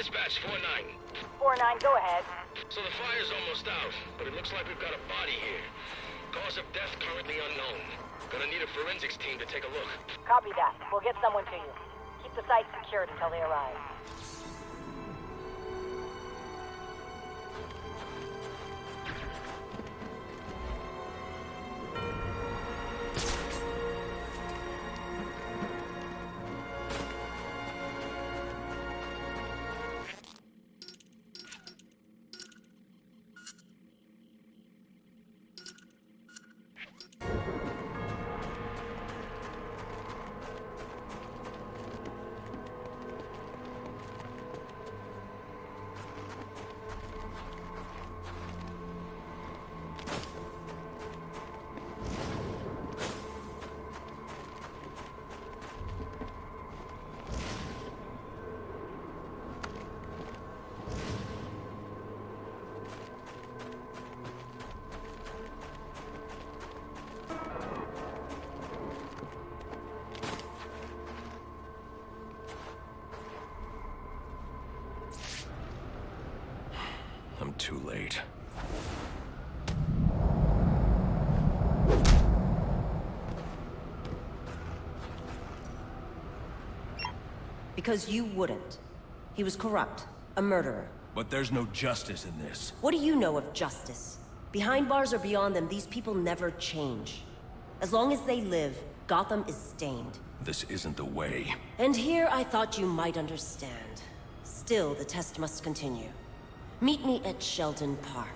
Dispatch, 4-9. 4-9, go ahead. So the fire's almost out, but it looks like we've got a body here. Cause of death currently unknown. Gonna need a forensics team to take a look. Copy that. We'll get someone to you. Keep the site secured until they arrive. I'm too late. Because you wouldn't. He was corrupt, a murderer. But there's no justice in this. What do you know of justice? Behind bars or beyond them, these people never change. As long as they live, Gotham is stained. This isn't the way. And here I thought you might understand. Still, the test must continue. Meet me at Sheldon Park.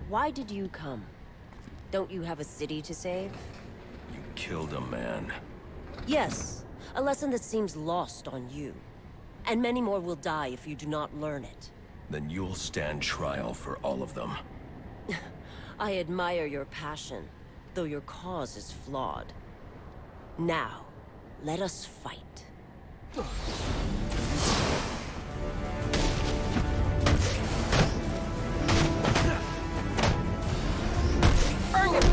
Why did you come? Don't you have a city to save? You killed a man. Yes, a lesson that seems lost on you. And many more will die if you do not learn it. Then you'll stand trial for all of them. I admire your passion, though your cause is flawed. Now, let us fight. Earn it!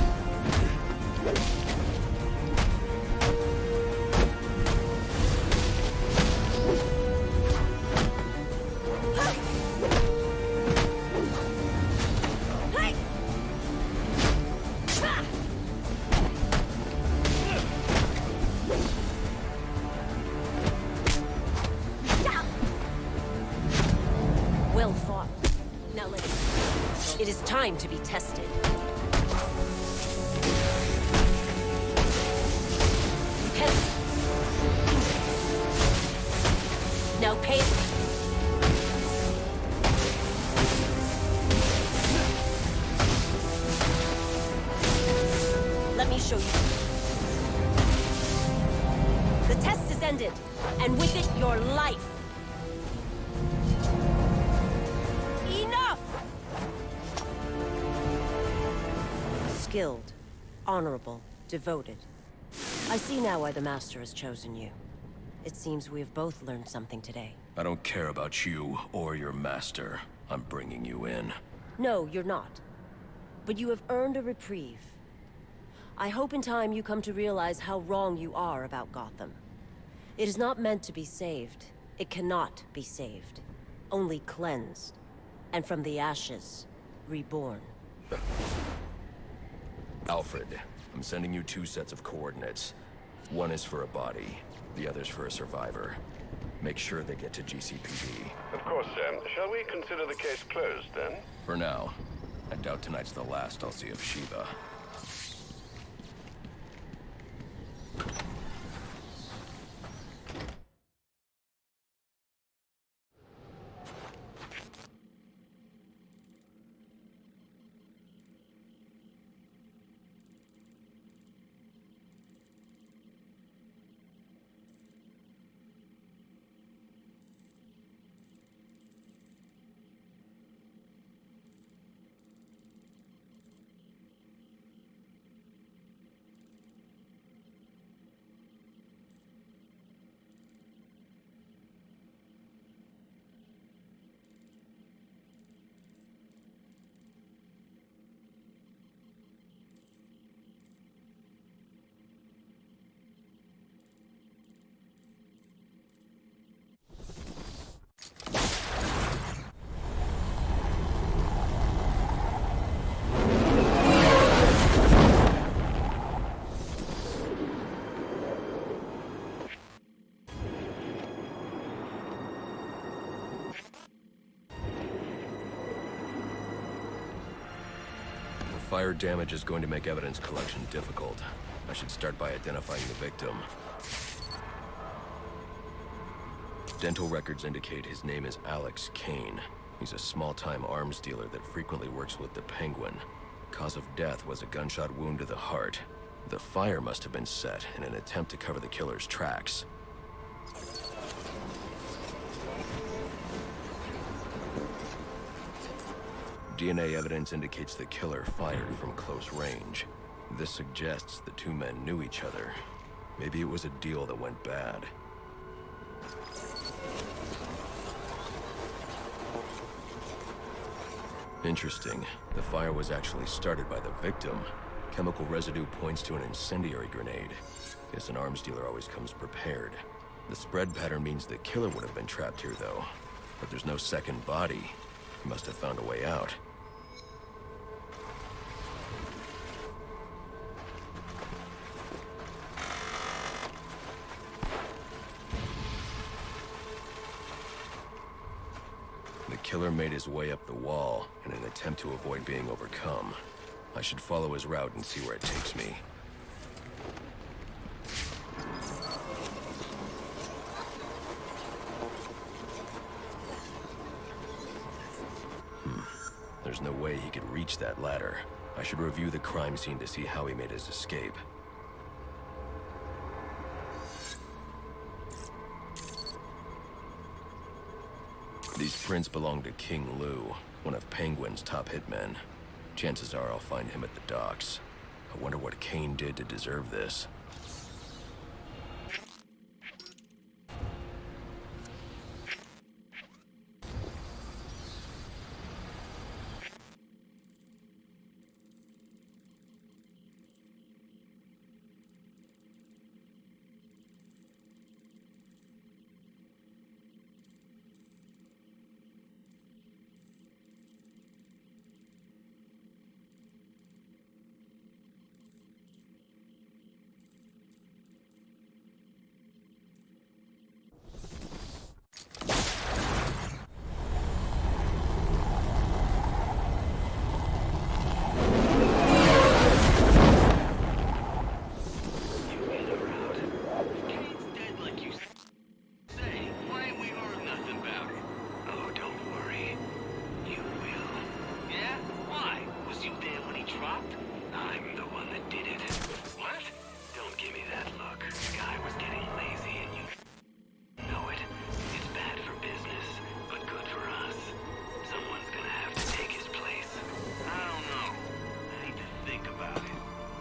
Well fought. Now let's... It is time to be tested. Now pay... Let me show you. The test is ended, and with it, your life. Enough! Skilled, honorable, devoted. I see now why the Master has chosen you. It seems we have both learned something today. I don't care about you or your master. I'm bringing you in. No, you're not. But you have earned a reprieve. I hope in time you come to realize how wrong you are about Gotham. It is not meant to be saved. It cannot be saved. Only cleansed. And from the ashes, reborn. Alfred, I'm sending you 2 sets of coordinates. One is for a body, the other's for a survivor. Make sure they get to GCPD. Of course, Sam. Shall we consider the case closed, then? For now. I doubt tonight's the last I'll see of Shiva. Fire damage is going to make evidence collection difficult. I should start by identifying the victim. Dental records indicate his name is Alex Kane. He's a small-time arms dealer that frequently works with the Penguin. Cause of death was a gunshot wound to the heart. The fire must have been set in an attempt to cover the killer's tracks. DNA evidence indicates the killer fired from close range. This suggests the 2 men knew each other. Maybe it was a deal that went bad. Interesting. The fire was actually started by the victim. Chemical residue points to an incendiary grenade. Guess an arms dealer always comes prepared. The spread pattern means the killer would have been trapped here, though. But there's no second body. He must have found a way out. The killer made his way up the wall in an attempt to avoid being overcome. I should follow his route and see where it takes me. There's no way he could reach that ladder. I should review the crime scene to see how he made his escape. These prints belong to King Lou, one of Penguin's top hitmen. Chances are I'll find him at the docks. I wonder what Kane did to deserve this.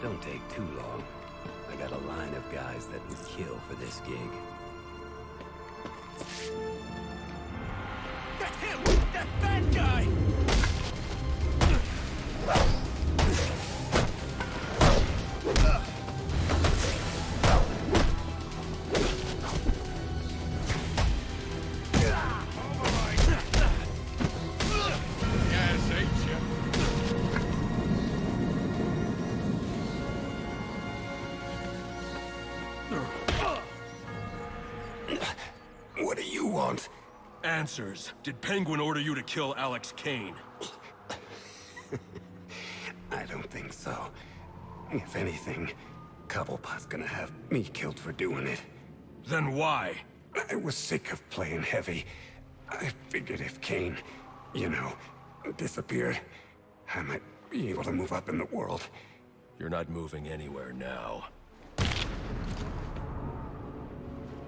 Don't take too long. I got a line of guys that would kill for this gig. That's him! That bad guy! What do you want? Answers. Did Penguin order you to kill Alex Kane? I don't think so. If anything, Cobblepot's gonna have me killed for doing it. Then why? I was sick of playing heavy. I figured if Kane, you know, disappeared, I might be able to move up in the world. You're not moving anywhere now.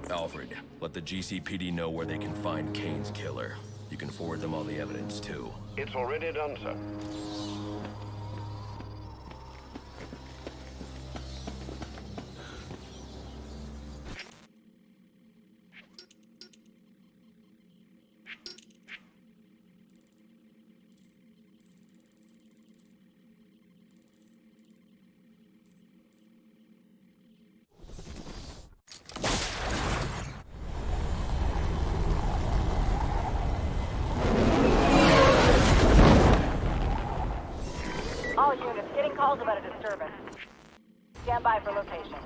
Alfred, let the GCPD know where they can find Kane's killer. You can forward them all the evidence, too. It's already done, sir. All units, getting calls about a disturbance. Stand by for location.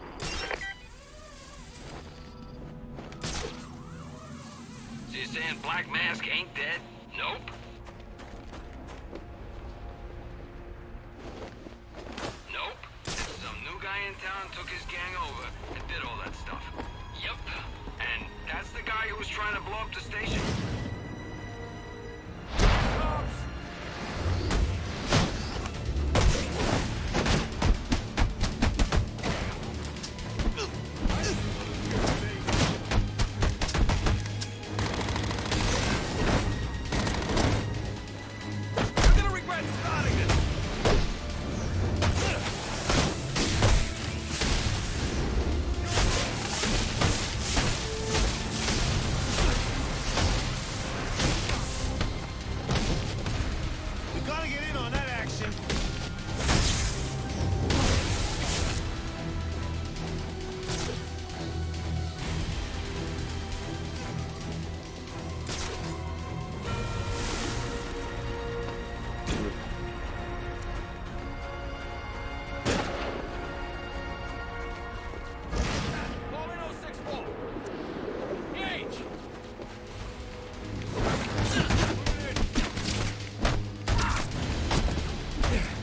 So you're saying Black Mask ain't dead? Nope. Nope. Some new guy in town took his gang over and did all that stuff. Yep. And that's the guy who was trying to blow up the station? Yeah.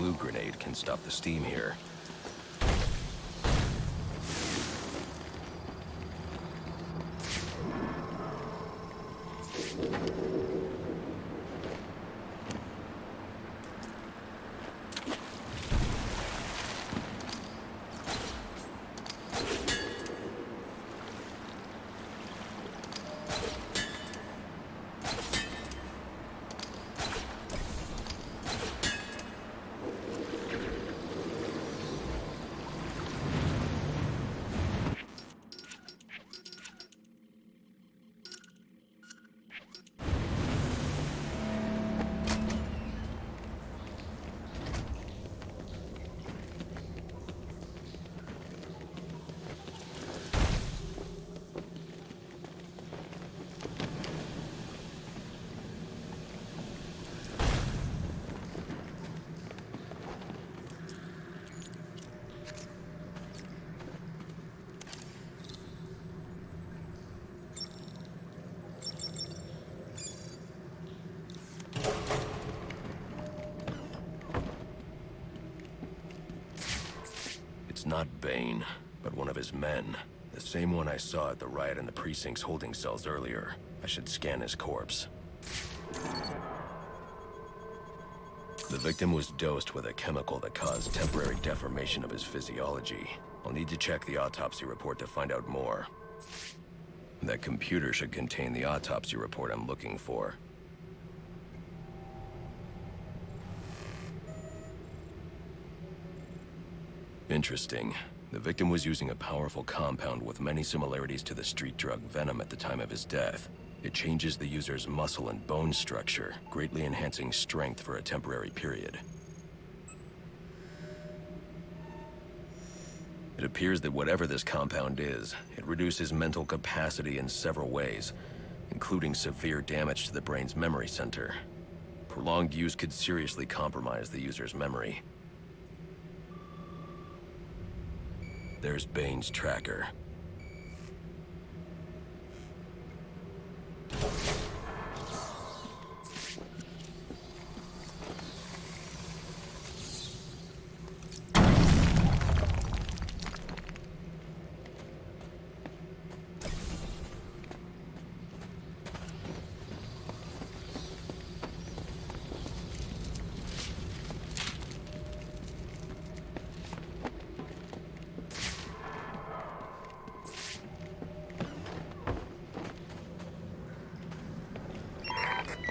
glue grenade can stop the steam here. It's not Bane, but one of his men. The same one I saw at the riot in the precinct's holding cells earlier. I should scan his corpse. The victim was dosed with a chemical that caused temporary deformation of his physiology. I'll need to check the autopsy report to find out more. That computer should contain the autopsy report I'm looking for. Interesting. The victim was using a powerful compound with many similarities to the street drug Venom at the time of his death. It changes the user's muscle and bone structure, greatly enhancing strength for a temporary period. It appears that whatever this compound is, it reduces mental capacity in several ways, including severe damage to the brain's memory center. Prolonged use could seriously compromise the user's memory. There's Bane's tracker.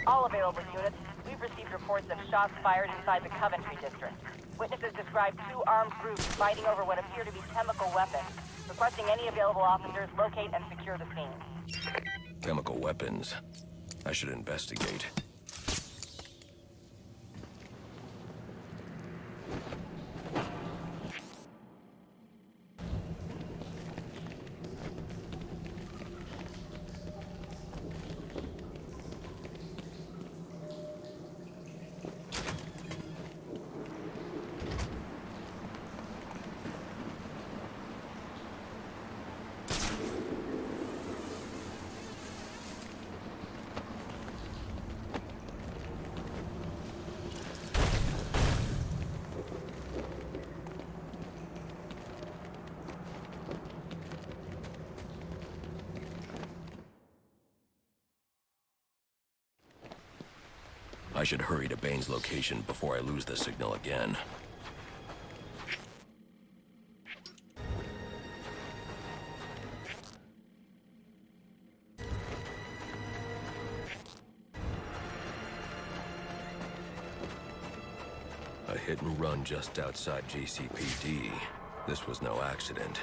All available units, we've received reports of shots fired inside the Coventry district. Witnesses describe two armed groups fighting over what appear to be chemical weapons. Requesting any available officers locate and secure the scene. Chemical weapons. I should investigate. I should hurry to Bane's location before I lose the signal again. A hit and run just outside GCPD. This was no accident.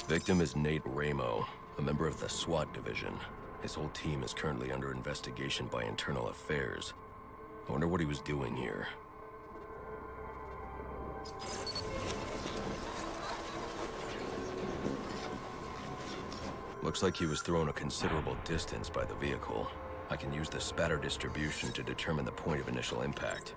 Victim is Nate Ramo, a member of the SWAT division. His whole team is currently under investigation by Internal Affairs. I wonder what he was doing here. Looks like he was thrown a considerable distance by the vehicle. I can use the spatter distribution to determine the point of initial impact.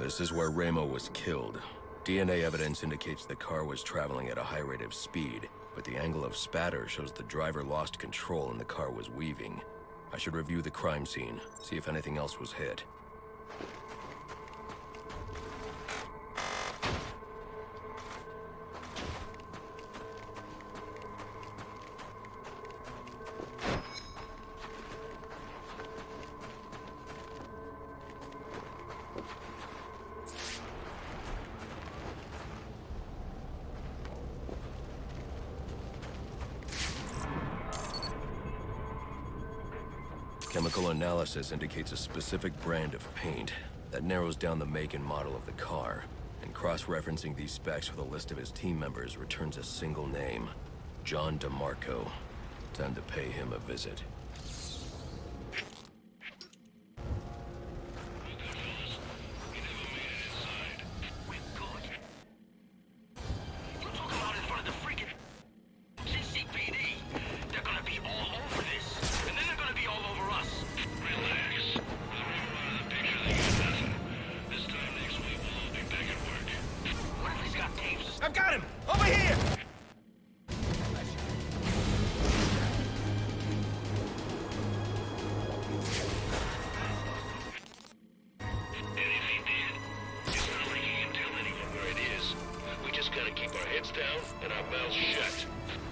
This is where Ramo was killed. DNA evidence indicates the car was traveling at a high rate of speed, but the angle of spatter shows the driver lost control and the car was weaving. I should review the crime scene, see if anything else was hit. Chemical analysis indicates a specific brand of paint that narrows down the make and model of the car, and cross-referencing these specs with a list of his team members returns a single name, John DeMarco. Time to pay him a visit. I've got him! Over here! Anything, Dan? It's not like you can tell anyone where it is. We just gotta keep our heads down and our mouths shut.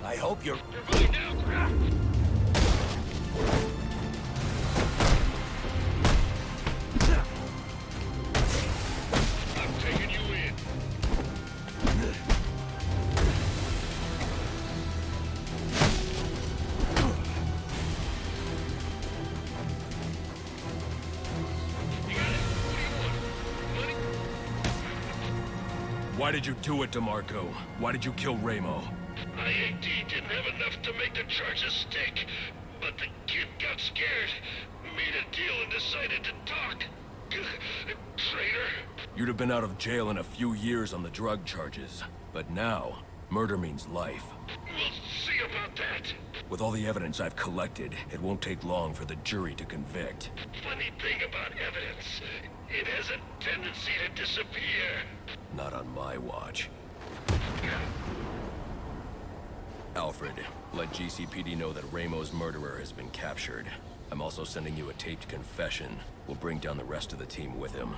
I hope you're... You're right now! I'm taking you in. Why did you do it, DeMarco? Why did you kill Ramo? IAD didn't have enough to make the charges stick, but the kid got scared, made a deal and decided to talk. Traitor. You'd have been out of jail in a few years on the drug charges. But now, murder means life. We'll see about that. With all the evidence I've collected, it won't take long for the jury to convict. Funny thing about evidence, it has a tendency to disappear. Not on my watch. Alfred, let GCPD know that Ramo's murderer has been captured. I'm also sending you a taped confession. We'll bring down the rest of the team with him.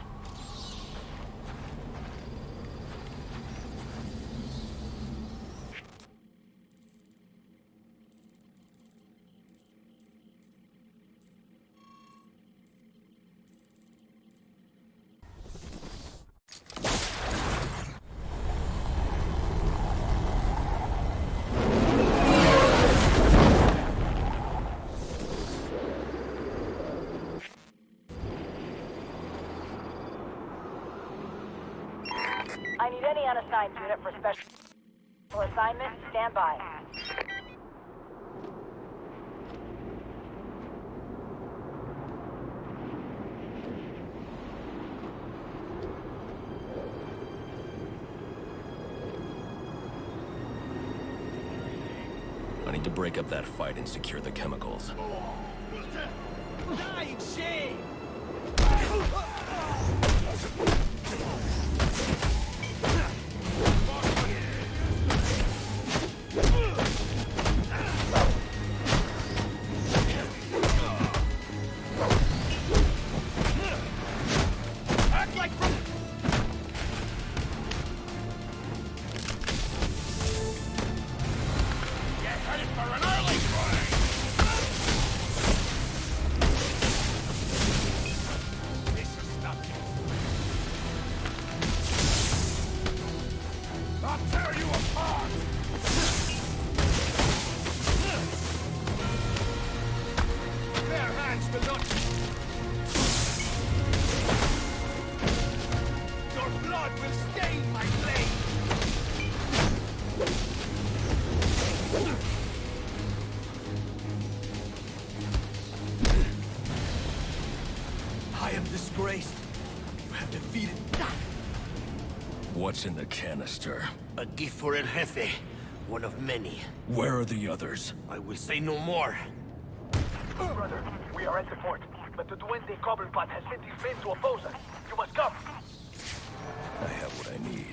I need any unassigned unit for special assignment. Stand by. I need to break up that fight and secure the chemicals. Dying shame! Act like... Get ready for an early break! This is nothing. I'll tear you apart! Bare hands will not... Your blood will stain my blade! I am disgraced. You have defeated... What's in the canister? A gift for El Jefe. One of many. Where are the others? I will say no more. Brother, we are at the fort, but the Duende Cobblepot has sent his men to oppose us. You must come. I need.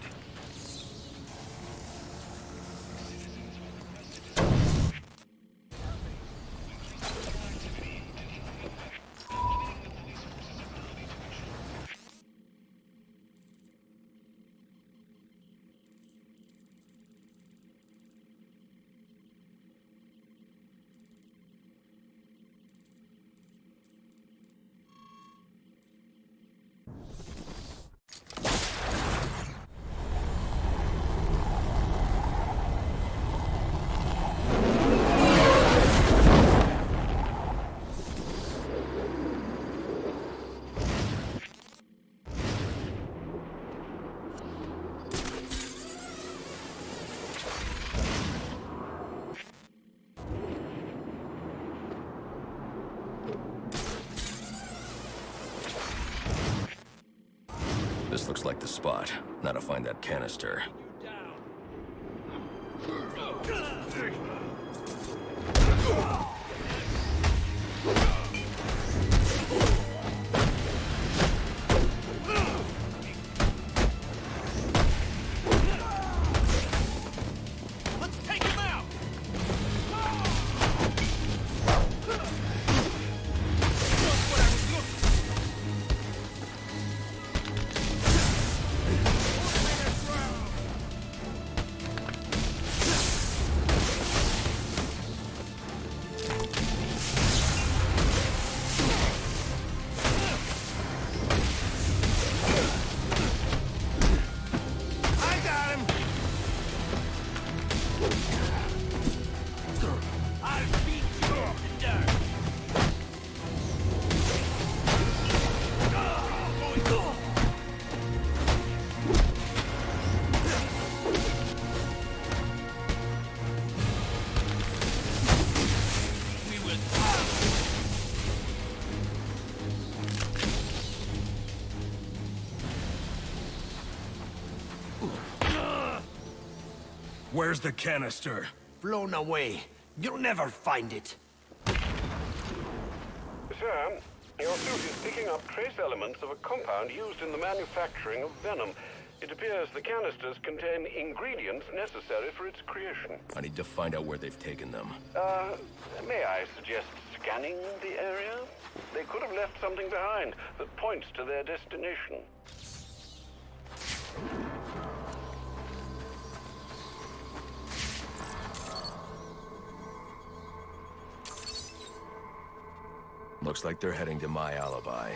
This looks like the spot. Now to find that canister. Let's take him out! Where's the canister? Blown away. You'll never find it. Sir, your suit is picking up trace elements of a compound used in the manufacturing of venom. It appears the canisters contain ingredients necessary for its creation. I need to find out where they've taken them. May I suggest scanning the area? They could have left something behind that points to their destination. Looks like they're heading to my alibi.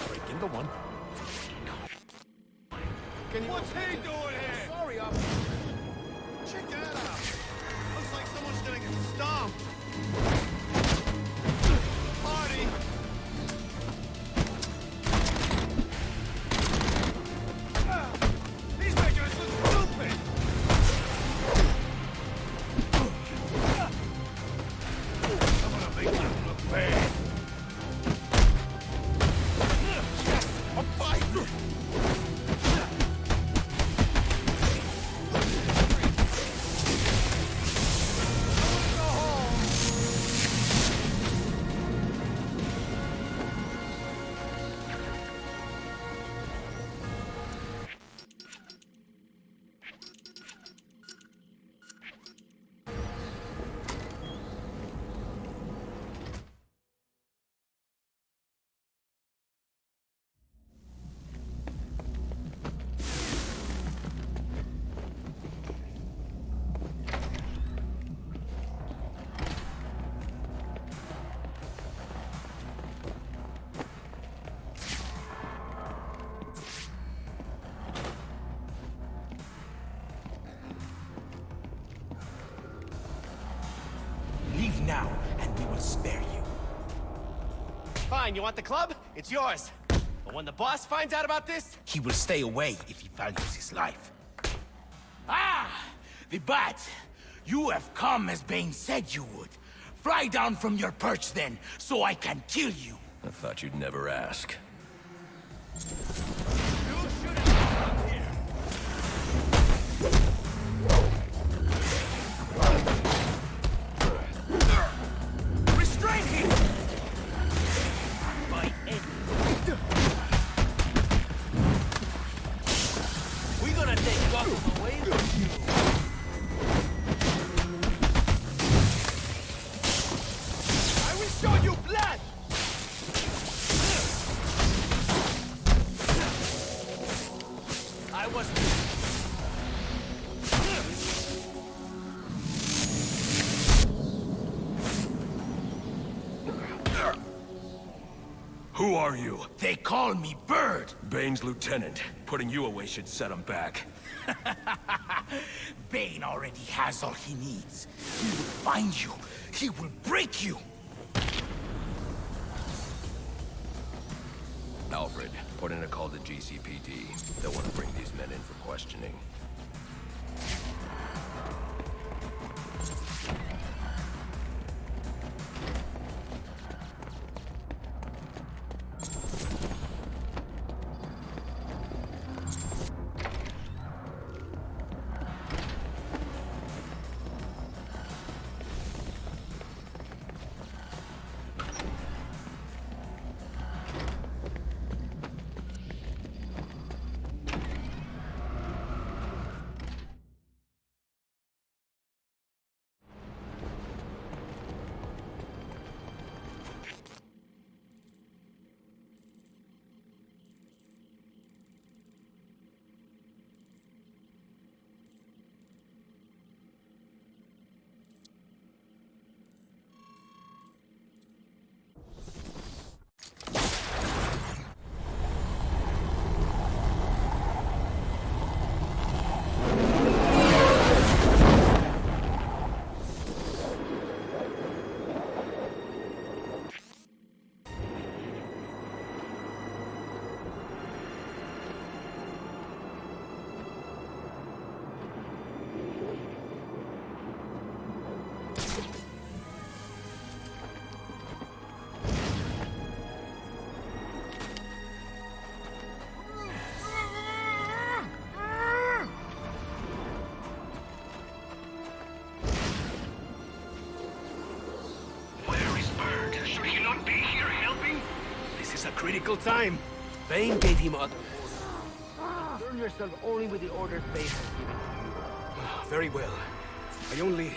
Breaking the one. What's he doing here? Sorry, check that out. Looks like someone's gonna get stomped. Party. He's making us look stupid. I'm gonna make him look bad. A fight. fine. You want the club? It's yours. But when the boss finds out about this... He will stay away if he values his life. Ah! The Bat! You have come as Bane said you would. Fly down from your perch then, so I can kill you. I thought you'd never ask. Restrain him! My we gonna take Gotham away from you. I will show you blood! I was... Who are you? They call me Bird. Bane's lieutenant. Putting you away should set him back. Bane already has all he needs. He will find you. He will break you. Alfred, put in a call to GCPD. They'll want to bring these men in for questioning. Critical time. Bane gave him other orders. Concern yourself only with the orders Bane has given to you. Very well. I only...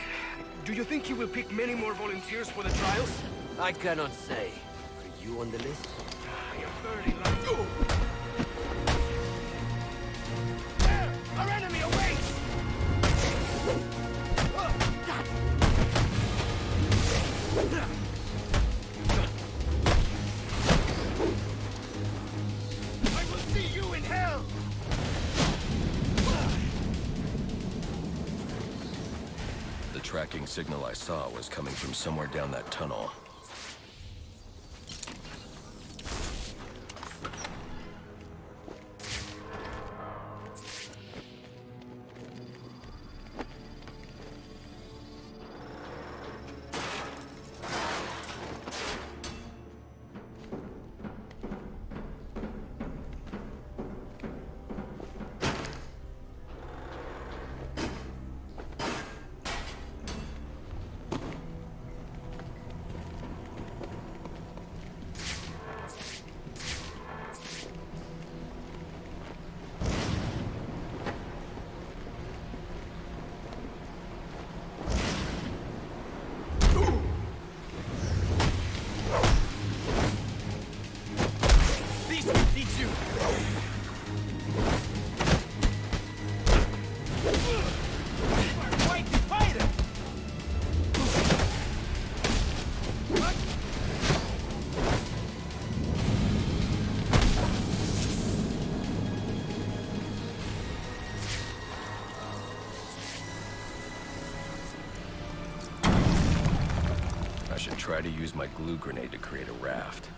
Do you think he will pick many more volunteers for the trials? I cannot say. Are you on the list? I am very lucky. There! Our enemy awaits! The tracking signal I saw was coming from somewhere down that tunnel. I should try to use my glue grenade to create a raft.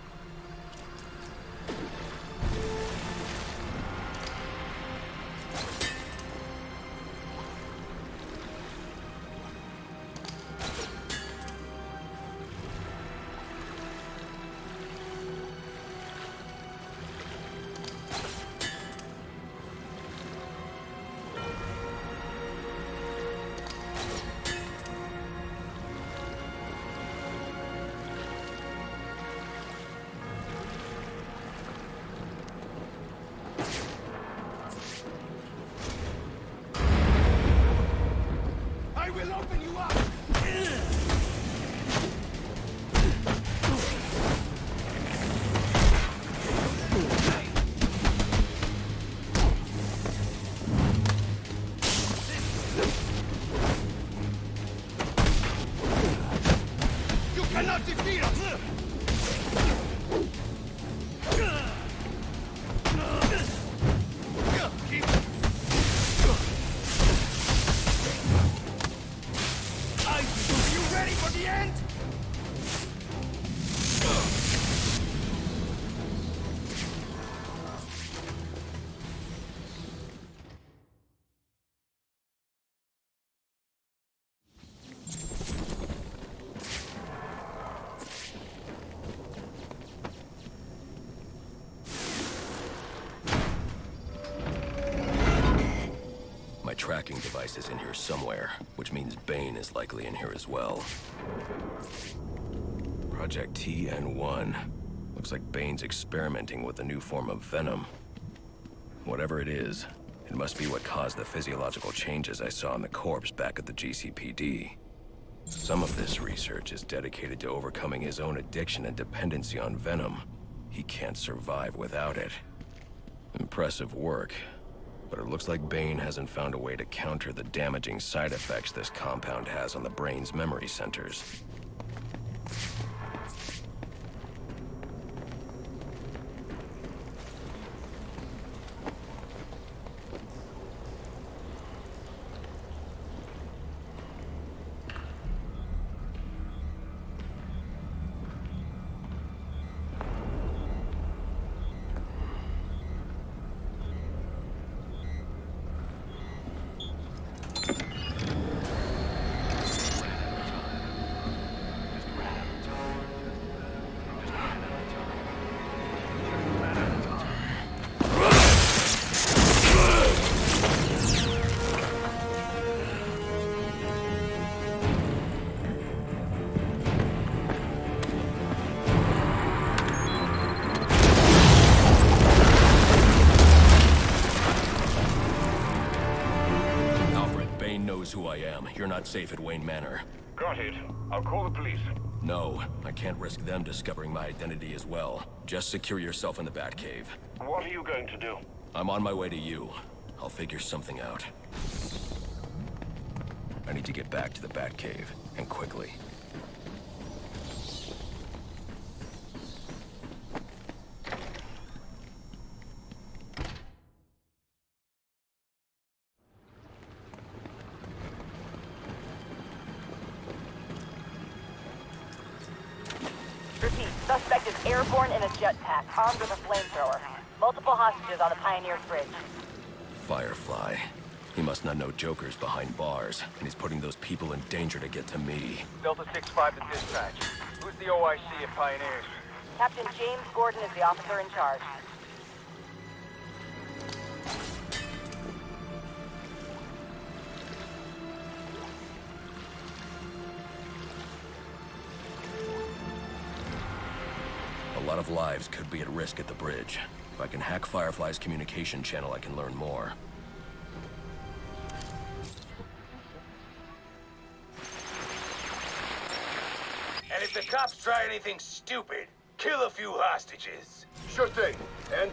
My tracking device is in here somewhere, which means Bane is likely in here as well. Project TN1. Looks like Bane's experimenting with a new form of venom. Whatever it is, it must be what caused the physiological changes I saw in the corpse back at the GCPD. Some of this research is dedicated to overcoming his own addiction and dependency on venom. He can't survive without it. Impressive work, but it looks like Bane hasn't found a way to counter the damaging side effects this compound has on the brain's memory centers. Who I am. You're not safe at Wayne Manor. Got it. I'll call the police. No, I can't risk them discovering my identity as well. Just secure yourself in the Batcave. What are you going to do? I'm on my way to you. I'll figure something out. I need to get back to the Batcave, and quickly. Suspect is airborne in a jetpack, armed with a flamethrower. Multiple hostages on the Pioneer's Bridge. Firefly. He must not know Joker's behind bars, and he's putting those people in danger to get to me. Delta 6-5 to dispatch. Who's the OIC at Pioneers? Captain James Gordon is the officer in charge. A lot of lives could be at risk at the bridge. If I can hack Firefly's communication channel, I can learn more. And if the cops try anything stupid, kill a few hostages. Sure thing. And,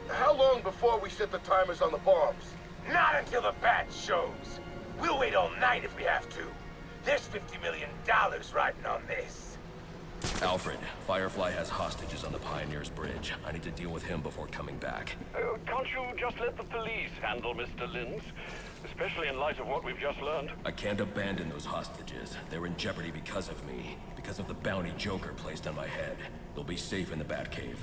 how long before we set the timers on the bombs? Not until the bat shows. We'll wait all night if we have to. There's $50 million riding on this. Alfred, Firefly has hostages on the Pioneer's Bridge. I need to deal with him before coming back. Can't you just let the police handle Mr. Linz? Especially in light of what we've just learned. I can't abandon those hostages. They're in jeopardy because of me. Because of the bounty Joker placed on my head. They'll be safe in the Batcave.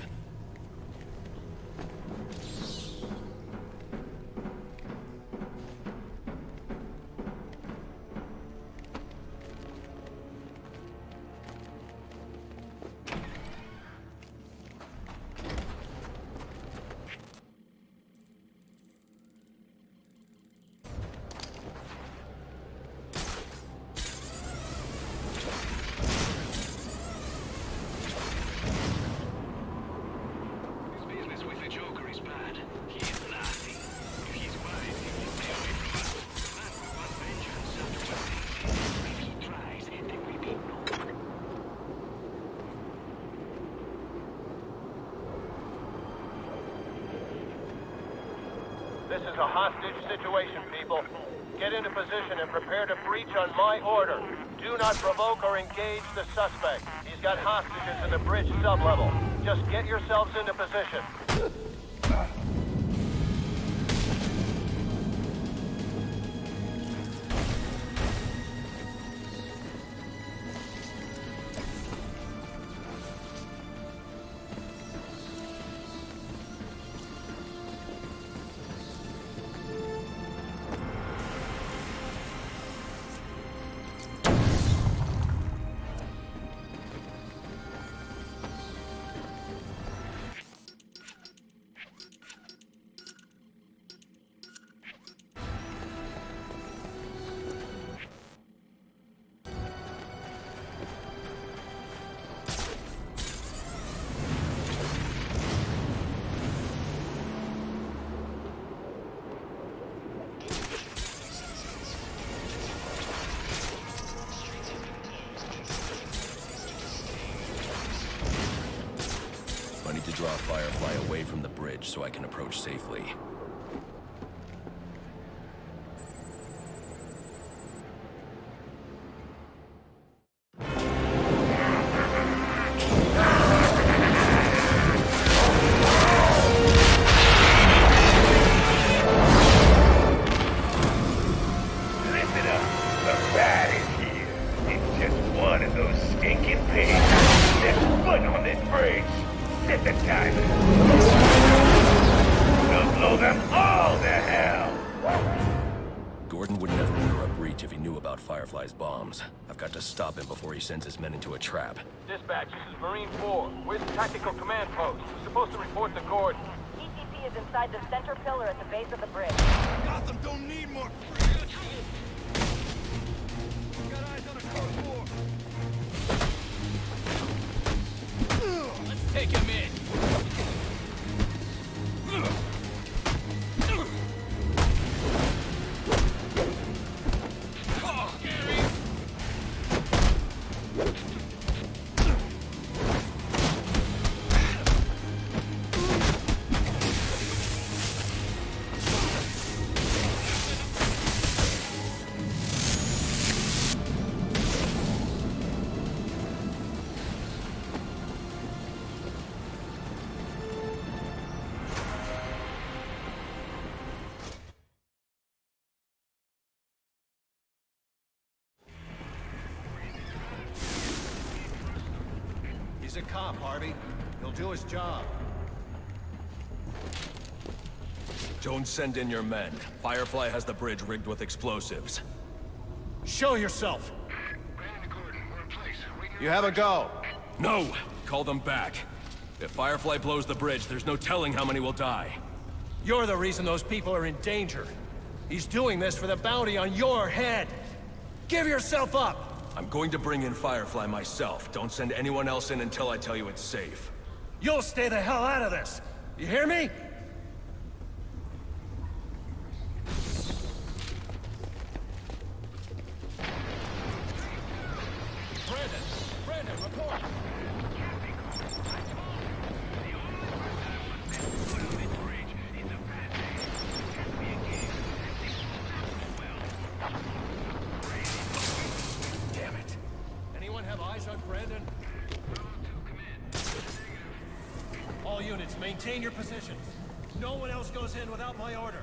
This is a hostage situation, people. Get into position and prepare to breach on my order. Do not provoke or engage the suspect. He's got hostages in the bridge sublevel. Just get yourselves into position. from the bridge so I can approach safely. Firefly's bombs. I've got to stop him before he sends his men into a trap. Dispatch, this is Marine 4. Where's the tactical command post? We're supposed to report the Gordon. ECP is inside the center pillar at the base of the bridge. Gotham don't need more. Got eyes on a code 4. Let's take him in. He's a cop, Harvey. He'll do his job. Don't send in your men. Firefly has the bridge rigged with explosives. Show yourself! You have a go. No! Call them back. If Firefly blows the bridge, there's no telling how many will die. You're the reason those people are in danger. He's doing this for the bounty on your head. Give yourself up! I'm going to bring in Firefly myself. Don't send anyone else in until I tell you it's safe. You'll stay the hell out of this! You hear me? Brandon, report! Damn it. Anyone have eyes on Brandon? All units, maintain your positions. No one else goes in without my order.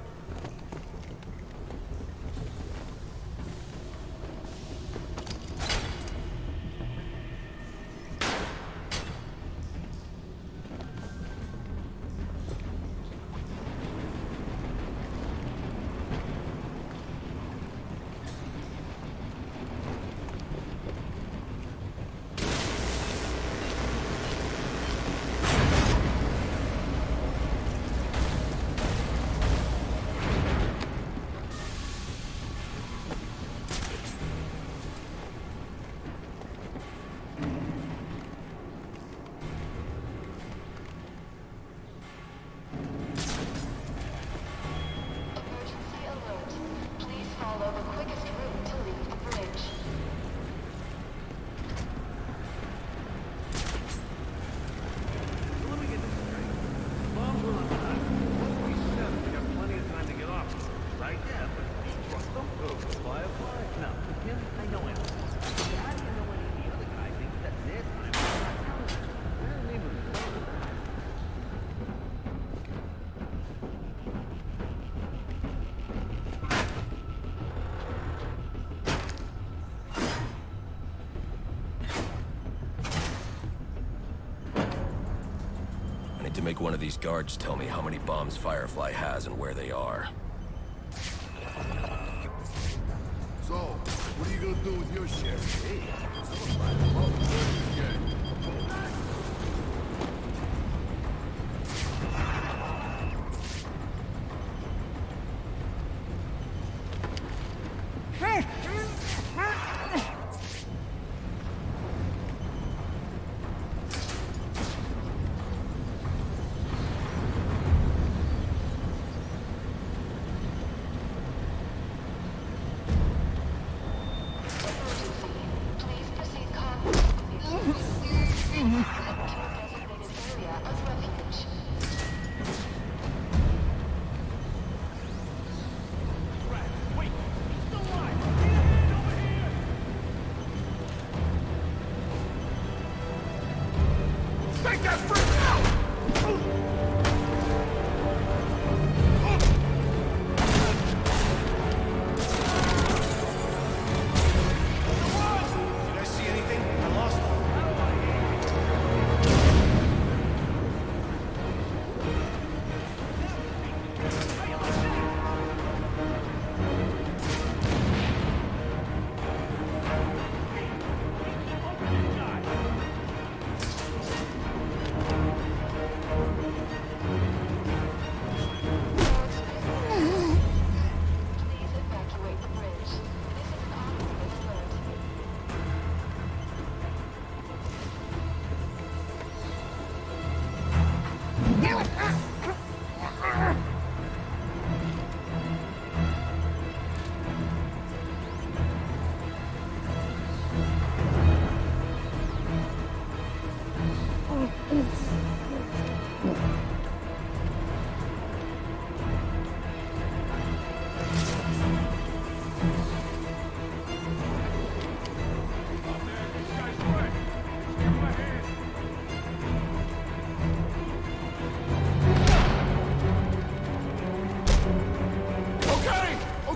To make one of these guards tell me how many bombs Firefly has and where they are. So, what are you gonna do with your share? Hey, I'm gonna find them all again. Please proceed calmly.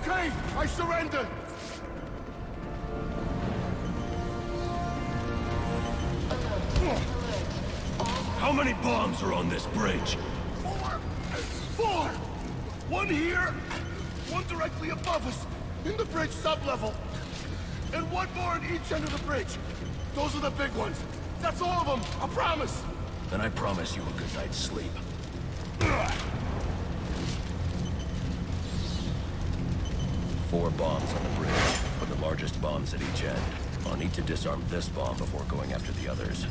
okay! I surrender! How many bombs are on this bridge? 4! One here, one directly above us, in the bridge sublevel. And one more at each end of the bridge. Those are the big ones. That's all of them, I promise! Then I promise you a good night's sleep. 4 bombs on the bridge, but the largest bombs at each end. I'll need to disarm this bomb before going after the others.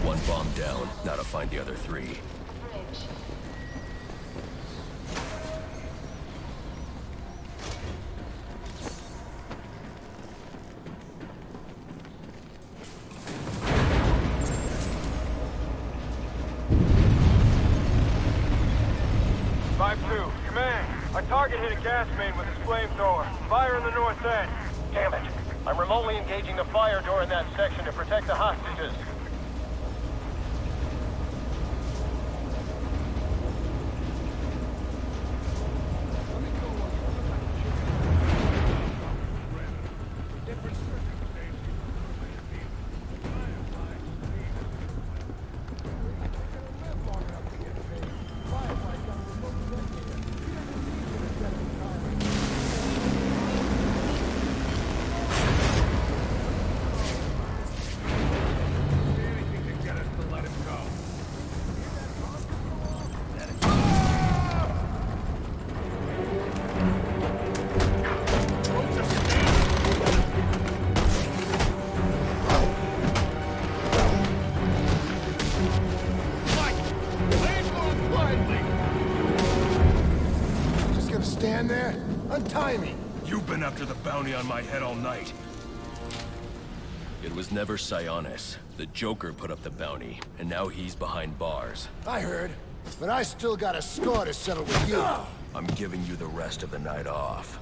One bomb down, now to find the other 3. Our target hit a gas main with his flamethrower. Fire in the north end. Damn it. I'm remotely engaging the fire door in that section to protect the hostages. Stand there? Untie me! You've been after the bounty on my head all night. It was never Sionis. The Joker put up the bounty, and now he's behind bars. I heard, but I still got a score to settle with you. I'm giving you the rest of the night off.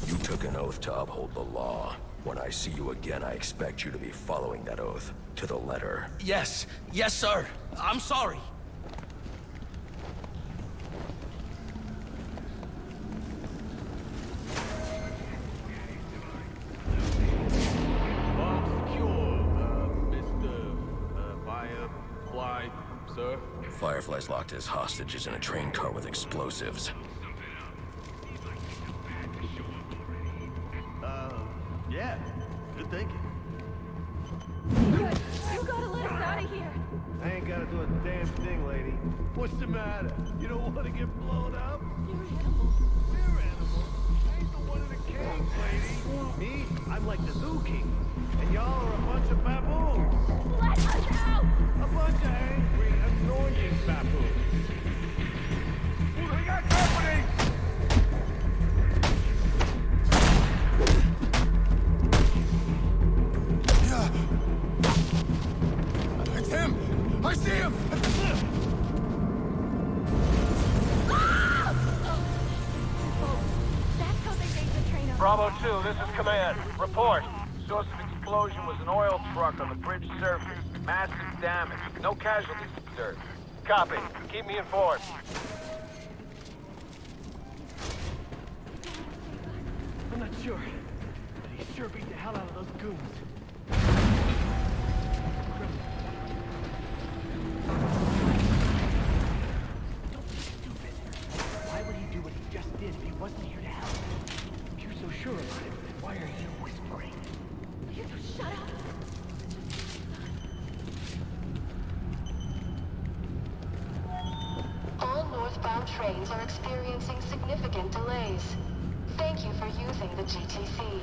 You took an oath to uphold the law. When I see you again, I expect you to be following that oath, to the letter. Yes. Yes, sir. I'm sorry. Sir? Firefly's locked his hostages in a train car with explosives. Yeah. Good thinking. Good. You gotta let us out of here. I ain't gotta do a damn thing, lady. What's the matter? You don't want to get blown up? You're animals. We're animals. I ain't the one in the cage, lady. Me? I'm like the zoo king. And y'all are a bunch of baboons. Let us out! A bunch of angry, annoying baboons. We got company! It's him! I see him! That's how they made the train up. Bravo 2, this is Command. Report. Source of explosion was an oil truck on the bridge surface. Massive damage. No casualties observed. Copy. Keep me informed. I'm not sure, but he sure beat the hell out of those goons. Don't be stupid. Why would he do what he just did if he wasn't here to help? If you're so sure about it, why are you whispering? You shut up. All northbound trains are experiencing significant delays. Thank you for using the GTC.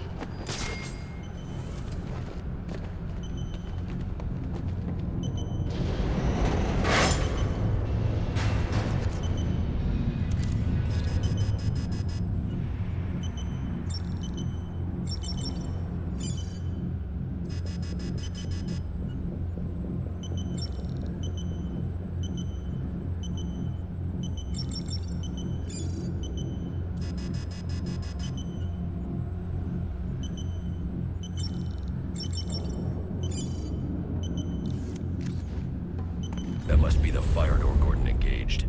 must be the fire door Gordon engaged.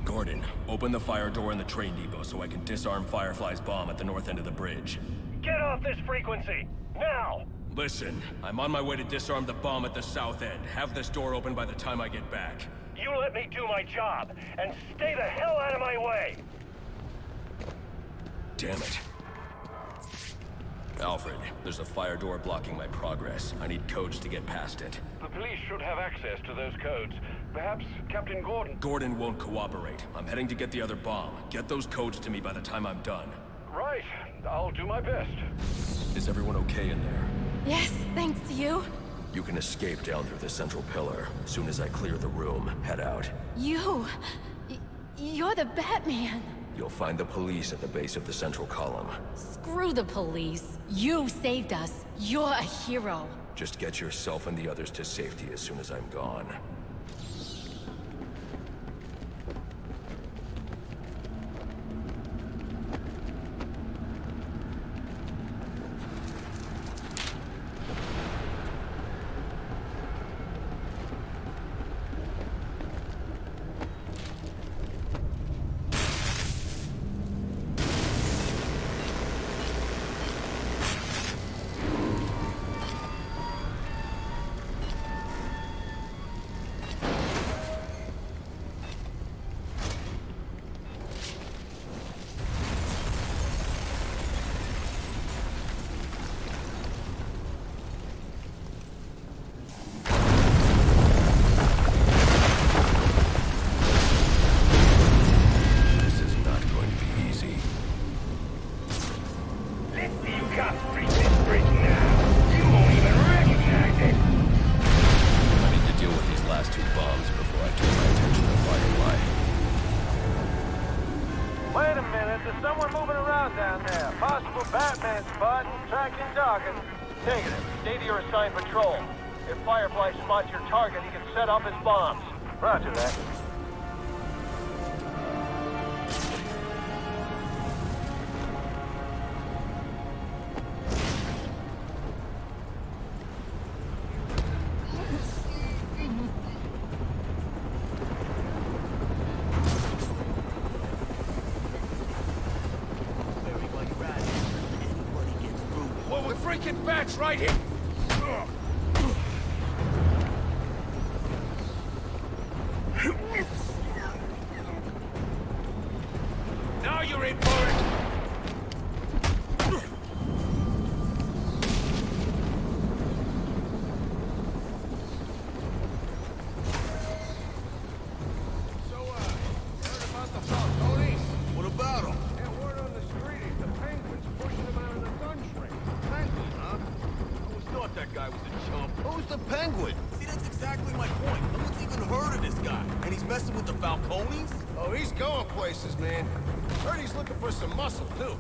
Gordon, open the fire door in the train depot so I can disarm Firefly's bomb at the north end of the bridge. Get off this frequency! Now! Listen, I'm on my way to disarm the bomb at the south end. Have this door open by the time I get back. You let me do my job, and stay the hell out of my way! Damn it. Alfred, there's a fire door blocking my progress. I need codes to get past it. The police should have access to those codes. Perhaps Captain Gordon... Gordon won't cooperate. I'm heading to get the other bomb. Get those codes to me by the time I'm done. Right. I'll do my best. Is everyone okay in there? Yes, thanks to you. You can escape down through the central pillar. As soon as I clear the room, head out. You're the Batman. You'll find the police at the base of the central column. Screw the police. You saved us. You're a hero. Just get yourself and the others to safety as soon as I'm gone. Patrol. If Firefly spots your target, he can set off his bombs. Roger that. Well, we're freaking bats right here! Now you're in for it! So, heard about the Falcones? What about them? Yeah, word on the street is the Penguin's pushing them out of the gun trade. Penguin, huh? I always thought that guy was a chump. Who's the Penguin? See, that's exactly my point. No one's even heard of this guy. And he's messing with the Falcones? Oh, he's going places, man. Heard he's looking for some muscle, too.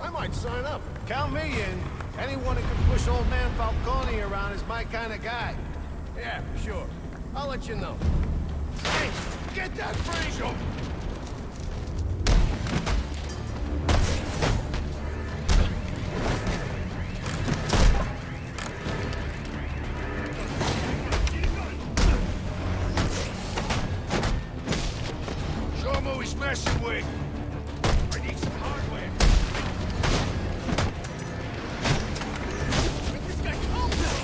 I might sign up. Count me in. Anyone who can push old man Falcone around is my kind of guy. Yeah, for sure. I'll let you know. Hey, get that freezer! Show him who he's messing with! I need some hardware! Where'd this guy come from?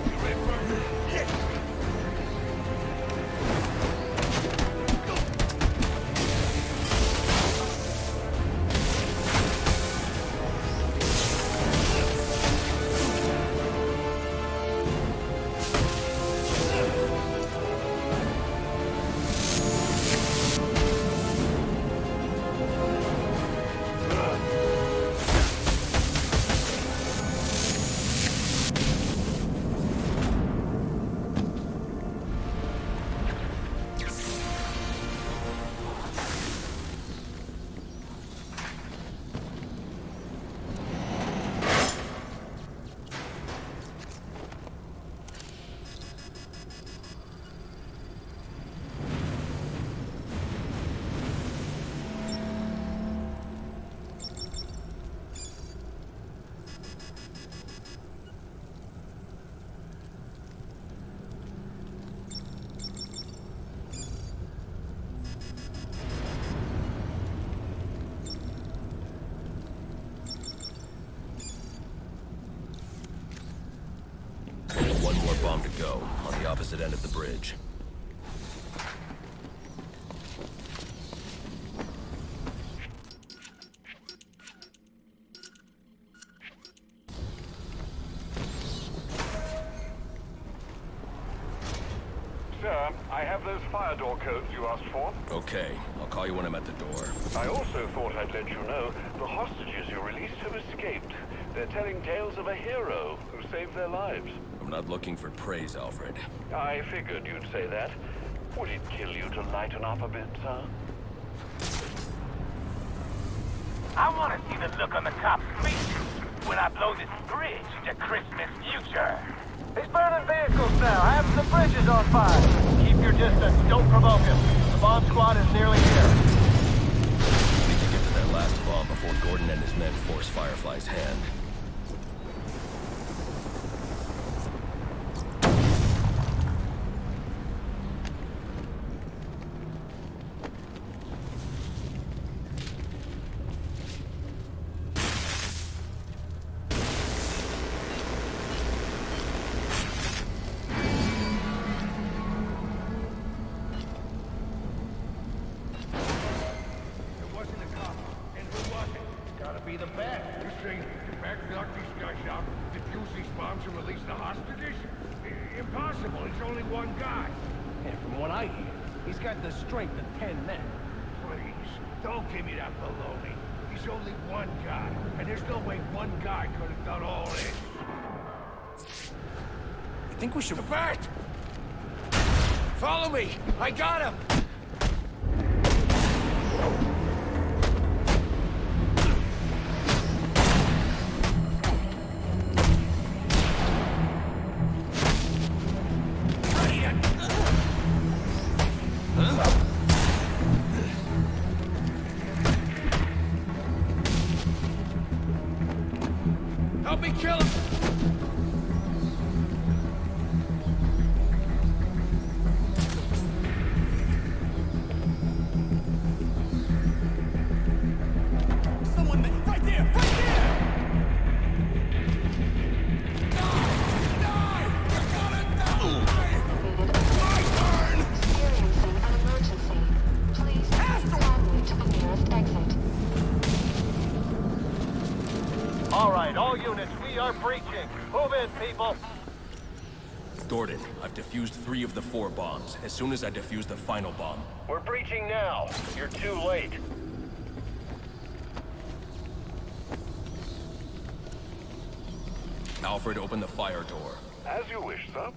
You ready for more bomb to go, on the opposite end of the bridge. Sir, I have those fire door codes you asked for. Okay, I'll call you when I'm at the door. I also thought I'd let you know the hostages you released have escaped. They're telling tales of a hero who saved their lives. I'm not looking for praise, Alfred. I figured you'd say that. Would it kill you to lighten up a bit, sir? I want to see the look on the cops' faces when I blow this bridge into Christmas future. He's burning vehicles now. Half the bridge is on fire. Keep your distance. Don't provoke him. The bomb squad is nearly here. We need to get to that last bomb before Gordon and his men force Firefly's hand. Strength of 10 men. Please, don't give me that baloney. He's only one guy, and there's no way one guy could have done all this. I think we should... Bert! Follow me! I got him! Help me kill him! Someone there! Right there! Right there! Die! You're gonna die! My turn! Experiencing an emergency. Please follow me to the nearest exit. All right, all units, we are breaching. Move in, people. Gordon, I've defused 3 of the 4 bombs. As soon as I defuse the final bomb... We're breaching now. You're too late. Alfred, open the fire door. As you wish, sir.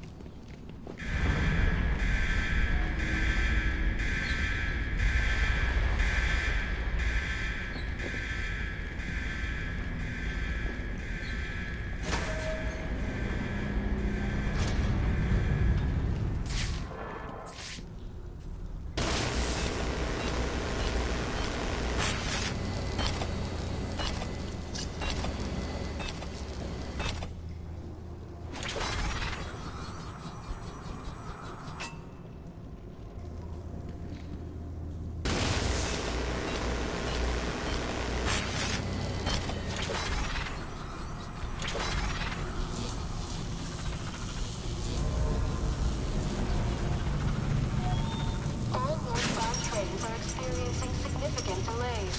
All northbound trains are experiencing significant delays.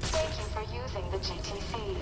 Thank you for using the GTC.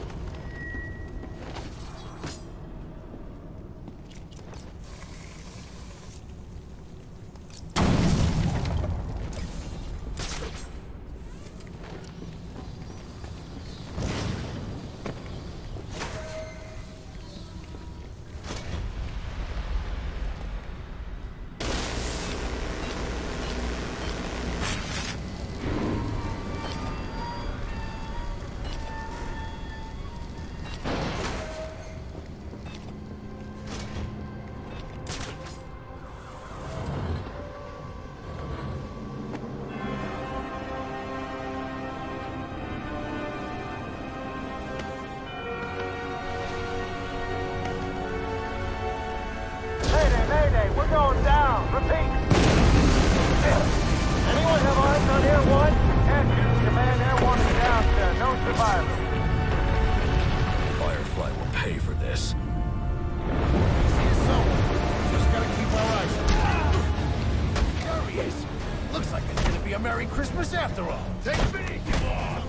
a Merry Christmas after all. Take me! Come on!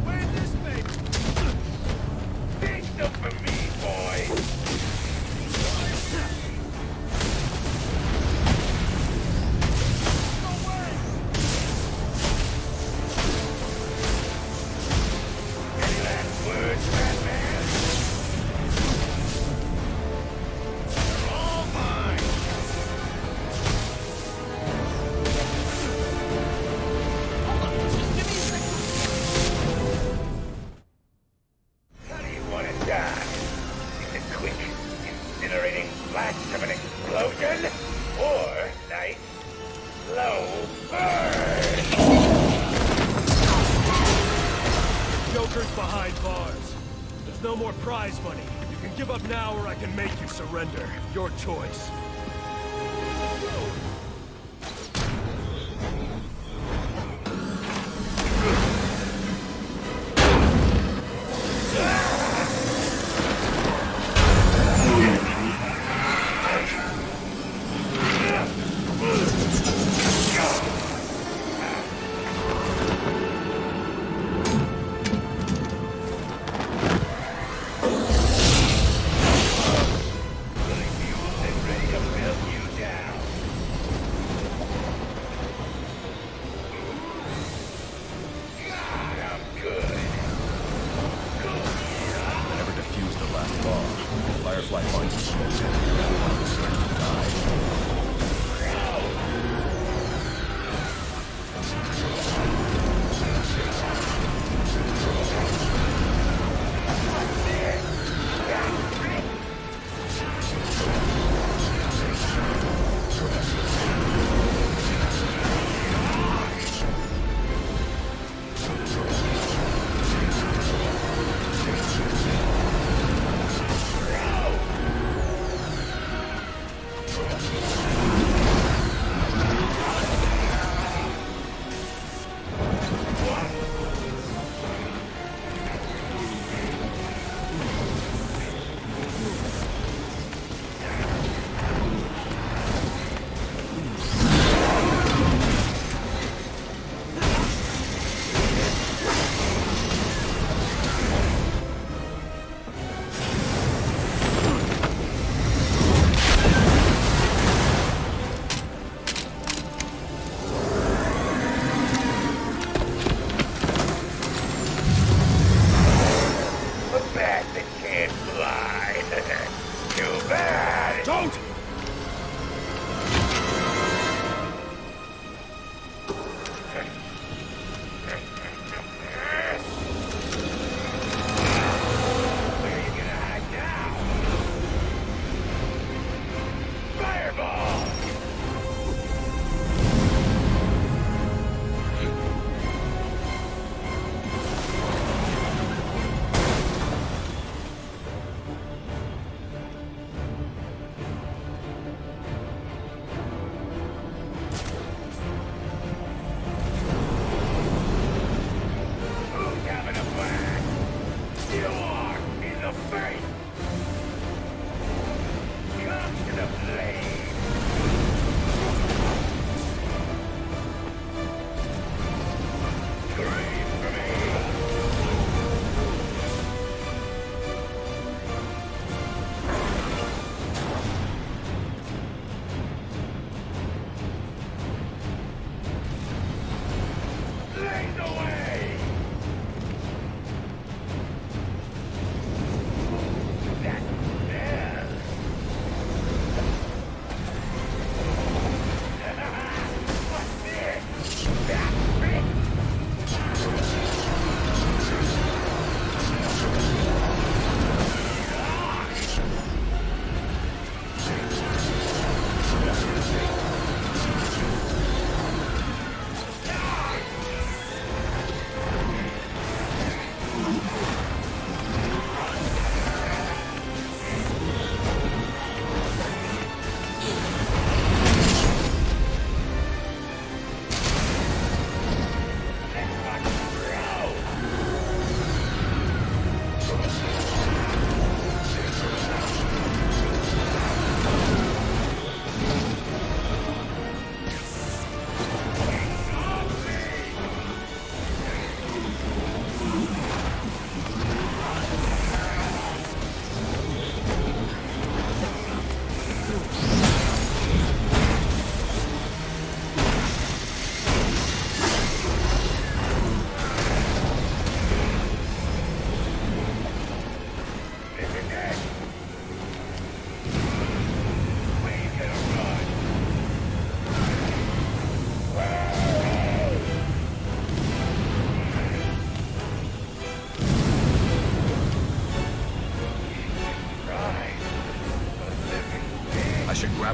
Where'd this be? Big stuff for me, boy! Joker's behind bars. There's no more prize money. You can give up now or I can make you surrender. Your choice.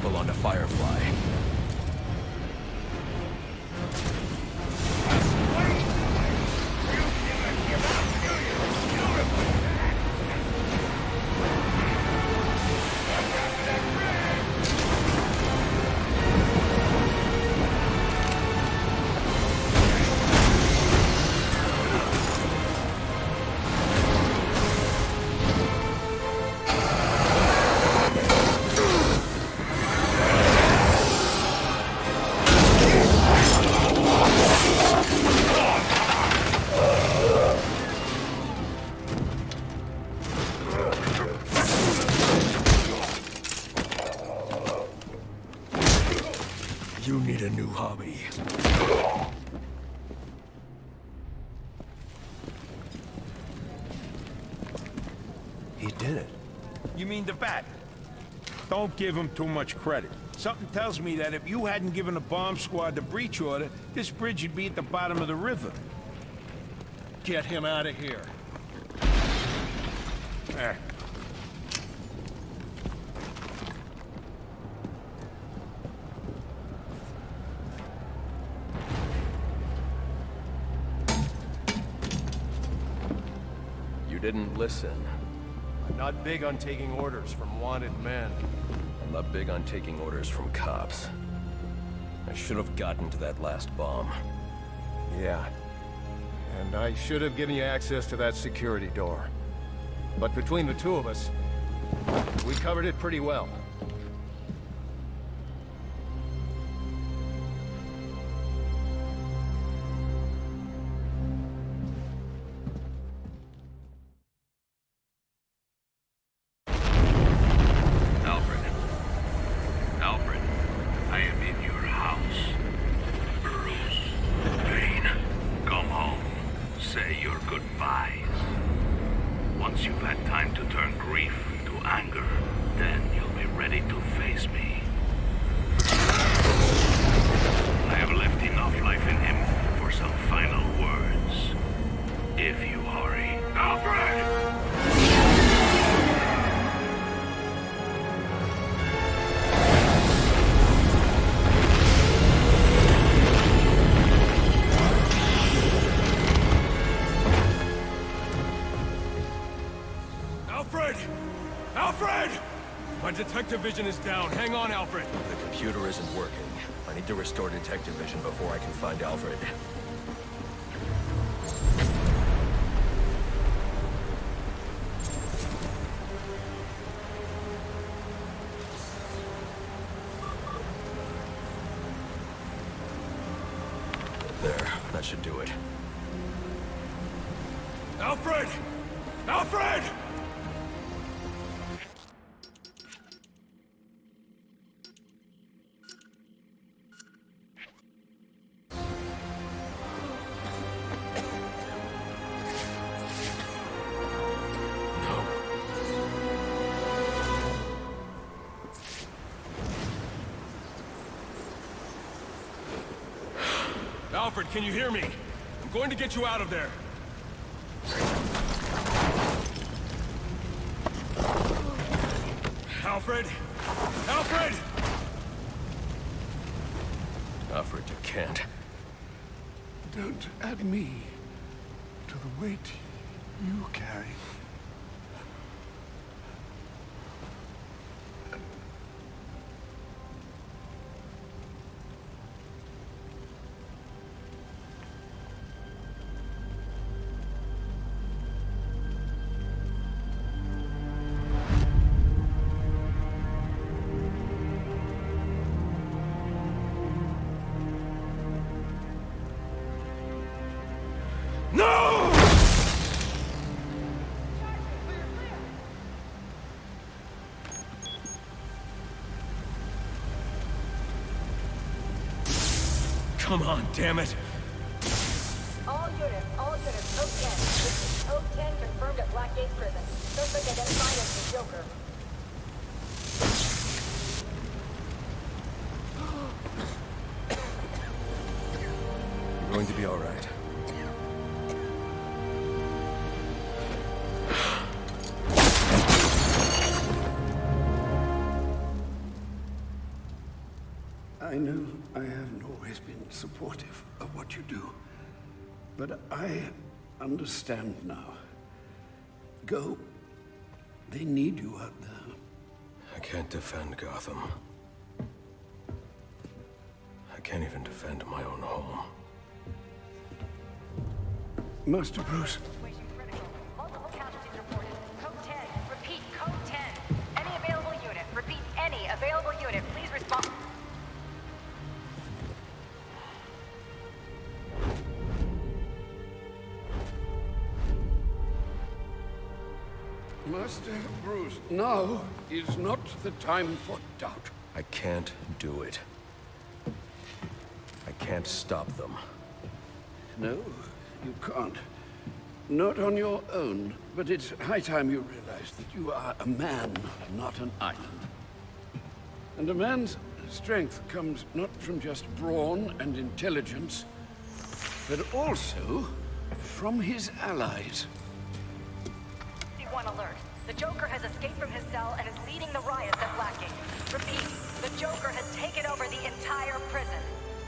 grapple onto Firefly. You need a new hobby. He did it. You mean the bat? Don't give him too much credit. Something tells me that if you hadn't given the bomb squad the breach order, this bridge would be at the bottom of the river. Get him out of here. Eh. You didn't listen. I'm not big on taking orders from wanted men. I'm not big on taking orders from cops. I should have gotten to that last bomb. Yeah. And I should have given you access to that security door. But between the two of us, we covered it pretty well. Alfred, I am in your house. Bruce, Wayne, come home. Say your goodbyes. Once you've had time to turn grief to anger, then you'll be ready to face me. I have left enough life in him for some final words. If you hurry. Alfred! Alfred! Alfred! My detective vision is down. Hang on, Alfred. The computer isn't working. I need to restore detective vision before I can find Alfred. There, that should do it. Alfred! Alfred! Alfred, can you hear me? I'm going to get you out of there. Alfred! Alfred! Alfred, you can't. Don't add me to the weight you carry. No! Come on, damn it. All units, Code 10. This is Code 10 confirmed at Blackgate Prison. Suspect identified as the Joker. You're going to be all right. supportive of what you do. But I understand now. Go. They need you out there. I can't defend Gotham. I can't even defend my own home. Master Bruce. Multiple casualties reported. Code 10. Repeat, code 10. Any available unit. Repeat, any available unit. Please respond. Master Bruce, now is not the time for doubt. I can't do it. I can't stop them. No, you can't. Not on your own, but it's high time you realize that you are a man, not an island. And a man's strength comes not from just brawn and intelligence, but also from his allies. One alert. The Joker has escaped from his cell and is leading the riots at Blackgate. Repeat, the Joker has taken over the entire prison.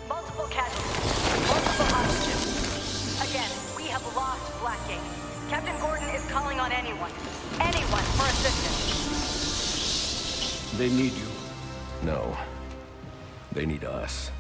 Multiple casualties. Multiple hostages. Again, we have lost Blackgate. Captain Gordon is calling on anyone. Anyone for assistance. They need you. No. They need us.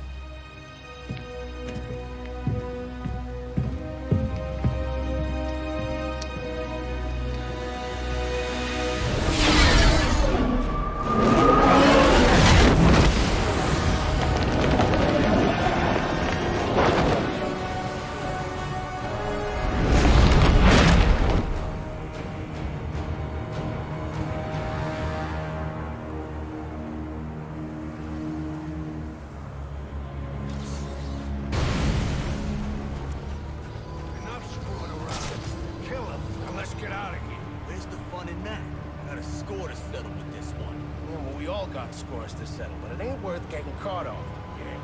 Scores to settle, but it ain't worth getting caught off. Yeah.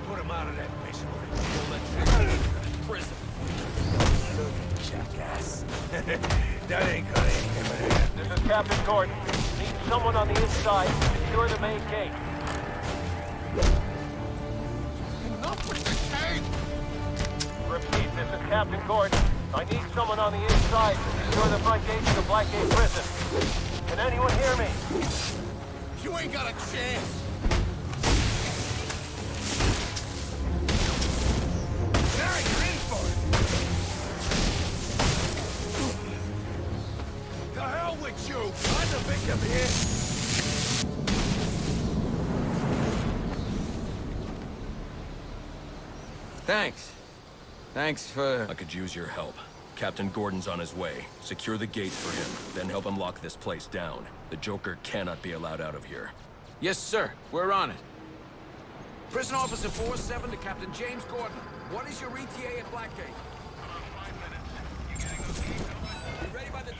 Put him out of that mission. We'll let you prison. Jackass. That ain't gonna end him. This is Captain Gordon. Need someone on the inside to secure the main gate. Enough with the tape! Repeat, this is Captain Gordon. I need someone on the inside to secure the front gate to the Blackgate prison. Can anyone hear me? You ain't got a chance! There, you're in for it! The hell with you! I'm the victim here! Thanks. Thanks for... I could use your help. Captain Gordon's on his way. Secure the gate for him, then help him lock this place down. The Joker cannot be allowed out of here. Yes, sir. We're on it. Prison Officer 4-7 to Captain James Gordon. What is your ETA at Blackgate?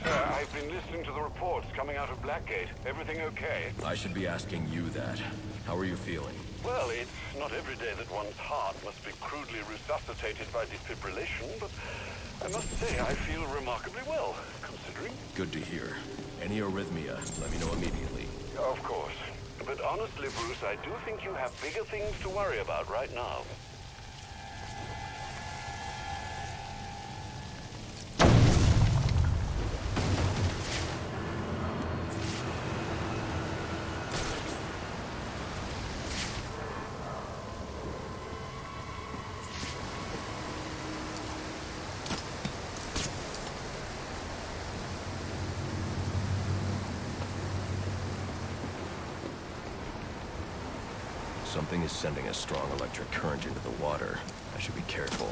I've been listening to the reports coming out of Blackgate. Everything okay? I should be asking you that. How are you feeling? Well, it's not every day that one's heart must be crudely resuscitated by defibrillation, but I must say I feel remarkably well, considering. Good to hear. Any arrhythmia, let me know immediately. Of course. But honestly, Bruce, I do think you have bigger things to worry about right now. Something is sending a strong electric current into the water. I should be careful.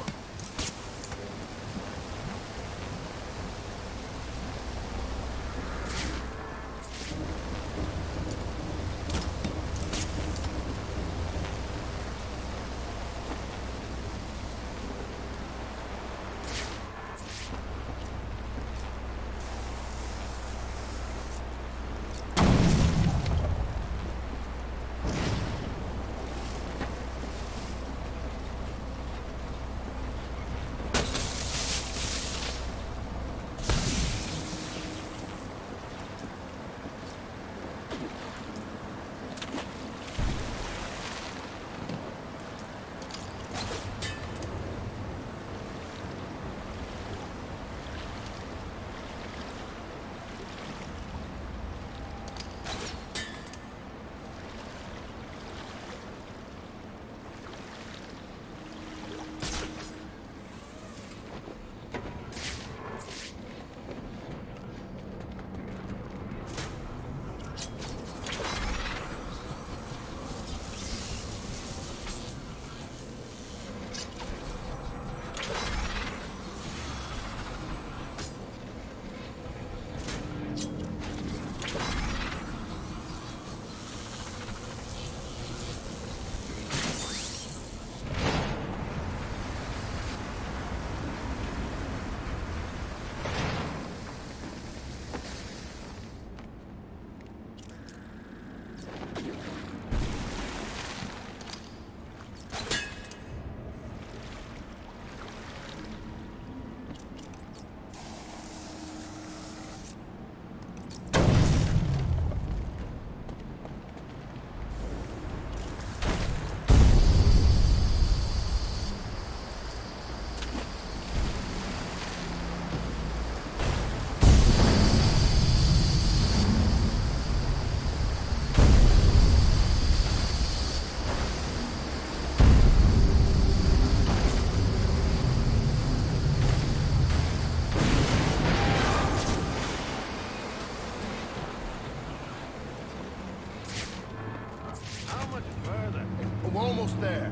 almost there.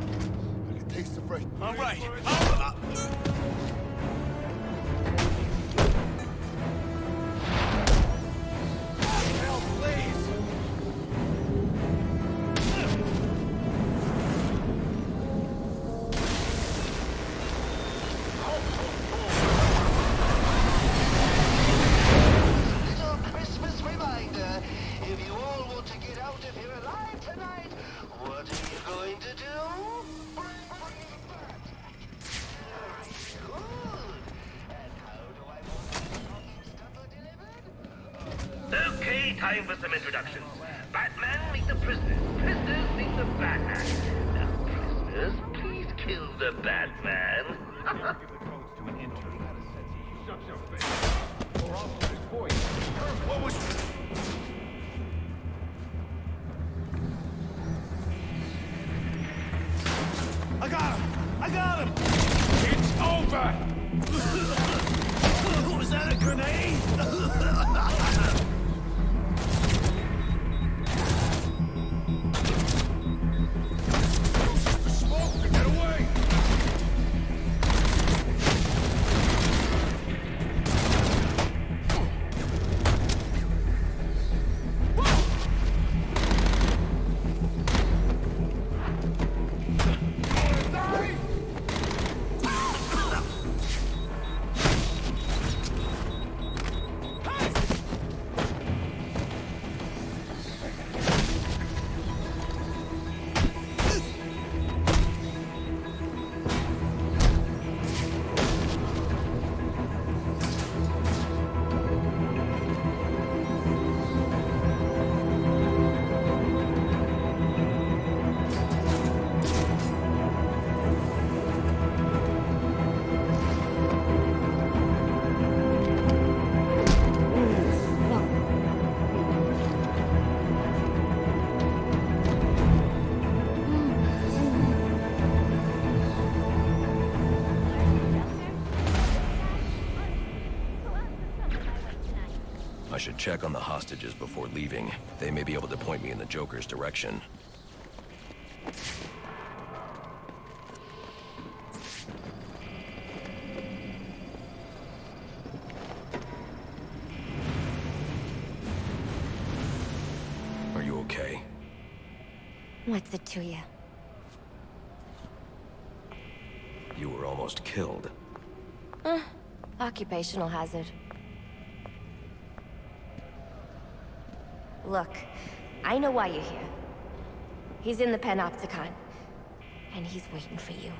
I can taste the fresh... All right. Help, please! Little Christmas reminder. If you all want to get out of here alive tonight, what are you going to do? Okay, time for some introductions. Batman, meet the prisoners. Prisoners, meet the Batman. Now, prisoners, please kill the Batman. What was... I got him! I got him! It's over! Was that a grenade? Smoke! Get away! I should check on the hostages before leaving. They may be able to point me in the Joker's direction. Are you okay? What's it to you? You were almost killed. Occupational hazard. Look, I know why you're here. He's in the Panopticon, and he's waiting for you.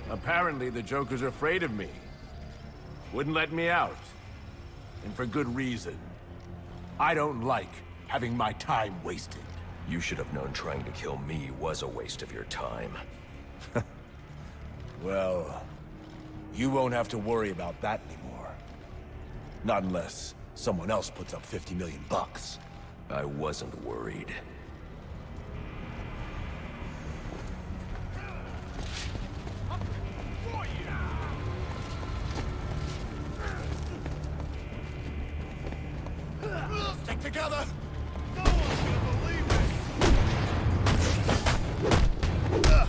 Apparently, the Joker's afraid of me. Wouldn't let me out. And for good reason. I don't like having my time wasted. You should have known trying to kill me was a waste of your time. Well, you won't have to worry about that anymore. Not unless someone else puts up 50 million bucks. I wasn't worried. together! No one's gonna believe this! Ugh.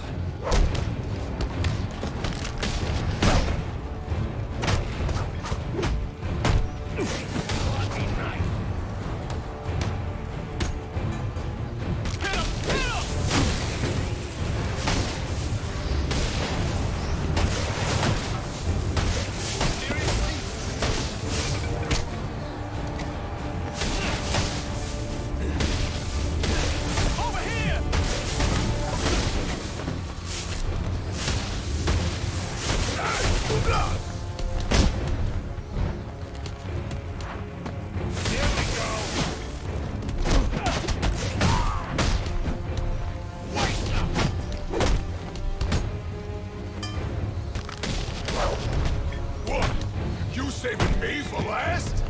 Saving me for last?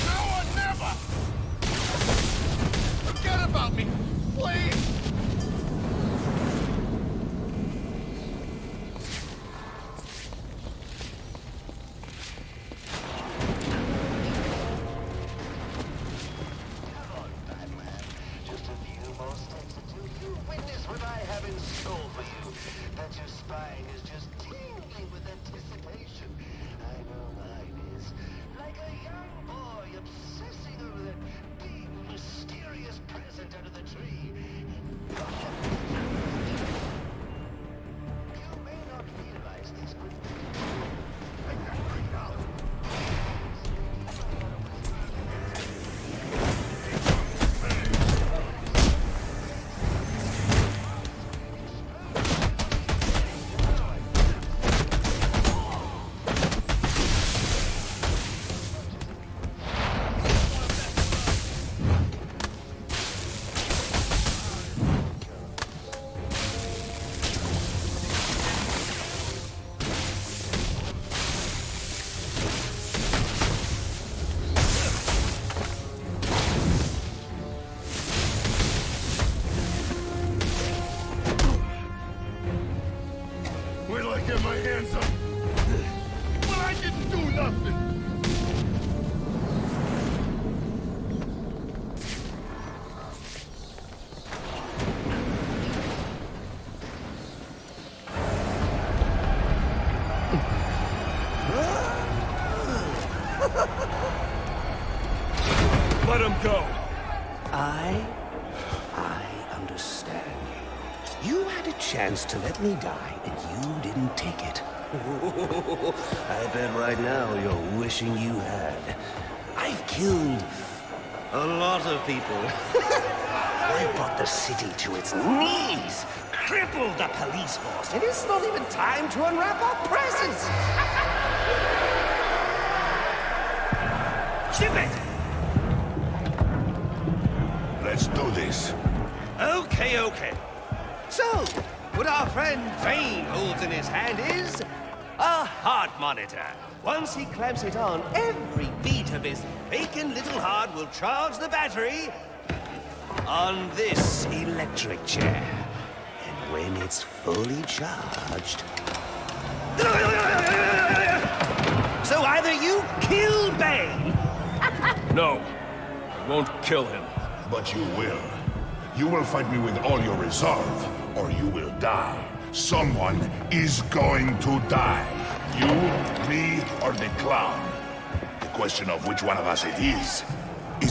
Now or never! Forget about me, please! Get my hands up! But I didn't do nothing! Let him go! I understand you. You had a chance to let me die, and you didn't take it. I bet right now you're wishing you had. I've killed a lot of people. I've brought the city to its knees, crippled the police force, and it's not even time to unwrap our presents. Ship it! Let's do this. Okay. So, what our friend Vane holds in his hand is a heart monitor. Once he clamps it on, every beat of his vacant little heart will charge the battery on this electric chair. And when it's fully charged... So either you kill Bane... No, I won't kill him. But you will. You will fight me with all your resolve, or you will die. Someone is going to die. You, me, or the clown. The question of which one of us it is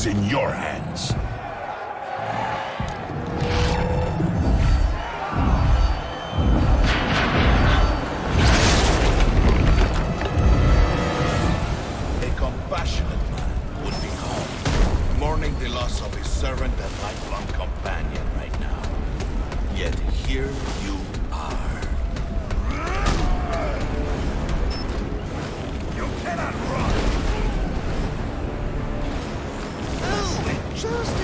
in your hands. A compassionate man would be calm, mourning the loss of his servant and lifelong companion right now. Yet here you are. You cannot run! Oh, it just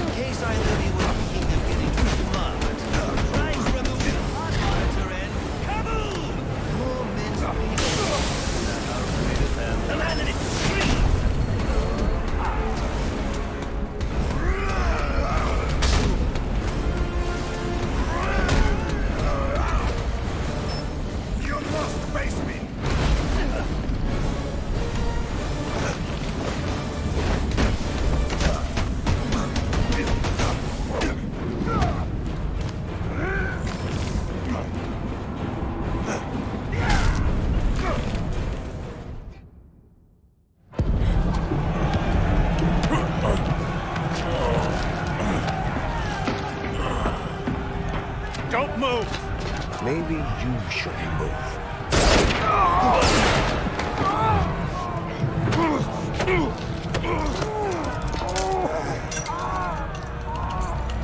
maybe you should move.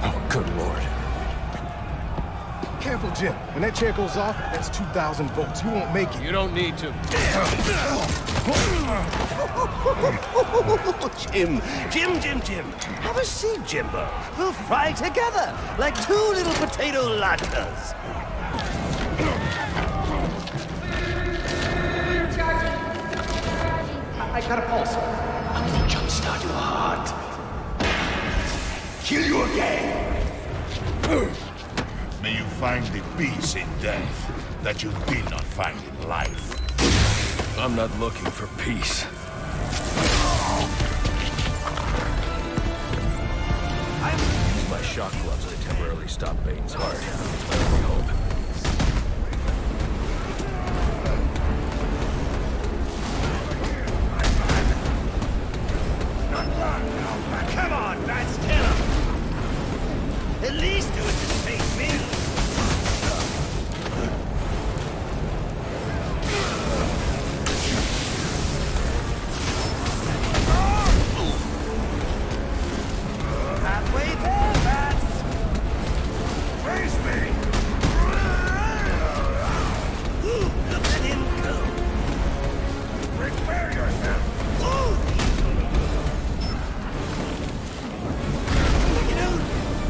Oh, good lord. Careful, Jim. When that chair goes off, that's 2,000 volts. You won't make it. You don't need to. Jim. Have a seat, Jimbo. We'll fry together like two little potato latkes. I got a pulse. I'm gonna jumpstart your heart. Kill you again. May you find the peace in death that you did not find in life. I'm not looking for peace. Use my shock gloves to temporarily stop Bane's heart. I only hope. Come on, Bats, kill him! At least do it to save me! Halfway there, Bats! Face me! Look at him go! Prepare yourself!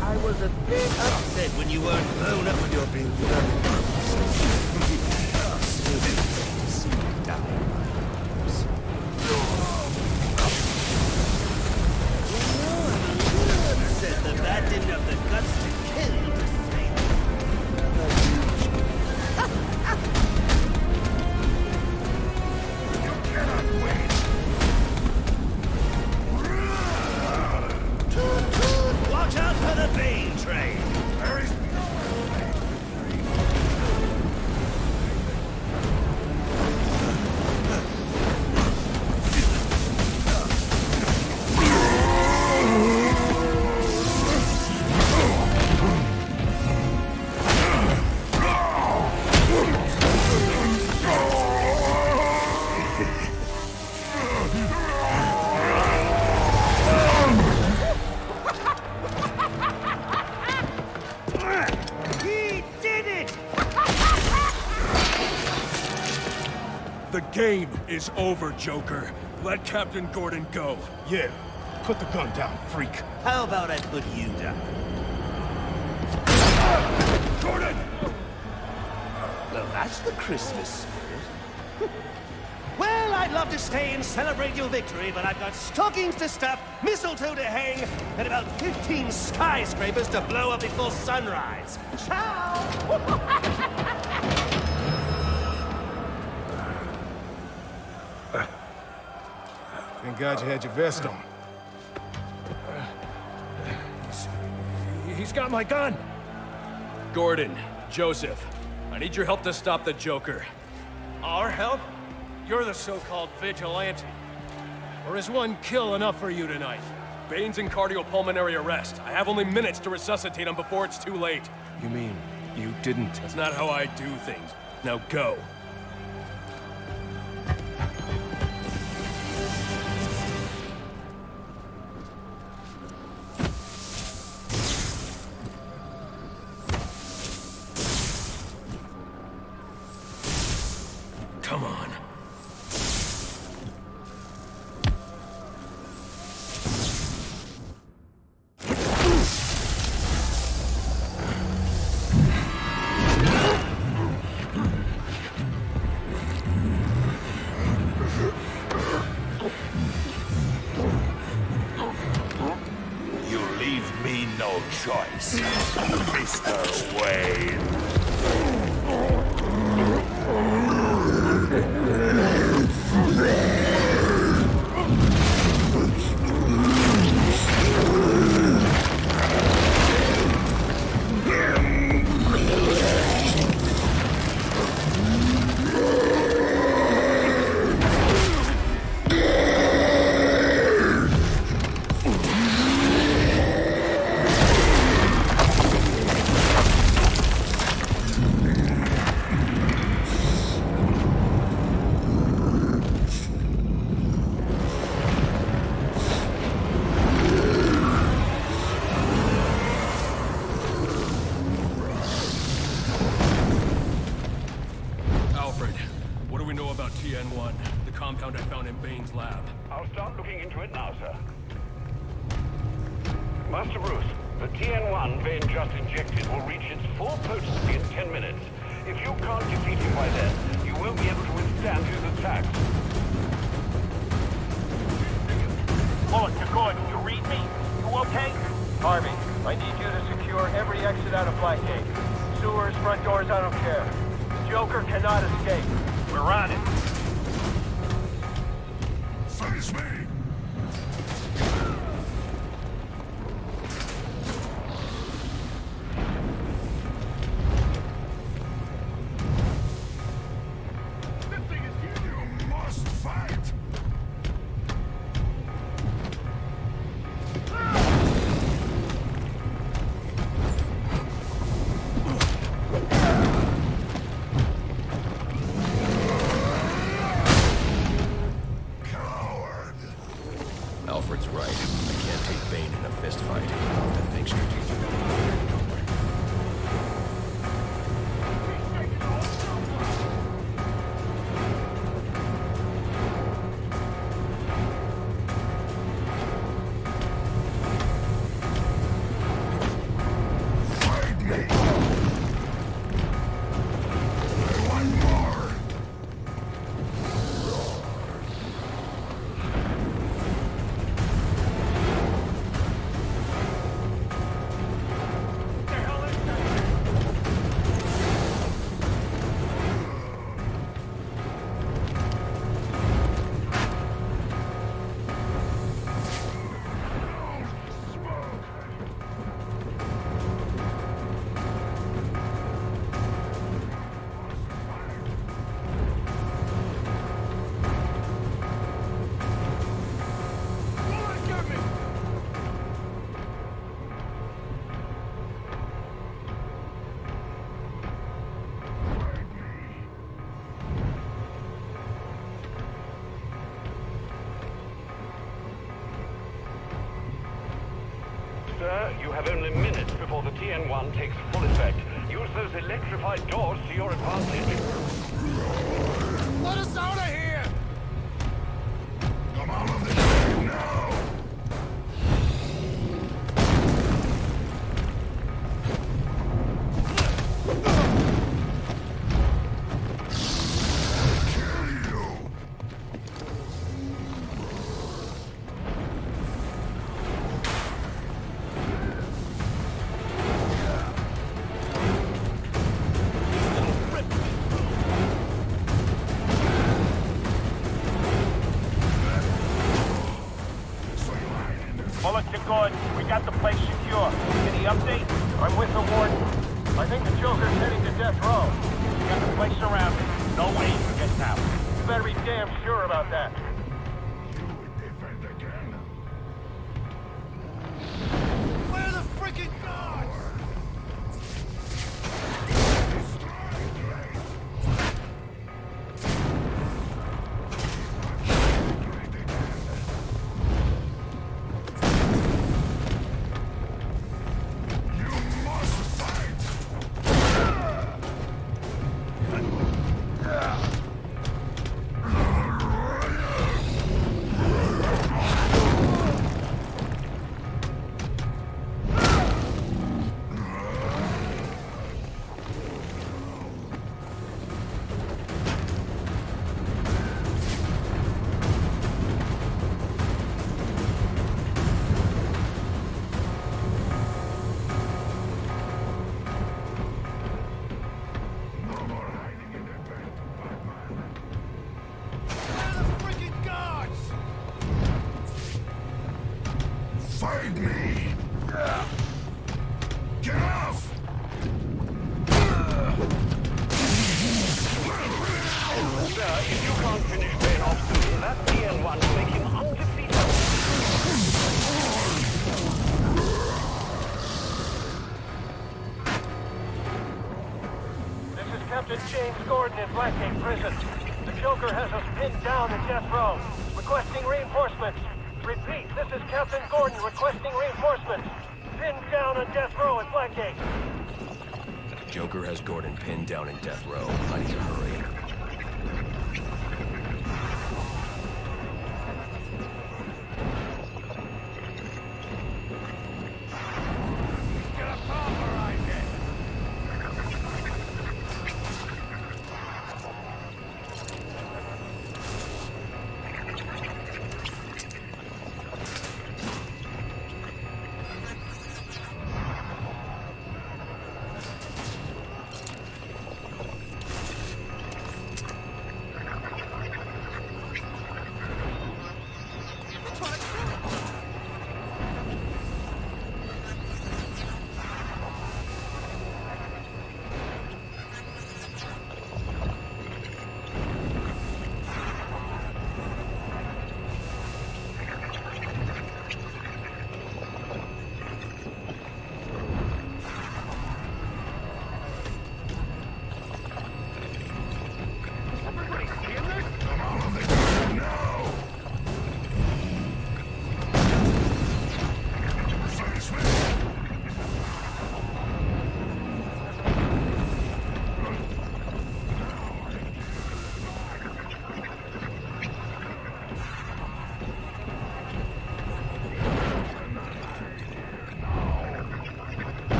I was a bit upset when you weren't blown up with your big said the bat didn't have the guts to kill to save you cannot win. Watch out for the Bane train! There is The game is over, Joker. Let Captain Gordon go. Yeah. Put the gun down, freak. How about I put you down? Gordon! Well, that's the Christmas spirit. Well, I'd love to stay and celebrate your victory, but I've got stockings to stuff, mistletoe to hang, and about 15 skyscrapers to blow up before sunrise. Ciao! Thank God you had your vest on. He's got my gun! Gordon, Joseph, I need your help to stop the Joker. Our help? You're the so-called vigilante. Or is one kill enough for you tonight? Bane's in cardiopulmonary arrest. I have only minutes to resuscitate him before it's too late. You mean you didn't? That's not how I do things. Now go. Come on. You leave me no choice, Mr. Wayne. TN1, the compound I found in Bane's lab. I'll start looking into it now, sir. Master Bruce, the TN1 Bane just injected will reach its full potency in 10 minutes. If you can't defeat him by then, you won't be able to withstand his attacks. Bullet to Gordon, you read me? You okay? Harvey, I need you to secure every exit out of Blackgate. Sewers, front doors, I don't care. The Joker cannot escape. We're on it. Face me! You must fight! Alfred's right. I can't take Bane in a fist fight. I have to think strategically. Sir, you have only minutes before the TN1 takes full effect. Use those electrified doors to your advantage. Let us out of here! Come out of this thing now! Bullet to Gordon, we got the place secure. Any update? I'm with the warden. I think the Joker's heading to death row. We got the place surrounded. No way he can get out. You better be damn sure about that. Where the freaking guards? Find me! Get off! Sir, if you can't finish Bane off soon, that TN1 will make him undefeatable. This is Captain James Gordon in Blackgate Prison. The Joker has us pinned down in death row. Requesting reinforcements. Repeat, this is Captain Gordon requesting reinforcements. Pinned down on death row at Blackgate. Joker has Gordon pinned down in death row. I need to hurry.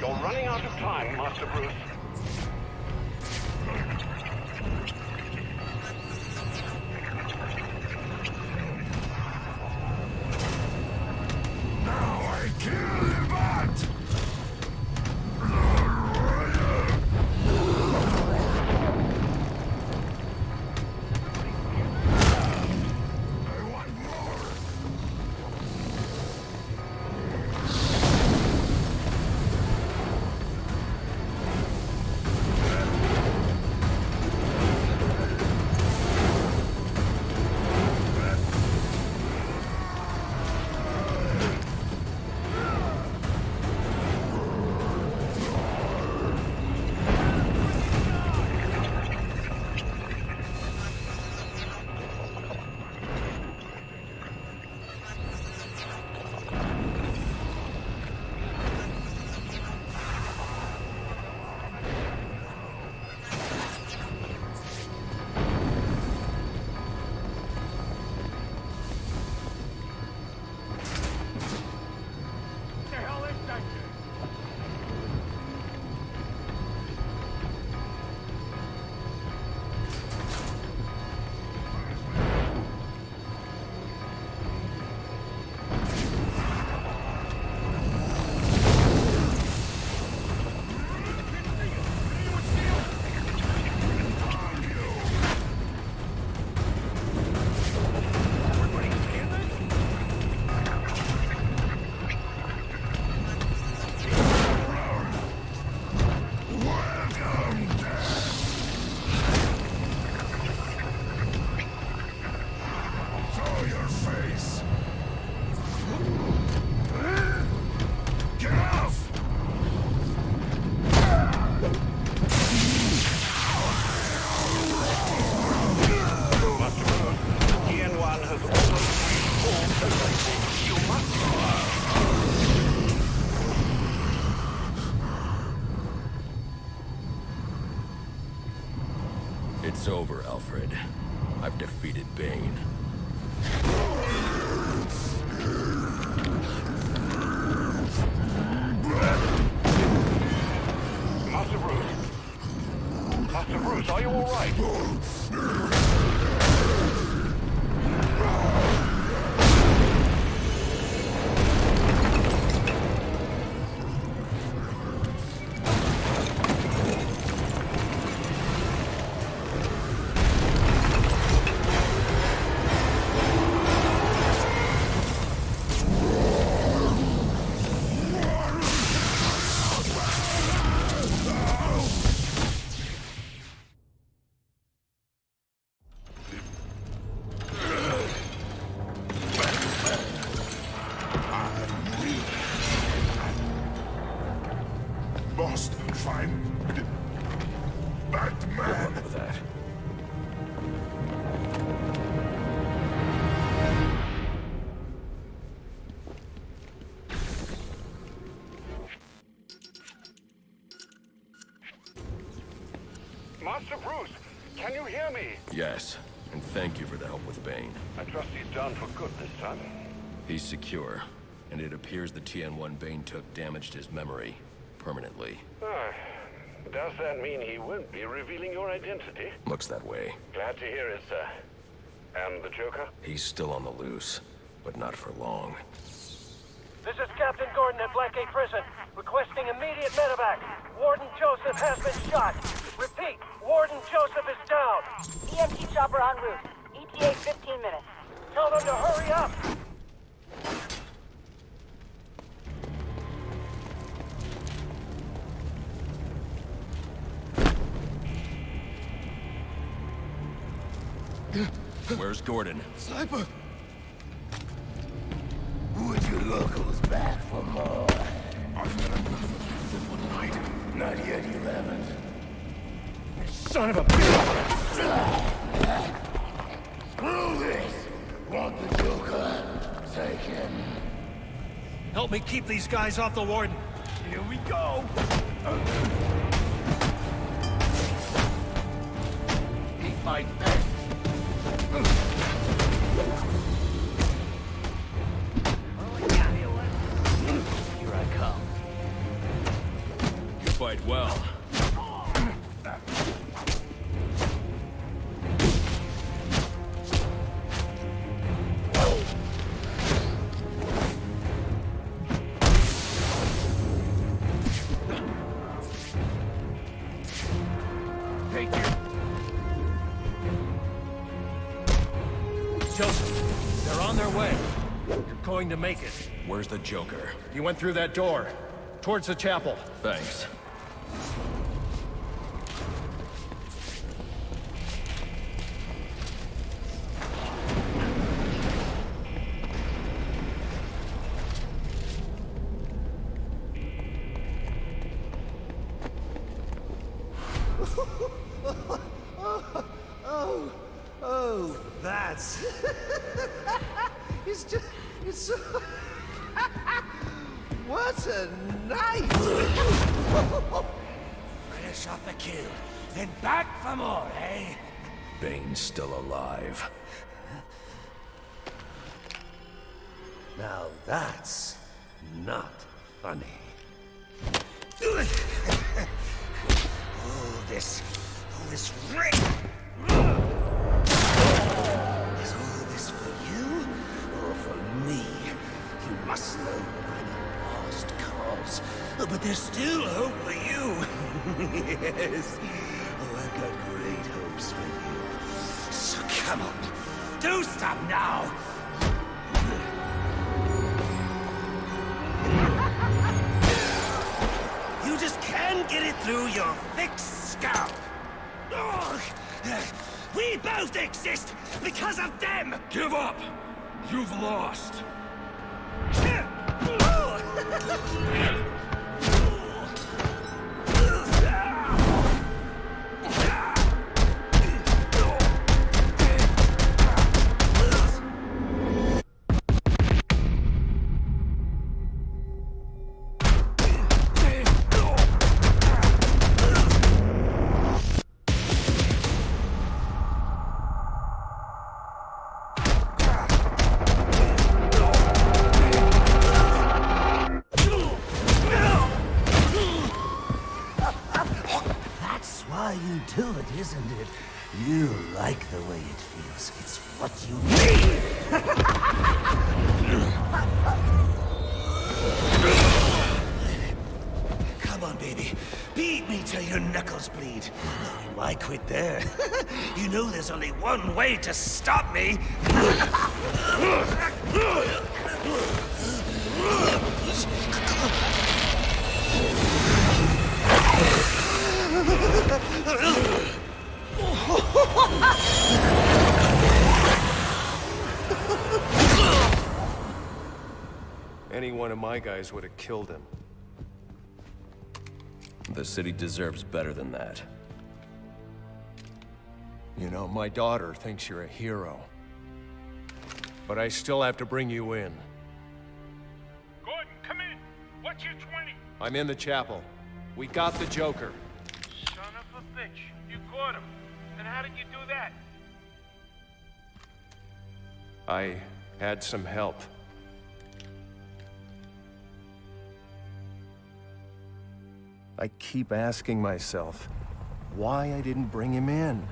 You're running out of time, Master Bruce. Now I kill that! It's over, Alfred. I've defeated Bane. Master Bruce? Master Bruce, are you all right? Must find Batman. Good luck with that. Master Bruce, can you hear me? Yes, and thank you for the help with Bane. I trust he's done for good this time. He's secure, and it appears the TN1 Bane took damaged his memory permanently. Does that mean he won't be revealing your identity? Looks that way. Glad to hear it, sir. And the Joker? He's still on the loose, but not for long. This is Captain Gordon at Blackgate Prison, requesting immediate medevac. Warden Joseph has been shot. Repeat, Warden Joseph is down. EMT chopper en route. ETA 15 minutes. Tell them to hurry up. Where's Gordon? Sniper! Would you locals back for more? I've got enough of one night. Not yet, you haven't. Son of a bitch! Screw this! Want the Joker? Take him. Help me keep these guys off the Warden. Here we go! Eat my best! Here I come. quite well. Joseph, they're on their way. You're going to make it. Where's the Joker? He went through that door. Towards the chapel. Thanks. Oh, that's... it's so... What a night! Fresh off the kill, then back for more, eh? Bane's still alive. Now that's not funny. All this rain. Is all this for you, or for me? You must know I'm a lost cause, but there's still hope for you. Yes. Oh, I've got great hopes for you. So come on, do stop now. You just can't get it through your thick scalp. Oh, we both exist because of them! Give up! You've lost! You do it, isn't it? You like the way it feels. It's what you need! Come on, baby. Beat me till your knuckles bleed. Why quit there? You know there's only one way to stop me! Any one of my guys would have killed him. The city deserves better than that. You know, my daughter thinks you're a hero. But I still have to bring you in. Gordon, come in. What's your 20? I'm in the chapel. We got the Joker. Son of a bitch. You caught him. And how did you do that? I had some help. I keep asking myself why I didn't bring him in.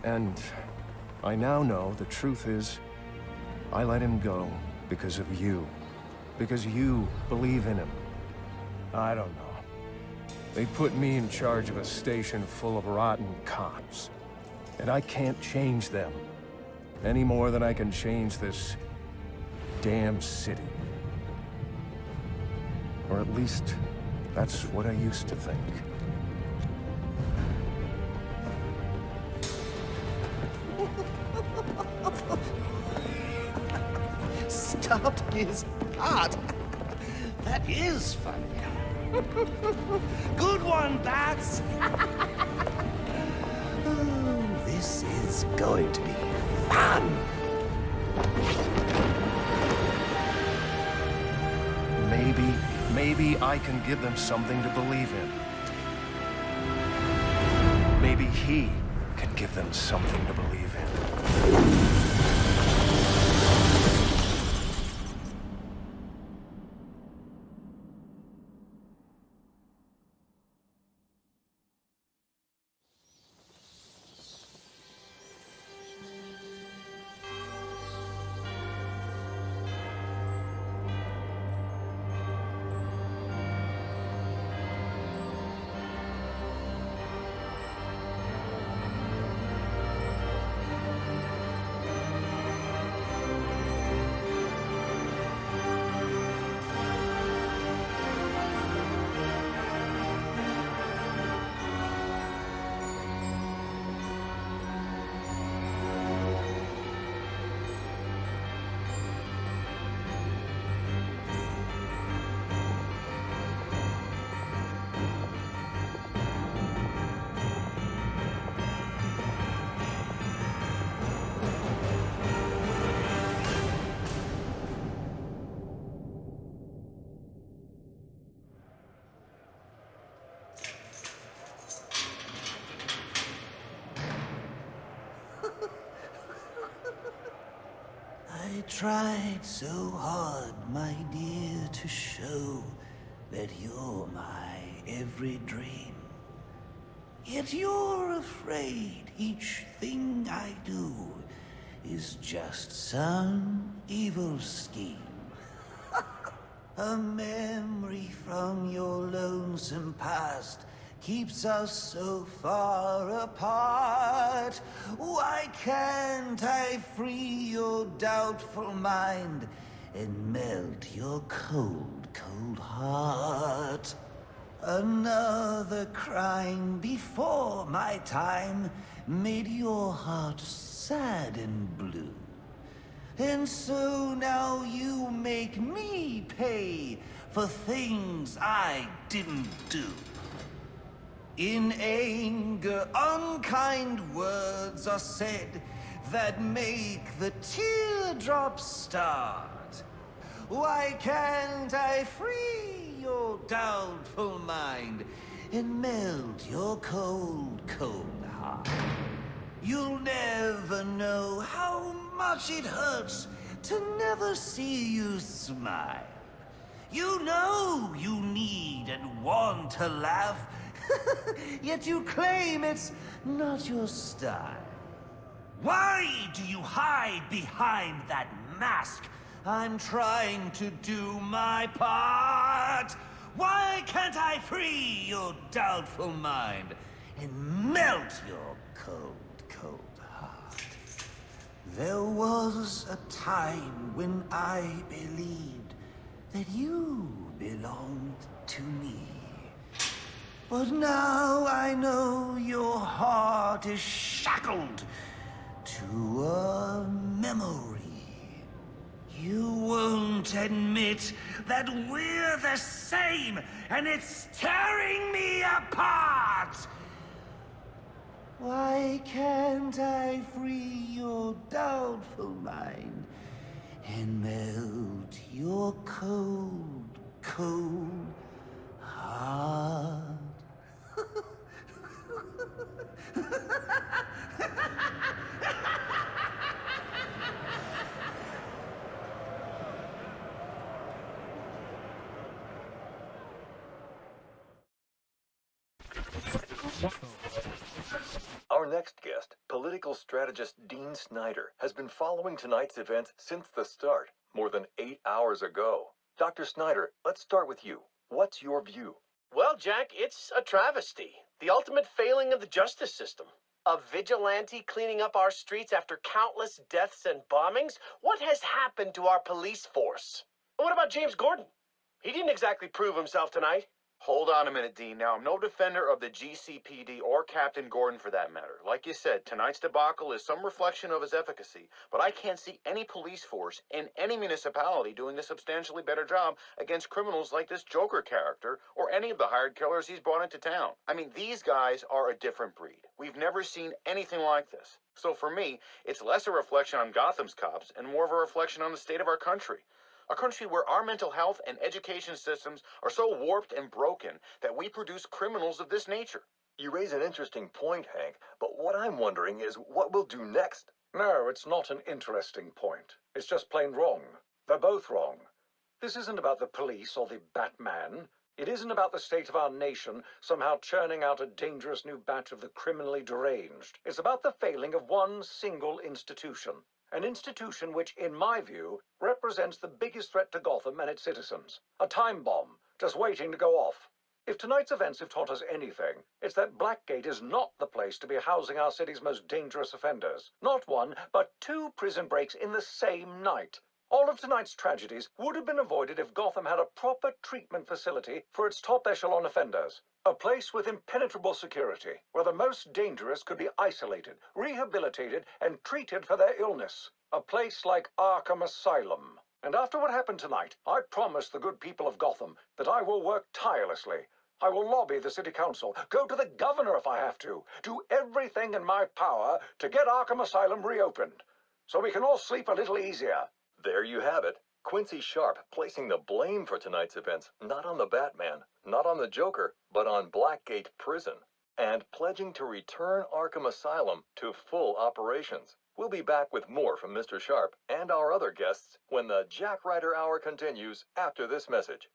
And I now know the truth is I let him go because of you. Because you believe in him. I don't know. They put me in charge of a station full of rotten cops. And I can't change them. Any more than I can change this damn city. Or at least, that's what I used to think. Stopped his heart. That is funny. Good one, Bats. Oh, this is going to be fun. Maybe I can give them something to believe in. Maybe he can give them something to believe in. tried so hard, my dear, to show that you're my every dream. Yet you're afraid each thing I do is just some evil scheme. A memory from your lonesome past keeps us so far apart. Why can't I free your doubtful mind and melt your cold, cold heart? Another crime before my time made your heart sad and blue. And so now you make me pay for things I didn't do. In anger, unkind words are said that make the teardrops start. Why can't I free your doubtful mind and melt your cold, cold heart? You'll never know how much it hurts to never see you smile. You know you need and want to laugh, yet you claim it's not your style. Why do you hide behind that mask? I'm trying to do my part. Why can't I free your doubtful mind and melt your cold, cold heart? There was a time when I believed that you belonged to me. But now I know your heart is shackled to a memory. You won't admit that we're the same, and it's tearing me apart! Why can't I free your doubtful mind and melt your cold, cold heart? Our next guest, political strategist Dean Snyder, has been following tonight's events since the start, more than 8 hours ago. Dr. Snyder, let's start with you. What's your view? Well, Jack, it's a travesty. The ultimate failing of the justice system. A vigilante cleaning up our streets after countless deaths and bombings? What has happened to our police force? What about James Gordon? He didn't exactly prove himself tonight. Hold on a minute, Dean. Now, I'm no defender of the GCPD or Captain Gordon for that matter. Like you said, tonight's debacle is some reflection of his efficacy, but I can't see any police force in any municipality doing a substantially better job against criminals like this Joker character or any of the hired killers he's brought into town. I mean, these guys are a different breed. We've never seen anything like this. So for me, it's less a reflection on Gotham's cops and more of a reflection on the state of our country. A country where our mental health and education systems are so warped and broken that we produce criminals of this nature. You raise an interesting point, Hank, but what I'm wondering is what we'll do next. No, it's not an interesting point. It's just plain wrong. They're both wrong. This isn't about the police or the Batman. It isn't about the state of our nation somehow churning out a dangerous new batch of the criminally deranged. It's about the failing of one single institution. An institution which, in my view, represents the biggest threat to Gotham and its citizens. A time bomb, just waiting to go off. If tonight's events have taught us anything, it's that Blackgate is not the place to be housing our city's most dangerous offenders. Not one, but 2 prison breaks in the same night. All of tonight's tragedies would have been avoided if Gotham had a proper treatment facility for its top echelon offenders. A place with impenetrable security, where the most dangerous could be isolated, rehabilitated, and treated for their illness. A place like Arkham Asylum. And after what happened tonight, I promise the good people of Gotham that I will work tirelessly. I will lobby the city council, go to the governor if I have to, do everything in my power to get Arkham Asylum reopened, so we can all sleep a little easier. There you have it. Quincy Sharp placing the blame for tonight's events not on the Batman, not on the Joker, but on Blackgate Prison. and pledging to return Arkham Asylum to full operations. We'll be back with more from Mr. Sharp and our other guests when the Jack Ryder Hour continues after this message.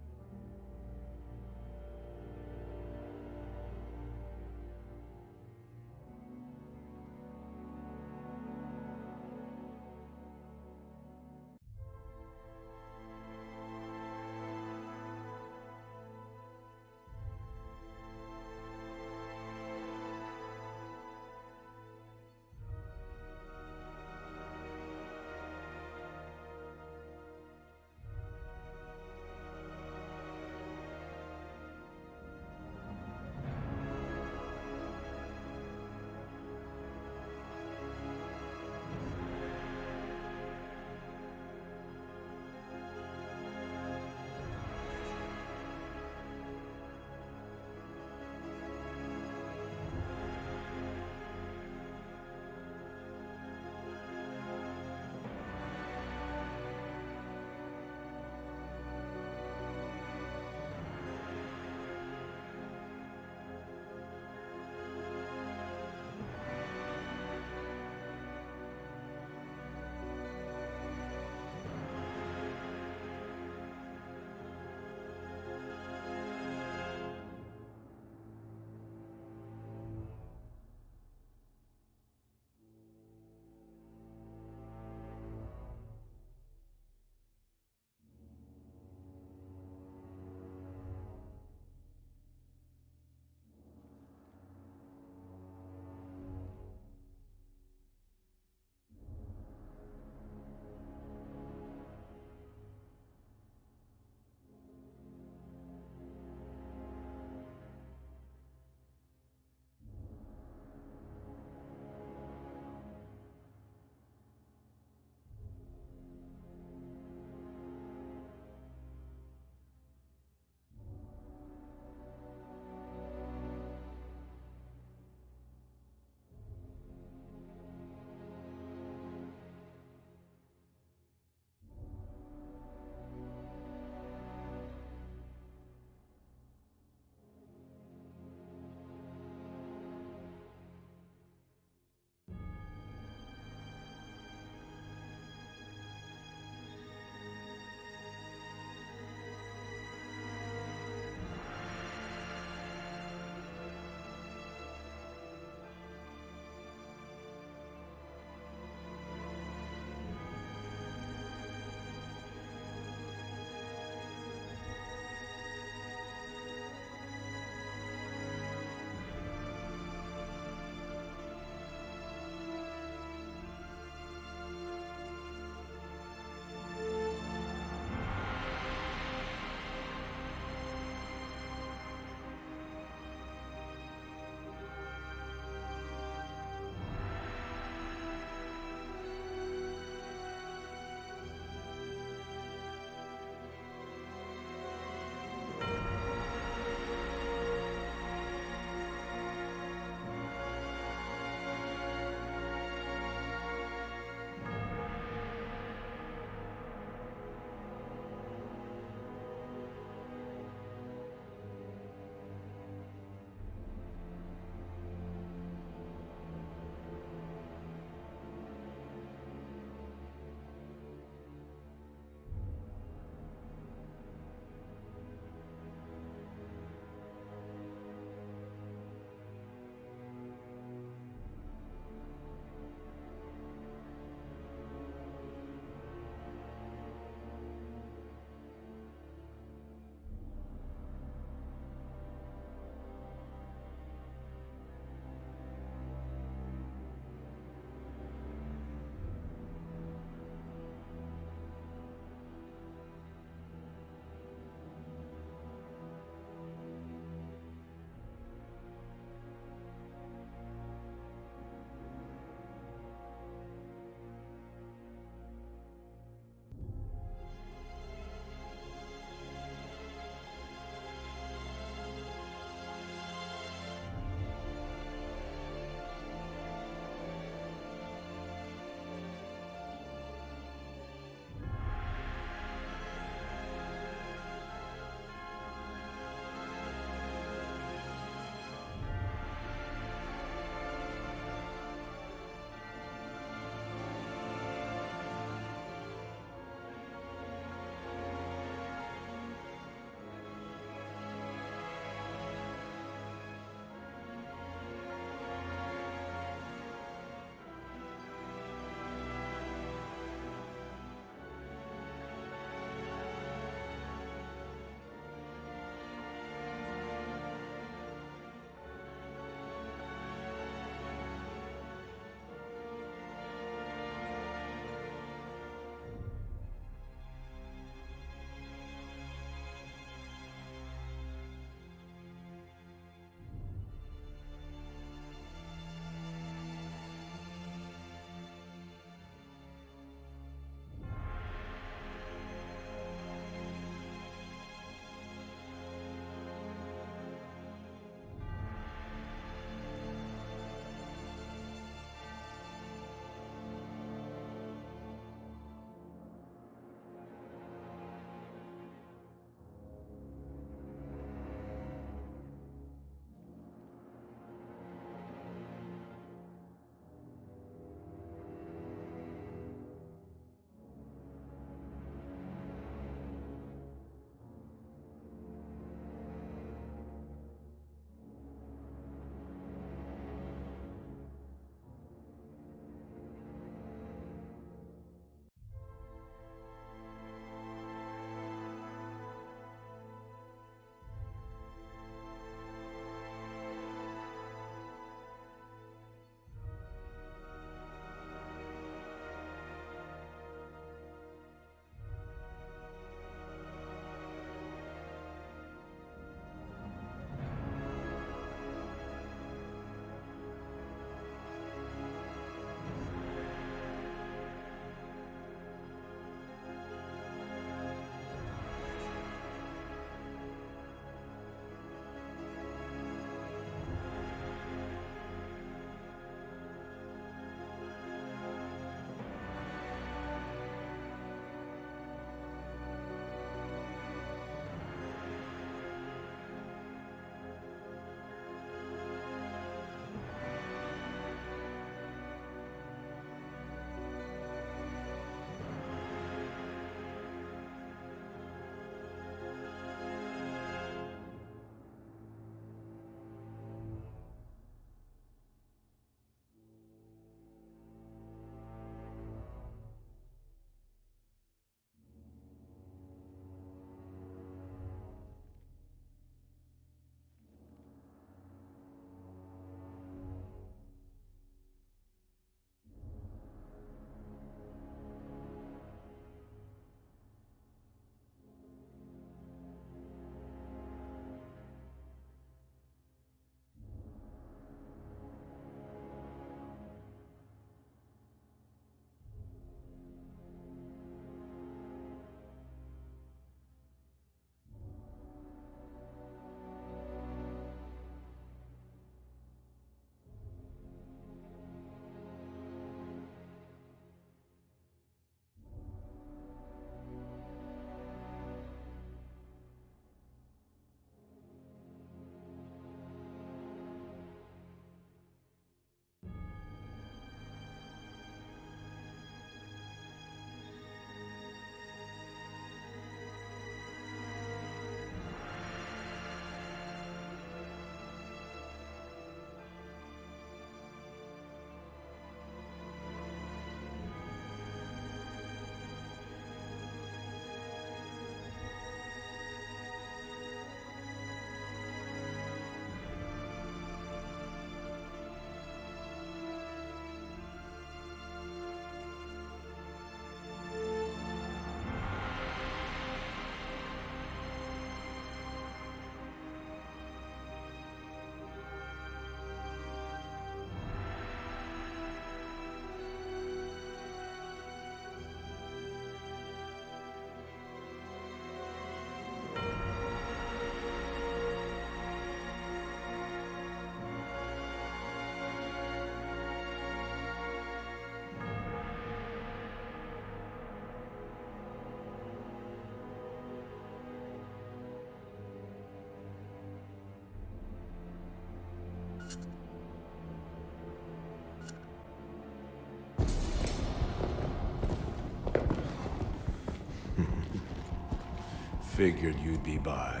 figured you'd be by.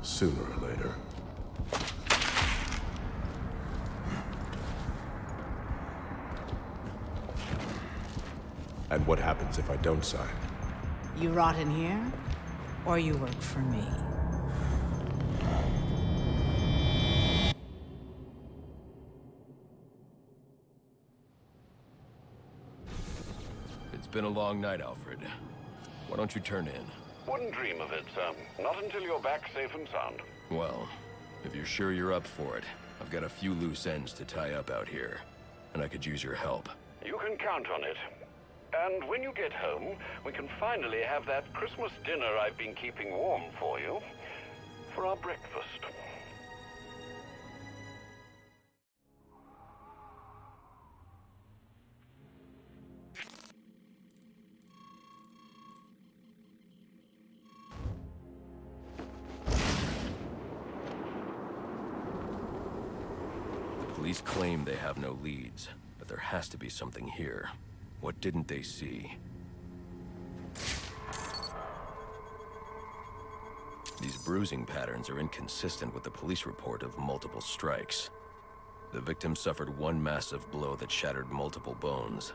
Sooner or later. And what happens if I don't sign? You rot in here, or you work for me? It's been a long night, Alfred. Why don't you turn in? Wouldn't dream of it, sir. Not until you're back safe and sound. Well, if you're sure you're up for it, I've got a few loose ends to tie up out here, and I could use your help. You can count on it. And when you get home, we can finally have that Christmas dinner I've been keeping warm for you for our breakfast. The police claim they have no leads, but there has to be something here. What didn't they see? These bruising patterns are inconsistent with the police report of multiple strikes. The victim suffered one massive blow that shattered multiple bones.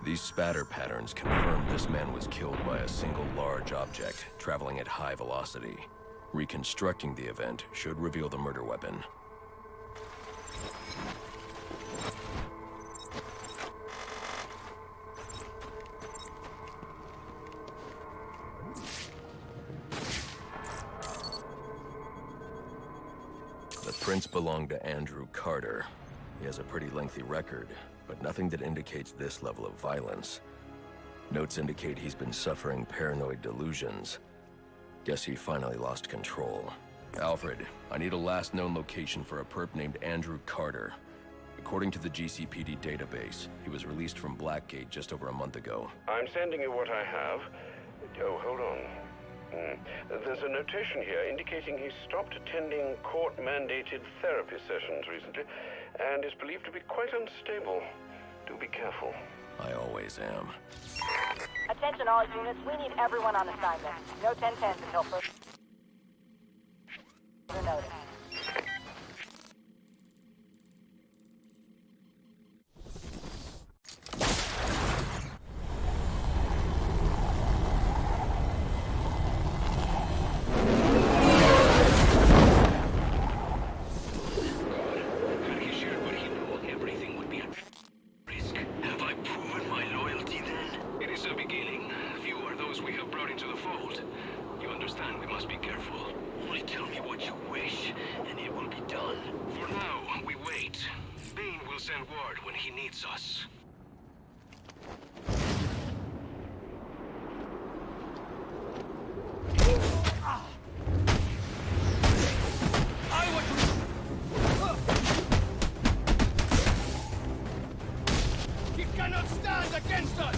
These spatter patterns confirm this man was killed by a single large object, traveling at high velocity. Reconstructing the event should reveal the murder weapon. The prints belong to Andrew Carter. He has a pretty lengthy record, but nothing that indicates this level of violence. Notes indicate he's been suffering paranoid delusions. Guess he finally lost control. Alfred, I need a last known location for a perp named Andrew Carter. According to the GCPD database, he was released from Blackgate just over a month ago. I'm sending you what I have. Oh, hold on. There's a notation here indicating he stopped attending court-mandated therapy sessions recently and is believed to be quite unstable. Do be careful. I always am. Attention all units, we need everyone on assignment. No 10-10s until further notice. When he needs us. He cannot stand against us!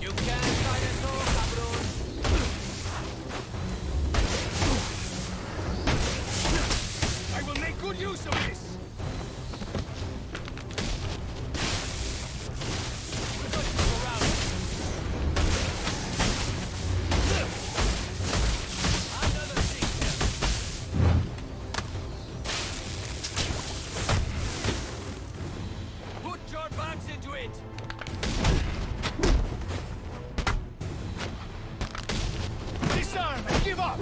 You can't fight us all, cabrón! I will make good use of this! Put your backs into it! Disarm and give up!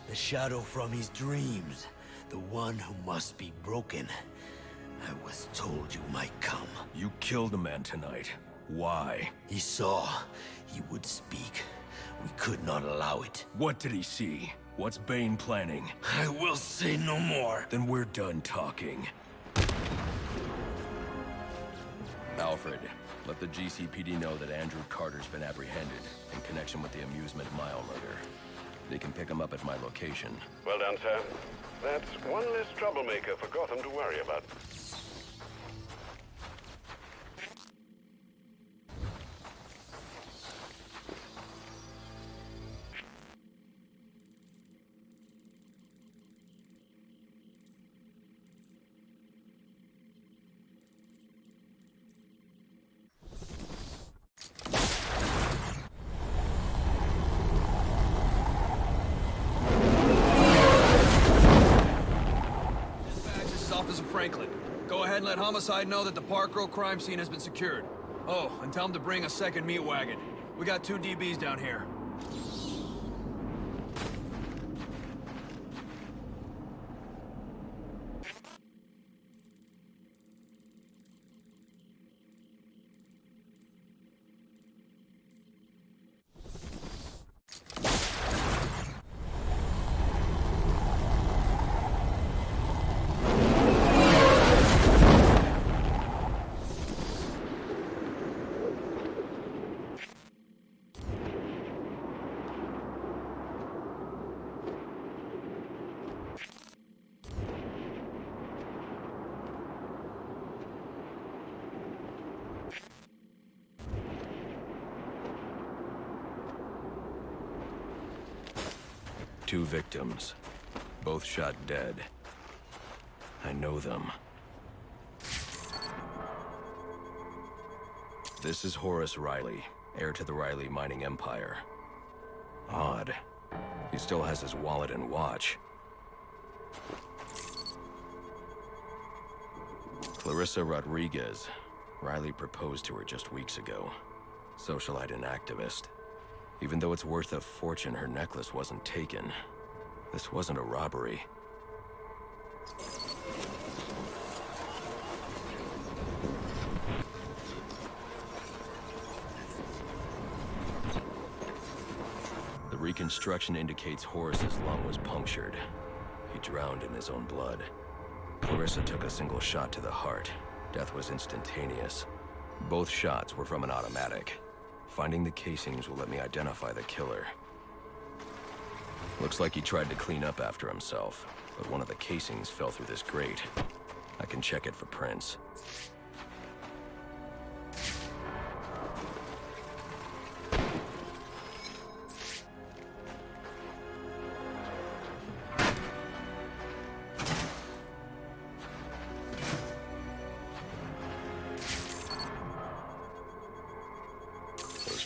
The shadow from his dreams. The one who must be broken. I was told you might come. You killed a man tonight. Why? He saw. He would speak. We could not allow it. What did he see? What's Bane planning? I will say no more. Then we're done talking. Alfred, let the GCPD know that Andrew Carter's been apprehended in connection with the Amusement Mile murder. They can pick him up at my location. Well done, sir. That's one less troublemaker for Gotham to worry about. Franklin. Go ahead and let Homicide know that the Park Row crime scene has been secured. Oh, and tell him to bring a second meat wagon. We got 2 DBs down here. Two victims, both shot dead. I know them. This is Horace Riley, heir to the Riley mining empire. Odd. He still has his wallet and watch. Clarissa Rodriguez. Riley proposed to her just weeks ago. Socialite and activist. Even though it's worth a fortune, her necklace wasn't taken. This wasn't a robbery. The reconstruction indicates Horace's lung was punctured. He drowned in his own blood. Clarissa took a single shot to the heart. Death was instantaneous. Both shots were from an automatic. Finding the casings will let me identify the killer. Looks like he tried to clean up after himself, but one of the casings fell through this grate. I can check it for prints.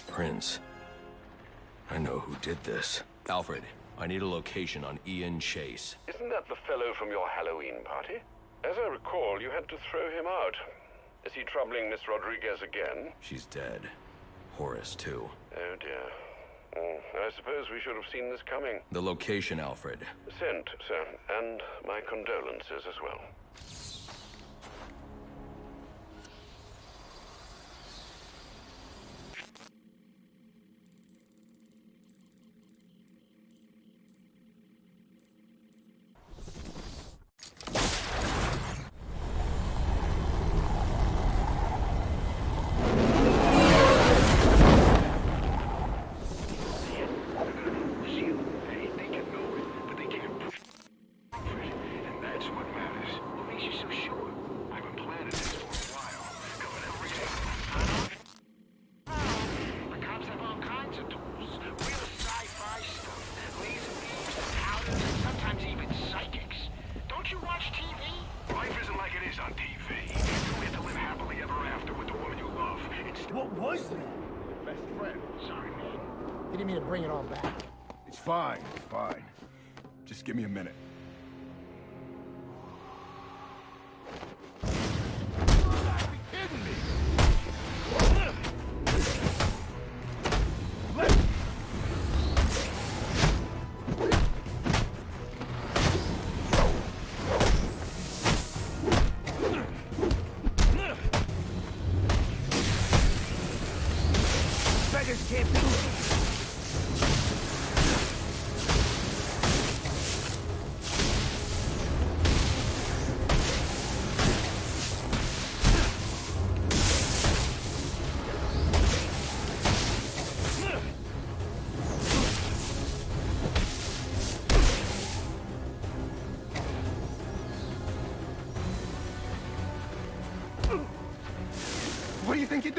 Prince. I know who did this. Alfred, I need a location on Ian Chase. Isn't that the fellow from your Halloween party? As I recall, you had to throw him out. Is he troubling Miss Rodriguez again? She's dead. Horace, too. Oh, dear. I suppose we should have seen this coming. The location, Alfred. Sent, sir. And my condolences as well. What was that? Your best friend. Sorry, man. Didn't mean to bring it all back. It's fine, fine. Just give me a minute.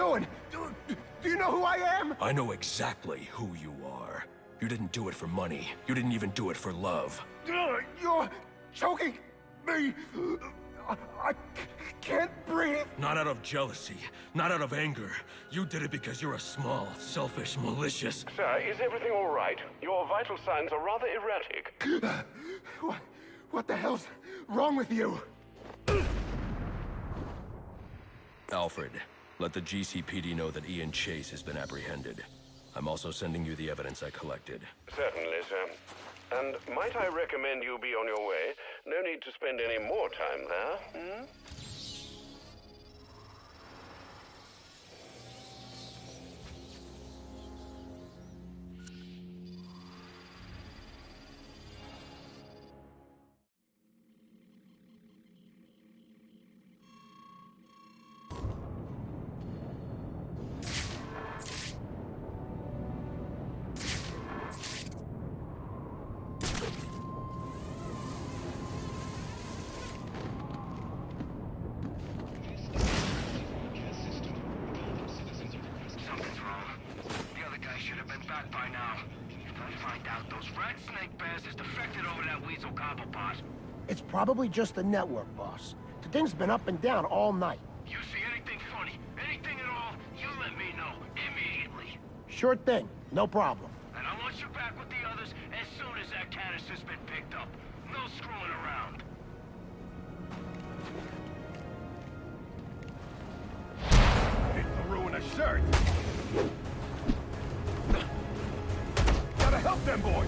doing? Do you know who I am? I know exactly who you are. You didn't do it for money. You didn't even do it for love. You're choking me. I can't breathe. Not out of jealousy, not out of anger. You did it because you're a small, selfish, malicious... Sir, is everything all right? Your vital signs are rather erratic. What the hell's wrong with you? Alfred, let the GCPD know that Ian Chase has been apprehended. I'm also sending you the evidence I collected. Certainly, sir. And might I recommend you be on your way? No need to spend any more time there, Something's wrong. The other guy should have been back by now. If I find out those rat snake bears is defected over that weasel cobblepot. It's probably just the network, boss. The thing's been up and down all night. You see anything funny, anything at all, you let me know immediately. Sure thing. No problem. And I want you back with the others as soon as that canister's been picked up. No screwing around. Hate to ruin a shirt. Gotta help them boys.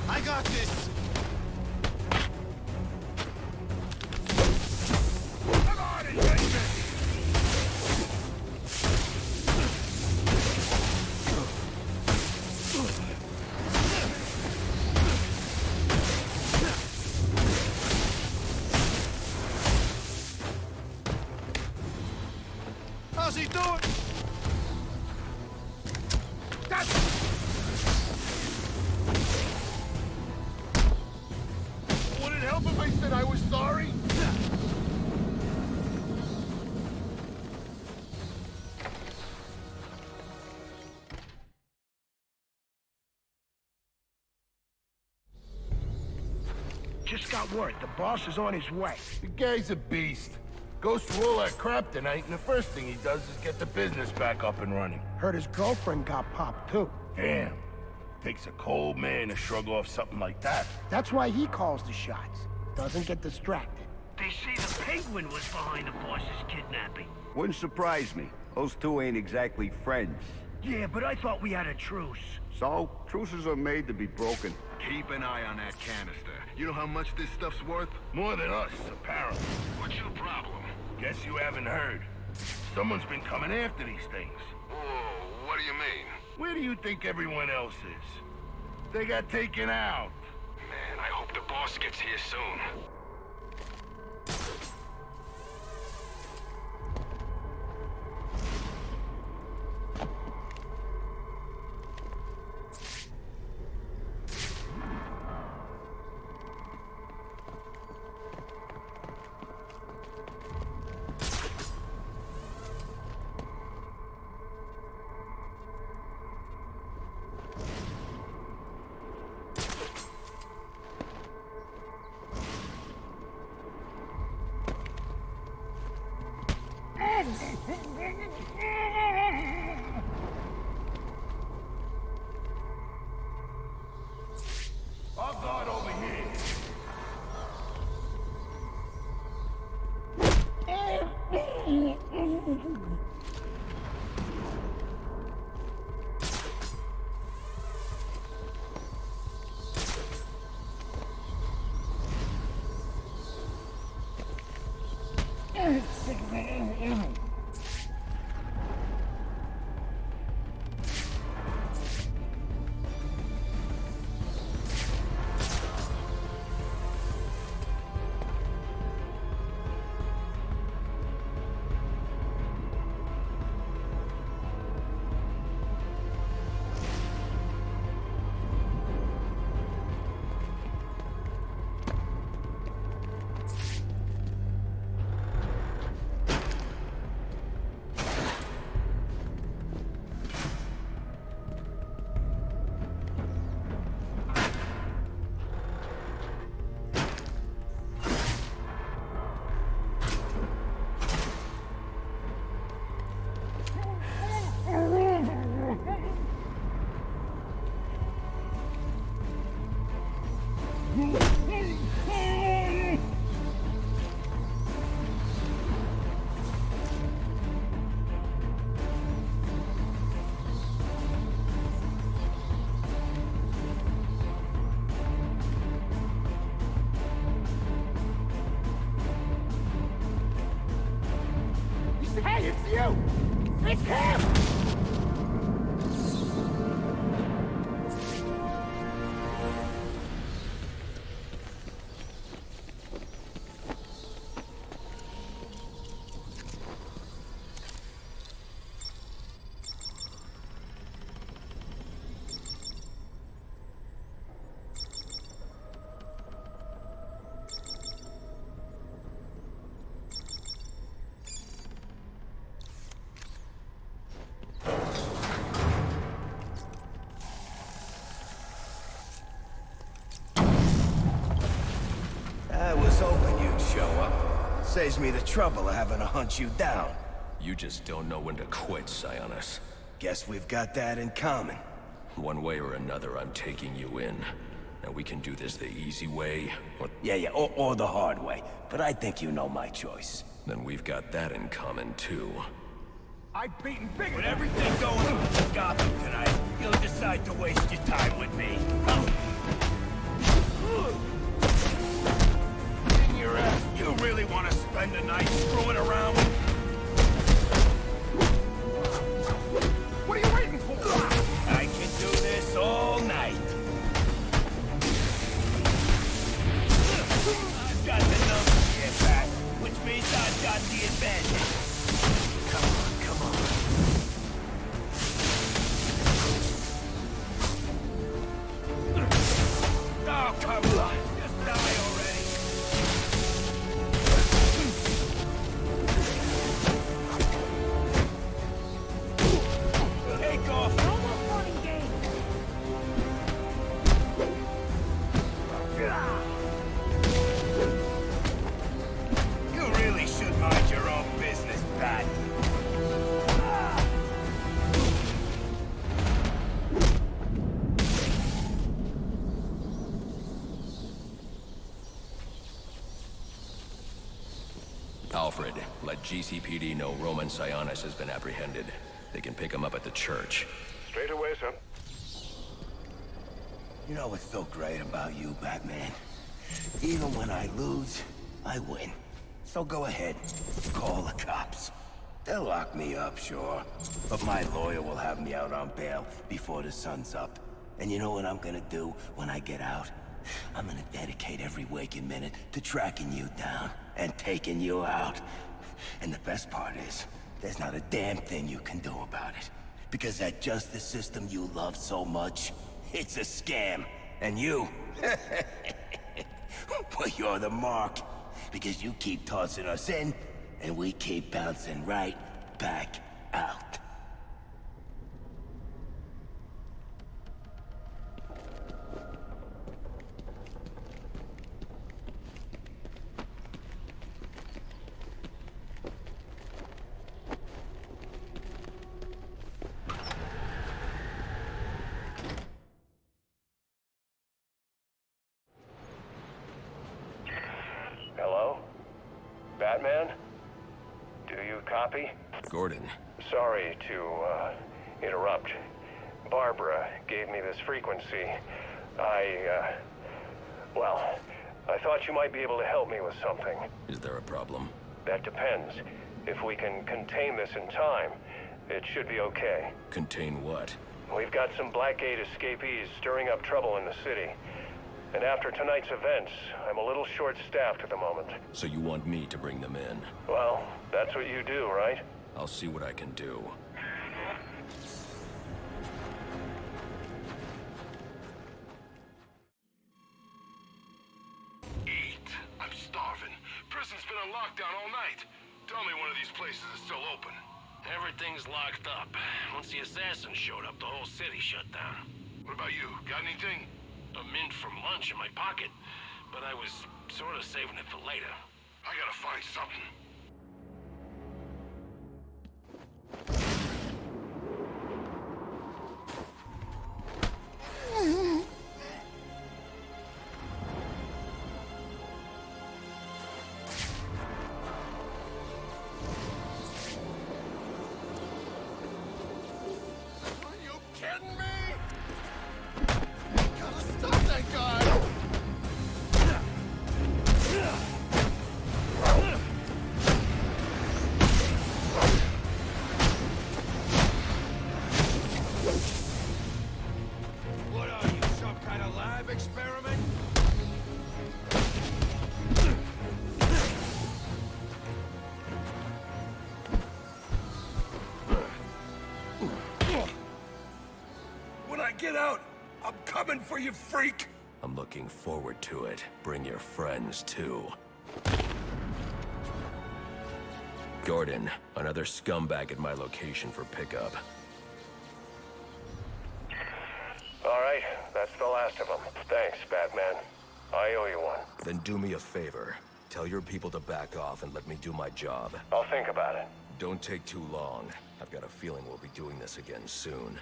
I got this! Come on, engagement! How's he doing? Would it help if I said I was sorry? Just got word. The boss is on his way. The guy's a beast. Goes through all that crap tonight, and the first thing he does is get the business back up and running. Heard his girlfriend got popped, too. Damn. Takes a cold man to shrug off something like that. That's why he calls the shots. Doesn't get distracted. They say the Penguin was behind the boss's kidnapping. Wouldn't surprise me. Those two ain't exactly friends. Yeah, but I thought we had a truce. So, truces are made to be broken. Keep an eye on that canister. You know how much this stuff's worth? More than us, apparently. What's your problem? Guess you haven't heard. Someone's been coming after these things. Whoa, what do you mean? Where do you think everyone else is? They got taken out. Man, I hope the boss gets here soon. I'll guard over here. Hey, it's you! It's him! I was hoping you'd show up. Saves me the trouble of having to hunt you down. You just don't know when to quit, Sionis. Guess we've got that in common. One way or another, I'm taking you in. Now we can do this the easy way, or... Yeah, or the hard way. But I think you know my choice. Then we've got that in common, too. I've beaten bigger. With everything going on in Gotham tonight, you'll decide to waste your time with me. In your ass, you really want to spend the night screwing around? What are you waiting for? I can do this all night. I've got the numbers here, Pat, which means I've got the advantage. Come on, come on. Oh, come on. Just die already. Take off. No more fun games. You really should mind your own business, Pat. Alfred, let GCPD know Roman Sionis has been apprehended. They can pick him up at the church. Straight away, sir. You know what's so great about you, Batman? Even when I lose, I win. So go ahead, call the cops. They'll lock me up, sure. But my lawyer will have me out on bail before the sun's up. And you know what I'm gonna do when I get out? I'm gonna dedicate every waking minute to tracking you down and taking you out. And the best part is, there's not a damn thing you can do about it. Because that justice system you love so much, it's a scam. And you, well, you're the mark. Because you keep tossing us in, and we keep bouncing right back out. Hello? Batman? Do you copy? Gordon. Sorry to, interrupt. Barbara gave me this frequency. Well, I thought you might be able to help me with something. Is there a problem? That depends. If we can contain this in time, it should be okay. Contain what? We've got some Blackgate escapees stirring up trouble in the city. And after tonight's events, I'm a little short-staffed at the moment. So you want me to bring them in? Well, that's what you do, right? I'll see what I can do. Eat. I'm starving. Prison's been on lockdown all night. Tell me one of these places is still open. Everything's locked up. Once the assassins showed up, the whole city shut down. What about you? Got anything? A mint from lunch in my pocket, but I was sort of saving it for later. I gotta find something. Are you kidding me? Gotta stop that guy! What are you, some kind of lab experiment? When I get out, I'm coming for you, freak! I'm looking forward to it. Bring your friends, too. Gordon, another scumbag at my location for pickup. All right, that's the last of them. Thanks, Batman. I owe you one. Then do me a favor. Tell your people to back off and let me do my job. I'll think about it. Don't take too long. I've got a feeling we'll be doing this again soon.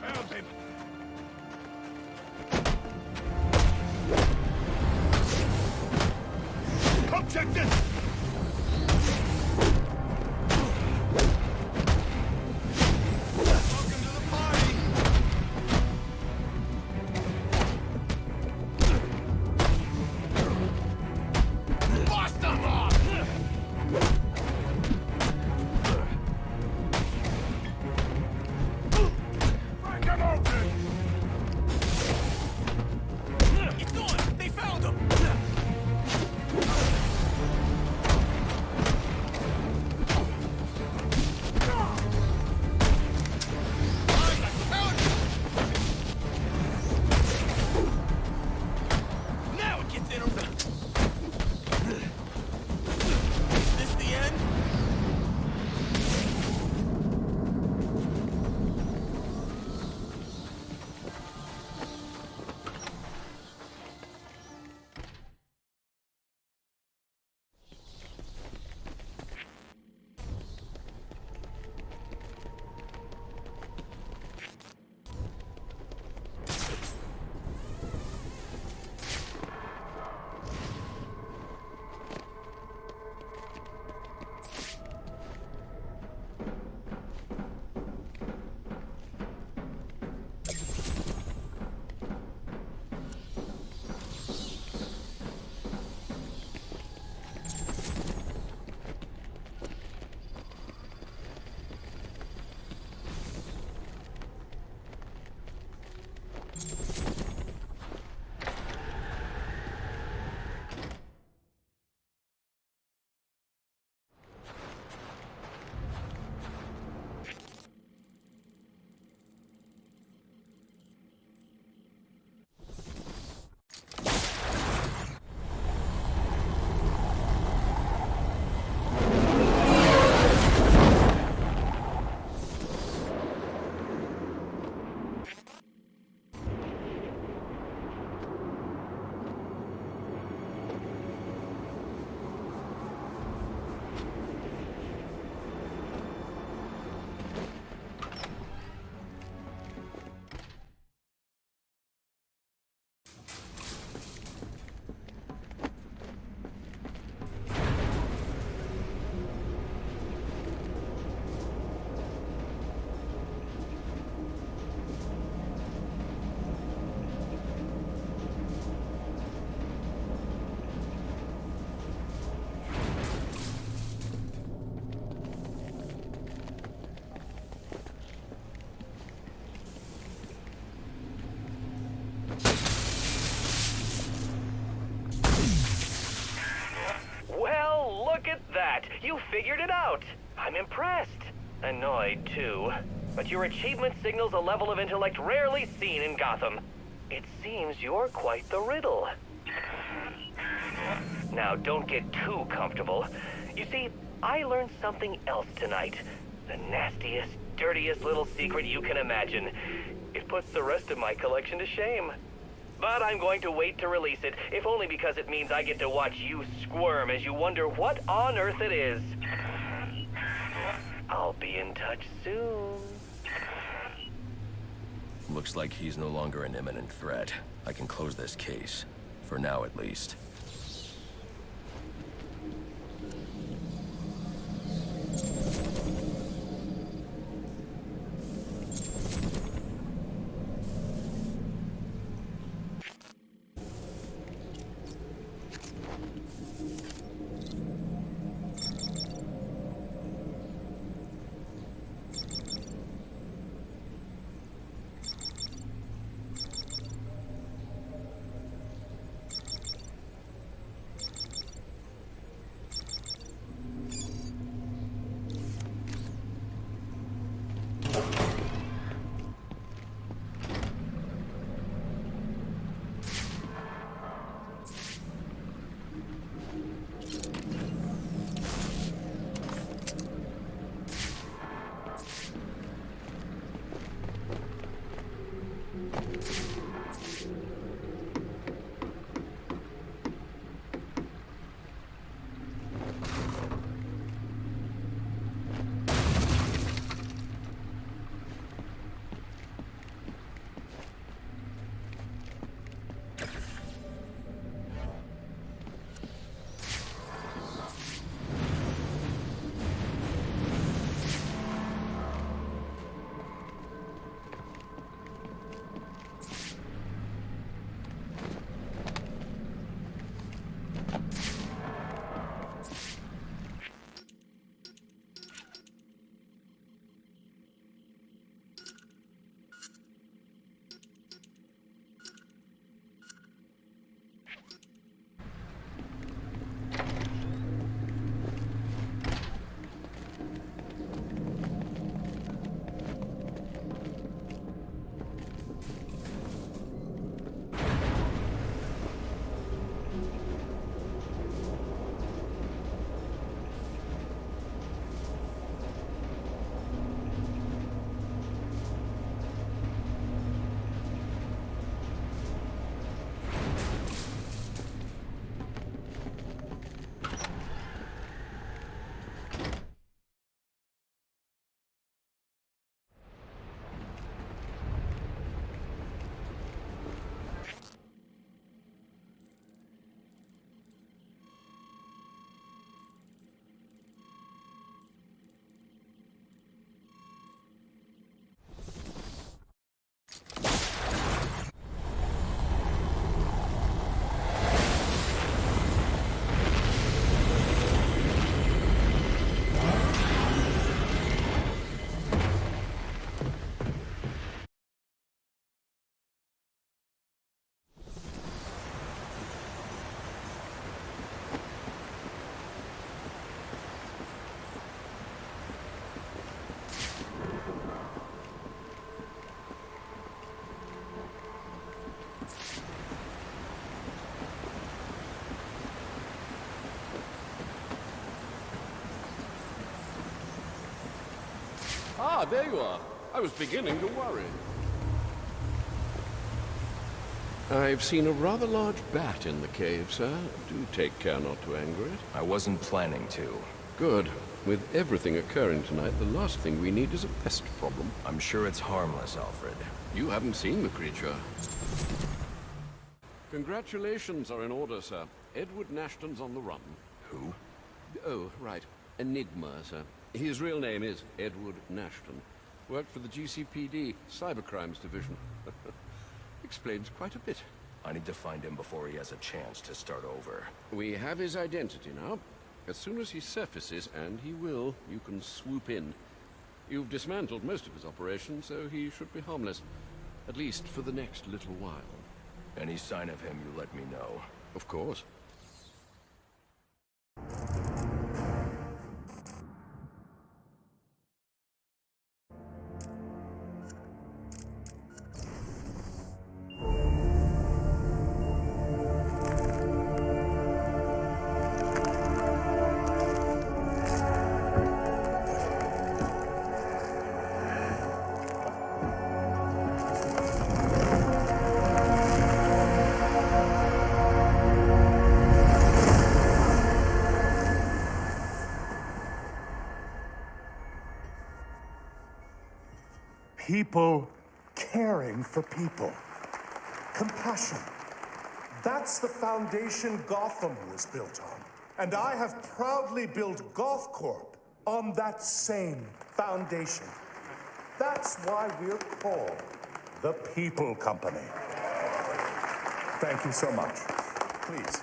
Found him! Come check this! Welcome to the party! Bust them off! Break them open! It's on! They found him! You figured it out! I'm impressed. Annoyed, too. But your achievement signals a level of intellect rarely seen in Gotham. It seems you're quite the riddle. Now, don't get too comfortable. You see, I learned something else tonight. The nastiest, dirtiest little secret you can imagine. It puts the rest of my collection to shame. But I'm going to wait to release it, if only because it means I get to watch you squirm as you wonder what on earth it is. I'll be in touch soon. Looks like he's no longer an imminent threat. I can close this case. For now, at least. Ah, there you are. I was beginning to worry. I've seen a rather large bat in the cave, sir. Do take care not to anger it. I wasn't planning to. Good. With everything occurring tonight, the last thing we need is a pest problem. I'm sure it's harmless, Alfred. You haven't seen the creature. Congratulations are in order, sir. Edward Nashton's on the run. Who? Oh, right. Enigma, sir. His real name is Edward Nashton. Worked for the GCPD, Cybercrimes Division. Explains quite a bit. I need to find him before he has a chance to start over. We have his identity now. As soon as he surfaces, and he will, you can swoop in. You've dismantled most of his operations, so he should be harmless. At least for the next little while. Any sign of him, you let me know. Of course. People caring for people. Compassion. That's the foundation Gotham was built on. And I have proudly built Goth Corp on that same foundation. That's why we're called the People Company. Thank you so much. Please.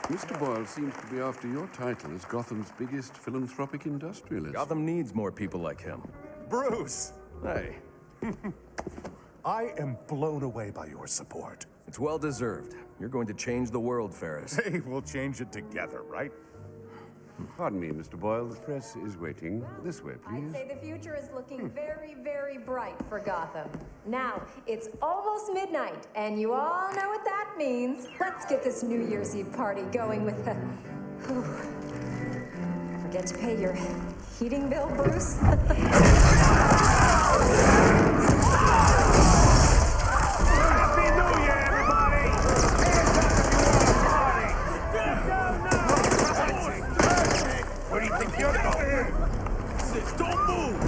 Mr. Boyle seems to be after your title as Gotham's biggest philanthropic industrialist. Gotham needs more people like him. Bruce! Hey. I am blown away by your support. It's well deserved. You're going to change the world, Ferris. Hey, we'll change it together, right? Pardon me, Mr. Boyle. The press is waiting. This way, please. I'd say the future is looking very, very bright for Gotham. Now, it's almost midnight, and you all know what that means. Let's get this New Year's Eve party going with a... Forget to pay your heating bill, Bruce? Happy New Year, everybody! Where do you think you're going? Don't move!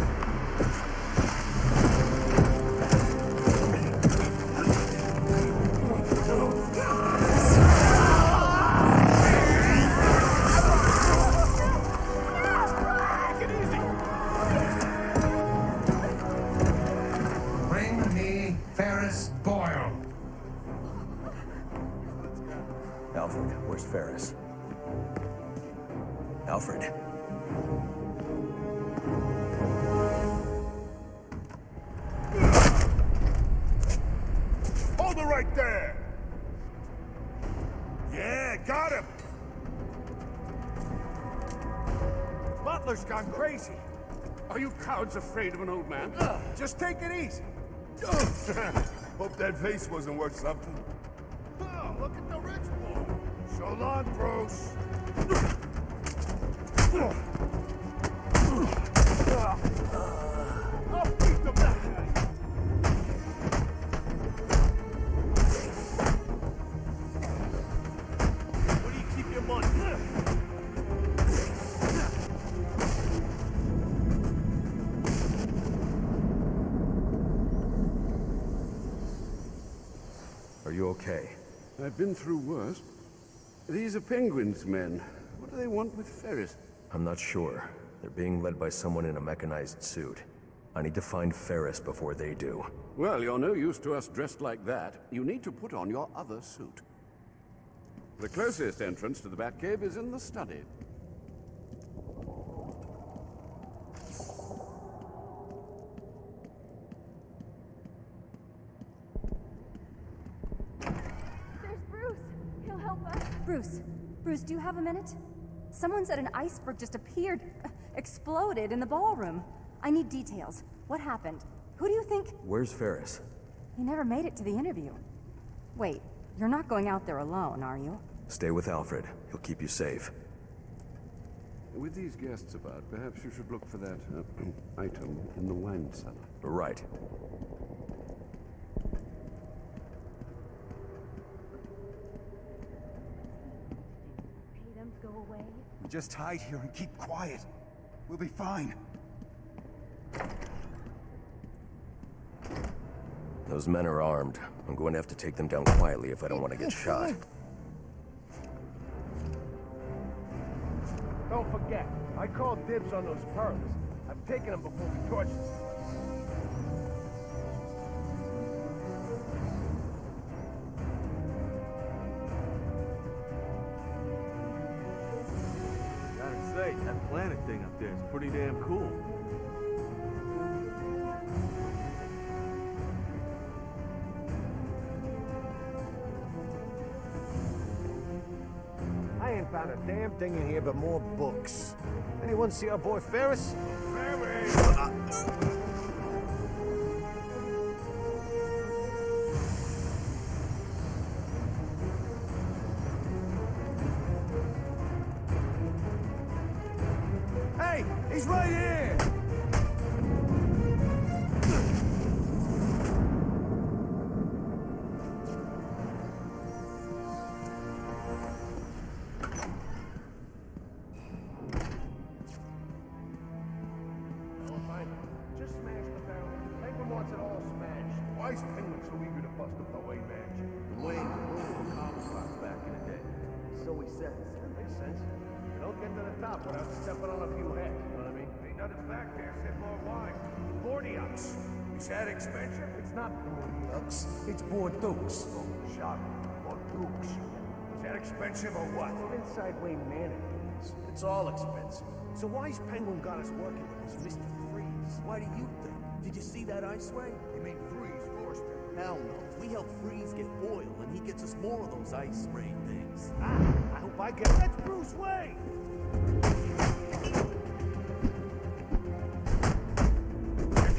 Bring me Ferris Boyle. Alfred, where's Ferris? Alfred. Hold it right there! Yeah, got him! Butler's gone crazy. Are you cowards afraid of an old man? Just take it easy. Hope that vase wasn't worth something. Oh, look at the rich boy. So long, Bruce. I'll beat the back. Where do you keep your money? Are you okay? I've been through worse. These are Penguin's men. What do they want with Ferris? I'm not sure. They're being led by someone in a mechanized suit. I need to find Ferris before they do. Well, you're no use to us dressed like that. You need to put on your other suit. The closest entrance to the Batcave is in the study. There's Bruce. He'll help us. Bruce, do you have a minute? Someone said an iceberg just appeared, exploded in the ballroom. I need details. What happened? Who do you think? Where's Ferris? He never made it to the interview. Wait, you're not going out there alone, are you? Stay with Alfred. He'll keep you safe. With these guests about, perhaps you should look for that item in the wine cellar. Right. Pay them to go away? We just hide here and keep quiet. We'll be fine. Those men are armed. I'm going to have to take them down quietly if I don't want to get shot. Don't forget, I called dibs on those pearls. I'm taking them before we torch them. Gotta say, that planet thing up there is pretty damn cool. I ain't found a damn thing in here but more books. Anyone see our boy Ferris? Hey, he's right here! wants it all smashed. Why's Penguin so eager to bust up the Wayne mansion? The Wayne's a little common crops back in the day. So he says. Makes sense. You don't get to the top without stepping on a few heads, you know what I mean? Ain't nothing back there except more wine. Bordeaux. Is that expensive? It's not Bordeaux. It's Bordeaux. Oh, shut up. Bordeaux. Is that expensive or what? We're inside Wayne Manor. It's all expensive. So why's Penguin got us working with this Mr. Freeze? Why do you think? Did you see that ice ray? You mean Freeze forced it? Hell no. We help Freeze get oil, and he gets us more of those ice ray things. I hope I get it. That's Bruce Wayne!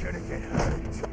You're gonna get hurt.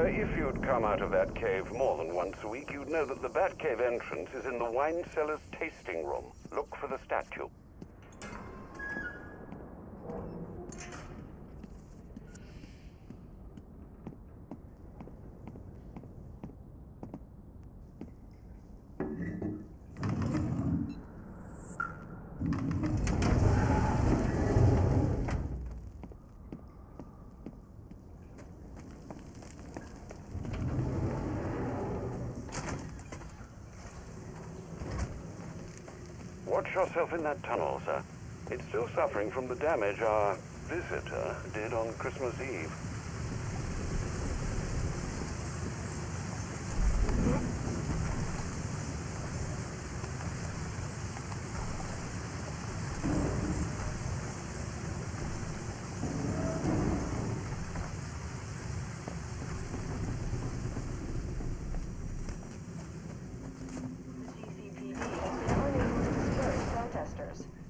If you'd come out of that cave more than once a week, you'd know that the Batcave entrance is in the wine cellar's tasting room. Look for the statue. Watch yourself in that tunnel, sir. It's still suffering from the damage our visitor did on Christmas Eve.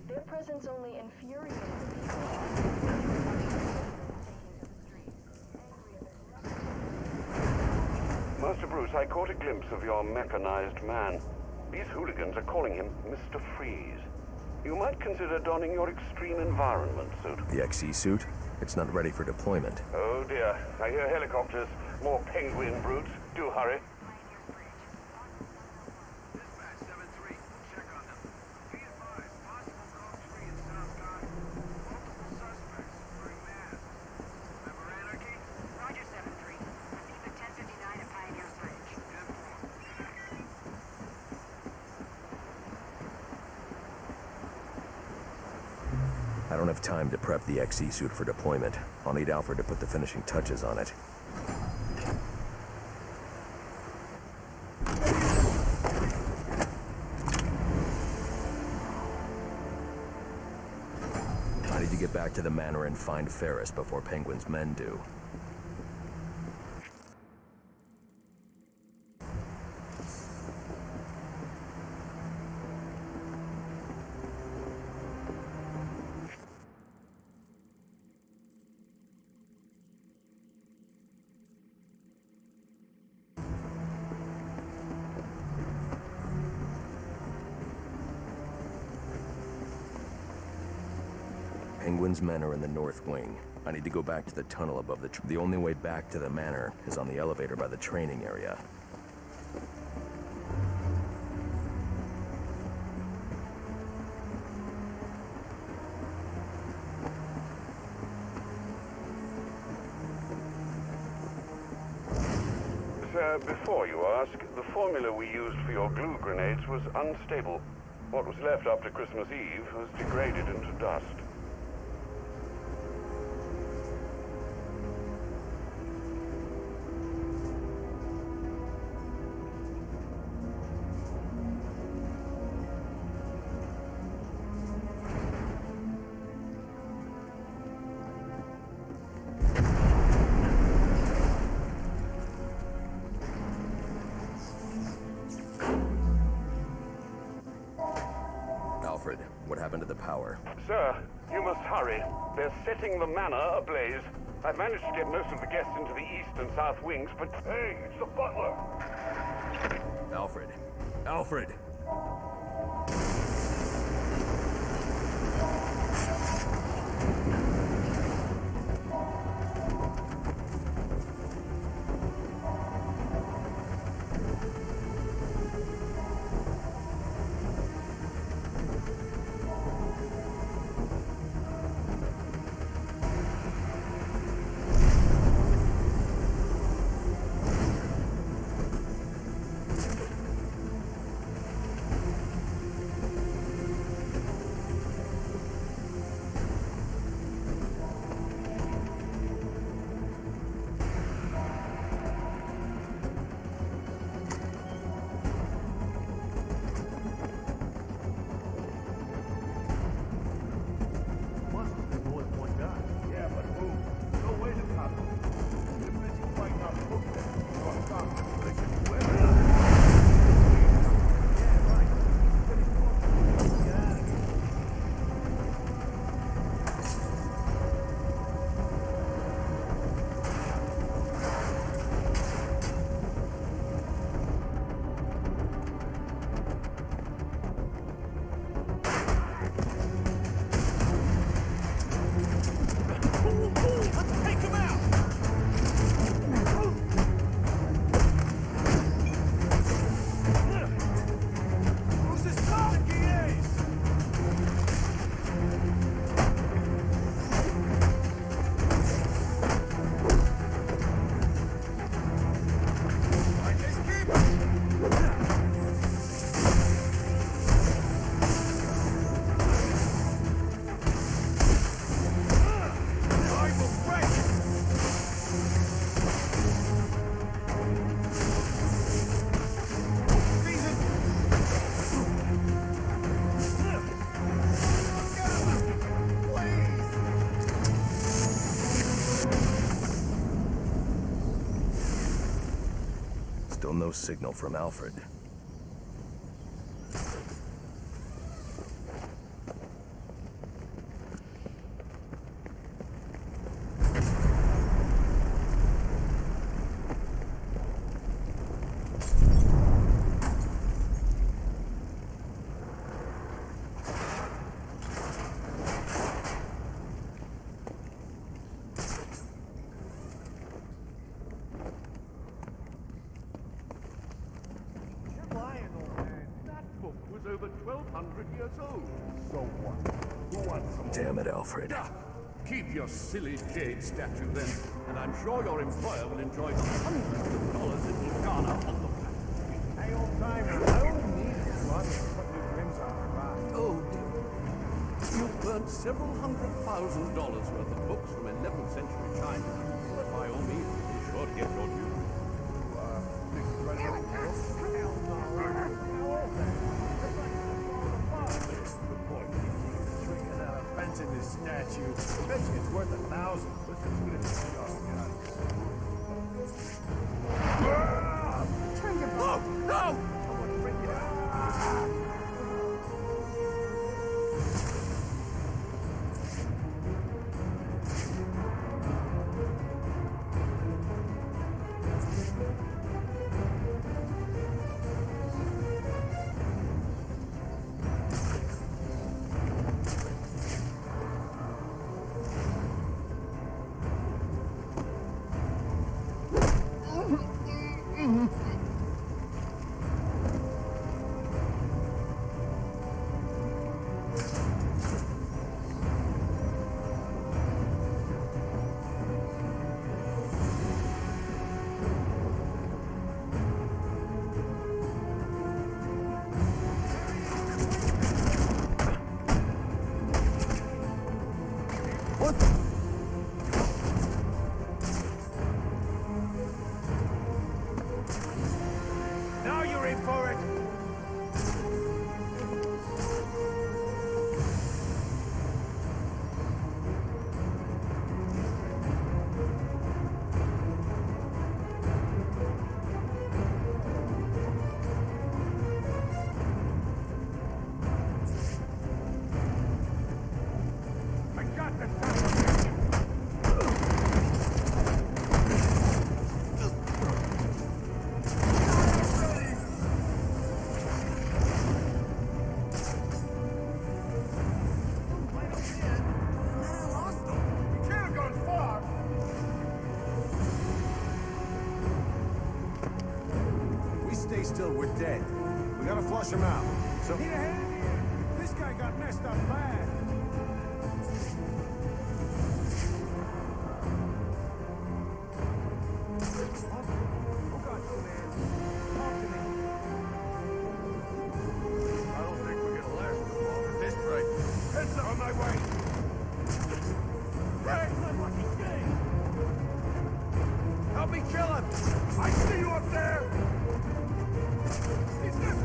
Their presence only infuriates people. Master Bruce, I caught a glimpse of your mechanized man. These hooligans are calling him Mr. Freeze. You might consider donning your extreme environment suit. The XE suit? It's not ready for deployment. Oh dear, I hear helicopters. More penguin brutes. Do hurry. I don't have time to prep the XE suit for deployment. I'll need Alfred to put the finishing touches on it. I need to get back to the manor and find Ferris before Penguin's men do. Penguin's men are in the north wing. I need to go back to the tunnel above the only way back to the manor is on the elevator by the training area. Sir, before you ask, the formula we used for your glue grenades was unstable. What was left after Christmas Eve was degraded into dust. Alfred, what happened to the power? Sir, you must hurry. They're setting the manor ablaze. I've managed to get most of the guests into the east and south wings, but... Hey, it's the butler! Alfred. Alfred! Still no signal from Alfred. Over 1,200 years old. So what? Who wants some more? Damn it, Alfred. Keep your silly jade statue then, and I'm sure your employer will enjoy the hundreds of dollars it will garner on the planet. Hey, old timer, I only need one to put new rims on her ride. Oh, dear. You've burned several $100,000 worth of books from 11th century China, but by all means, be sure to get your due. In this statue. I bet you it's worth 1,000. Turn your back. No! No! I want to break it out. still, we're dead. We gotta flush him out. So... Need a hand here! This guy got messed up bad! Oh God, man. Talk to me. I don't think we're gonna last long at this rate. Heads on my way! Hey, unlucky game! Help me kill him! I see you up there! He's this way!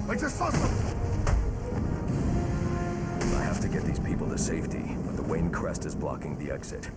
I just saw something! I have to get these people to safety, but the Wayne crest is blocking the exit.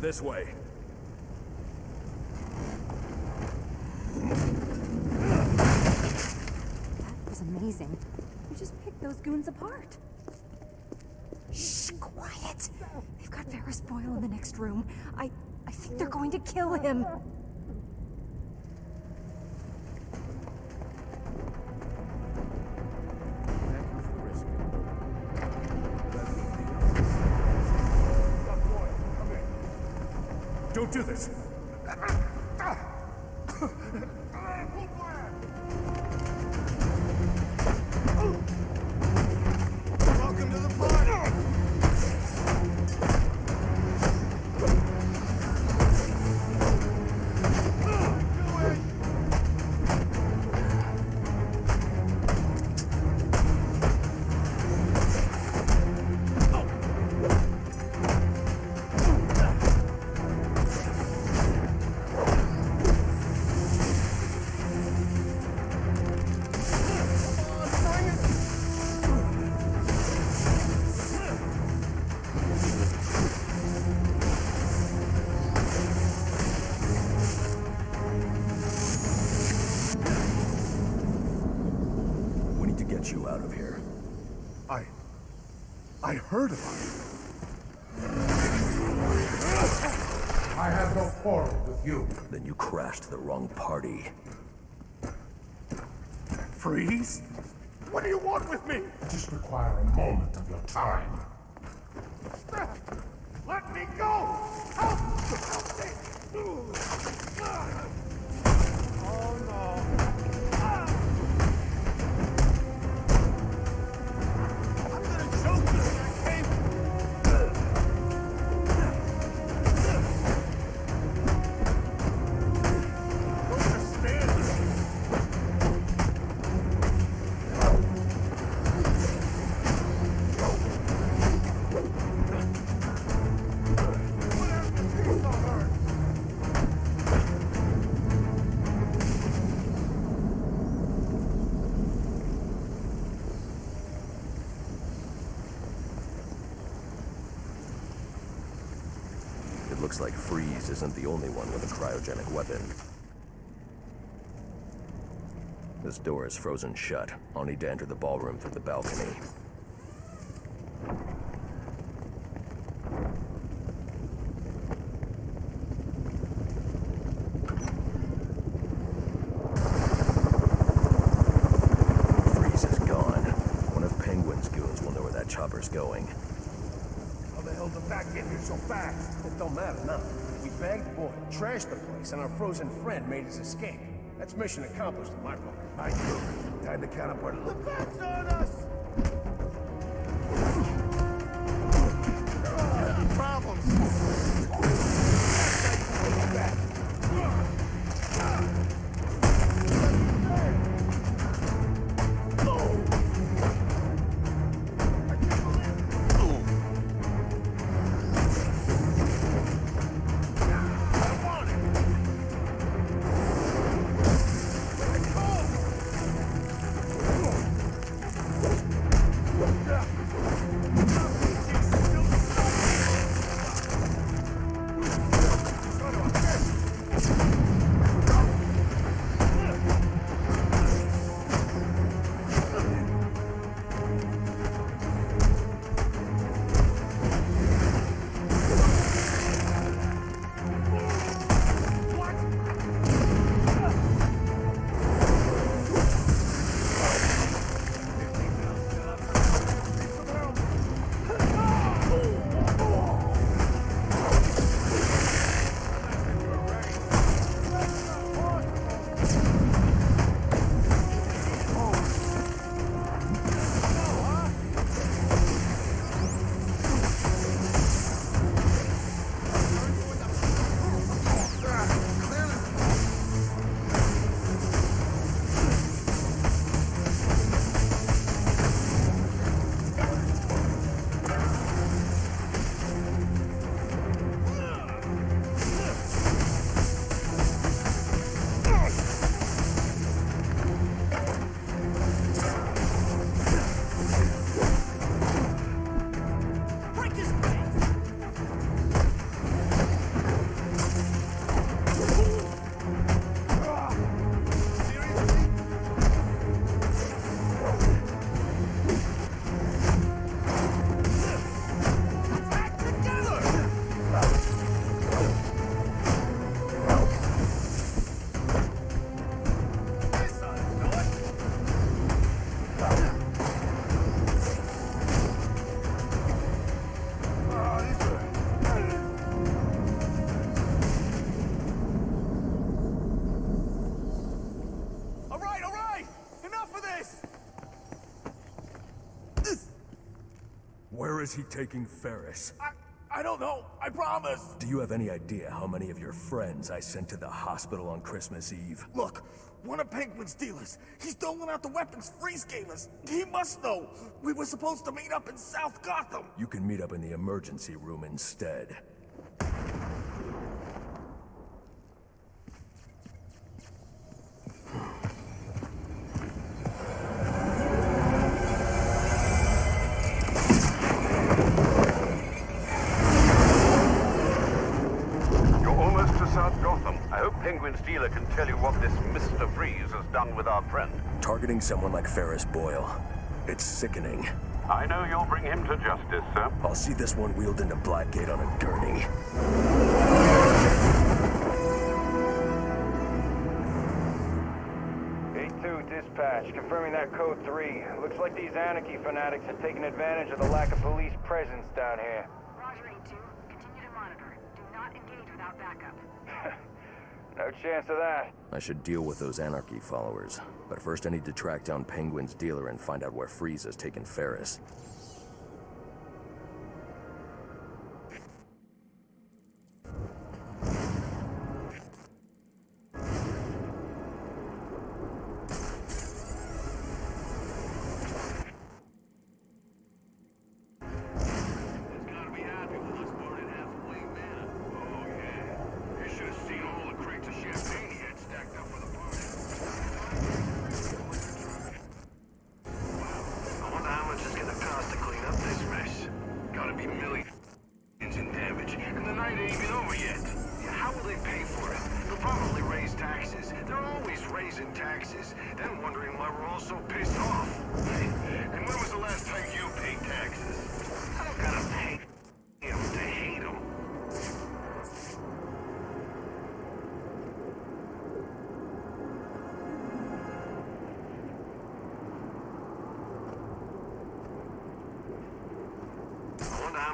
This way. That was amazing. You just picked those goons apart. Shh, quiet. They've got Ferris Boyle in the next room. I think they're going to kill him. Don't do this. Welcome to the party! You out of here. I heard about it. I have no quarrel with you. Then you crashed the wrong party. Freeze? What do you want with me? I just require a moment of your time. Let me go! Help! Help me! Oh no. Looks like Freeze isn't the only one with a cryogenic weapon. This door is frozen shut. I'll need to enter the ballroom through the balcony. Freeze is gone. One of Penguin's goons will know where that chopper's going. How the hell did that get here so fast? It don't matter now. We bagged the boy, trashed the place, and our frozen friend made his escape. That's mission accomplished in my book. I do. Time to count up our loot. The back's on us! Where is he taking Ferris? I don't know. I promise. Do you have any idea how many of your friends I sent to the hospital on Christmas Eve? Look, one of Penguin's dealers. He's doling out the weapons Freeze gave us. He must know. We were supposed to meet up in South Gotham. You can meet up in the emergency room instead. Penguin's dealer can tell you what this Mr. Freeze has done with our friend. Targeting someone like Ferris Boyle. It's sickening. I know you'll bring him to justice, sir. I'll see this one wheeled into Blackgate on a gurney. Dispatch, confirming that code 3. Looks like these anarchy fanatics have taken advantage of the lack of police presence down here. Roger, 8-2. Continue to monitor. Do not engage without backup. No chance of that. I should deal with those anarchy followers. But first I need to track down Penguin's dealer and find out where Freeze has taken Ferris. Cost to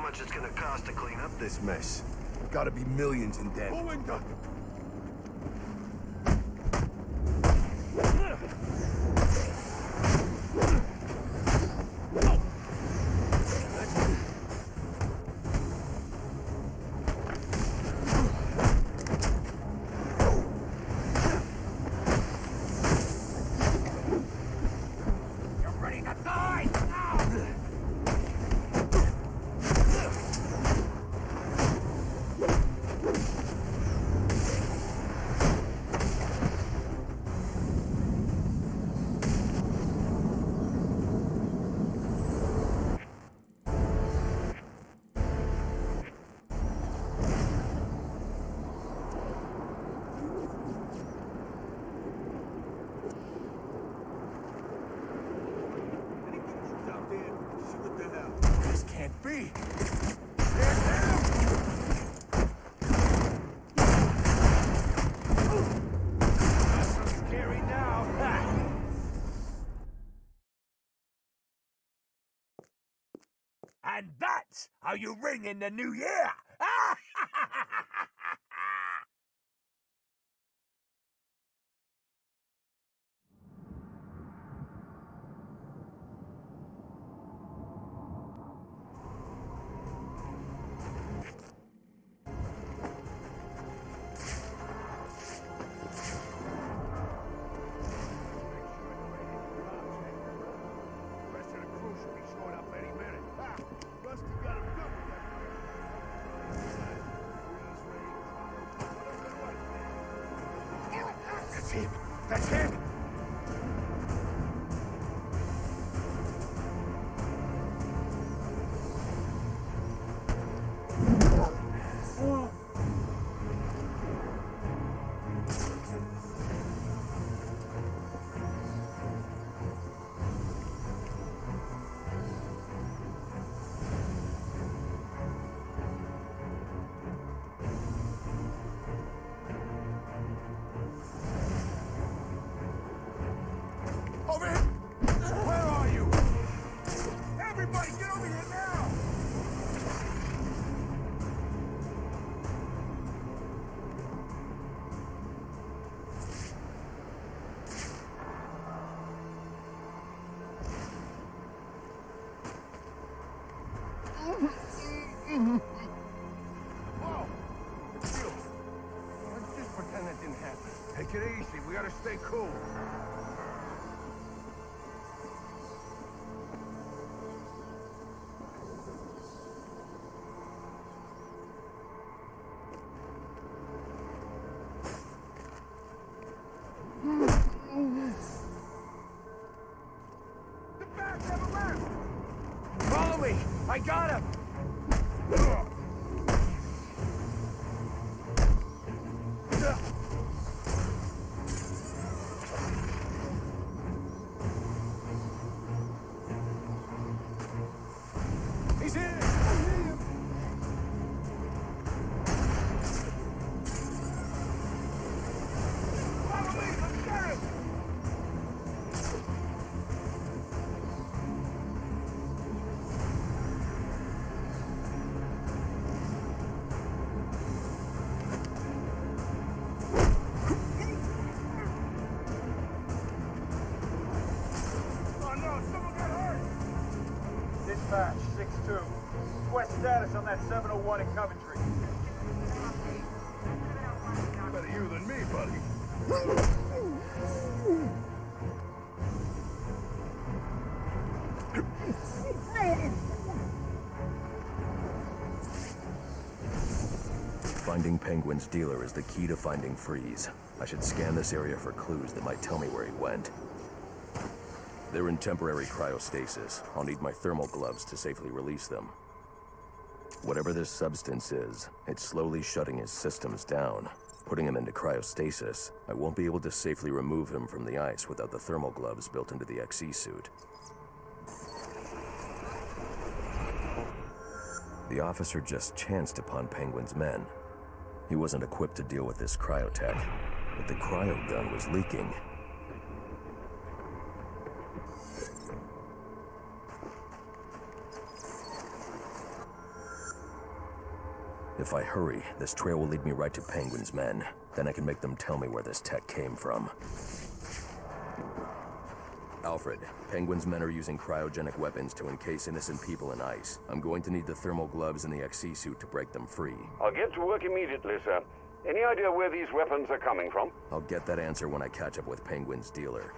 much it's gonna cost to clean up this mess. Gotta be millions in debt. Pulling the... Can't be. Scary now. And that's how you ring in the new year. That's him! That's him! Over here! Where are you? Everybody get over here now! Whoa! Let's just pretend that didn't happen. Take it easy. We gotta stay cool. The back never left! Follow me! I got him! He's here! I see him! Follow me! Let's get him! Oh no, someone got hurt! Dispatch, 6-2. Request status on that 701 in Coventry. Better you than me, buddy. Finding Penguin's dealer is the key to finding Freeze. I should scan this area for clues that might tell me where he went. They're in temporary cryostasis. I'll need my thermal gloves to safely release them. Whatever this substance is, it's slowly shutting his systems down. Putting him into cryostasis, I won't be able to safely remove him from the ice without the thermal gloves built into the XE suit. The officer just chanced upon Penguin's men. He wasn't equipped to deal with this cryotech, but the cryo gun was leaking. If I hurry, this trail will lead me right to Penguin's men. Then I can make them tell me where this tech came from. Alfred, Penguin's men are using cryogenic weapons to encase innocent people in ice. I'm going to need the thermal gloves and the XC suit to break them free. I'll get to work immediately, sir. Any idea where these weapons are coming from? I'll get that answer when I catch up with Penguin's dealer.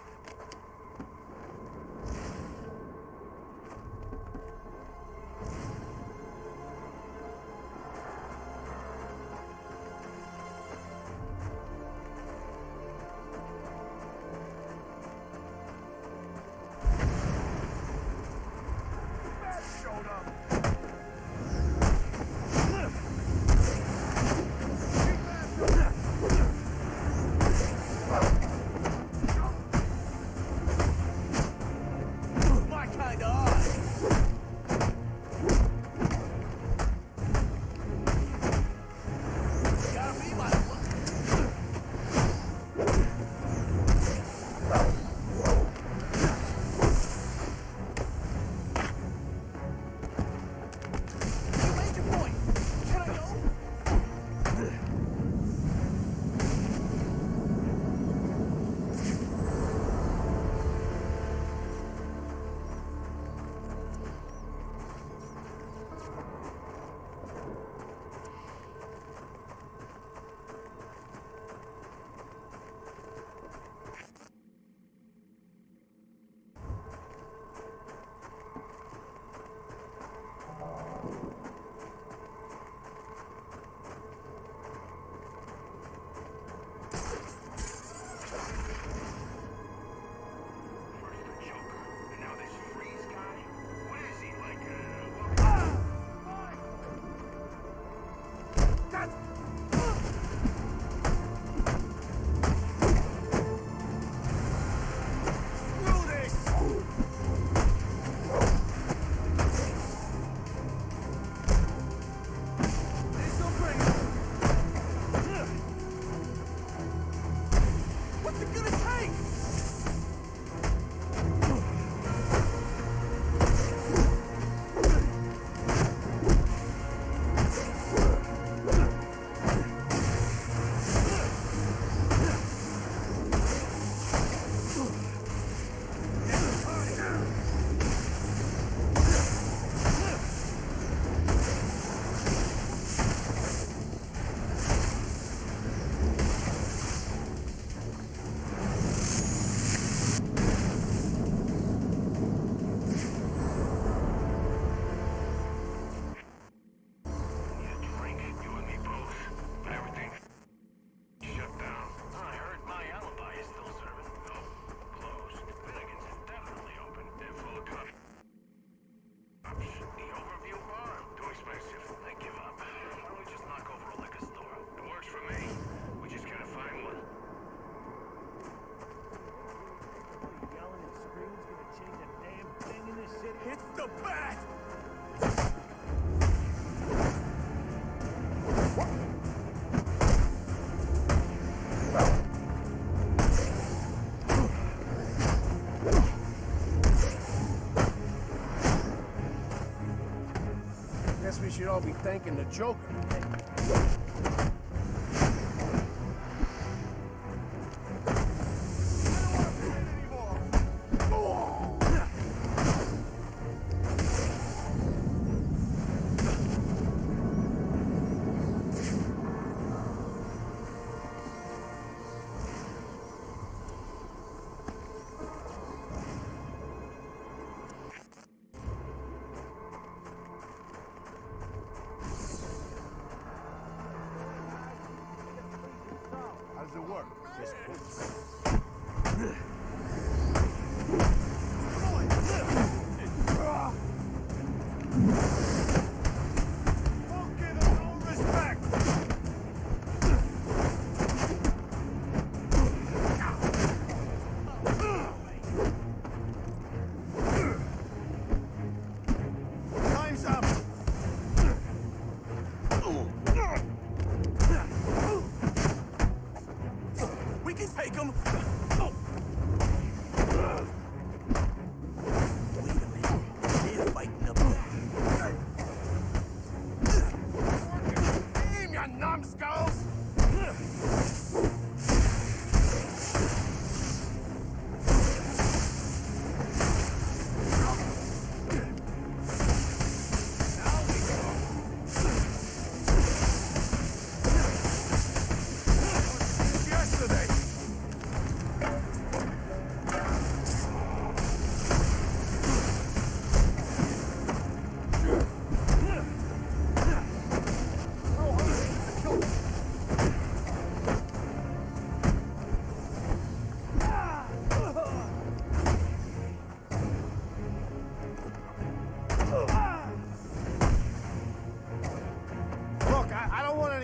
Guess we should all be thanking the Joker.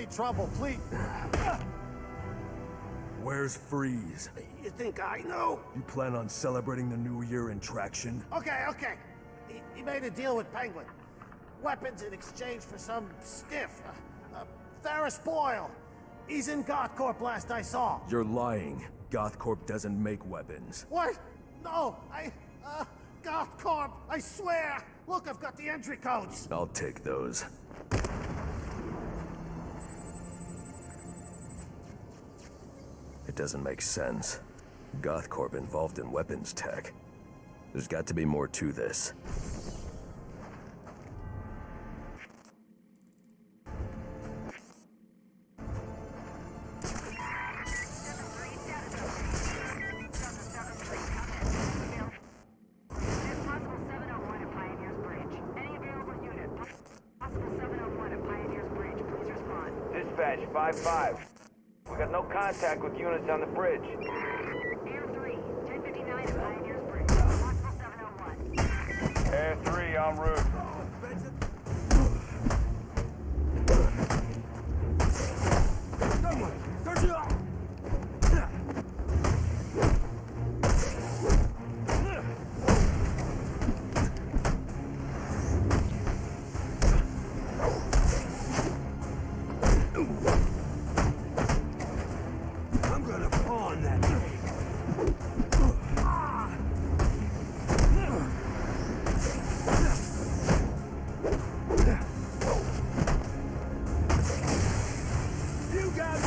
any trouble, please. Where's Freeze? You think I know? You plan on celebrating the new year in traction? Okay. He made a deal with Penguin. Weapons in exchange for some stiff. Ferris Boyle. He's in GothCorp last I saw. You're lying. GothCorp doesn't make weapons. What? No, GothCorp, I swear! Look, I've got the entry codes. I'll take those. It doesn't make sense. GothCorp involved in weapons tech. There's got to be more to this. Dispatch 5-5. We got no contact with units on the bridge. Air 3, 1059 at Pioneers Bridge. Possible 701. Air 3 en route. I'm gonna pawn that thing. You got it.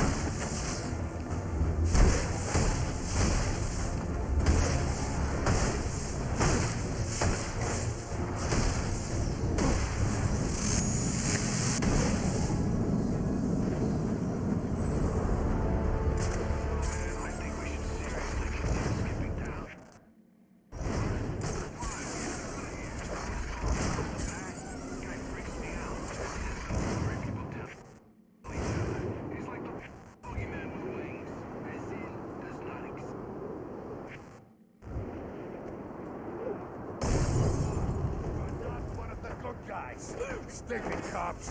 Guys, stinking cops.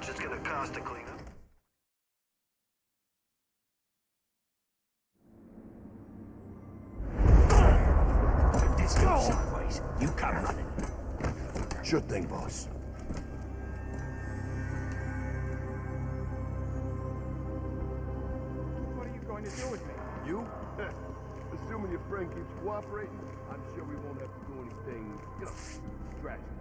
It's gonna cost to clean up. Let's go someplace. You come running. Sure thing, boss. What are you going to do with me? You? Assuming your friend keeps cooperating, I'm sure we won't have to do anything, drastic.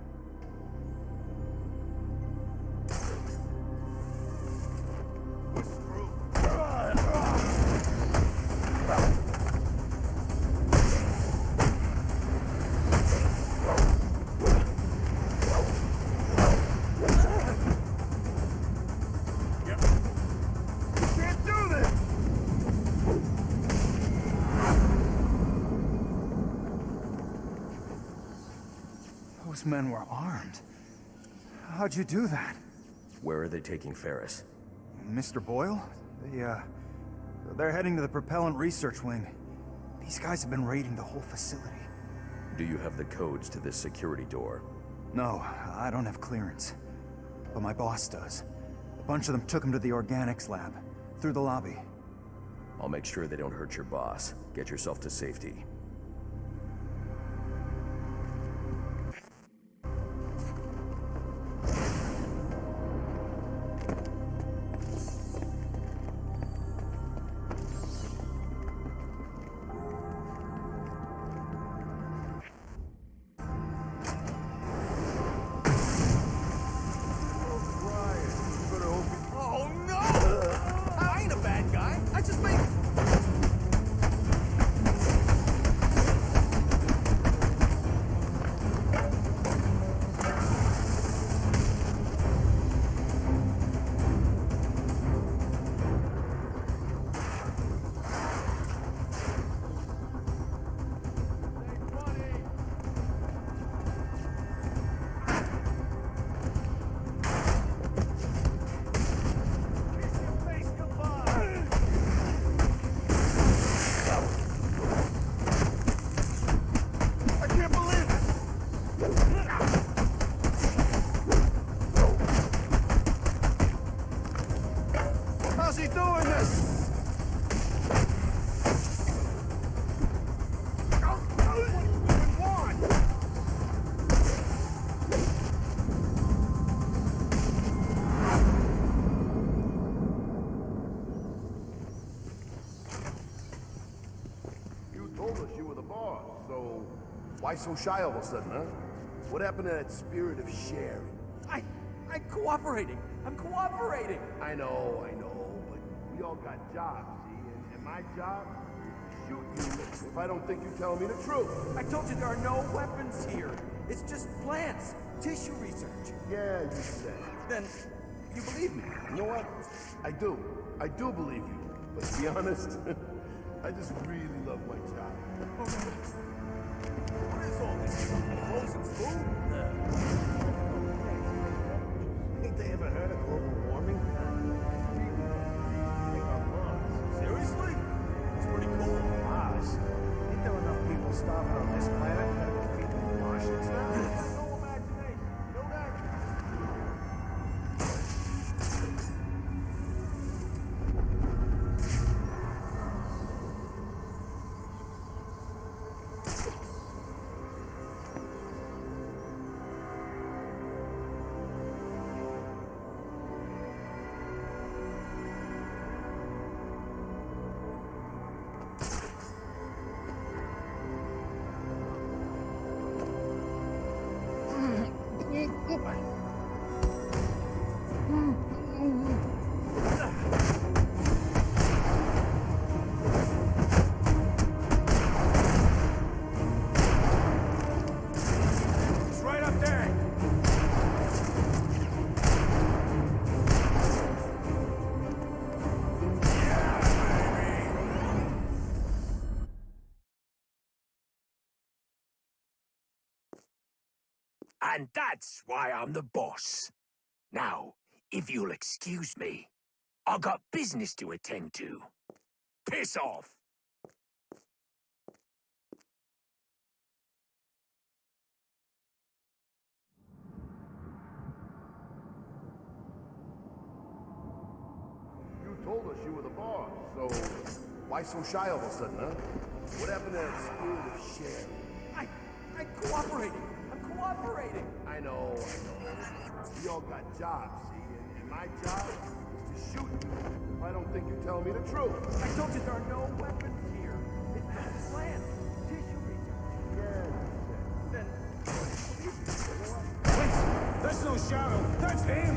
Those men were armed. How'd you do that? Where are they taking Ferris? Mr. Boyle? They're heading to the propellant research wing. These guys have been raiding the whole facility. Do you have the codes to this security door? No, I don't have clearance. But my boss does. A bunch of them took him to the organics lab, through the lobby. I'll make sure they don't hurt your boss. Get yourself to safety. Oh no! I ain't a bad guy. I just made. How's he doing this? You told us you were the boss, so why so shy all of a sudden, huh? What happened to that spirit of sharing? I'm cooperating. I'm cooperating. I know, but we all got jobs, see? And my job is to shoot you if I don't think you're telling me the truth. I told you there are no weapons here. It's just plants, tissue research. Yeah, you said. Then you believe me? You know what? I do. I do believe you. But to be honest, I just really love my job. What is all this? Frozen food? Ain't they ever heard of global warming? Seriously? It's pretty cool. Mars? Ain't there enough people starving on this planet that we're feeding the Martians now? No imagination. No action. It's right up there. And that's why I'm the boss. Now, if you'll excuse me, I got business to attend to. Piss off! You told us you were the boss, so why so shy all of a sudden, huh? What happened to that spirit of sharing? I'm cooperating. I'm cooperating. I know. We all got jobs, see? And my job is to shoot you if I don't think you're telling me the truth. I told you there are no weapons here. It's just plants, tissue research. Yeah. Then Wait, that's no Shadow. That's him.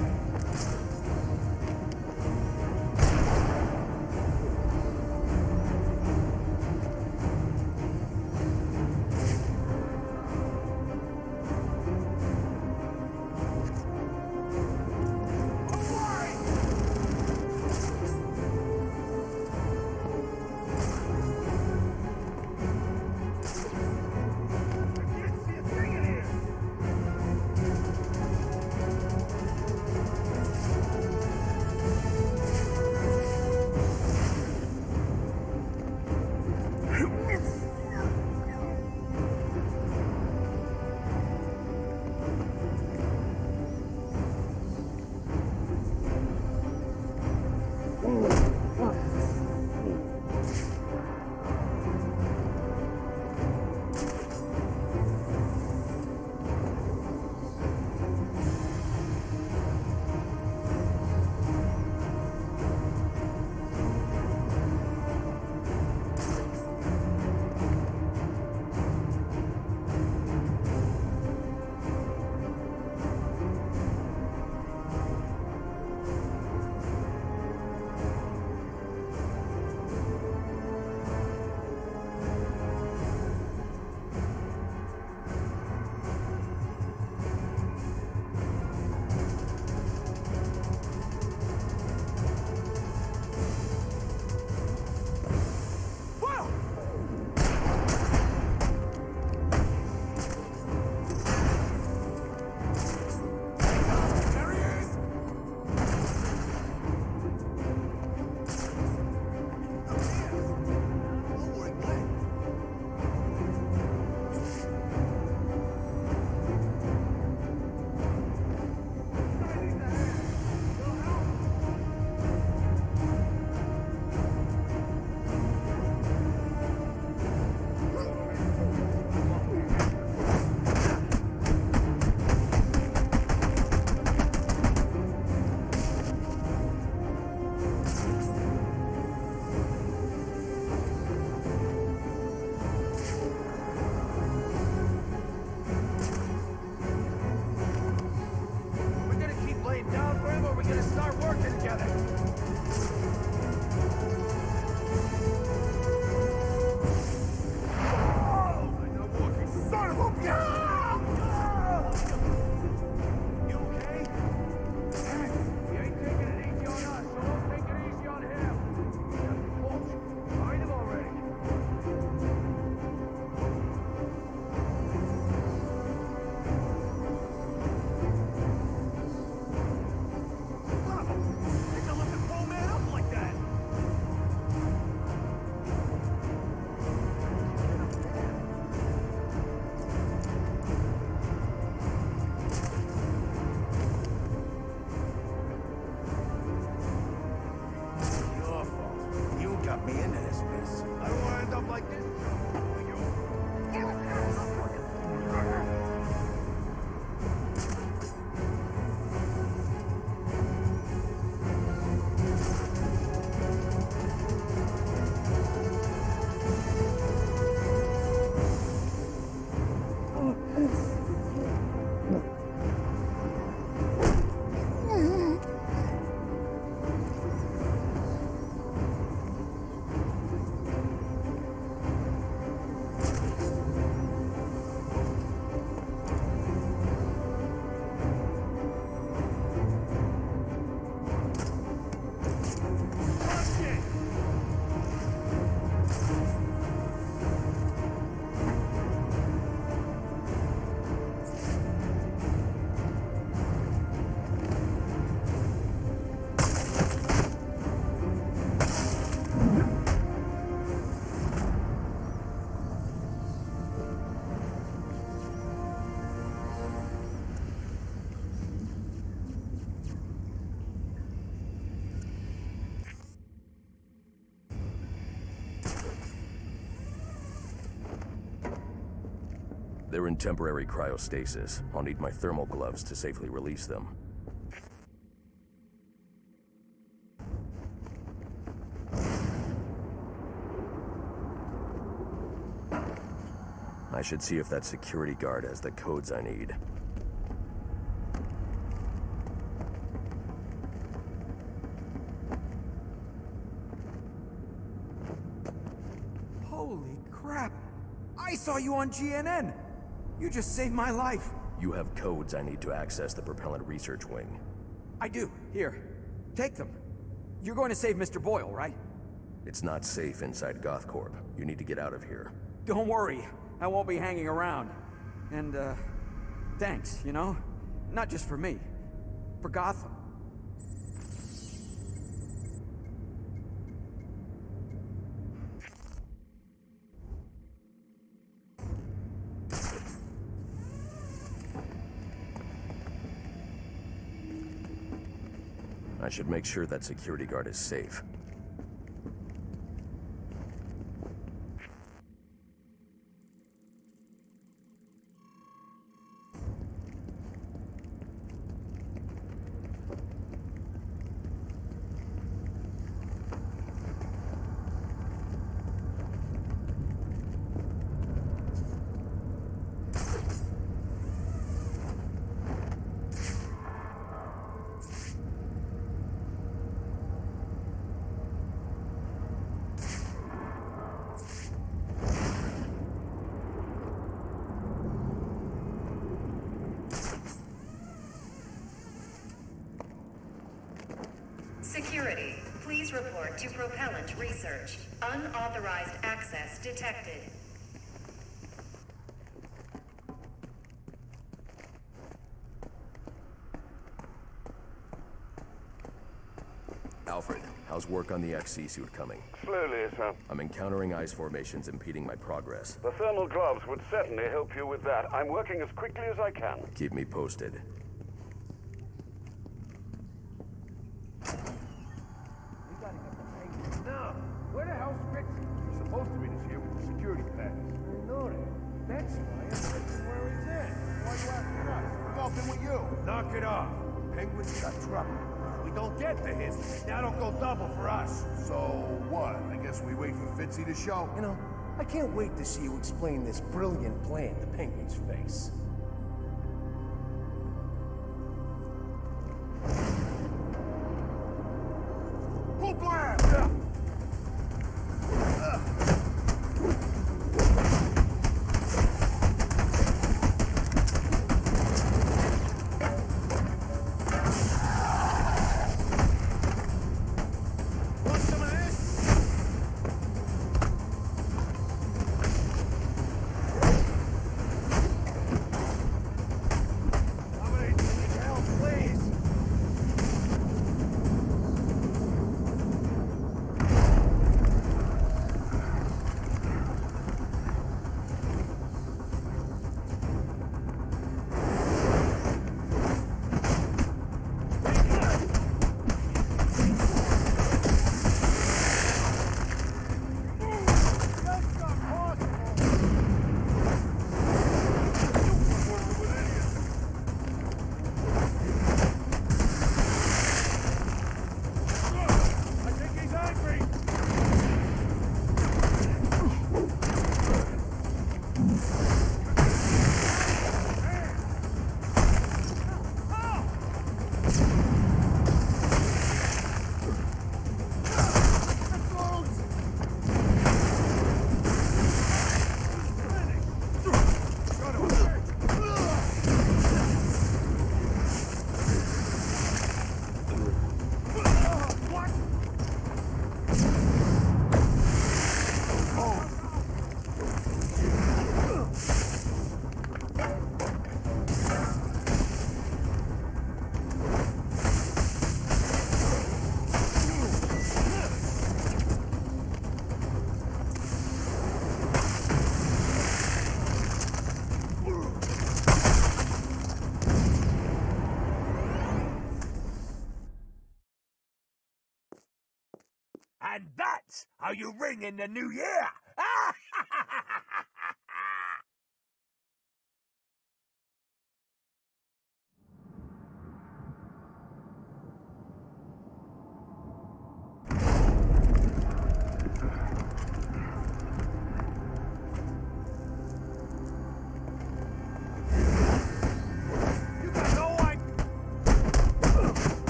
They're in temporary cryostasis. I'll need my thermal gloves to safely release them. I should see if that security guard has the codes I need. Holy crap! I saw you on GNN! You just saved my life! You have codes I need to access the propellant research wing. I do. Here. Take them. You're going to save Mr. Boyle, right? It's not safe inside GothCorp. You need to get out of here. Don't worry. I won't be hanging around. And, thanks, you know? Not just for me. For Gotham. I should make sure that security guard is safe. Security, please report to propellant research. Unauthorized access detected. Alfred, how's work on the XC suit coming? Slowly, sir. I'm encountering ice formations impeding my progress. The thermal gloves would certainly help you with that. I'm working as quickly as I can. Keep me posted. Now, where the hell's Fritz? He's supposed to be this here with the security pass. I know that. That's why I'm wondering where he's at. Why you asking us? We're walking with you. Knock it off. Penguin's got trouble. We don't get to him. That'll go double for us. So what? I guess we wait for Fitzy to show. You know, I can't wait to see you explain this brilliant plan to Penguin's face. Full blast! Want some of this? Somebody need help, please. I think he's angry. And that's how you ring in the new year!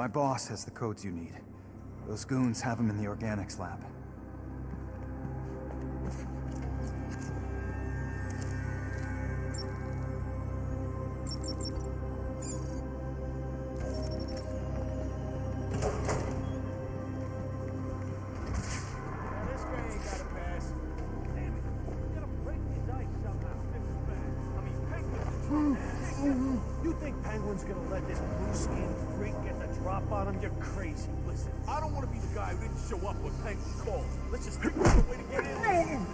My boss has the codes you need. Those goons have them in the organics lab. You think Penguin's gonna let this blue-skinned freak get the drop on him? You're crazy. Listen, I don't want to be the guy who didn't show up when Penguin called. Let's just figure out a way to get in.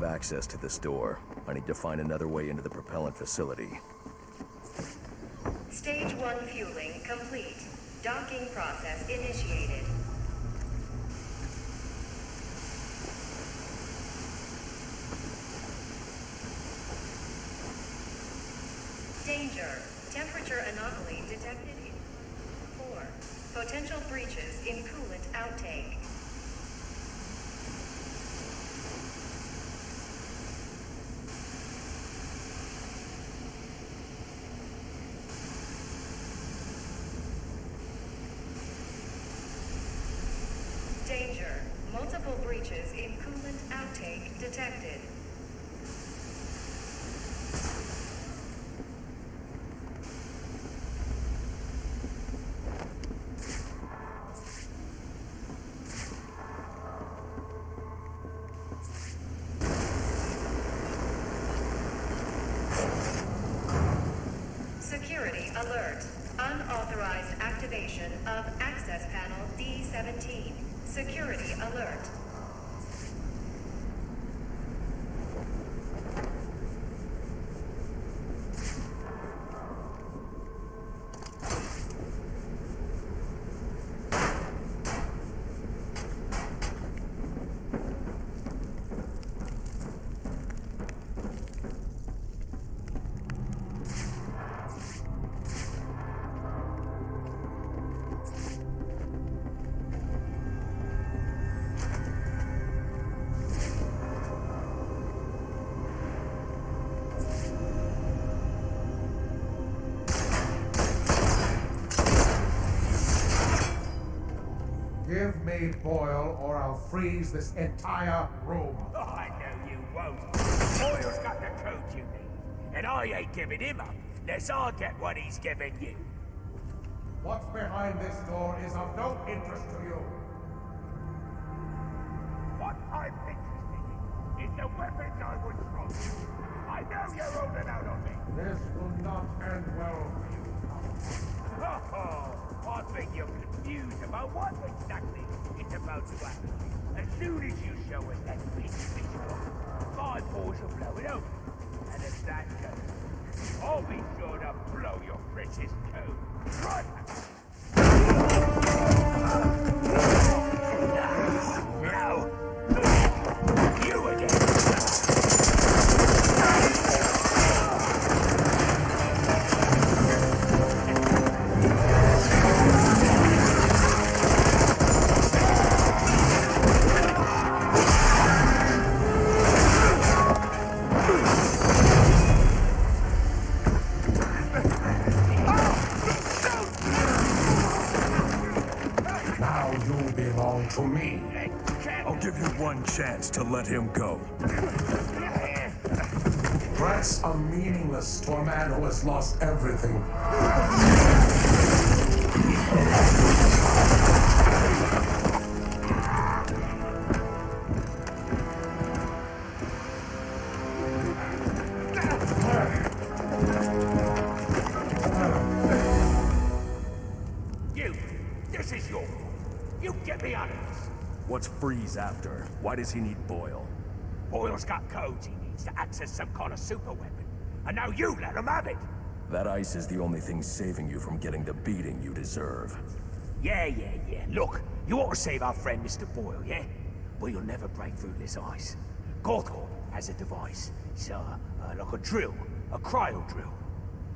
Access to this door. I need to find another way into the propellant facility. Stage 1 fueling complete. Docking process initiated. Danger. Temperature anomaly detected in 4. Potential breaches in coolant outtake. Danger. Multiple breaches in coolant outtake detected. Security alert. Unauthorized activation of access panel D17. Security alert. Give me Boyle, or I'll freeze this entire room. Oh, I know you won't. Boyle's got the code you need, and I ain't giving him up unless I get what he's giving you. What's behind this door is of no interest to you. What I'm interested in is the weapons I was thrown. I know you're holding out on me. This will not end well for you. Oh, I think you're confused about what exactly is about to happen. As soon as you show us that big visual, my paws will blow it open. And if that goes, I'll be sure to blow your precious code. Run! Now, you again. To me. I'll give you one chance to let him go. Threats are meaningless to a man who has lost everything. This is your fault. You get me out of this. What's Freeze after? Why does he need Boyle? Boyle's got codes he needs to access some kind of super weapon. And now you let him have it! That ice is the only thing saving you from getting the beating you deserve. Yeah. Look, you ought to save our friend Mr. Boyle, yeah? But you'll never break through this ice. Gothcorp has a device. It's like a drill, a cryo drill.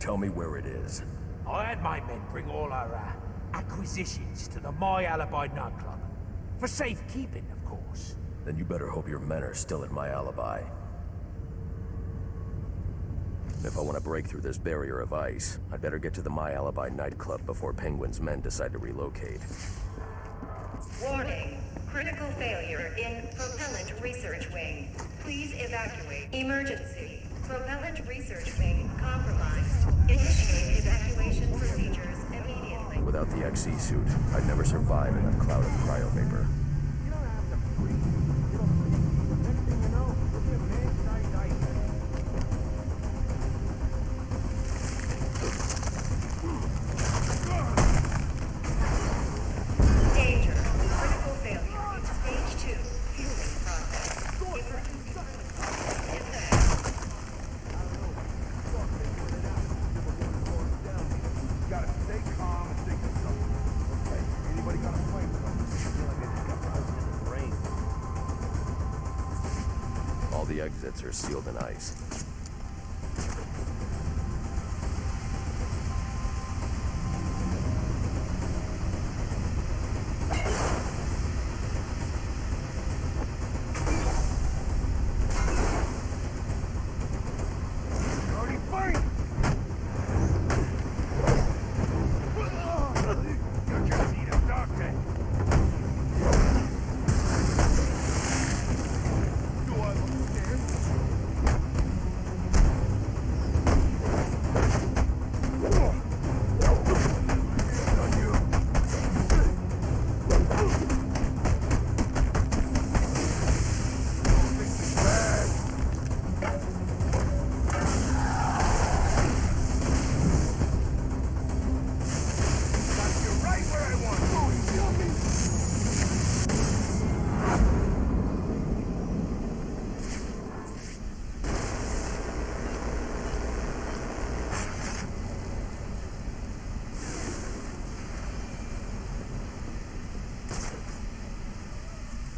Tell me where it is. I had my men bring all our acquisitions to the My Alibi nightclub. For safekeeping, of course. Then you better hope your men are still at My Alibi. If I want to break through this barrier of ice, I'd better get to the My Alibi nightclub before Penguin's men decide to relocate. Warning. Critical failure in propellant research wing. Please evacuate. Emergency. Propellant research wing compromised. Initiate evacuation procedures immediately. Without the XC suit, I'd never survive in that cloud of cryovapor. Danger. Critical failure. Stage 2. Fueling process. Emergency. Gotta stay calm and think of something. Okay, anybody got a fight with them? I feel like they just got buzzed in the brain. All the exits are sealed in ice.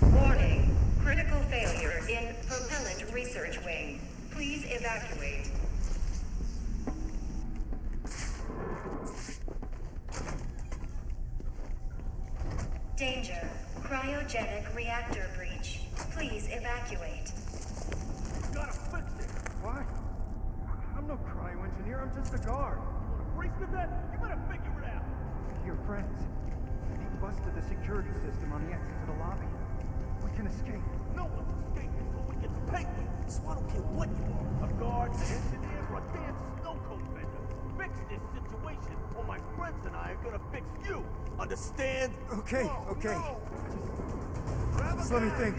Warning. Critical failure in propellant research wing. Please evacuate. Danger. Cryogenic reactor breach. Please evacuate. Gotta fix it! What? I'm no cryo-engineer, I'm just a guard. You wanna race to that? You better figure it out! Your friends. He busted the security system on the exit to the lobby. We can escape. No one's escaping until we get to Penguin. So I don't care what you are. A guard, an engineer, or a damn snow cone vendor. Fix this situation, or my friends and I are gonna fix you. Understand? Okay, Oh, okay. no. Just let me think.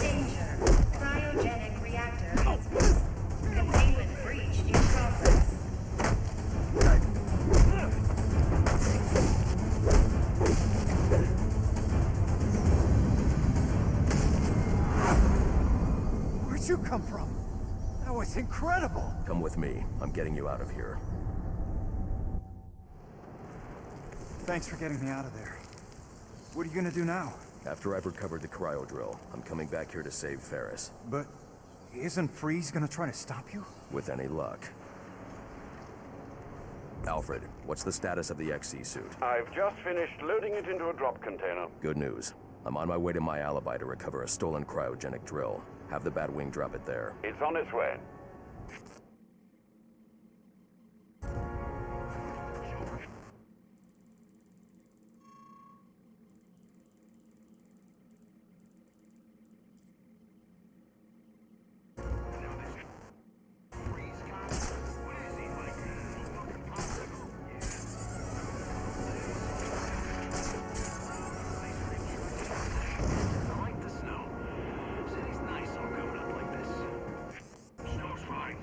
Danger. Cryogenic reactor has been. Containment breach in progress. Where'd you come from? That was incredible. Come with me. I'm getting you out of here. Thanks for getting me out of there. What are you gonna do now? After I've recovered the cryo drill, I'm coming back here to save Ferris. But isn't Freeze gonna try to stop you? With any luck. Alfred, what's the status of the XC suit? I've just finished loading it into a drop container. Good news. I'm on my way to My Alibi to recover a stolen cryogenic drill. Have the Batwing drop it there. It's on its way. I like the snow. City's nice all covered up like this. Snow's fine.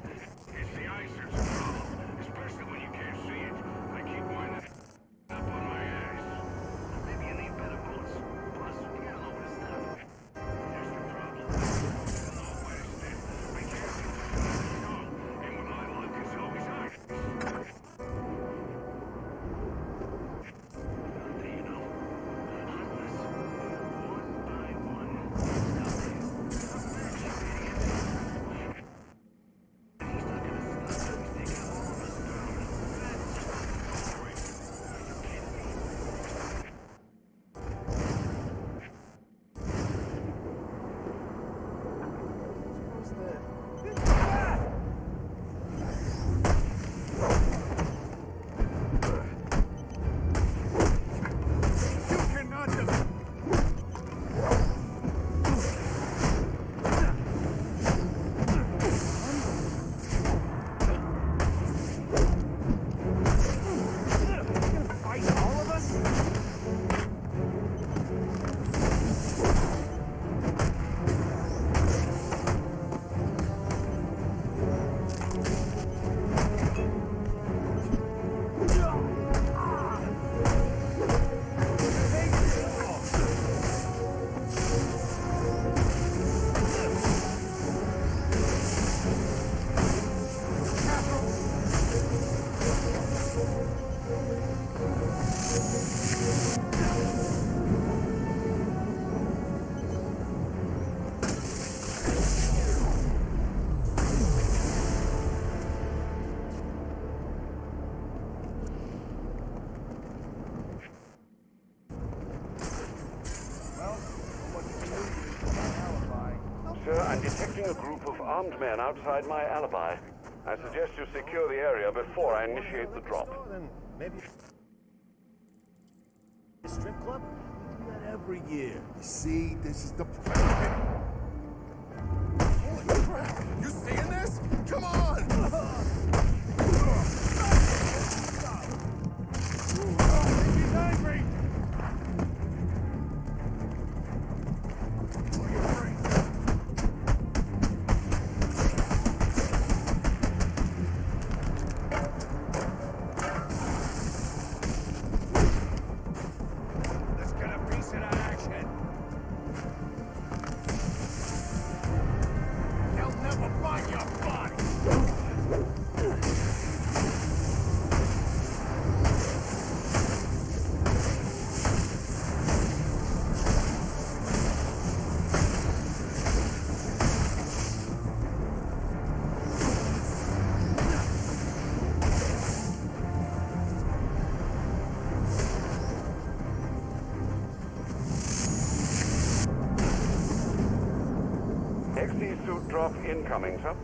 seeing a group of armed men outside my alibi. I suggest you secure the area before I initiate the drop. Then maybe a strip club? We do that every year. You see, this is the plan. Holy crap! You seeing this? Come on! He's angry! Let's get a piece of that action. They'll never find your body. XD suit drop incoming, sir.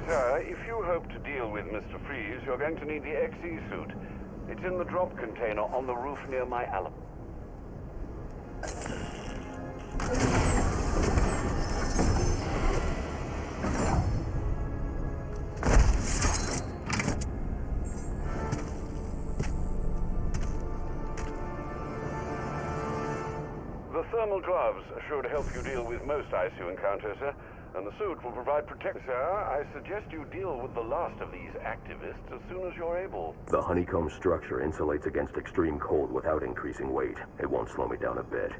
Sir, if you hope to deal with Mr. Freeze, you're going to need the XE suit. It's in the drop container on the roof near my alibi. The thermal gloves should help you deal with most ICU encounters, sir. And the suit will provide protection. Sir, I suggest you deal with the last of these activists as soon as you're able. The honeycomb structure insulates against extreme cold without increasing weight. It won't slow me down a bit.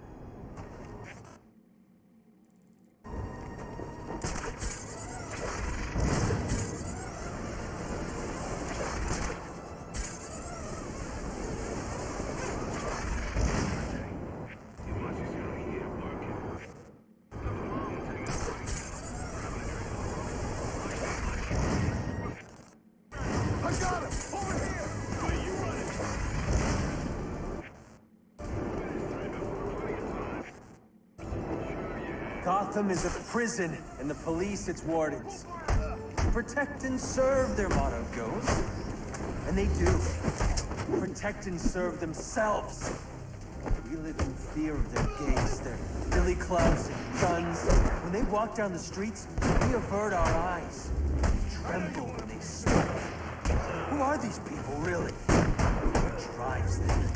I got him! Over here! Where you running? Gotham is a prison, and the police its wardens. Protect and serve, their motto goes. And they do. Protect and serve themselves. We live in fear of their gaze, their billy clubs and guns. When they walk down the streets, we avert our eyes. We tremble when they speak. Who are these people, really? What drives them?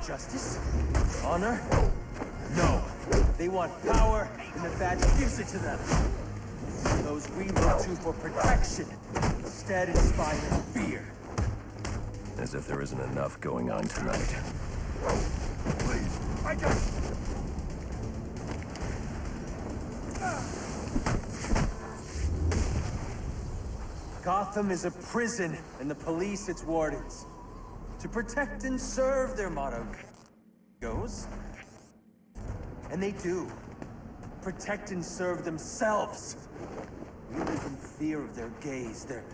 Justice? Honor? No. They want power, and the badge gives it to them. Those we look to for protection instead inspire fear. As if there isn't enough going on tonight. Please, I got it! Gotham is a prison, and the police its wardens. To protect and serve, their motto goes. And they do. Protect and serve themselves. We live in fear of their gaze, their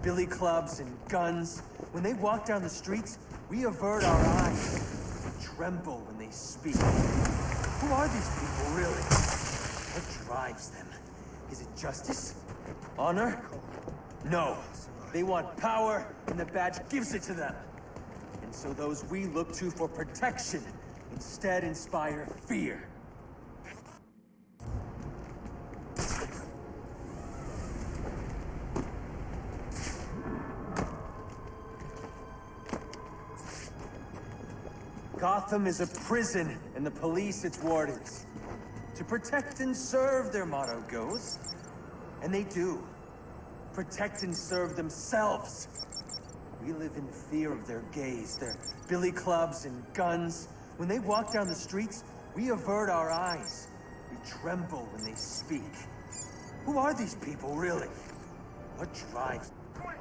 billy clubs and guns. When they walk down the streets, we avert our eyes. We tremble when they speak. Who are these people, really? What drives them? Is it justice? Honor? No. They want power, and the badge gives it to them. And so those we look to for protection instead inspire fear. Gotham is a prison, and the police its wardens. To protect and serve, their motto goes. And they do. Protect and serve themselves. We live in fear of their gaze, their billy clubs and guns. When they walk down the streets, we avert our eyes. We tremble when they speak. Who are these people, really? What drives... 4-3,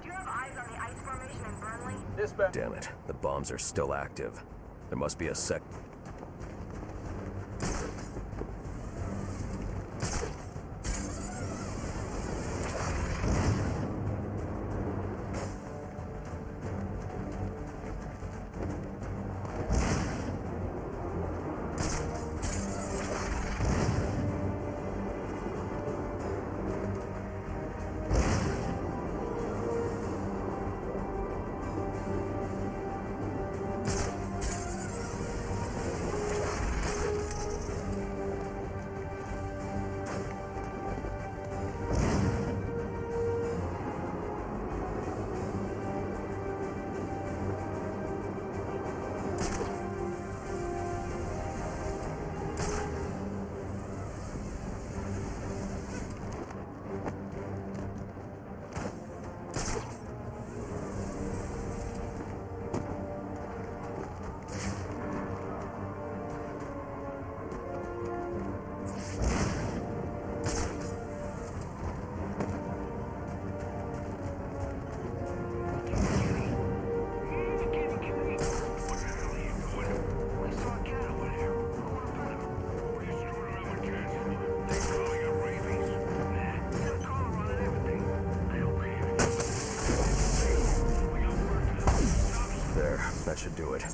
do you have eyes on the ice formation in Burnley? Damn it, the bombs are still active. There must be a sec... That should do it.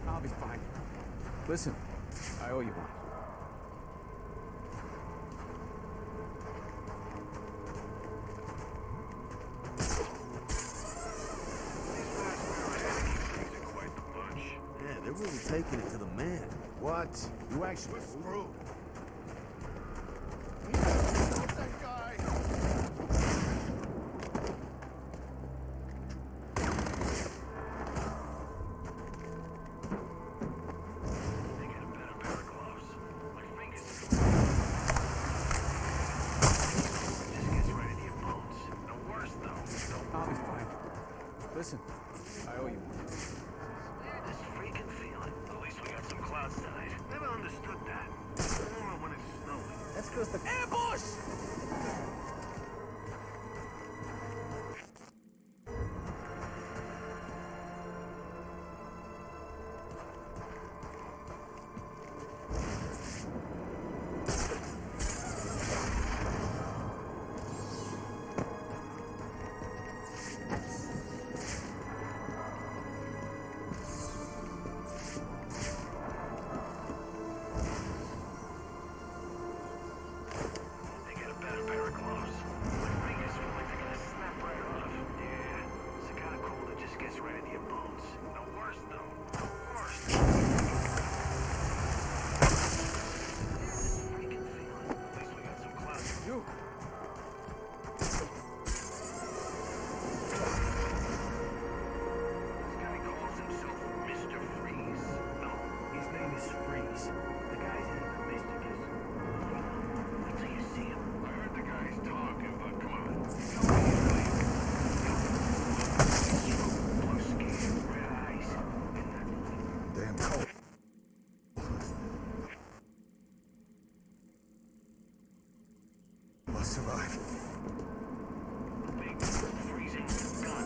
I'll be fine. Listen, I owe you one. Yeah, they're really taking it to the man. What? You actually... Screw. That guy! I'll be fine. Listen, I owe you one. This freaking feeling. At least we got some clouds tonight. Never understood that. mysteries. The guys in the mysticus. Wait till you see him. I heard the guys talking, but come on. Blue skin, red eyes. Damn cold. Must survive. Big, freezing gun.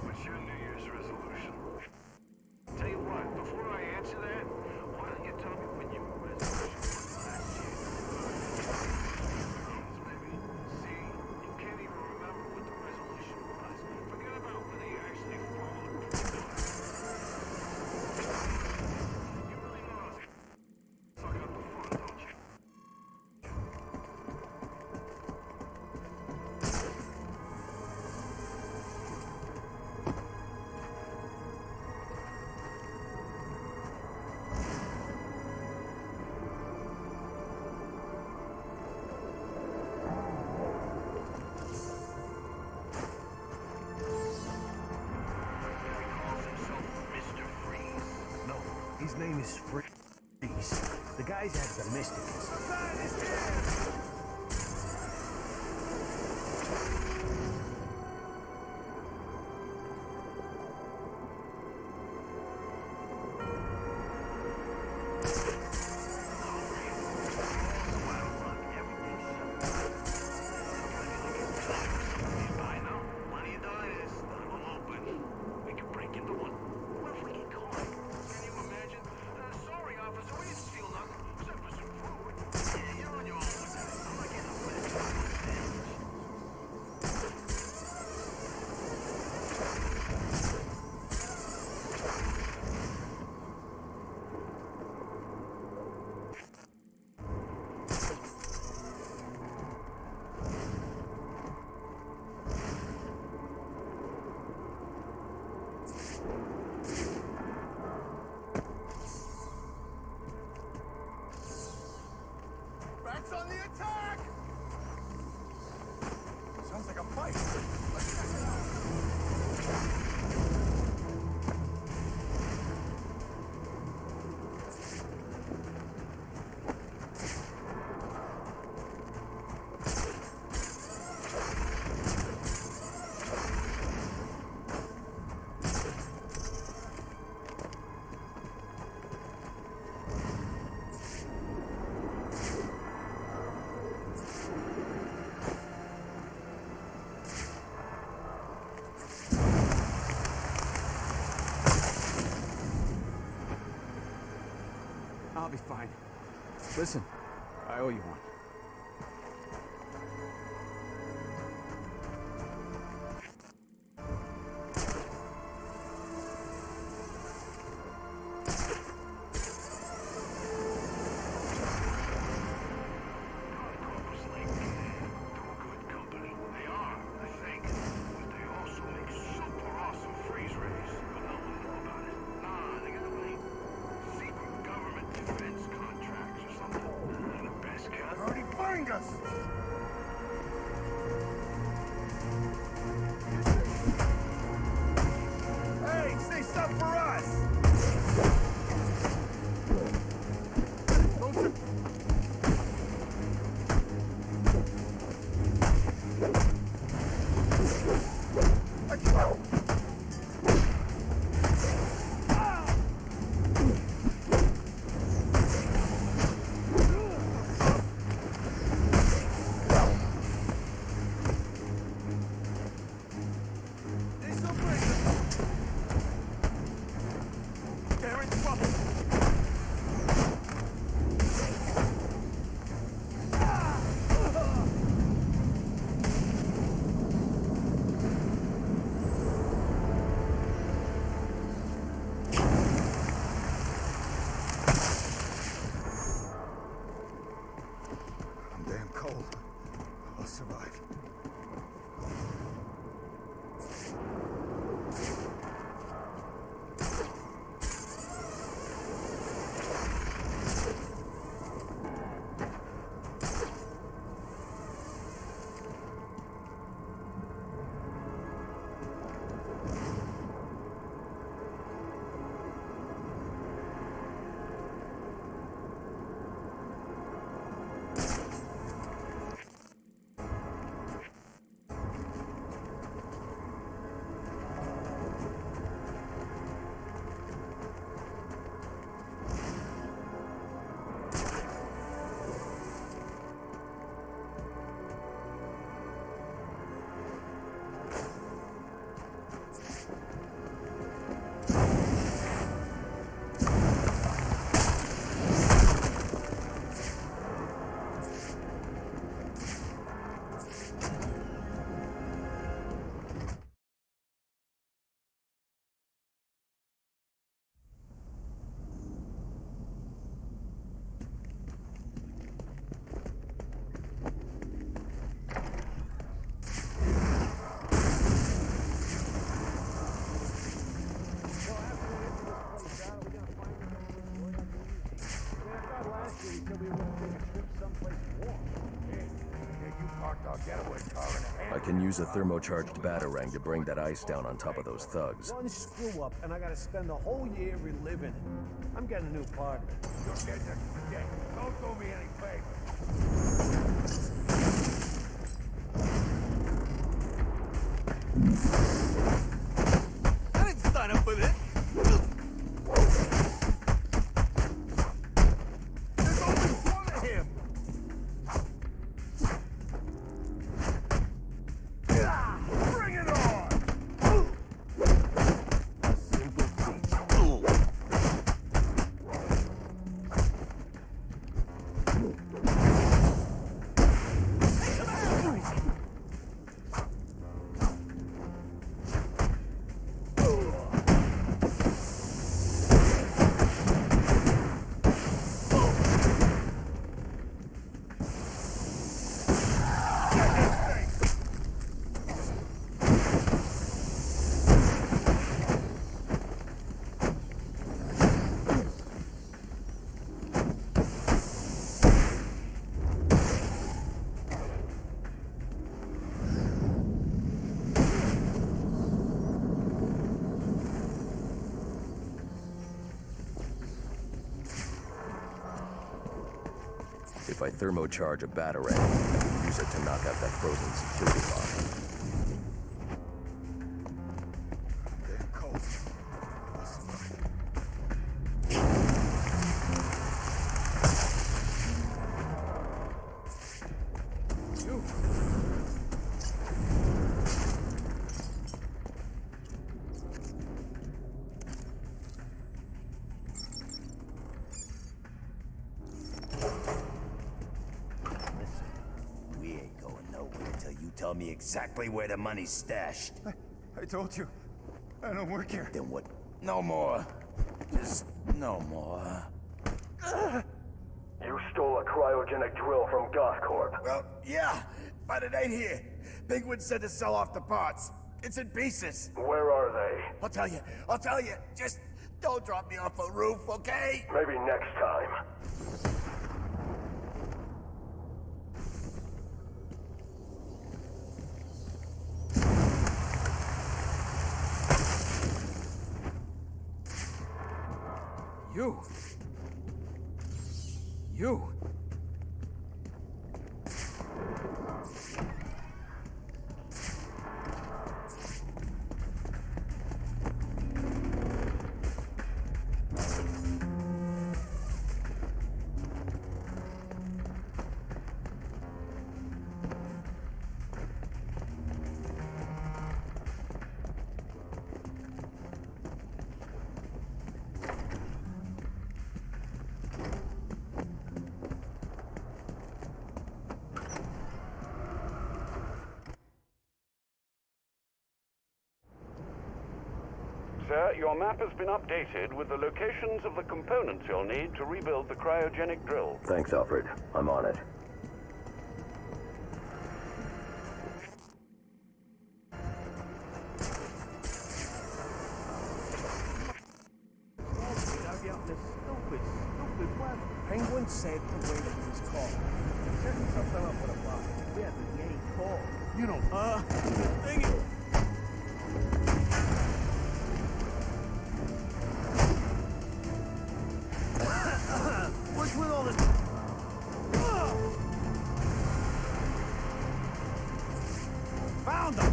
What's your New Year's resolution? Tell you what, before I answer that, why don't you tell me when your resolution was last year? Maybe. See, you can't even remember what the resolution was. Forget about whether you actually followed through. You really know how to suck up the fun, don't you? No, his name is Freeze. The guys at the Mysticus. Backs on the attack! Sounds like a fight. Let's check it out. I'll be fine. Listen, I owe you one. Find us! Hey, say something for us! Don't you... year we said we were gonna take a trip someplace warm. Hey, you parked our getaway car in a hand. I can use a thermocharged batarang to bring that ice down on top of those thugs. One screw up, and I gotta spend the whole year reliving it. I'm getting a new partner. You're dead next to the day. Don't do me any favors. I didn't sign up for this. There's only one of him. Bring it on. If I thermocharge a batarang, use it to knock out that frozen security lock. Tell me exactly where the money's stashed. I told you. I don't work here. Then what? No more. Just no more. You stole a cryogenic drill from Gothcorp. Well, yeah, but it ain't here. Penguin said to sell off the parts. It's in pieces. Where are they? I'll tell you. I'll tell you. Just don't drop me off a roof, okay? Maybe next time. You! Sir, your map has been updated with the locations of the components you'll need to rebuild the cryogenic drill. Thanks, Alfred. I'm on it. Penguin said to wait for his call. Setting something up with a box. Yeah, but he ain't called. You don't, dang it. What's with all this? Found them!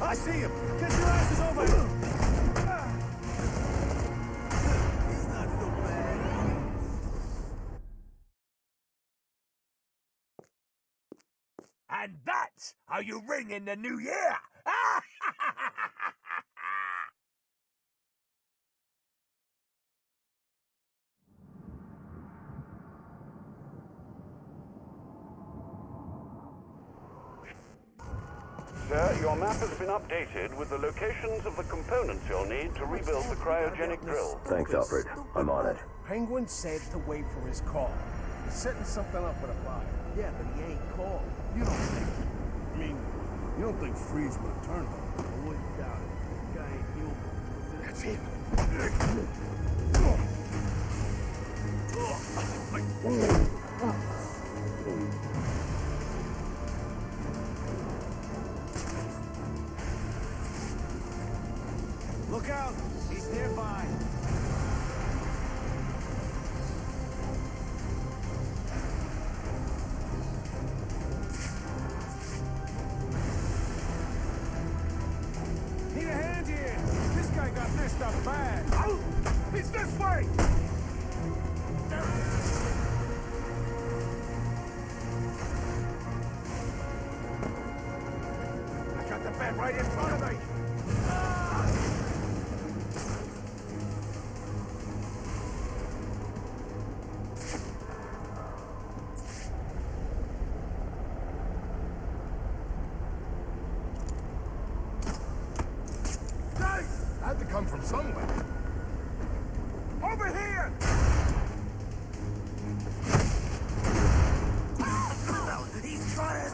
I see him! Get your asses over here! He's not so bad. And that's how you ring in the new year! Sir, your map has been updated with the locations of the components you'll need to rebuild the cryogenic drill. Thanks, Alfred. I'm on it. Penguin said to wait for his call. He's setting something up with a fire. Yeah, but he ain't called. You don't think... I mean, you don't think Freeze would have turned on him? I wouldn't doubt it. This guy ain't human. That's him. Look out! He's nearby. Need a hand here! This guy got messed up bad! He's this way! I got the bed right in front of me! Had to come from somewhere. Over here! He's got us!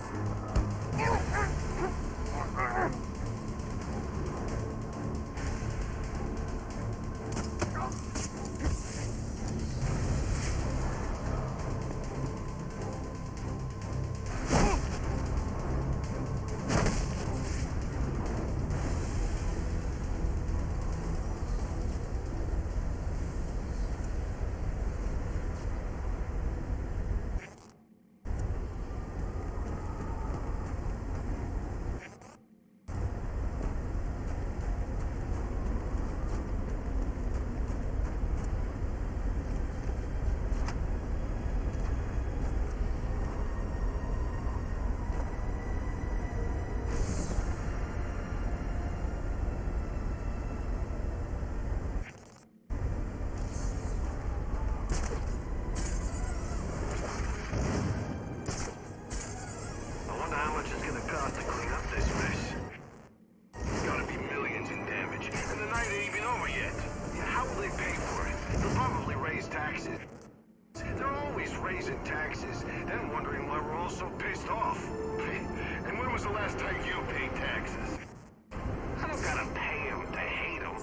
Taxes, then wondering why we're all so pissed off. And when was the last time you paid taxes? I don't gotta pay them to hate them.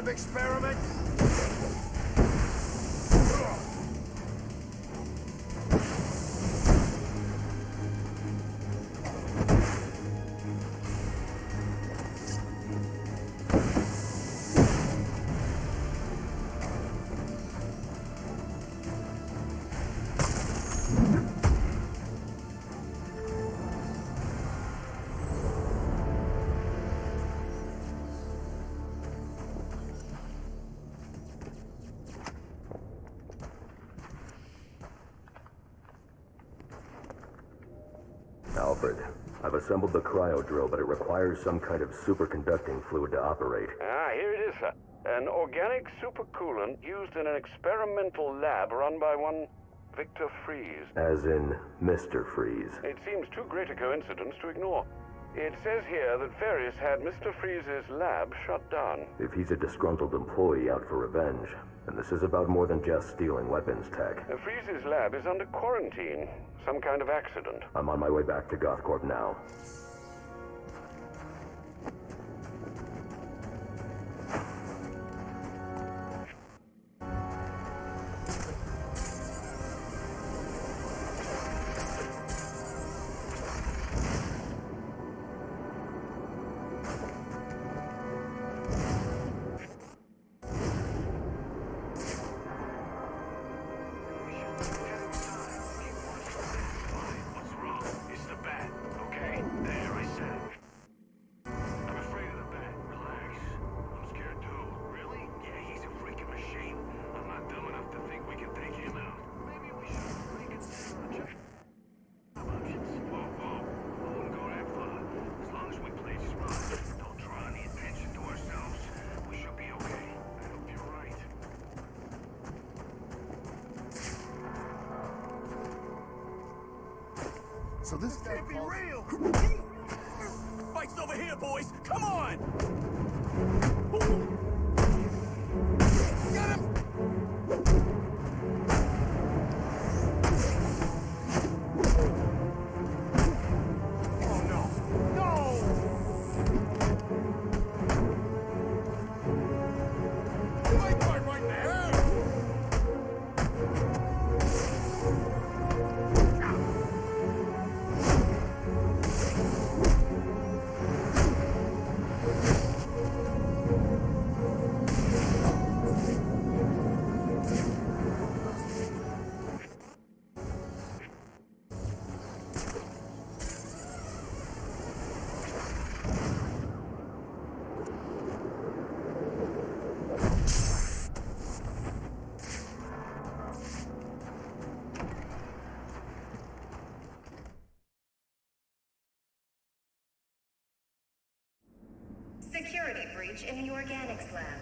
Experiment? Alfred, I've assembled the cryo drill, but it requires some kind of superconducting fluid to operate. Ah, here it is, sir. An organic supercoolant used in an experimental lab run by one Victor Freeze. As in Mr. Freeze. It seems too great a coincidence to ignore. It says here that Ferris had Mr. Freeze's lab shut down. If he's a disgruntled employee out for revenge, and this is about more than just stealing weapons tech. Freeze's lab is under quarantine. Some kind of accident. I'm on my way back to Gothcorp now. So this can't be real! Fight's over here, boys! Come on! Get him! Oh no! No! You ain't quite right there! Security breach in the organics lab.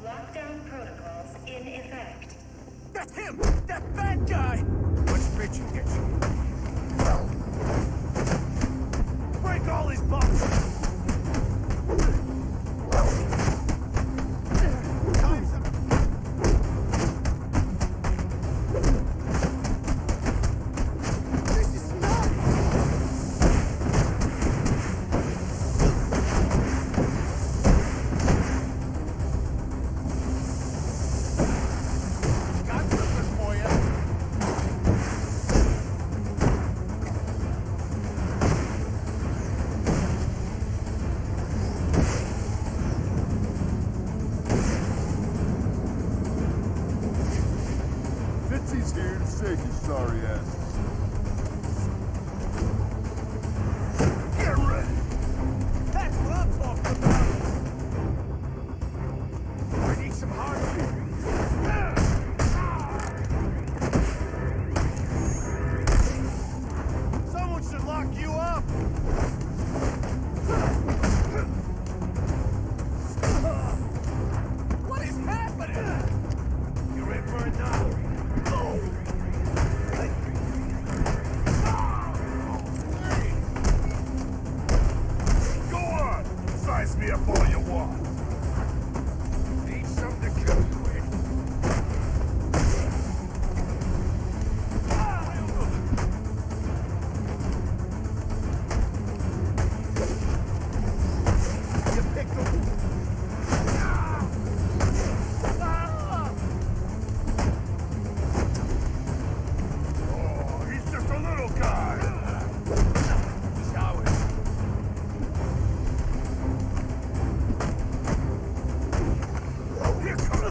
Lockdown protocols in effect. That's him! That bad guy! Which bitch you get you? Break all his bones! Fitzy's here to save you sorry asses. Get ready! That's what I'm talking about! I need some hardware. Someone should lock you up! What is happening? You ready for it now? Go on! Size me up all you want. Need something to kill you with. You picked him. Oh, he's just a little guy. Showers. Here comes the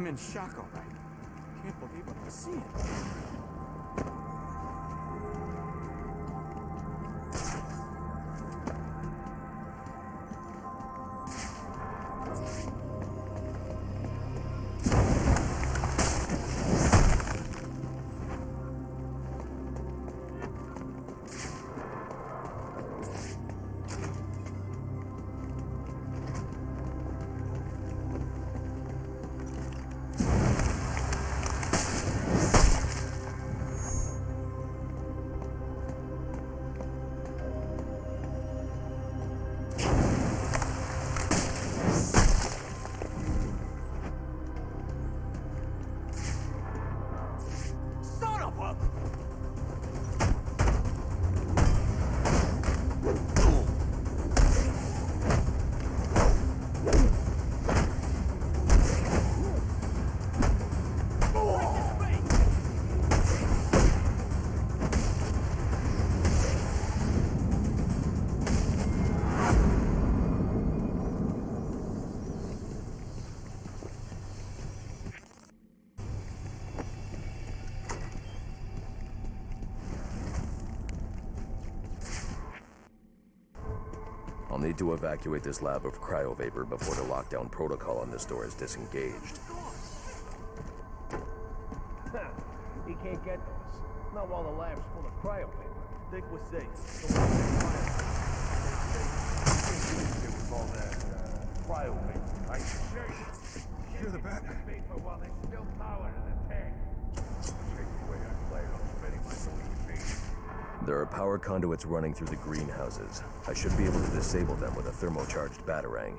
I'm in shock, all right. Can't believe what I'm seeing. I'll need to evacuate this lab of cryovapor before the lockdown protocol on this door is disengaged. He can't get to us. Not while the lab's full of cryovapor. Think we're safe. All that cryovapor. I You're the Batman. vapor while there's still power in the tank. Take the way I play on spending my money in vain. There are power conduits running through the greenhouses. I should be able to disable them with a thermocharged batarang.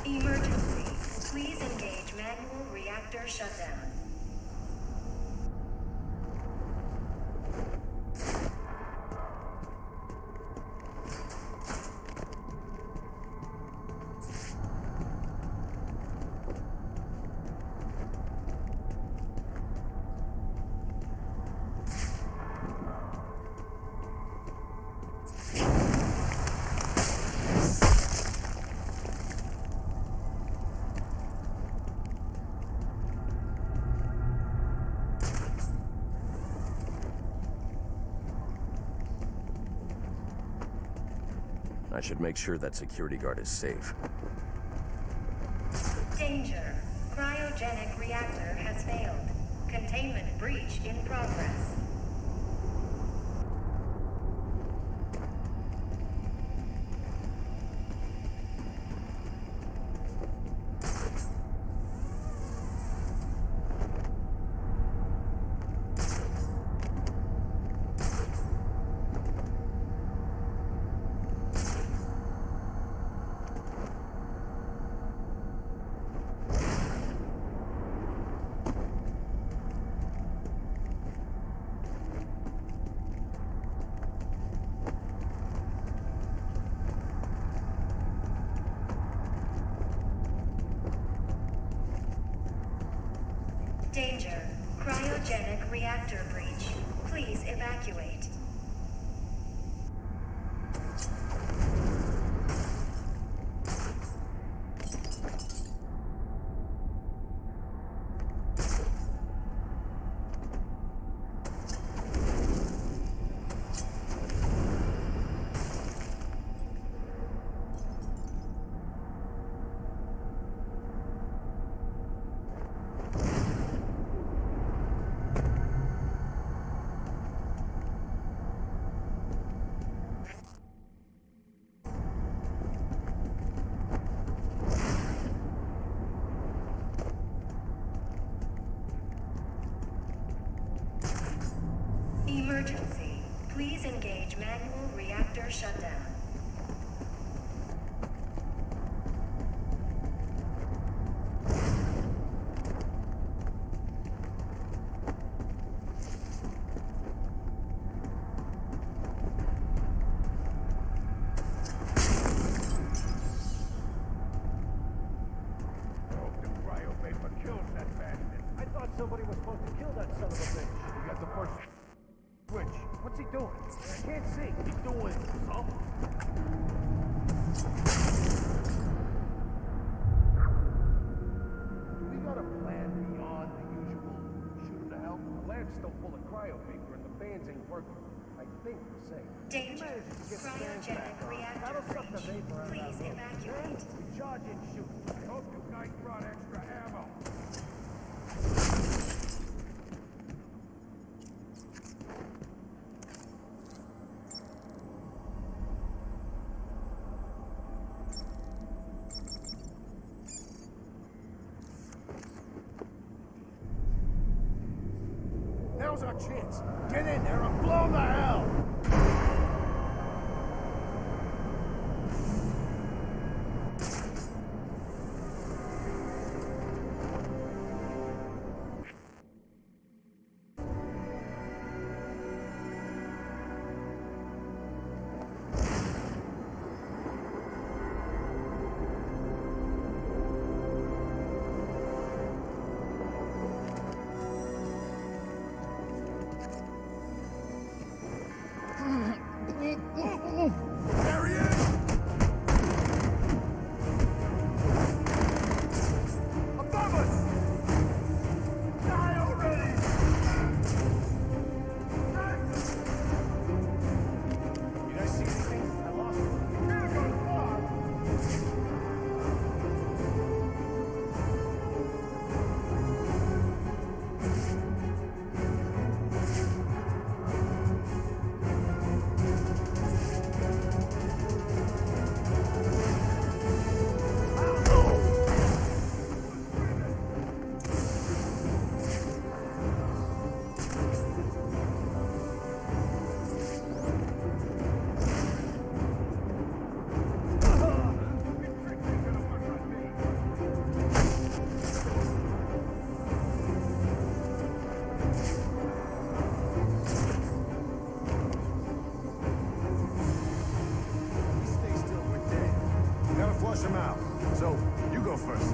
Emergency. Please engage manual reactor shutdown. I should make sure that security guard is safe. Danger. Cryogenic reactor has failed. Containment breach in progress. Danger. Cryogenic reactor breach. Please evacuate. Emergency. Please engage manual reactor shutdown. Hope the cryovapor kills that bastard. I thought he doing? I can't see. He's doing something. We got a plan beyond the usual shoot him to hell? The land's still full of cryo paper and the fans ain't working. I think we're safe. Danger. Cryogenic reactor breach. Please evacuate. Charge and shoot. I hope you guys brought extra ammo. Now's our chance. Get in there and blow 'em to hell! There he is! Above us! Die already! You guys see anything? I lost him. Here goes Bob! Flush him out. So, you go first.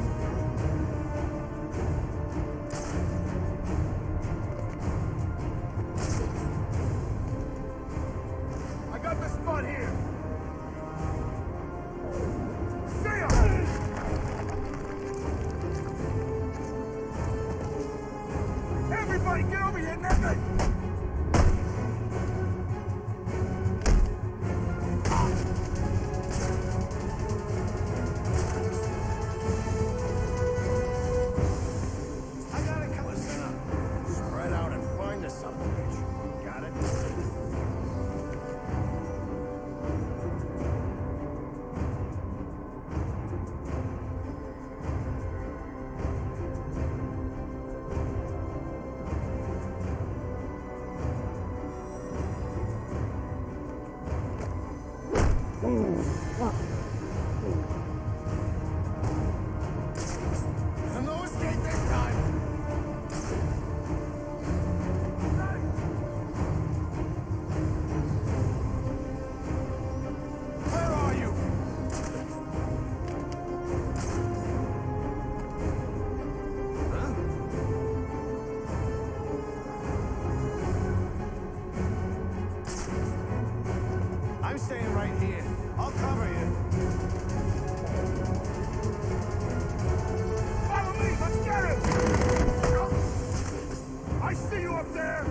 I got the spot here. See ya! Everybody get over here, Nathan! No escape this time! Where are you? Huh? I'm staying right here. I'll cover you. Follow me! Let's get him! I see you up there!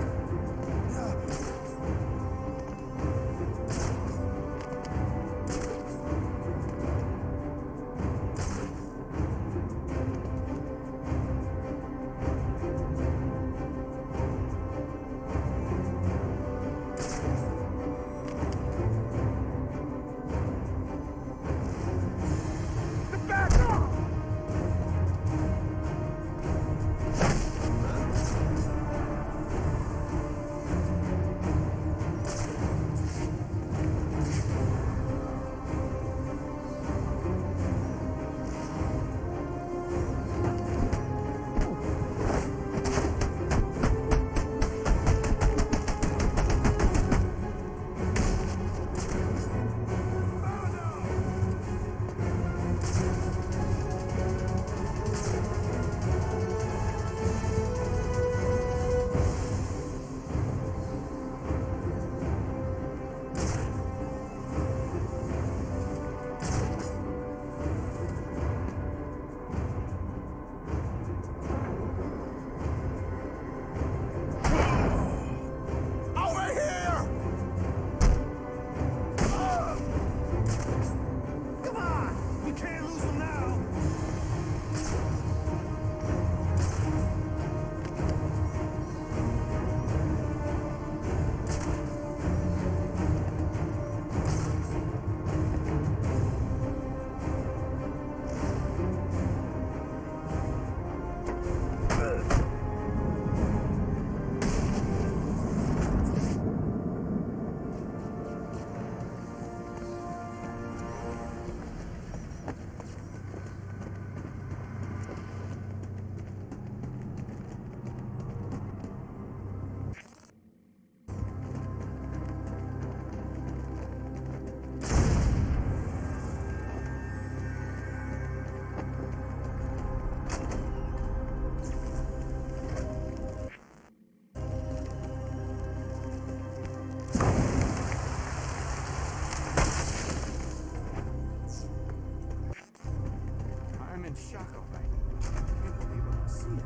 in shock, all right. I can't believe what I'm seeing.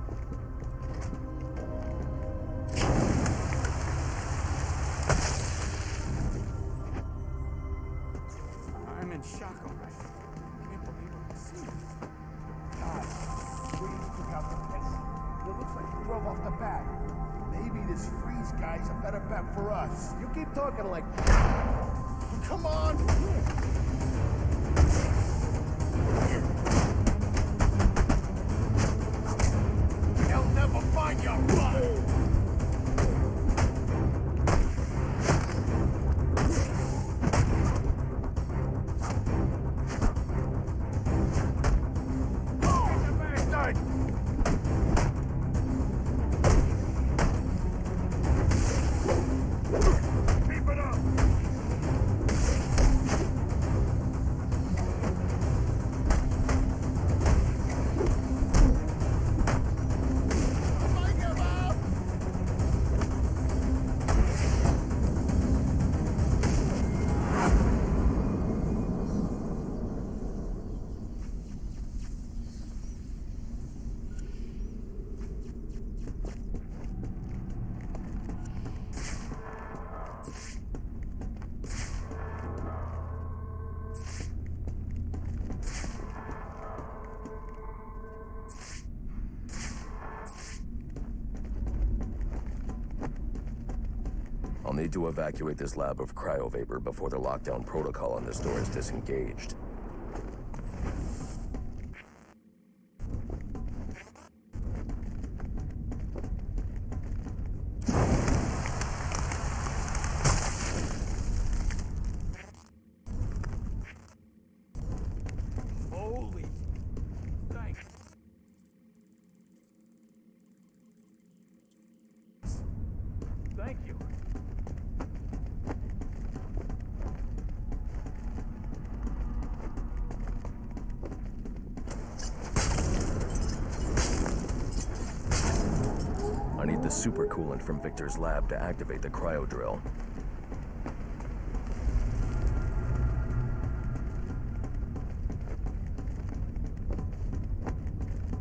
I'm in shock, all right. I can't believe what I'm seeing. God, Freeze took out the pest. It looks like he drove off the bat. Maybe this Freeze guy's a better bet for us. You keep talking like... Come on! They'll never find your butt! I'll need to evacuate this lab of cryovapor before the lockdown protocol on this door is disengaged. Holy... Thanks. Thank you. I need the supercoolant from Victor's lab to activate the cryo drill.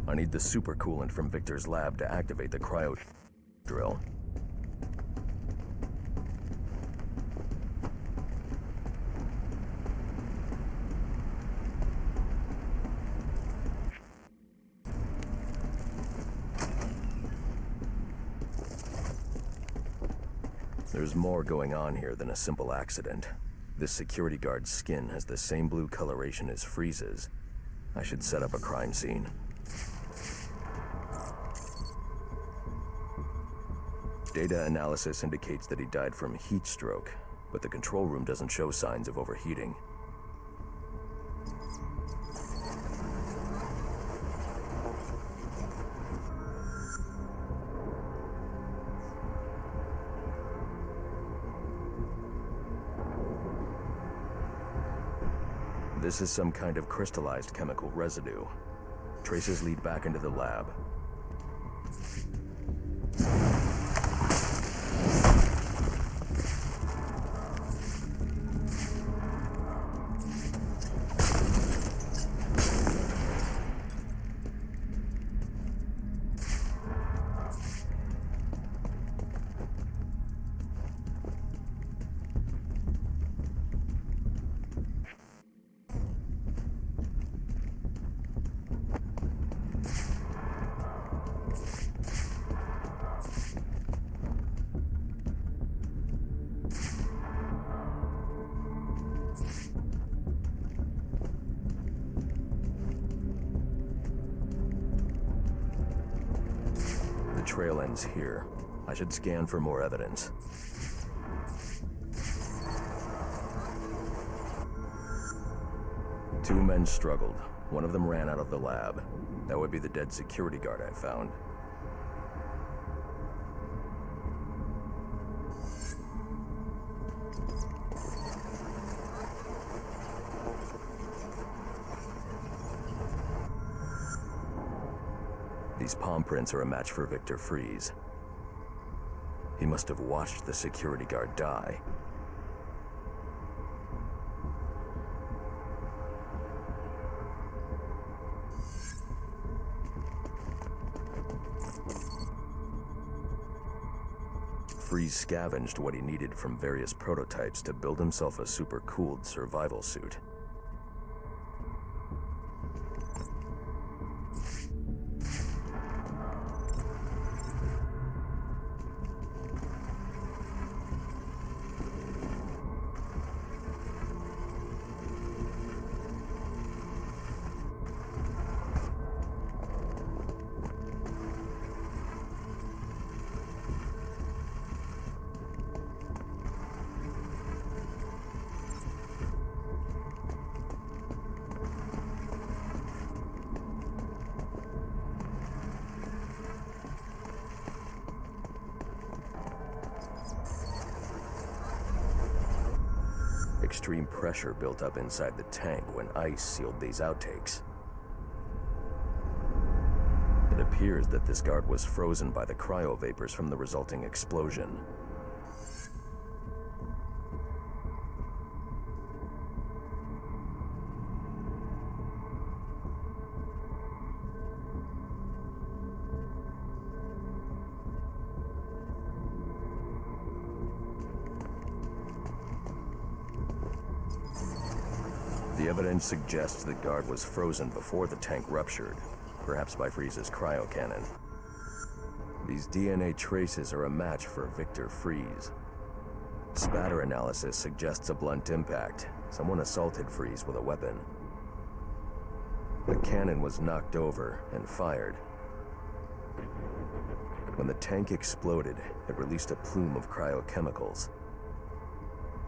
I need the supercoolant from Victor's lab to activate the cryo drill. There's more going on here than a simple accident. This security guard's skin has the same blue coloration as Freeze's. I should set up a crime scene. Data analysis indicates that he died from heat stroke, but the control room doesn't show signs of overheating. This is some kind of crystallized chemical residue. Traces lead back into the lab. Trail ends here. I should scan for more evidence. Two men struggled. One of them ran out of the lab. That would be the dead security guard I found. These palm prints are a match for Victor Freeze. He must have watched the security guard die. Freeze scavenged what he needed from various prototypes to build himself a super-cooled survival suit. Extreme pressure built up inside the tank when ice sealed these outtakes. It appears that this guard was frozen by the cryo vapors from the resulting explosion. The evidence suggests the guard was frozen before the tank ruptured, perhaps by Freeze's cryo cannon. These DNA traces are a match for Victor Freeze. Spatter analysis suggests a blunt impact. Someone assaulted Freeze with a weapon. The cannon was knocked over and fired. When the tank exploded, it released a plume of cryochemicals.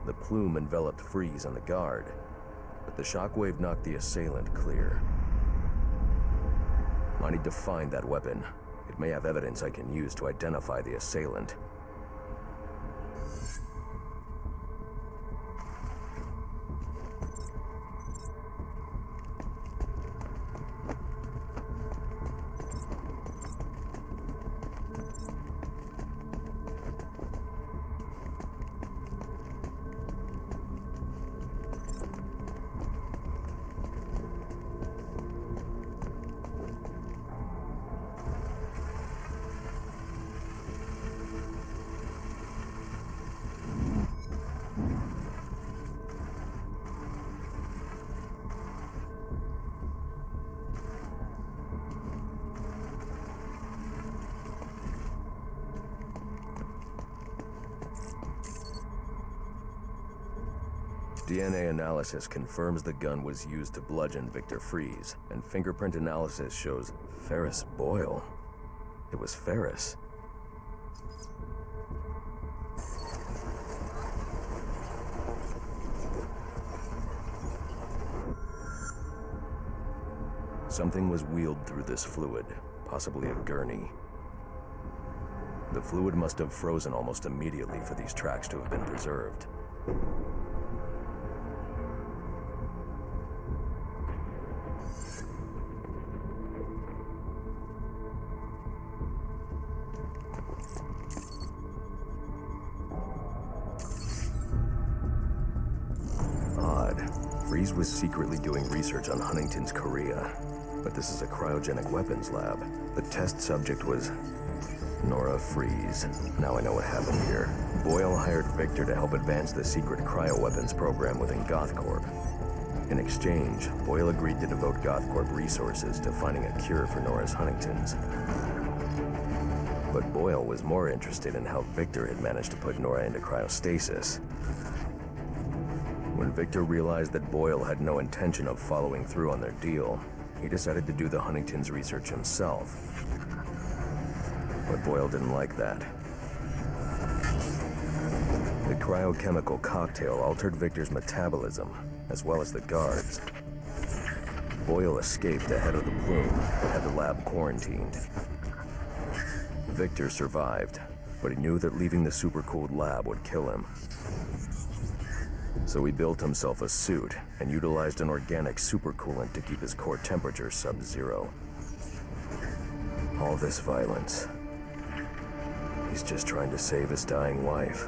The plume enveloped Freeze and the guard, but the shockwave knocked the assailant clear. I need to find that weapon. It may have evidence I can use to identify the assailant. DNA analysis confirms the gun was used to bludgeon Victor Freeze, and fingerprint analysis shows Ferris Boyle. It was Ferris. Something was wheeled through this fluid, possibly a gurney. The fluid must have frozen almost immediately for these tracks to have been preserved. Freeze was secretly doing research on Huntington's chorea, but this is a cryogenic weapons lab. The test subject was Nora Freeze. Now I know what happened here. Boyle hired Victor to help advance the secret cryoweapons program within GothCorp. In exchange, Boyle agreed to devote GothCorp resources to finding a cure for Nora's Huntington's. But Boyle was more interested in how Victor had managed to put Nora into cryostasis. When Victor realized that Boyle had no intention of following through on their deal, he decided to do the Huntington's research himself. But Boyle didn't like that. The cryochemical cocktail altered Victor's metabolism, as well as the guards. Boyle escaped ahead of the plume and had the lab quarantined. Victor survived, but he knew that leaving the supercooled lab would kill him. So he built himself a suit and utilized an organic supercoolant to keep his core temperature sub-zero. All this violence. He's just trying to save his dying wife.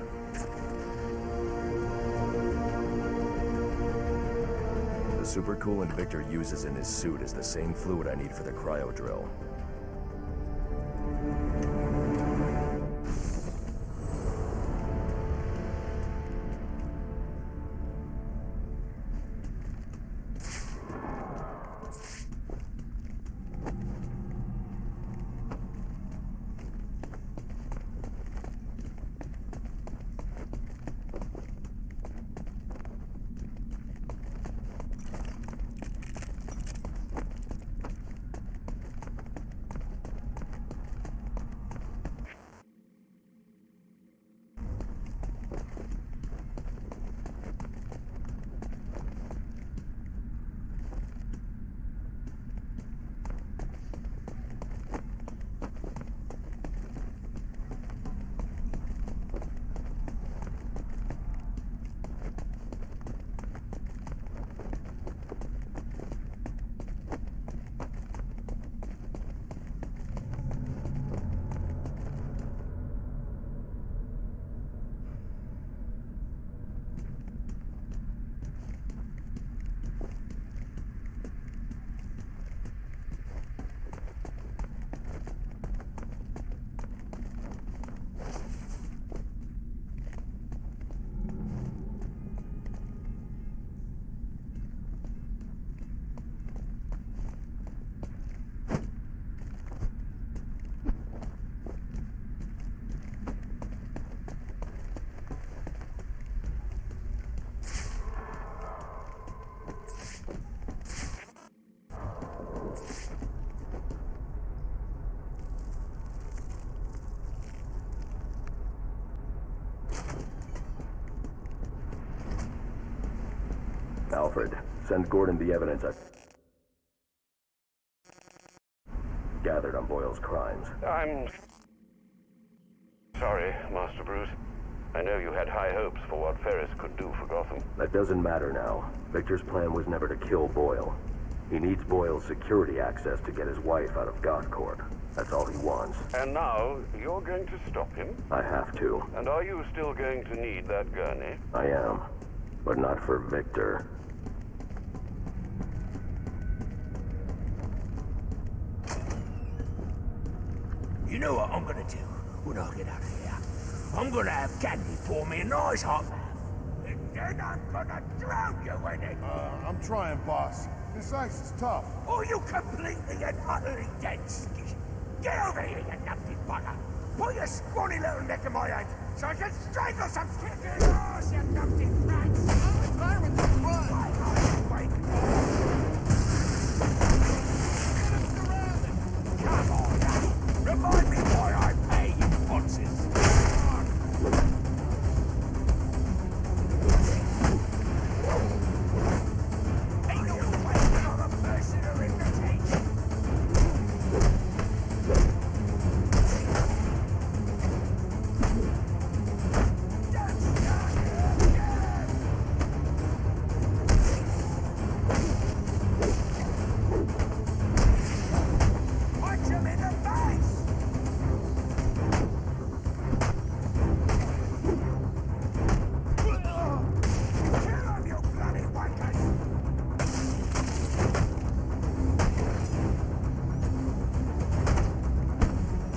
The supercoolant Victor uses in his suit is the same fluid I need for the cryo drill. Alfred, send Gordon the evidence I've gathered on Boyle's crimes. I'm sorry, Master Bruce. I know you had high hopes for what Ferris could do for Gotham. That doesn't matter now. Victor's plan was never to kill Boyle. He needs Boyle's security access to get his wife out of Gothcorp. That's all he wants. And now, you're going to stop him? I have to. And are you still going to need that gurney? I am. But not for Victor. You know what I'm gonna do when I get out of here? I'm gonna have Candy pour me a nice hot bath. And then I'm gonna drown you in it. I'm trying, boss. This ice is tough. Oh, you completely and utterly dead skit. Get over here, you numpty bugger. Put your scrawny little neck in my hand so I can strangle some kicking ass, you numpty brats. I'm fine with this run. Come on, now. Remind me why I pay you, Ponces. Ain't no way I'm a mercenary imitation. Punch him in the face! Kill him, you bloody wankers!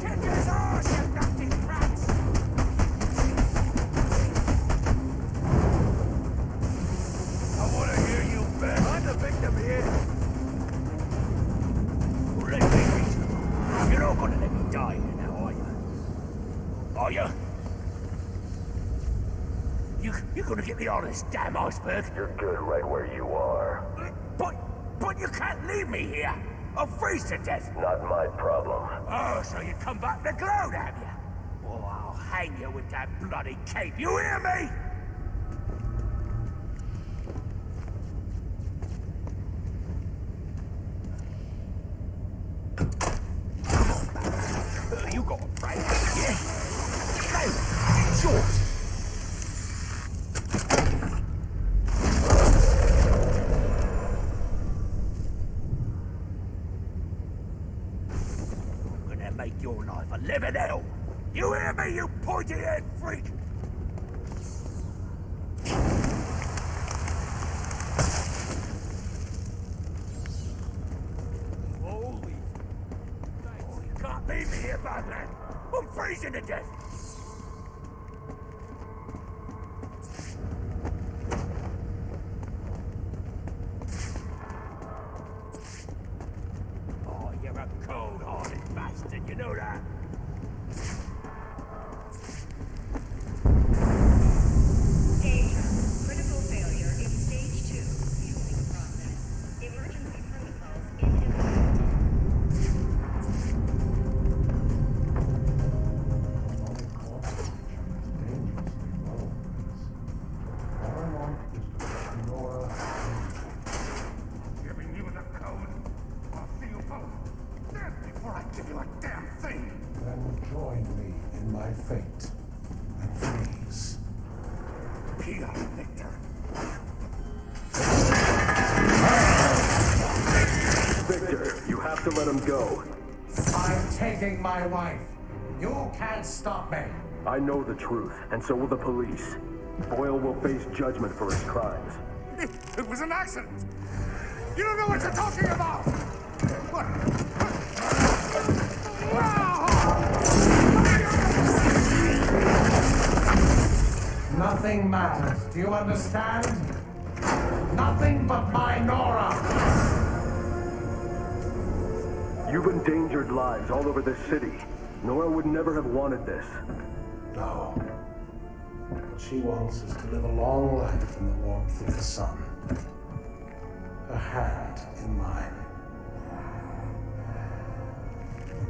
Kick his ass, you nutty brats! I wanna hear you bet. I'm the victim here. Let me reason. You're not gonna let me die here now, are you? Are you? You're gonna get me on this damn iceberg? You're good right where you are. But you can't leave me here. I'll freeze to death. Not my problem. Oh, so you come back to gloat, have you? Oh, I'll hang you with that bloody cape. You hear me? You got a brain, yeah? Hey, it's yours. I'm gonna make your life a living hell. You hear me, you pointy-head freak? Holy... Oh, you can't leave me here, Batman. I'm freezing to death. Oh, you're a cold-hearted bastard, you know that? Danger. Critical failure in stage 2. Fueling process. Emergency protocols in effect. Giving you the code. I'll see you both dead before I give you a damn thing. Then join me in my fate and freeze. Here, Victor. Victor, you have to let him go. I'm taking my wife. You can't stop me. I know the truth, and so will the police. Boyle will face judgment for his crimes. It was an accident. You don't know what you're talking about. Nothing matters. Do you understand? Nothing but my Nora. You've endangered lives all over this city. Nora would never have wanted this. No. What she wants is to live a long life in the warmth of the sun. Her hand in mine.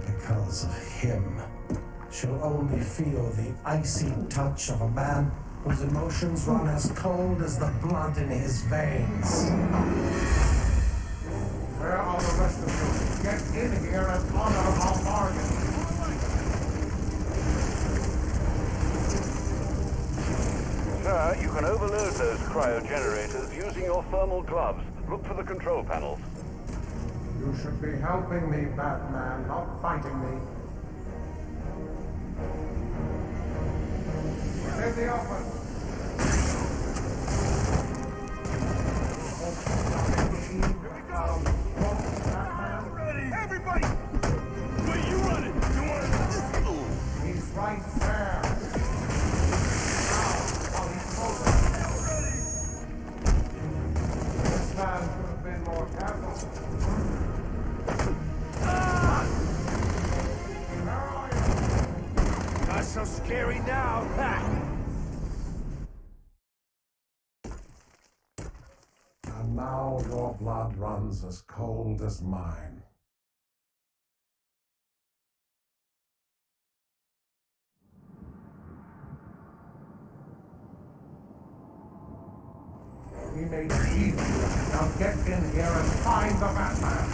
Because of him, she'll only feel the icy touch of a man whose emotions run as cold as the blood in his veins. Where are the rest of you? Get in here and honor our bargain. Sir, you can overload those cryogenerators using your thermal gloves. Look for the control panels. You should be helping me, Batman, not fighting me. We're in the open. Everybody! Where you running? You want He's right there. This man could have been more careful. Not so scary now. And now your blood runs as cold as mine. We made it easy. Now get in here and find the Batman.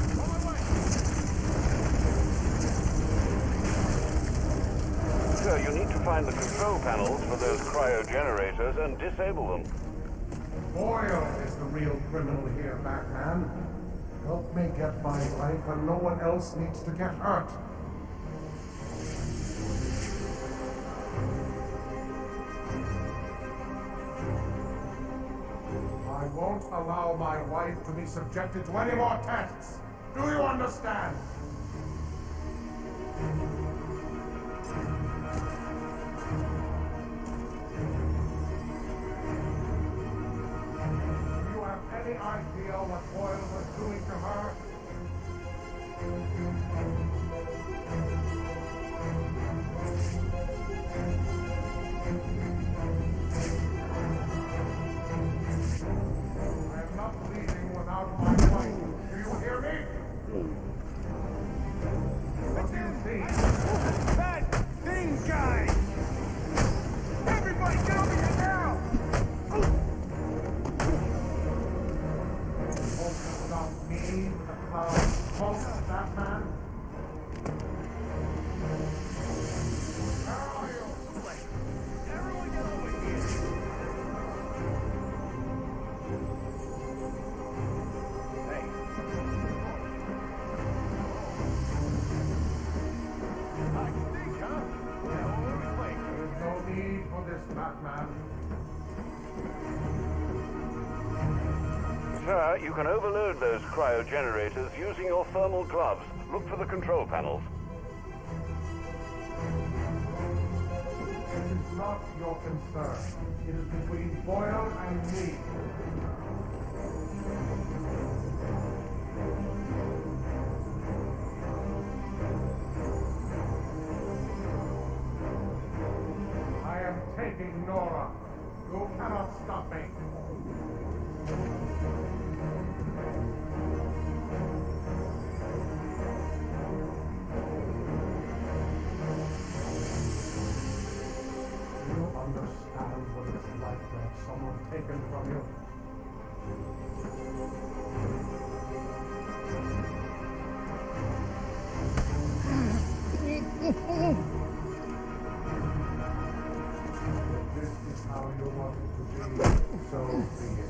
Sir, you need to find the control panels for those cryogenerators and disable them. Boyle is the real criminal here, Batman. Help me get my life, and no one else needs to get hurt. I won't allow my wife to be subjected to any more tests. Do you understand? Do you have any idea what Boyle was doing to her? I am not leaving without my wife. Do you hear me? What do you see? That thing guy! Everybody get over here now! Stop me, the cloud smoke, Batman. Where are you? Everyone get over here! There's no need for this, Batman. Sir, you can overload those cryogenerators using your thermal gloves. Look for the control panels. This is not your concern. It is between Boyle and me. I am taking Nora. You cannot stop me. Do you understand what it's like to have someone taken from you? This is how you want it to be, so be it.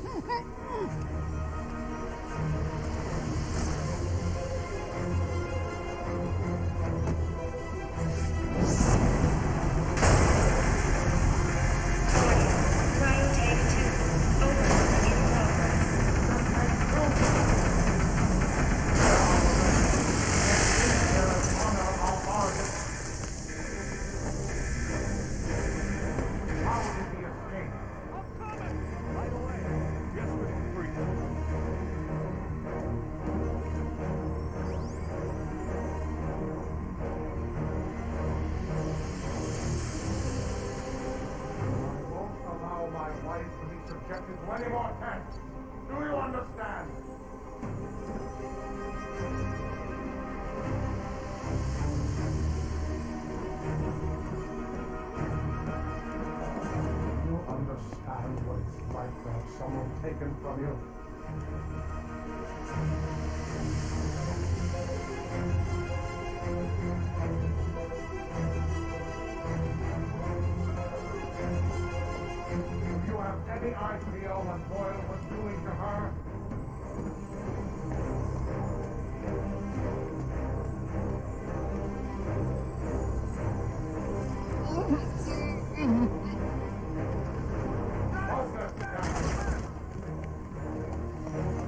Subjected to any more tests. Do you understand? You understand? Might have someone taken from you. Do you have any idea what Boyle was doing to her?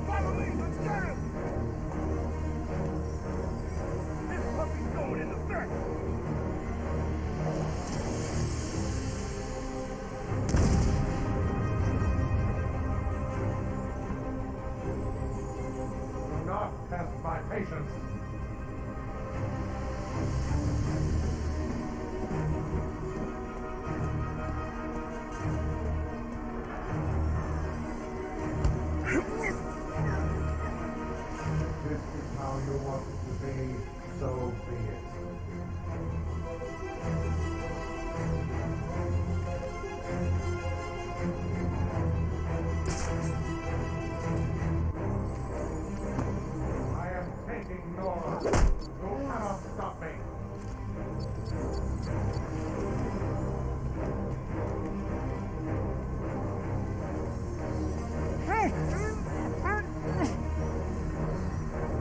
Follow me, let's get him! This puppy's going in the back! Do not test my patience. This is how you want it to be, so be it. I am taking Nora. You cannot stop me.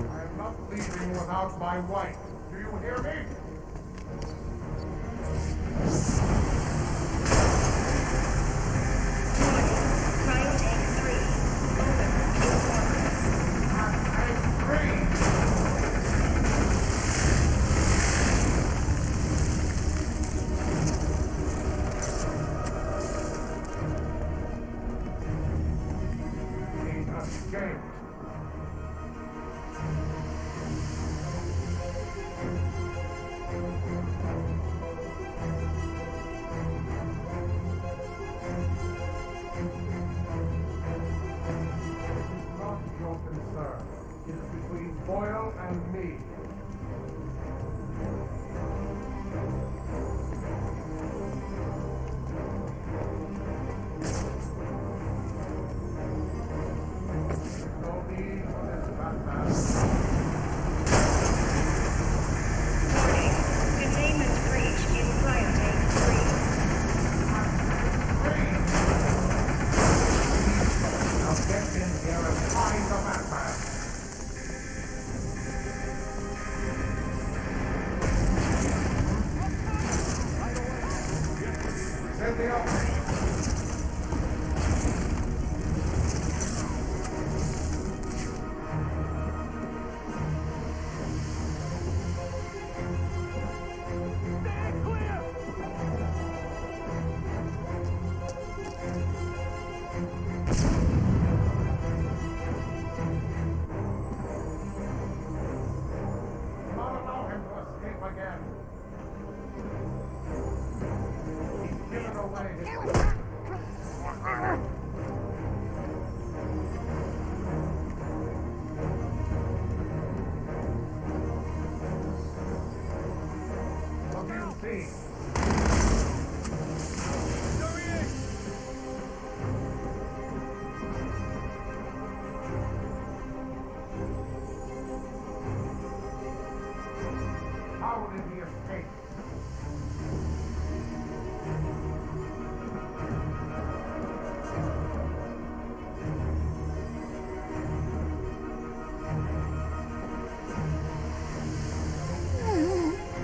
I am not leaving without my wife. Do you hear me? Cryo tank 3. Open. In progress. He escaped. Not your concern. It is between Boyle and me. No need for this madman. Warning. Containment breach in cryo tank 3. Now get in here and find the madman. Send the opening. Do not allow him to escape again. He's given away his... What do you see? How did he escape?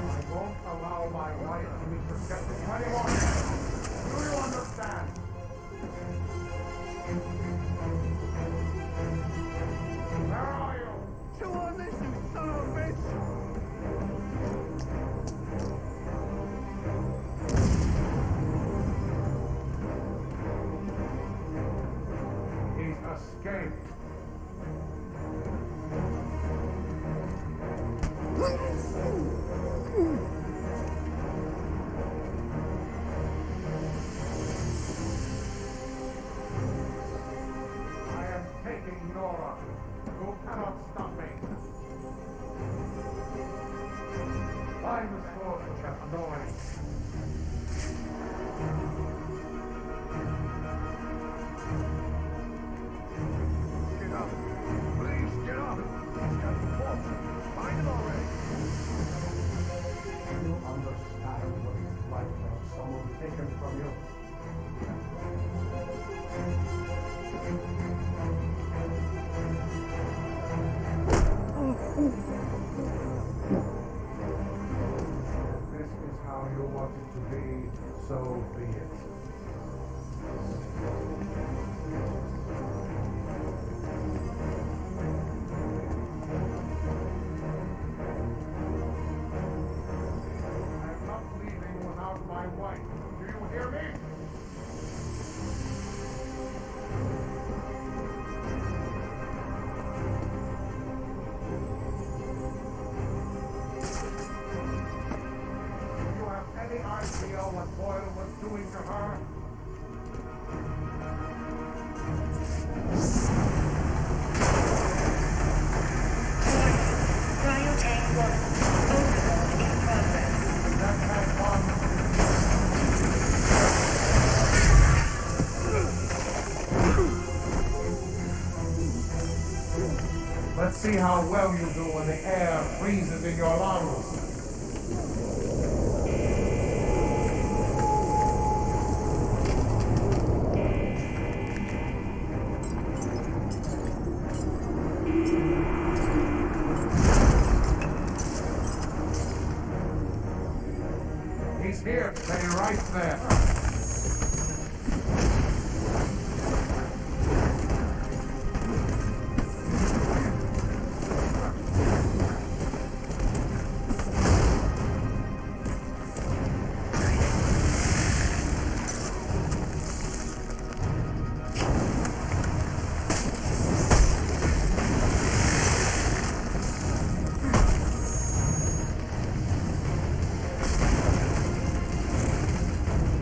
I won't allow my wife to be protected anymore. Do you understand? Where are you? Chew on this, you son of a bitch! He's escaped. I am taking Nora. You cannot stop me. Find the source of that noise. This is how you want it to be, so be it. I'm not leaving without my wife. Do you hear me? Do you have any idea what Boyle was doing to her? Cryotank 1. Overload in progress. Let's see how well you do when the air freezes in your lungs. He's here. Stay right there.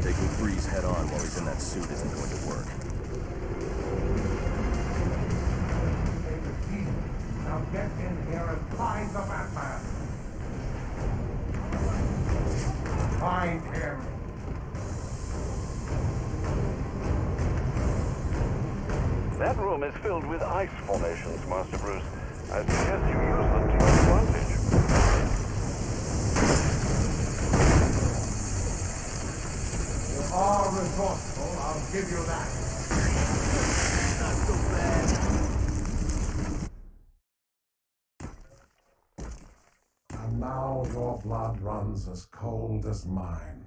Taking Freeze head on while he's in that suit isn't going to work. Now get in here and find the Batman. Find him. That room is filled with ice formations, Master Bruce. I suggest you use them to your advantage. You are resourceful, I'll give you that. Not so bad. And now your blood runs as cold as mine.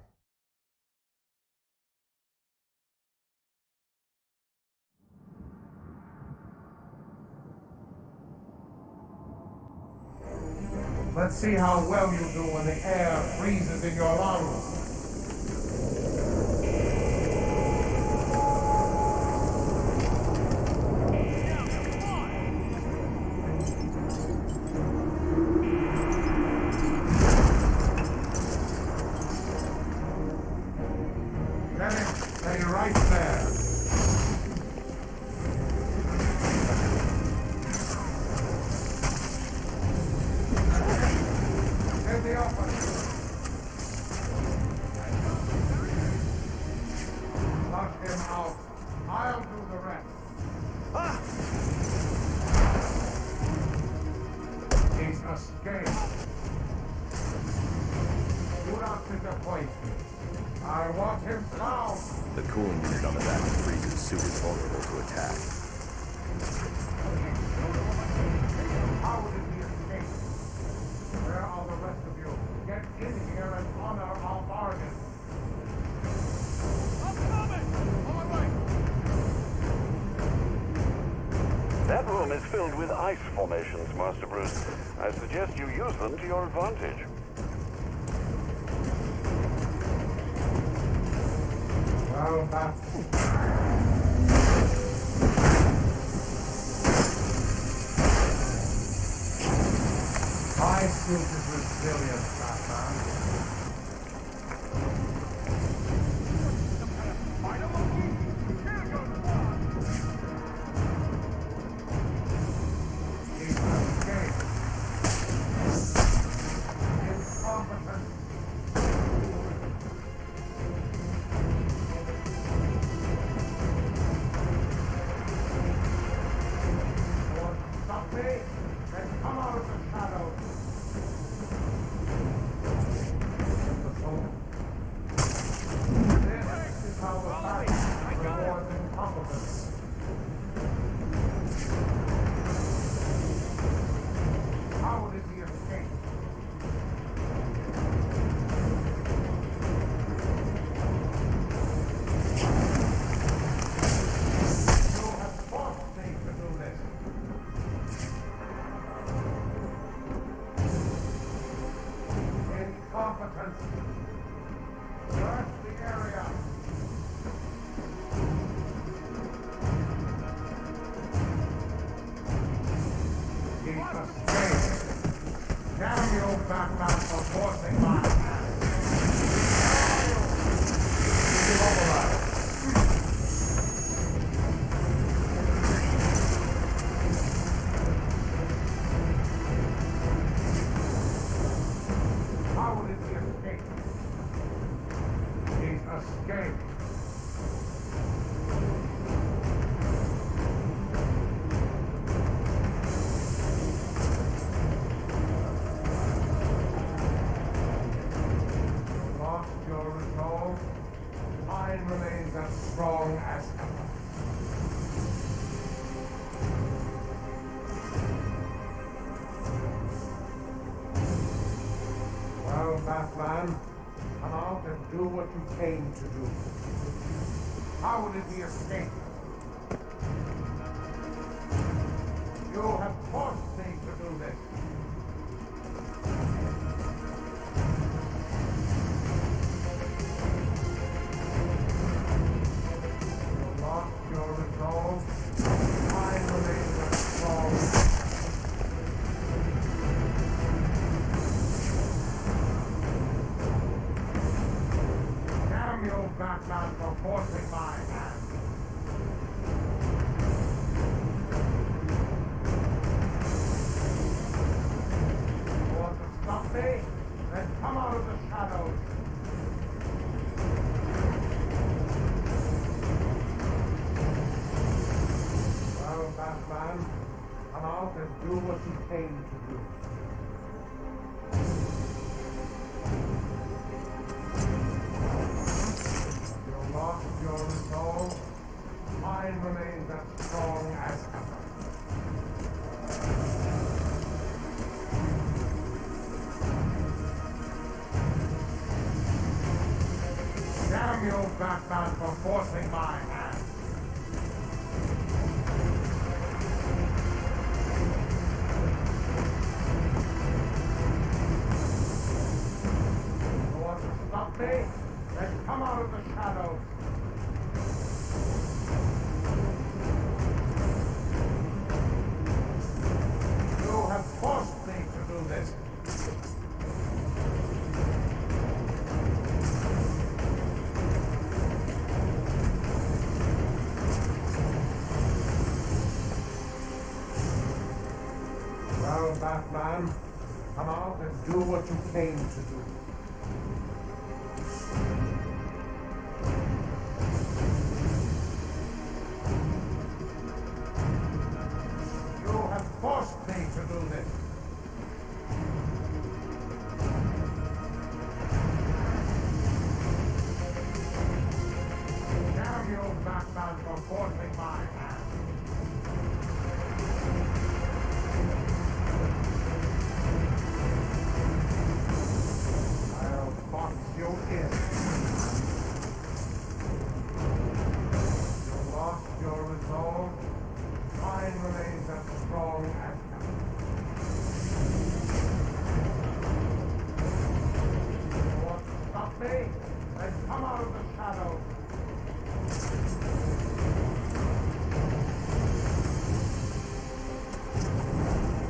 Let's see how well you do when the air freezes in your lungs. Get it? Stay right there. Get the open. Flush him out. I'll do the rest. He's escaped. Do not disappoint me. I want him found. The cooling unit on the back of Freeze's suit is vulnerable to attack. How did he escape? Where are the rest of you? Get in here and honor our bargain. I'm coming! On my way! That room is filled with ice formations, Master Bruce. I suggest you use them to your advantage. Well, that... My suit is resilient, Batman. He's escaped. Incompetent. Stop me, then come out of the shadows. This is how the fight rewards incompetence. How Search the area. Keep escape. Damn you, Batman, for forcing my hand. Immobilize. How will it be escaped? He's escaped. You lost your resolve. Mine remains as strong as ever. Well, Batman, come out and do what you came to do. How will it be escaped? You have forced me to do this. You lost your resolve. Mine remains as strong. Damn you, Batman, for forcing my hand. You want to stop me? Then come out of the shadows. Well, Batman, come out and do what you came to do. You lost your resolve. Mine remains as strong as ever. Damn you, Batman, for forcing my hand. You want to stop me? Then come out of the shadows. You have forced me to do this. Well, Batman, come out and do what you came to do. You have forced me to do this. Damn you, Batman, for forcing my hand. I'll box you in. You lost your resolve. Mine remains as strong as ever. You want to stop me? Then come out of the shadows.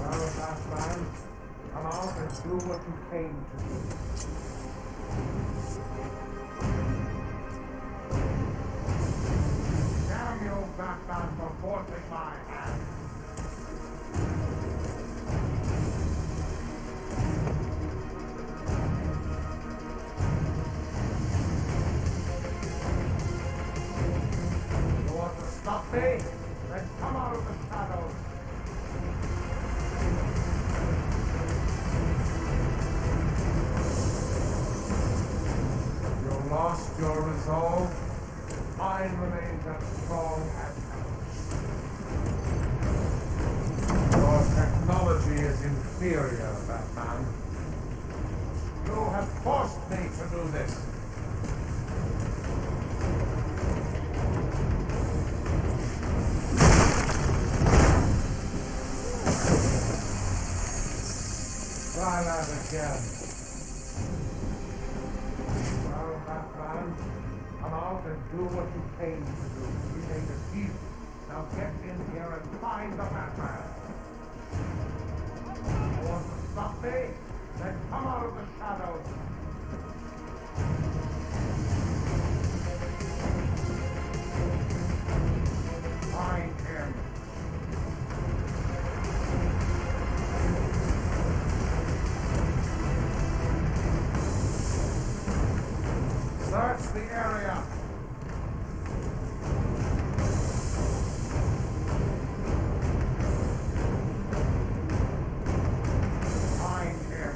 Well, Batman, come out and do what you came to do. Damn you, Batman, for forcing my hand. You want to stop me? Then come out of the shadows. You lost your resolve. Mine remains as strong as ever. Your technology is inferior, Batman. You have forced me to do this. Try that again. out and do what you came to do. We made a deal. Now get in here and find the Batman. You want to stop me? Then come out of the shadows. Find him. Search the area. Find him.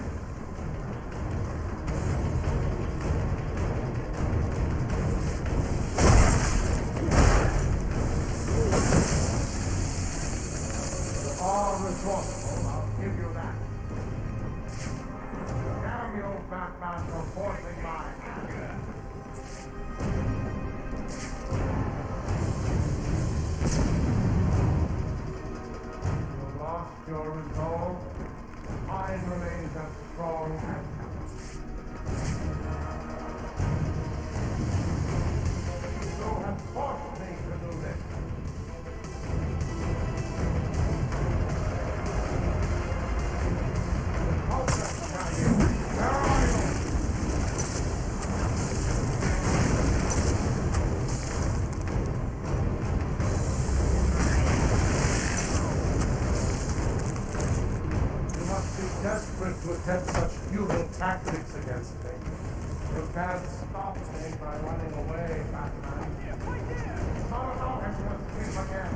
You're all resourceful, I'll give you that. Damn you, Batman, for forcing my anger. You lost your resolve. Mine remains as strong as ever. You have forced me to do this. Where are you? You must be desperate to attempt such futile tactics against me. You can't stop me by running away, Batman. Not allow him to escape again.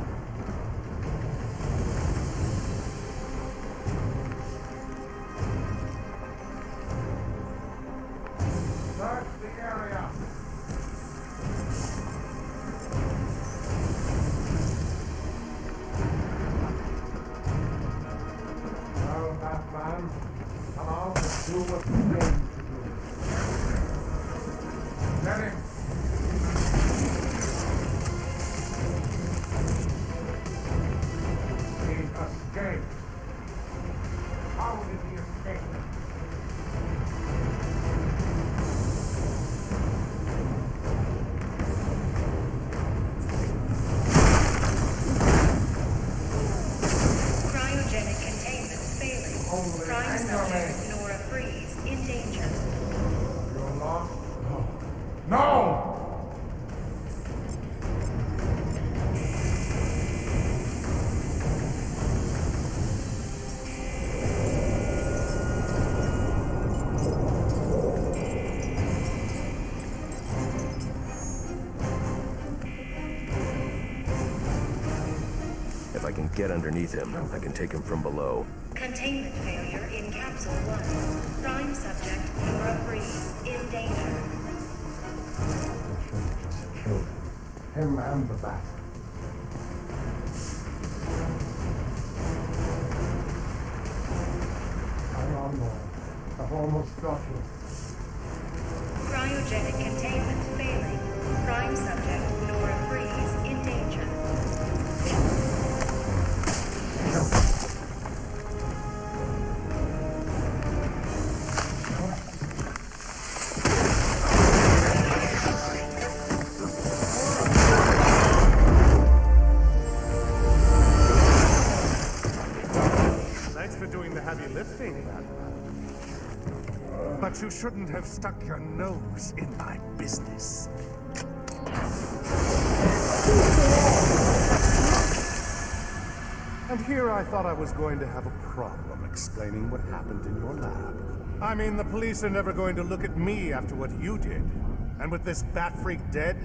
Search the area. Well, Batman, come out and do what you came to do. Get him. He escaped. How did he escape? Cryogenic containment failing. Prime subject Nora Freeze in danger. You're lost? No! No! If I can get underneath him, I can take him from below. Containment failure in Capsule 1. Prime subject Nora Freeze in danger. Just killed him and the bat. Hang on, Lord. I've almost got you. Cryogenic containment failing. Prime subject Nora Freeze in danger. Thanks for doing the heavy lifting, Batman. But you shouldn't have stuck your nose in my business. And here I thought I was going to have a problem explaining what happened in your lab. I mean, the police are never going to look at me after what you did. And with this bat freak dead,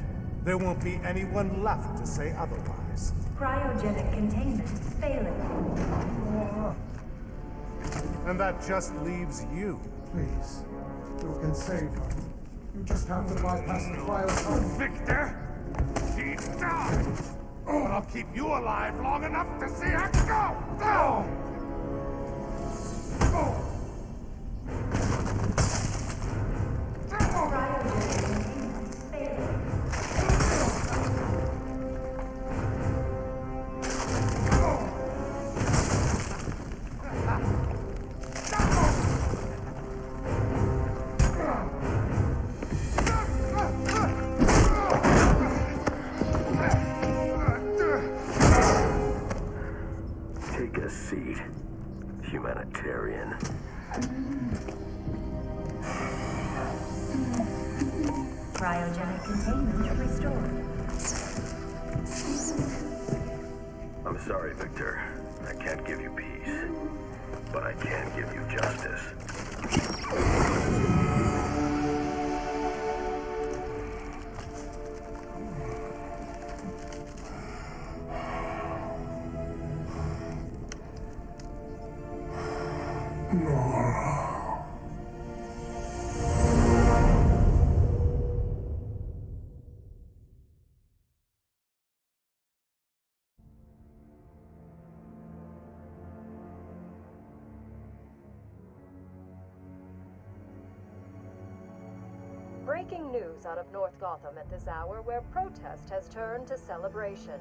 there won't be anyone left to say otherwise. Cryogenic containment failing. And that just leaves you. Please, you can save her. You just have to bypass the cryo. Victor! She's down! But I'll keep you alive long enough to see her go! Go! Go! Take a seat, humanitarian. Cryogenic containment restored. I'm sorry, Victor. I can't give you peace, but I can give you justice. Breaking news out of North Gotham at this hour, where protest has turned to celebration.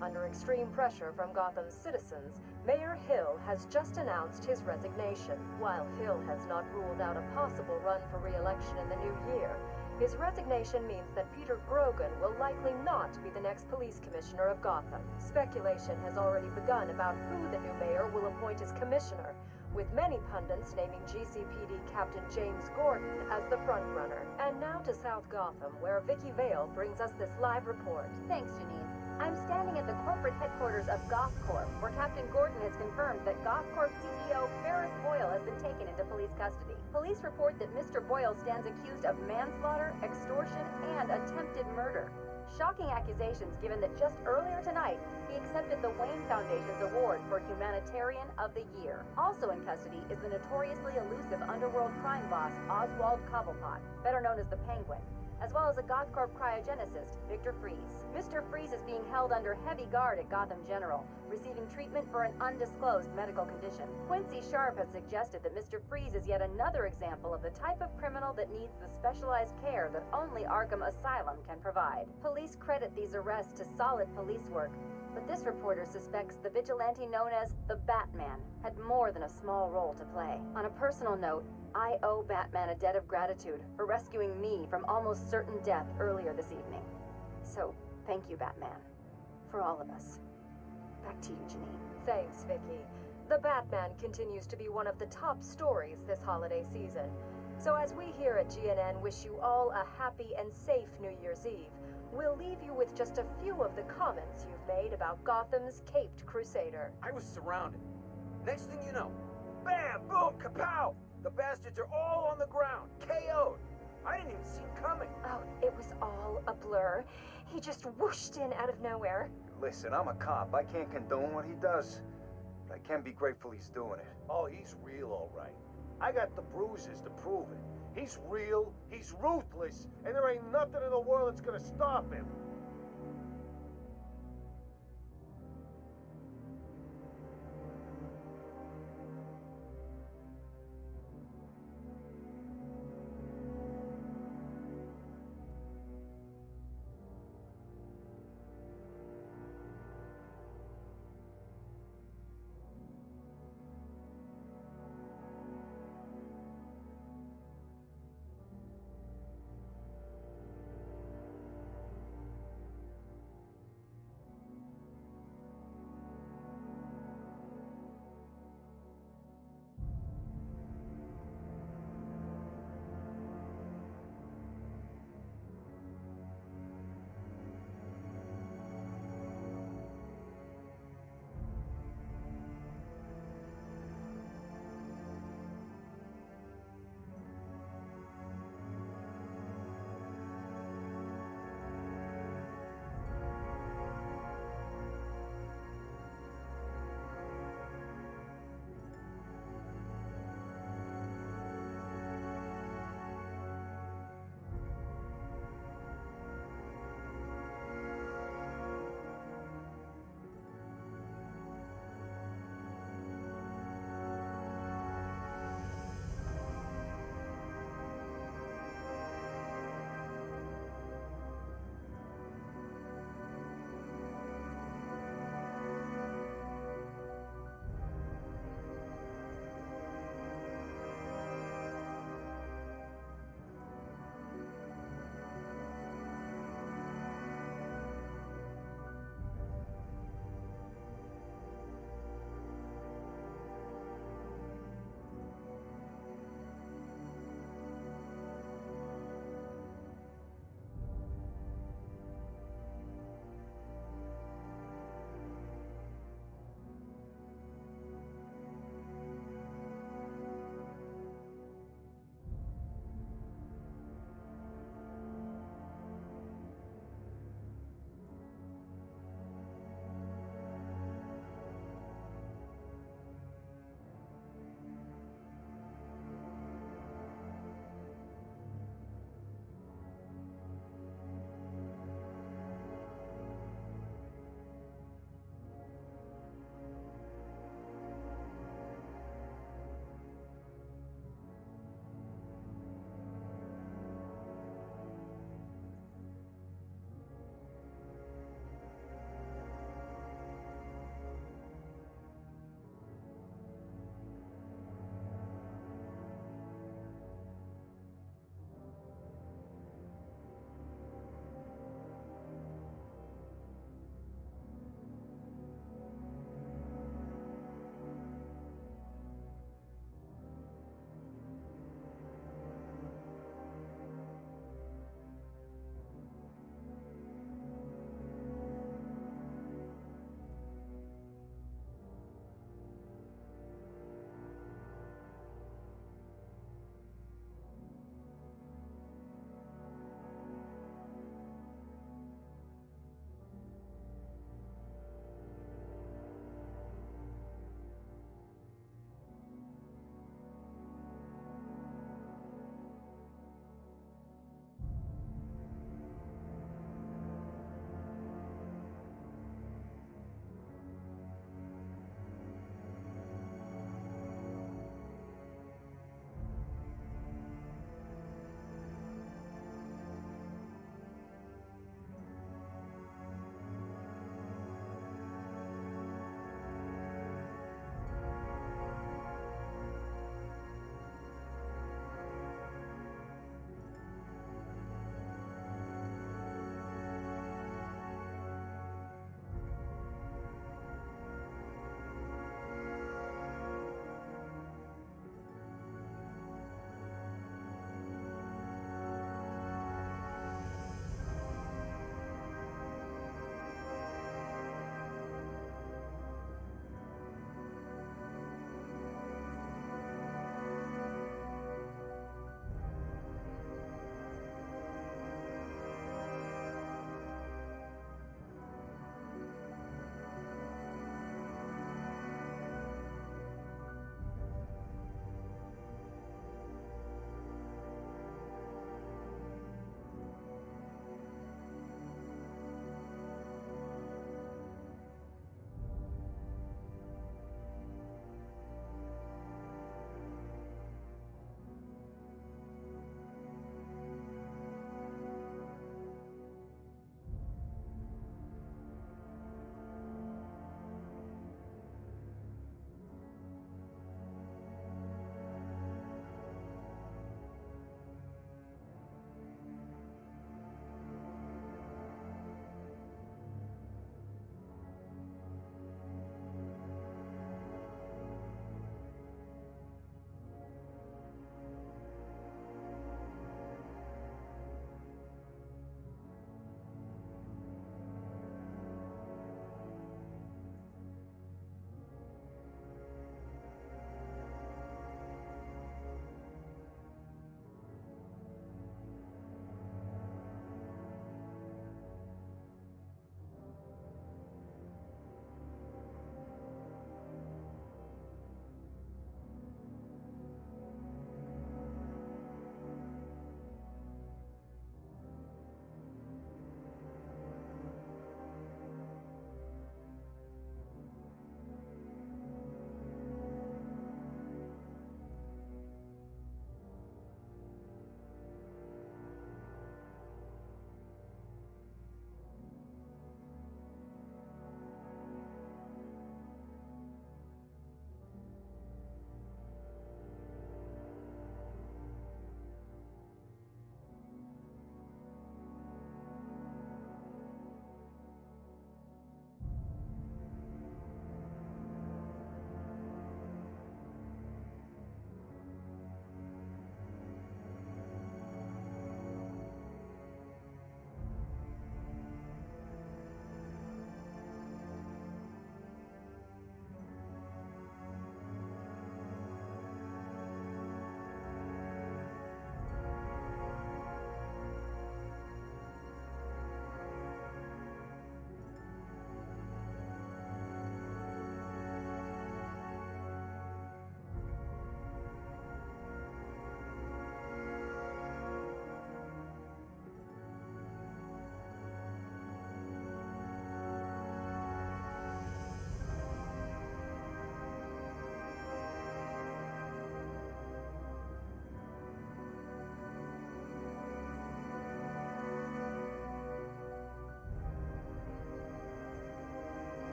Under extreme pressure from Gotham's citizens, Mayor Hill has just announced his resignation. While Hill has not ruled out a possible run for re-election in the new year, his resignation means that Peter Grogan will likely not be the next police commissioner of Gotham. Speculation has already begun about who the new mayor will appoint as commissioner, with many pundits naming GCPD Captain James Gordon as the frontrunner. And now to South Gotham, where Vicky Vale brings us this live report. Thanks, Janine. I'm standing at the corporate headquarters of GothCorp, where Captain Gordon has confirmed that GothCorp CEO Ferris Boyle has been taken into police custody. Police report that Mr. Boyle stands accused of manslaughter, extortion, and attempted murder. Shocking accusations given that just earlier tonight, he accepted the Wayne Foundation's award for Humanitarian of the Year. Also in custody is the notoriously elusive underworld crime boss Oswald Cobblepot, better known as the Penguin, as well as a GothCorp cryogenicist, Victor Freeze. Mr. Freeze is being held under heavy guard at Gotham General, receiving treatment for an undisclosed medical condition. Quincy Sharp has suggested that Mr. Freeze is yet another example of the type of criminal that needs the specialized care that only Arkham Asylum can provide. Police credit these arrests to solid police work, but this reporter suspects the vigilante known as the Batman had more than a small role to play. On a personal note, I owe Batman a debt of gratitude for rescuing me from almost certain death earlier this evening. So, thank you, Batman. For all of us. Back to you, Janine. Thanks, Vicky. The Batman continues to be one of the top stories this holiday season. So as we here at GNN wish you all a happy and safe New Year's Eve, we'll leave you with just a few of the comments you've made about Gotham's Caped Crusader. I was surrounded. Next thing you know, bam, boom, kapow! The bastards are all on the ground, KO'd. I didn't even see him coming. Oh, it was all a blur. He just whooshed in out of nowhere. Listen, I'm a cop. I can't condone what he does. But I can be grateful he's doing it. Oh, he's real, all right. I got the bruises to prove it. He's real, he's ruthless, and there ain't nothing in the world that's gonna stop him.